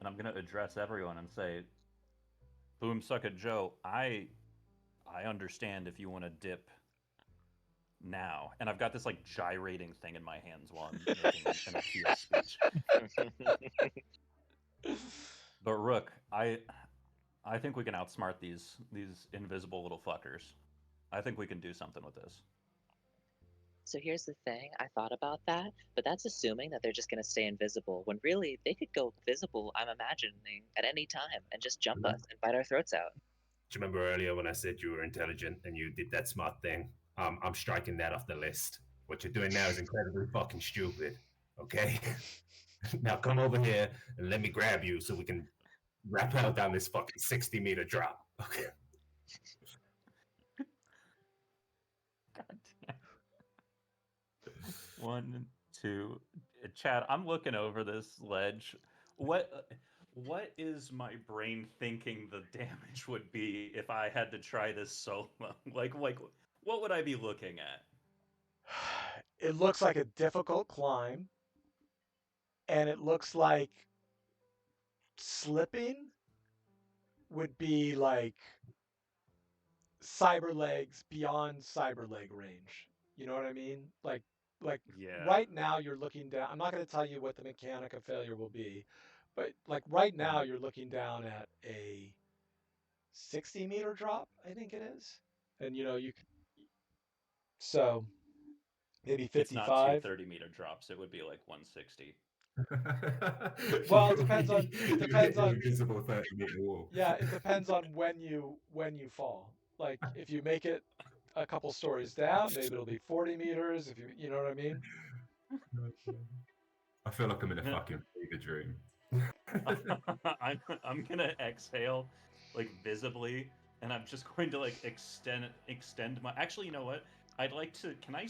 and I'm gonna address everyone and say, Boomsucker Joe, I understand if you want to dip now, and I've got this like gyrating thing in my hands while I'm making an appeal speech. But Rook, I think we can outsmart these invisible little fuckers. I think we can do something with this. So here's the thing, I thought about that, but that's assuming that they're just gonna stay invisible, when really they could go visible, I'm imagining, at any time and just jump us and bite our throats out. Do you remember earlier when I said you were intelligent and you did that smart thing? I'm striking that off the list. What you're doing now is incredibly fucking stupid. Okay? Now come over here and let me grab you so we can rappel down this fucking 60-meter drop. Okay. God damn. 1, 2. Chad, I'm looking over this ledge. What is my brain thinking the damage would be if I had to try this solo? like what would I be looking at? It looks like a difficult climb, and it looks like slipping would be like cyber legs beyond cyber leg range. You know what I mean? Like Yeah. right now you're looking down. I'm not going to tell you what the mechanic of failure will be, but like right now you're looking down at a 60-meter drop, I think it is. And you know, so maybe It's not two 55. 30-meter drops. It would be like 160. Well, it depends on invisible 30-meter wall. yeah, it depends on when you fall. Like if you make it a couple stories down, maybe it'll be 40 meters. If you know what I mean. I feel like I'm in a fucking fever dream. I'm gonna exhale, like visibly, and I'm just going to like extend my. Actually, you know what? I'd like to. Can I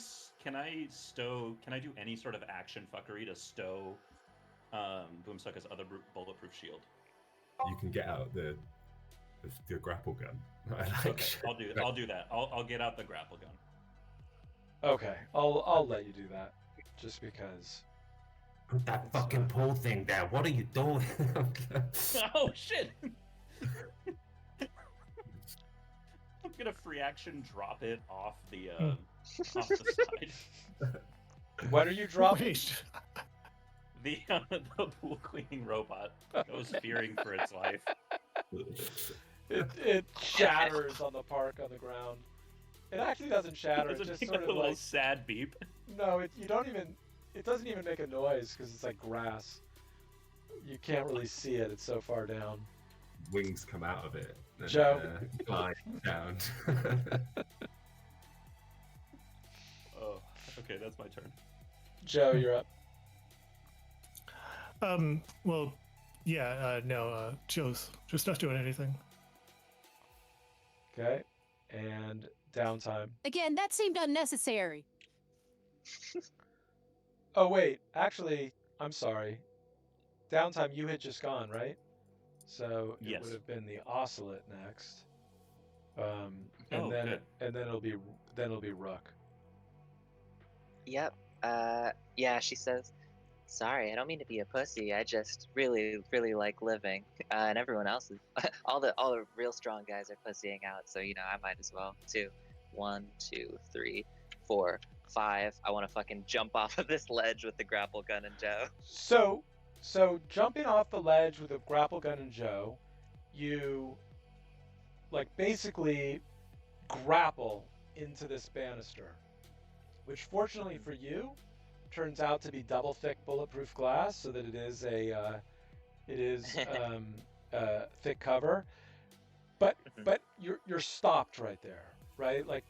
stow? Can I do any sort of action fuckery to stow Boomsucker's other bulletproof shield? You can get out the grapple gun. Okay, I'll do that. I'll get out the grapple gun. Okay, I'll let you do that, just because. Put that fucking pull thing down. What are you doing? Oh shit! I'm gonna free action drop it off the off the side. When are you dropping? The pool cleaning robot was fearing for its life. It shatters on the ground. It actually doesn't shatter. It just sort a of little like sad beep. no. It doesn't even make a noise because it's like grass. You can't really see it. It's so far down. Wings come out of it. And, Joe. glide down. Oh, okay, that's my turn. Joe, you're up. Well, yeah, no, Joe's just not doing anything. Okay, and downtime. Again, that seemed unnecessary. Oh wait, actually, I'm sorry. Downtime, you had just gone, right? So it Yes. would have been the oscillate next. And good. it'll be Rook. Yep. Yeah, she says, sorry, I don't mean to be a pussy. I just really, really like living. And everyone else is, all the real strong guys are pussying out. So, you know, I might as well too. 1, 2, 3, 4, 5. I want to fucking jump off of this ledge with the grapple gun and Joe. So jumping off the ledge with a grapple gun and Joe, you like basically grapple into this banister, which fortunately for you turns out to be double thick bulletproof glass, so that it is thick cover. But you're stopped right there, right? Like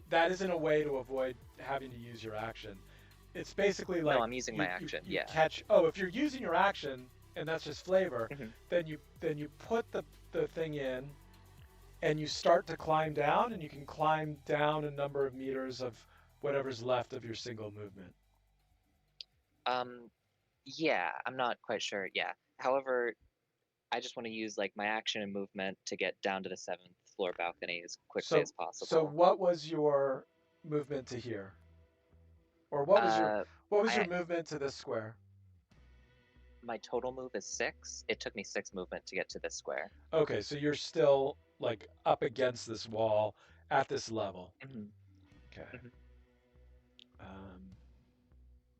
that isn't a way to avoid having to use your action. It's basically like No, I'm using my action. you Yeah. catch. Oh, if you're using your action and that's just flavor, then you put the thing in, and you start to climb down, and you can climb down a number of meters of whatever's left of your single movement. Yeah, I'm not quite sure. Yeah. However, I just want to use like my action and movement to get down to the 7th floor balcony as quickly as possible. So what was your movement to here? Or what was your movement to this square? My total move is 6. It took me 6 movement to get to this square. Okay, so you're still like up against this wall at this level. Okay.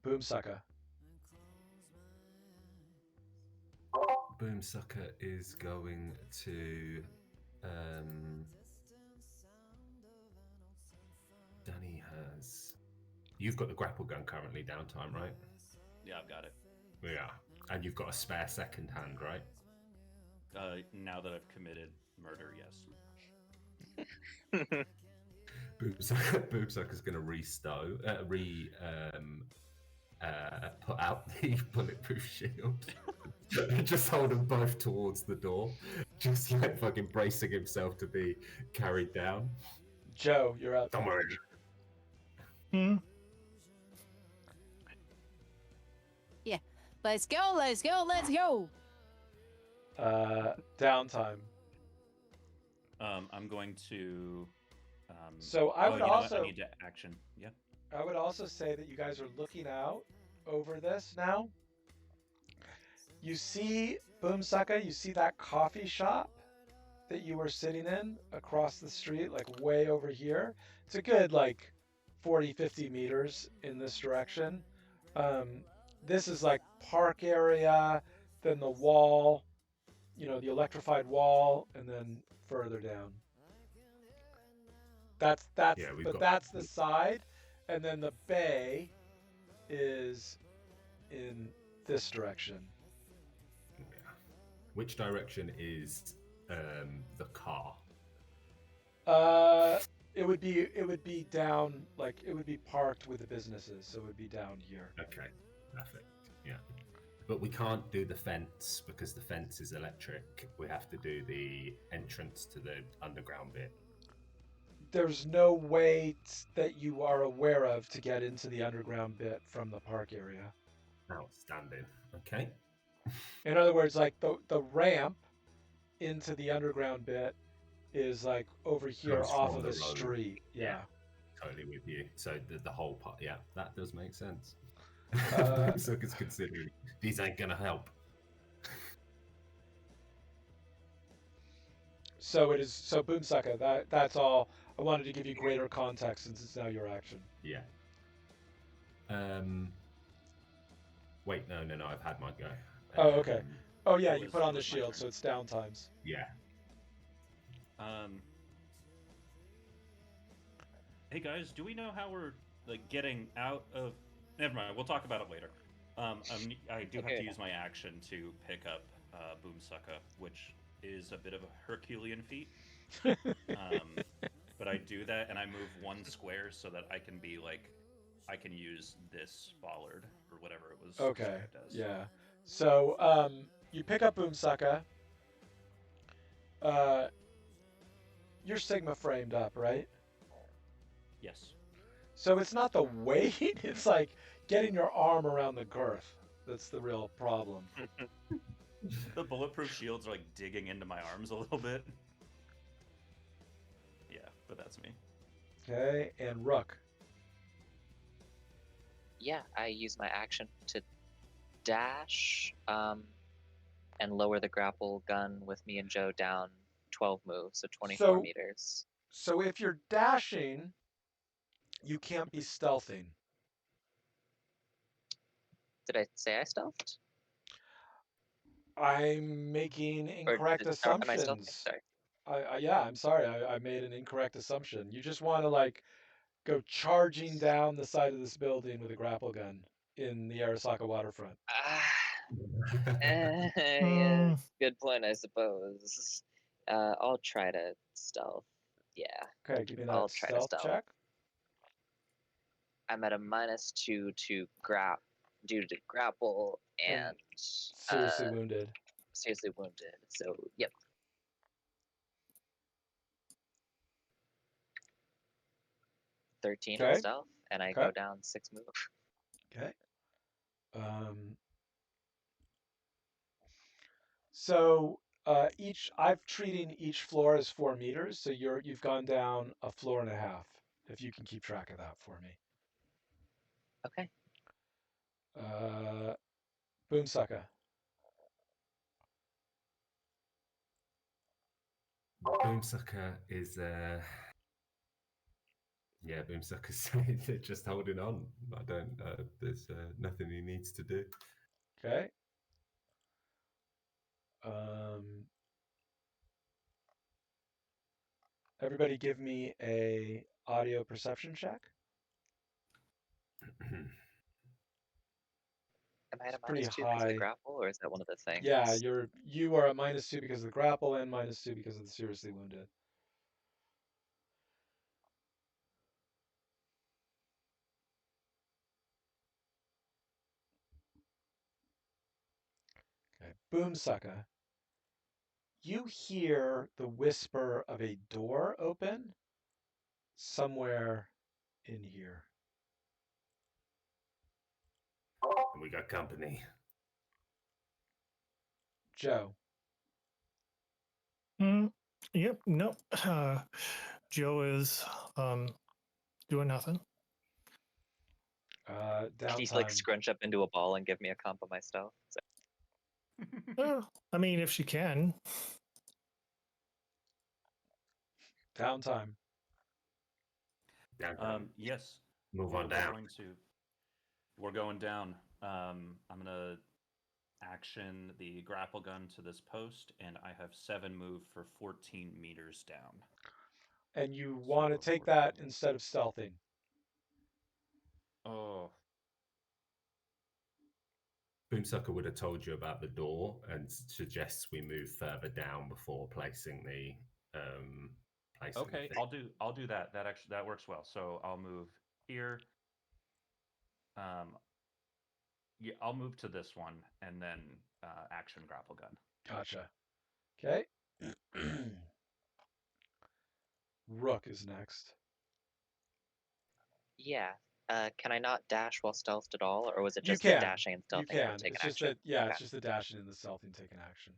Boomsucker. Boomsucker is going to. Danny has. You've got the grapple gun currently downtime, right? Yeah, I've got it. Yeah, and you've got a spare second hand, right? Now that I've committed murder, yes. Boomsucker's going to put out the bulletproof shield. Just hold them both towards the door, just like fucking bracing himself to be carried down. Joe, you're up. Don't worry. Yeah. Let's go. Downtime. I'm going to. So I would also. I need to action. Yeah. I would also say that you guys are looking out over this now. You see, Boomsucker, you see that coffee shop that you were sitting in across the street, like way over here. It's a good like 40, 50 meters in this direction. This is like park area, then the wall, the electrified wall, and then further down. That's the side, and then the bay is in this direction. Yeah. Which direction is the car? It would be down, like it would be parked with the businesses, so it would be down here. Okay, perfect. Yeah, but we can't do the fence because the fence is electric. We have to do the entrance to the underground bit. There's no way that you are aware of to get into the underground bit from the park area. Outstanding. Okay. In other words, like the ramp into the underground bit is like over here off of the street. Yeah. Totally with you. So the whole part, yeah, that does make sense. So it's considering these ain't gonna help. So Boomsucker, that's all. I wanted to give you greater context since it's now your action. Yeah. Wait, no, I've had my go. Oh, okay. Oh yeah, you put on the shield, so it's down times. Yeah. Hey guys, do we know how we're like getting out of? Never mind. We'll talk about it later. I do have to use my action to pick up Boomsucker, which is a bit of a Herculean feat. But I do that, and I move 1 square so that I can be like, I can use this bollard or whatever it was. Okay. It does. Yeah. So you pick up Boomsucker. You're Sigma framed up, right? Yes. So it's not the weight, it's like getting your arm around the girth. That's the real problem. The bulletproof shields are like digging into my arms a little bit. Yeah, but that's me. Okay, and Rook. Yeah, I use my action to dash and lower the grapple gun with me and Joe down 12 moves, so 24 meters. So if you're dashing, You can't be stealthing. Did I say I stealthed? I'm making Or incorrect am I stealthing? assumptions. Sorry. Yeah, I'm sorry. I made an incorrect assumption. You just want to like go charging down the side of this building with a grapple gun in the Arasaka waterfront. Yeah, Mm, good point, I suppose. I'll try to stealth. Yeah, Okay, give me I'll that try to stealth stealth. check. I'm at a -2 to due to grapple and Seriously wounded. seriously wounded. So yep. 13 in Okay. stealth, and I Okay. go down 6 move. Okay. So I'm treating each floor as 4 meters, so you've gone down a floor and a half. If you can keep track of that for me. Okay. Boomsucker. Boomsucker is yeah, Boomsucker's just holding on. I don't. There's nothing he needs to do. Okay. Everybody, give me a audio perception check. Am I at It's a pretty -2 because of the high. grapple, or is that one of the things? Yeah, you are a -2 because of the grapple and -2 because of the seriously wounded. Okay, Boomsucker. You hear the whisper of a door open somewhere in here. We got company. Joe. yep. No. Joe is doing nothing. Can you like Downtime. scrunch up into a ball and give me a comp of my stealth? I mean, if she can. Downtime. Yes. Move on down. We're going down. I'm gonna action the grapple gun to this post, and I have 7 move for 14 meters down. And you want to take that instead of stealthing. Oh. Boomsucker would have told you about the door and suggests we move further down before placing the Okay, thing. I'll do that. That works well. So I'll move here. Yeah, I'll move to this one and then action grapple gun. Gotcha. Okay. Rook is next. Yeah. Can I not dash while stealthed at all, or was it You just can. dashing and stealthing You can. and taking It's just action? that Okay. it's just the dashing and the stealthing taking action.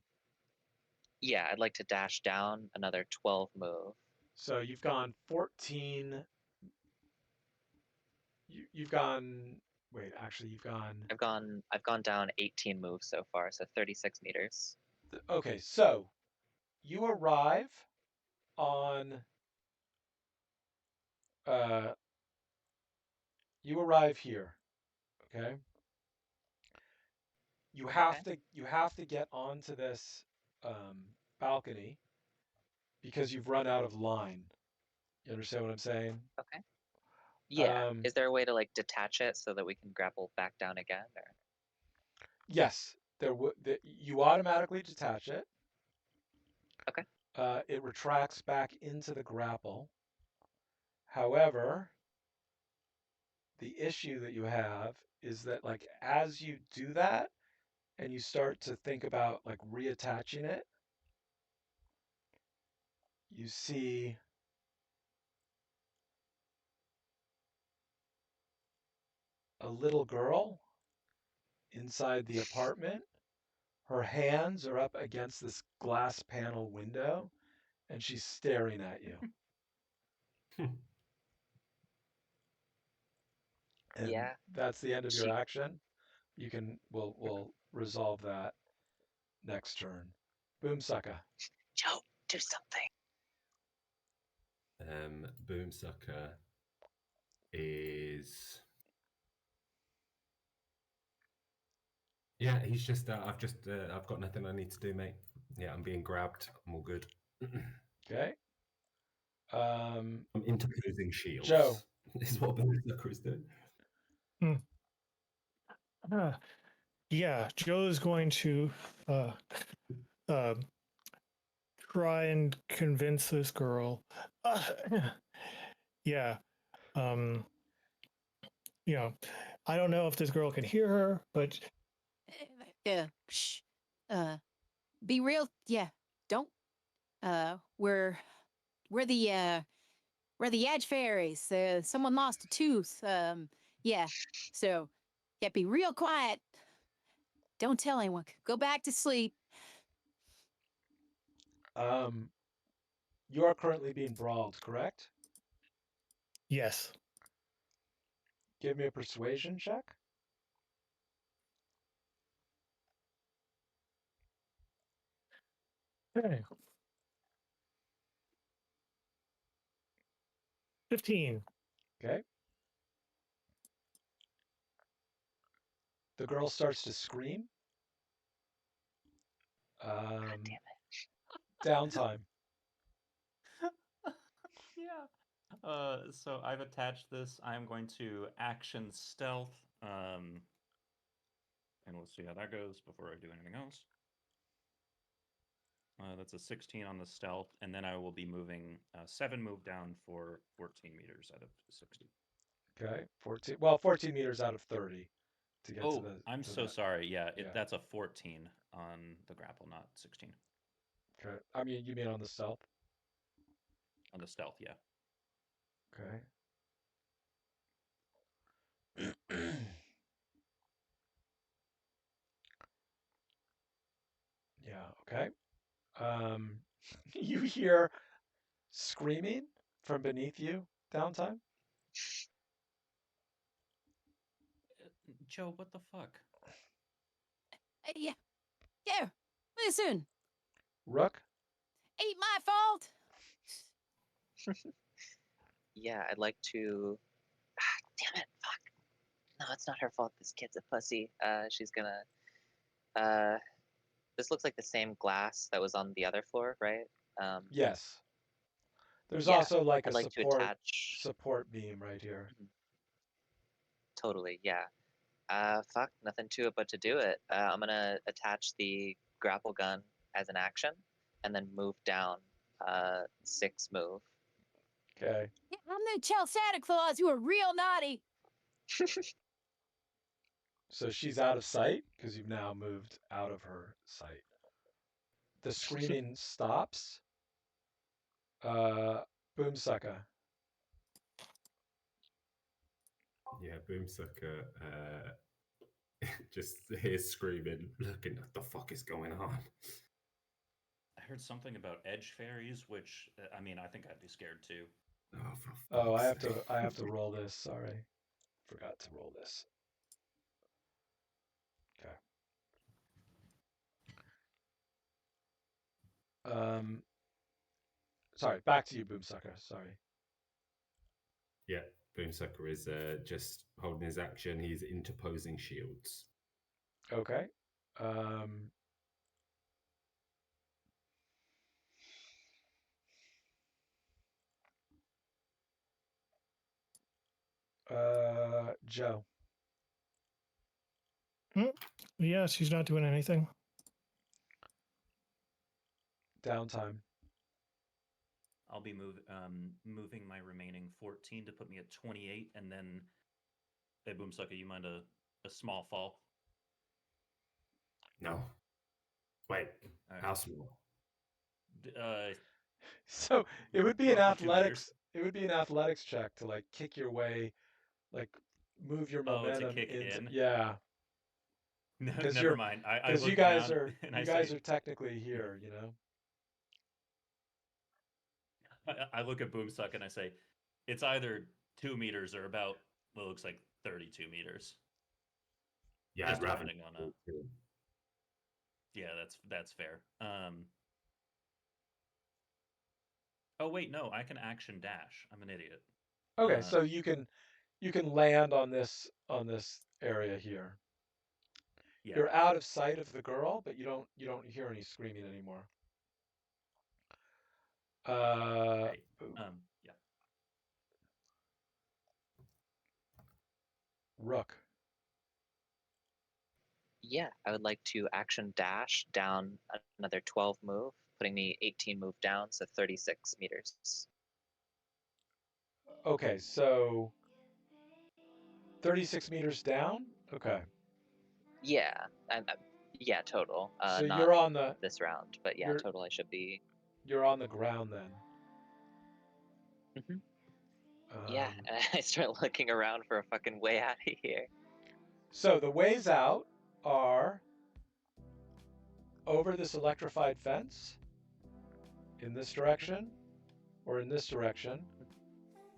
Yeah, I'd like to dash down another 12 move. So you've gone 14. You've gone. Wait, actually, you've gone. I've gone down 18 moves so far, so 36 meters. Okay, so you arrive on. You arrive here. Okay. You have to get onto this balcony because you've run out of line. You understand what I'm saying? Okay. Yeah. Is there a way to like detach it so that we can grapple back down again? Or? Yes. You automatically detach it. Okay. It retracts back into the grapple. However, the issue that you have is that like as you do that and you start to think about like reattaching it, you see a little girl inside the apartment. Her hands are up against this glass panel window and she's staring at you. And Yeah. that's the end of your action. We'll resolve that next turn. Boomsucker. Joe, do something. Boomsucker is Yeah, he's just. I've got nothing I need to do, mate. Yeah, I'm being grabbed. I'm all good. Okay. I'm interposing shields. Joe. Is what Berserker is doing. Yeah, Joe's going to try and convince this girl. Yeah. You know, I don't know if this girl can hear her, but Shh. Be real. Yeah. Don't. We're the Edge Fairies. Someone lost a tooth. Yeah. So, yeah, be real quiet. Don't tell anyone. Go back to sleep. You are currently being brawled, correct? yes. Give me a persuasion check. Okay. 15. Okay. The girl starts to scream. God damn it. Downtime. Yeah. So I've attached this. I'm going to action stealth. And we'll see how that goes before I do anything else. That's a 16 on the stealth, and then I will be moving 7 move down for 14 meters out of 60. Okay. 14. Well, 14 meters out of 30 to get to the. I'm to so that. sorry. Yeah, Yeah. that's a 14 on the grapple, not 16 Okay. I mean, you mean on the stealth? on the stealth. Yeah. Okay. Yeah. Okay. You hear screaming from beneath you. Downtime. Joe, what the fuck? Yeah. Here. Listen. Rook. Ain't my fault. Yeah, I'd like to. Damn it! Fuck. No, it's not her fault. This kid's a pussy. She's gonna. This looks like the same glass that was on the other floor, right? Yes. There's Yeah, also like a I'd like to attach. support beam right here. Totally, yeah. Fuck, nothing to it but to do it. I'm gonna attach the grapple gun as an action, and then move down. 6 move. Okay. Yeah, I'm gonna tell Santa Claus you were real naughty. So she's out of sight because you've now moved out of her sight. The screaming stops. Boomsucker. Yeah, Boomsucker just hears screaming, looking, what the fuck is going on? I heard something about edge fairies, which I mean, I think I'd be scared too. Oh, for Oh, I fuck's have sake. to. I have to roll this. Sorry, forgot to roll this. Okay. Sorry. Back to you, Boomsucker. Sorry. Yeah, Boomsucker is just holding his action. He's interposing shields. Okay. Joe. Yeah, she's not doing anything. Downtime. I'll be moving my remaining 14 to put me at 28, and then, hey, Boomsucker, you mind a small fall? No. Wait, All right. how small? So it would be an Roughly 2 athletics. It would be an athletics check to like kick your way, like move your Oh, to momentum kick into. in? Yeah. No, Because never mind. I Because look you guys down are and you I guys say, are technically here. You know. I look at Boomsucker and I say, it's either 2 meters or about what looks like 32 meters. Yeah, Just I'd rather. depending on yeah, that's fair. Oh wait, no, I can action dash. I'm an idiot. Okay, so you can land on this area here. Yeah. You're out of sight of the girl, but you don't hear any screaming anymore. Great. Yeah. Rook. Yeah, I would like to action dash down another 12 move, putting me 18 move down, so 36 meters. Okay, so 36 meters down. Okay, Yeah, yeah, total. so Not you're on the this round, but yeah, you're total. I should be. you're on the ground then. Mhm. Yeah, I start looking around for a fucking way out of here. So the ways out are over this electrified fence, in this direction, or in this direction,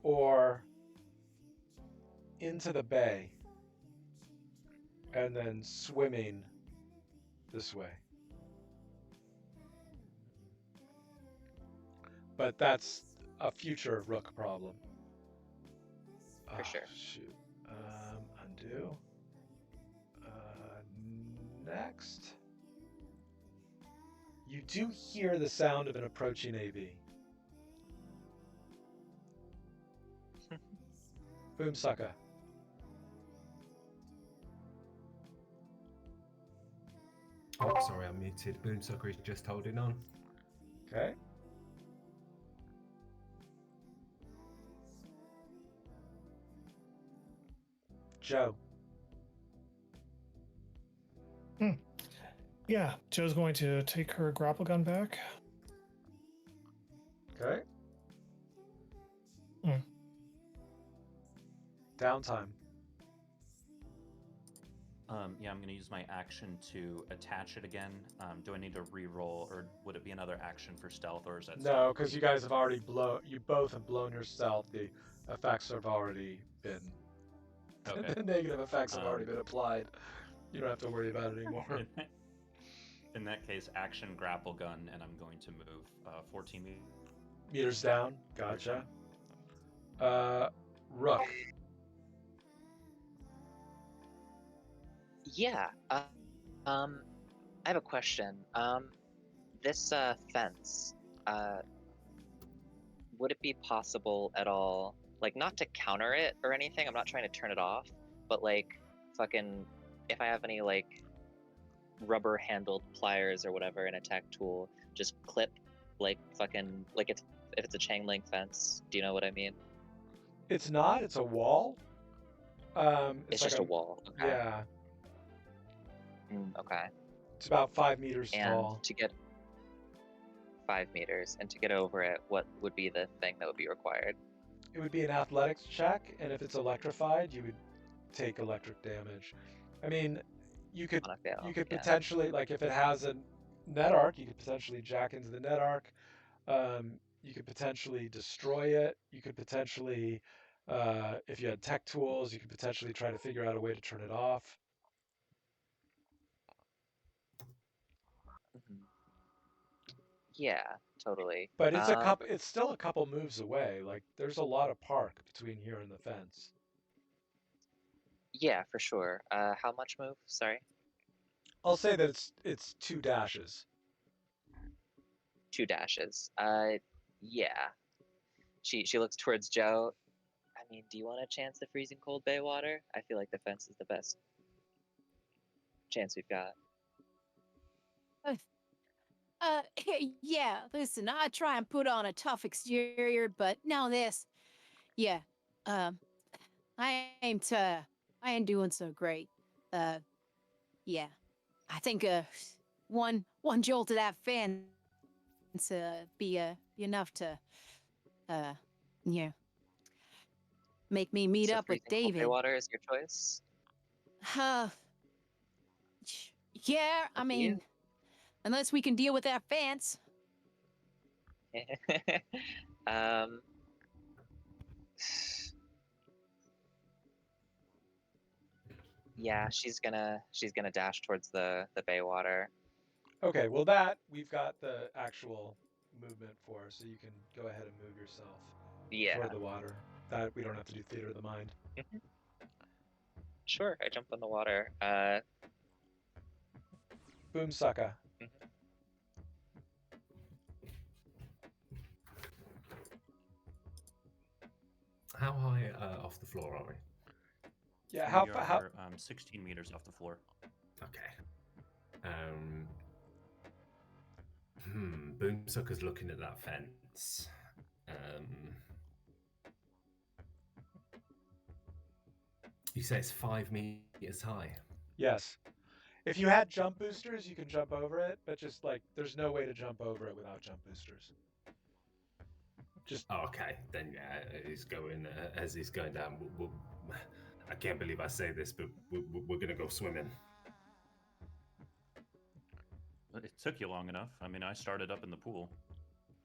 or into the bay, and then swimming this way. But that's a future Rook problem. For sure. Shoot. Undo. Next. You do hear the sound of an approaching AV. Boom sucker. Oh, sorry, I'm muted. Boomsucker is just holding on. Okay. Joe. Yeah, Joe's going to take her grapple gun back. Okay. Hmm. Downtime. Yeah, I'm going to use my action to attach it again. Do I need to re-roll, or would it be another action for stealth, or is that No, because you guys have already you both have blown your stealth. The effects have already been Okay. the negative effects have already been applied. You don't have to worry about it anymore. In that case, action grapple gun, and I'm going to move 14 Meters down. Gotcha. Rook. Yeah. I have a question. This fence. Would it be possible at all, like, not to counter it or anything? I'm not trying to turn it off, but like, fucking, if I have any like rubber-handled pliers or whatever, an attack tool, just clip, like fucking, like if it's a chain link fence. Do you know what I mean? It's not. It's a wall. It's like just a wall. Okay. Yeah. Okay. It's about 5 meters And tall. to get 5 meters, and to get over it, what would be the thing that would be required? It would be an athletics check, and if it's electrified, you would take electric damage. I mean, you could On a fail, you could yeah. potentially, like, if it has a net arc, you could potentially jack into the net arc. You could potentially destroy it. You could potentially, if you had tech tools, you could potentially try to figure out a way to turn it off. Mhm. Yeah, totally. But it's still a couple moves away. Like, there's a lot of park between here and the fence. Yeah, for sure. How much move? Sorry. I'll say that it's 2 dashes. 2 dashes. Yeah. She looks towards Joe. I mean, do you want a chance at freezing cold bay water? I feel like the fence is the best chance we've got. Yeah, listen, I try and put on a tough exterior, but now this, yeah, um, I ain't doing so great. Yeah, I think, one jolt of that fence, be enough to, yeah, make me meet So up with freezing cold bay David. water is your choice? Uh, yeah, I Up to you. mean, unless we can deal with that fence. um, yeah, she's gonna dash towards the bay water. Okay, well, that we've got the actual movement for, so you can go ahead and move yourself Yeah. toward the water. That we don't have to do theater of the mind. Sure, I jump in the water. Boom sucker. How high off the floor are we? Yeah, We how are 16 meters off the floor. Okay. Boomsucker's looking at that fence. You say it's 5 meters high. Yes. If you had jump boosters, you can jump over it, but just like there's no way to jump over it without jump boosters. Just Oh, okay, then yeah, he's going as he's going down. I can't believe I say this, but we're gonna go swimming. It took you long enough. I mean, I started up in the pool.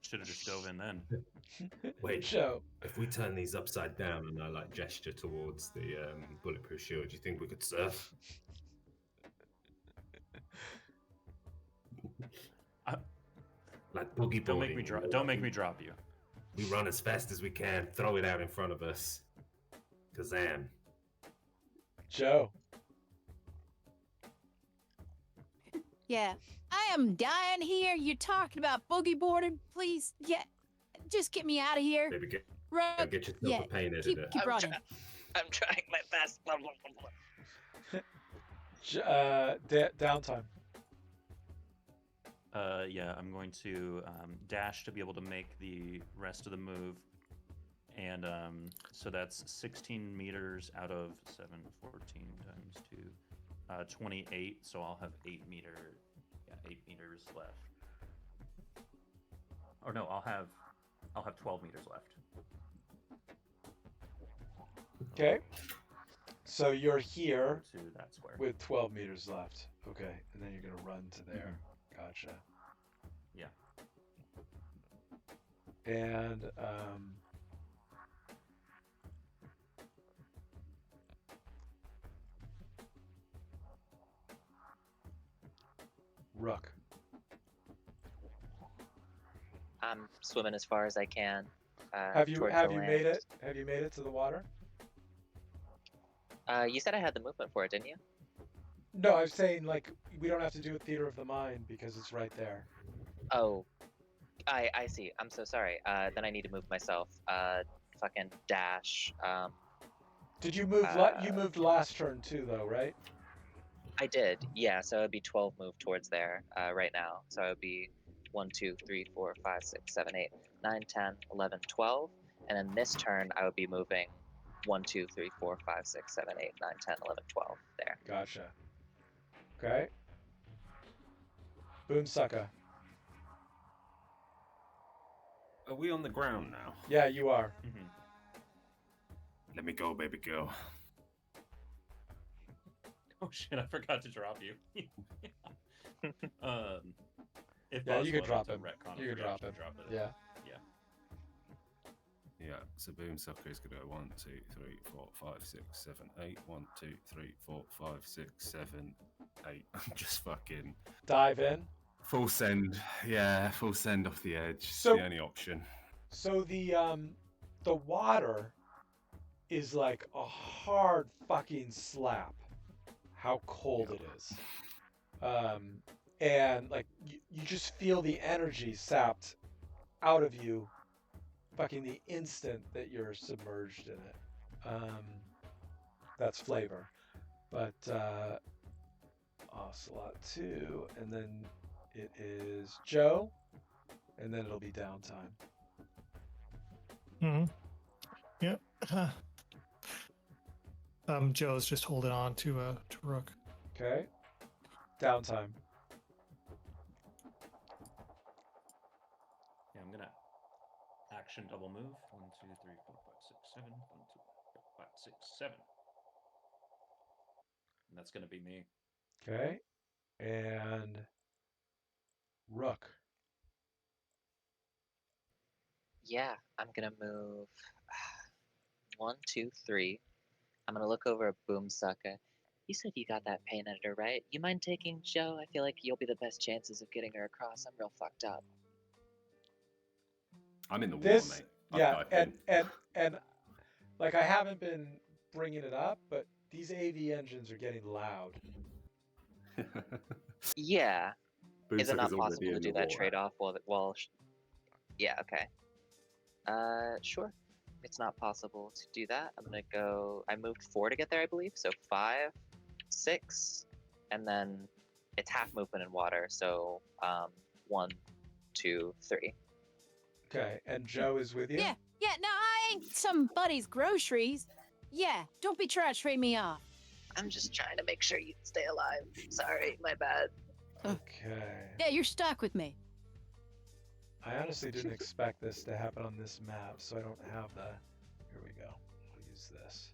Should have just dove in then. Wait, Joe. if we turn these upside down and I like gesture towards the bulletproof shield, do you think we could surf? Like boogie Don't make me boarding. drop. Don't make me drop you. We run as fast as we can, throw it out in front of us. Kazam. Joe. Yeah, I am dying here. You're talking about boogie boarding, please. Yeah, just get me out of here. Baby, get Rook, yourself yeah, a pain keep, editor. keep running. I'm trying my best. Downtime. Yeah, I'm going to dash to be able to make the rest of the move. And so that's 16 meters out of 7, 14 times 2, 28. So I'll have 8 meters left. Or no, I'll have 12 meters left. Okay. So you're here To that square. with 12 meters left. Okay, and then you're gonna run to there. Gotcha. Yeah. And Rook. I'm swimming as far as I can. Have you towards have the you land. made it? Have you made it to the water? You said I had the movement for it, didn't you? No, I'm saying like we don't have to do a theater of the mind because it's right there. Oh, I see. I'm so sorry. Then I need to move myself. Fucking dash. Did you move? You moved last turn too, though, right? I did. Yeah. So it'd be 12 move towards there right now. So it would be 1, 2, 3, 4, 5, 6, 7, 8, 9, 10, 11, 12. And then this turn I would be moving 1, 2, 3, 4, 5, 6, 7, 8, 9, 10, 11, 12. There. Gotcha. Okay. Boom sucker. Are we on the ground now? Yeah, you are. Mm-hmm. Let me go, baby girl. Oh shit! I forgot to drop you. If Yeah, you possible, could I'd drop like him. to retcon You if could we drop actually him. drop it. Yeah. Yeah, so Boomsucker is going to go 1, 2, 3, 4, 5, 6, 7, 8. 1, 2, 3, 4, 5, 6, 7, 8. Just fucking Dive in. full send. Yeah, full send off the edge. It's So- the only option. So the water is like a hard fucking slap. How cold it is. And like you just feel the energy sapped out of you fucking the instant that you're submerged in it. That's flavor. But Ocelot 2, and then it is Joe, and then it'll be downtime. Hmm. Yep. Joe's just holding on to Rook. Okay. Downtime. Yeah, I'm gonna action double move. 1, 2, 3, 4, 5, 6, 7. 1, 2, 3, 4, 5, 6, 7. And that's gonna be me. Okay. And Rook. Yeah, I'm gonna move 1, 2, 3. I'm gonna look over at Boomsucker. You said you got that pain editor, right? You mind taking Joe? I feel like you'll be the best chances of getting her across. I'm real fucked up. I'm in the This, water, mate. I've yeah, dived in. and like I haven't been bringing it up, but these AV engines are getting loud. Yeah. Is it Boomsucker's not already possible to in do the that water. trade-off yeah, okay. Sure. It's not possible to do that. I'm gonna go. I moved 4 to get there, I believe. So 5, 6, and then it's half movement in water. So 1, 2, 3. Okay, and Joe is with you? Yeah, no, I ain't somebody's groceries. Yeah, don't be trying to trade me off. I'm just trying to make sure you stay alive. Sorry, my bad. Okay. Yeah, you're stuck with me. I honestly didn't expect this to happen on this map, so I don't have the... Here we go. We'll use this.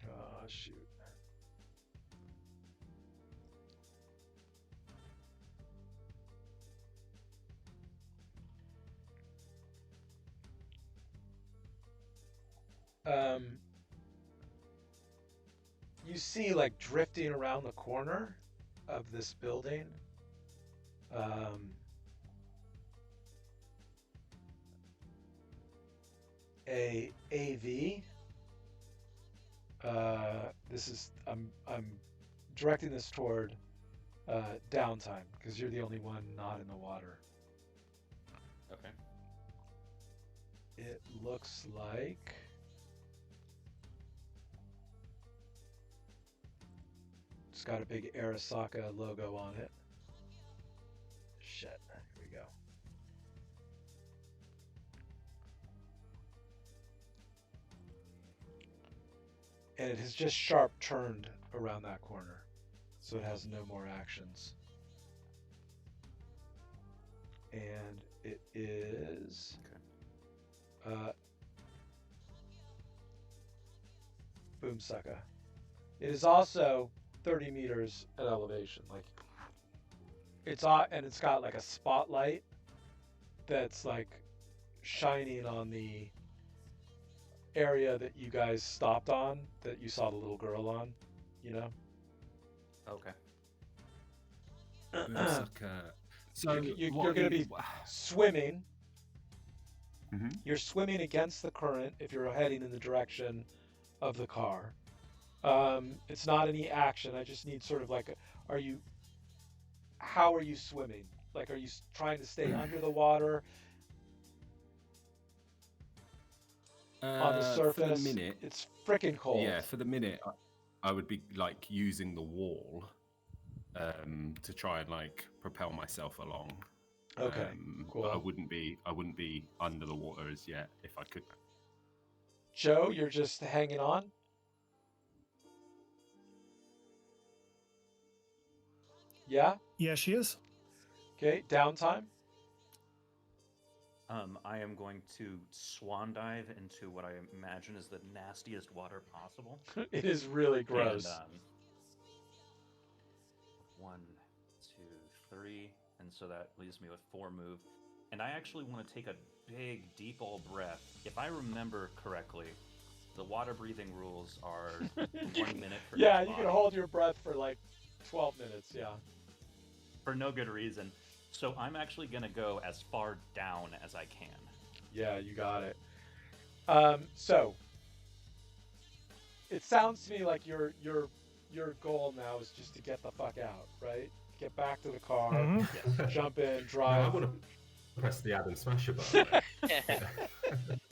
Oh, shoot. You see, like, drifting around the corner of this building, a AV. This is I'm directing this toward downtime because you're the only one not in the water. Okay. It looks like it's got a big Arasaka logo on it. Shit. Here we go. And it has just sharp turned around that corner, so it has no more actions. And it is Boomsucker. It is also 30 meters at elevation. Like and it's got like a spotlight that's like shining on the area that you guys stopped on, that you saw the little girl on, you know? Okay. So you're going to be swimming. Mm-hmm. You're swimming against the current if you're heading in the direction of the car. It's not any action. I just need sort of like, how are you swimming? Like, are you trying to stay under the water? On the surface, for the minute, it's freaking cold. Yeah, for the minute, I would be like using the wall to try and like propel myself along. Okay, cool. But I wouldn't be under the water as yet if I could. Joe, you're just hanging on? Yeah? Yeah, she is. Okay, downtime? I am going to swan dive into what I imagine is the nastiest water possible. It is really gross. And, 1, 2, 3, and so that leaves me with 4 move. And I actually want to take a big, deep old breath. If I remember correctly, the water breathing rules are 1 minute for Yeah, each you body. can hold your breath for like 12 minutes, yeah. For no good reason. So I'm actually going to go as far down as I can. Yeah, you got it. So it sounds to me like your goal now is just to get the fuck out, right? Get back to the car, Mhm. jump in, I drive. want to press the add and smasher button. I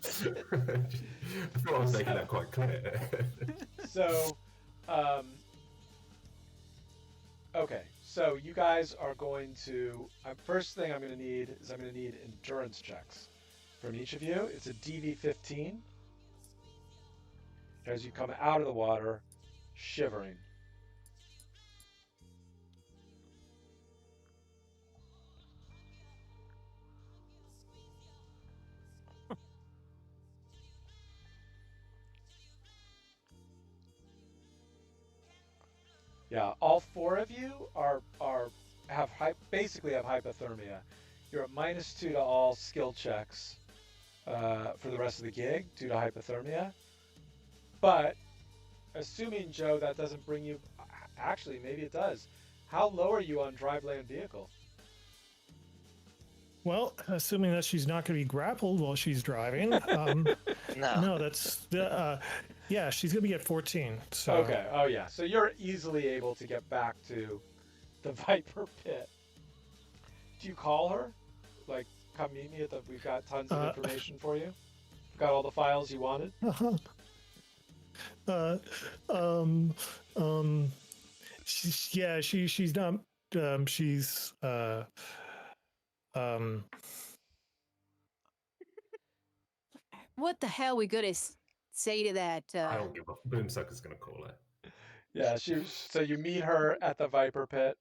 thought I was making that quite clear. So, okay. So you guys are going to. First thing I'm going to need is endurance checks from each of you. It's a DV15. As you come out of the water, shivering. Yeah, all 4 of you basically have hypothermia. You're at -2 to all skill checks for the rest of the gig due to hypothermia. But assuming, Joe, that doesn't bring you... Actually, maybe it does. How low are you on drive land vehicle? Well, assuming that she's not going to be grappled while she's driving, No. no, that's Yeah, she's gonna be at 14. So Okay. Oh yeah. So you're easily able to get back to the Viper Pit. Do you call her? Like, come meet me at the. We've got tons of Uh, information for you. Got all the files you wanted. uh, um, she's not. She's um. What the hell we gonna say to that? I don't give a. Boomsucker's gonna call her. Yeah. So you meet her at the Viper Pit.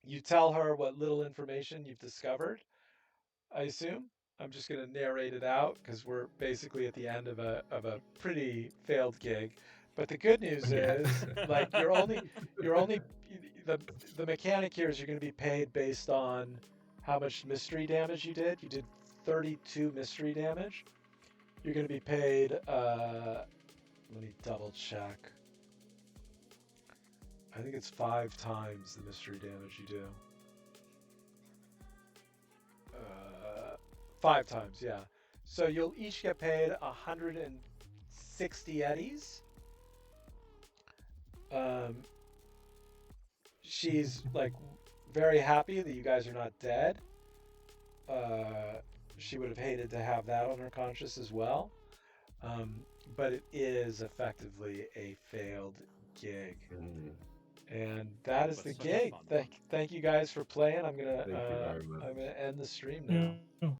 You tell her what little information you've discovered. I assume. I'm just going to narrate it out because we're basically at the end of a pretty failed gig. But the good news is, like, you're only the mechanic here is you're going to be paid based on how much mystery damage you did. You did 32 mystery damage. You're going to be paid. Let me double check. I think it's 5 times the mystery damage you do. 5 times, yeah. So you'll each get paid 160 eddies. She's like very happy that you guys are not dead. She would have hated to have that on her conscience as well. But it is effectively a failed gig. And that is But the such a gig. fun one. Thank you guys for playing. I'm gonna Thank you very much. I'm gonna end the stream now.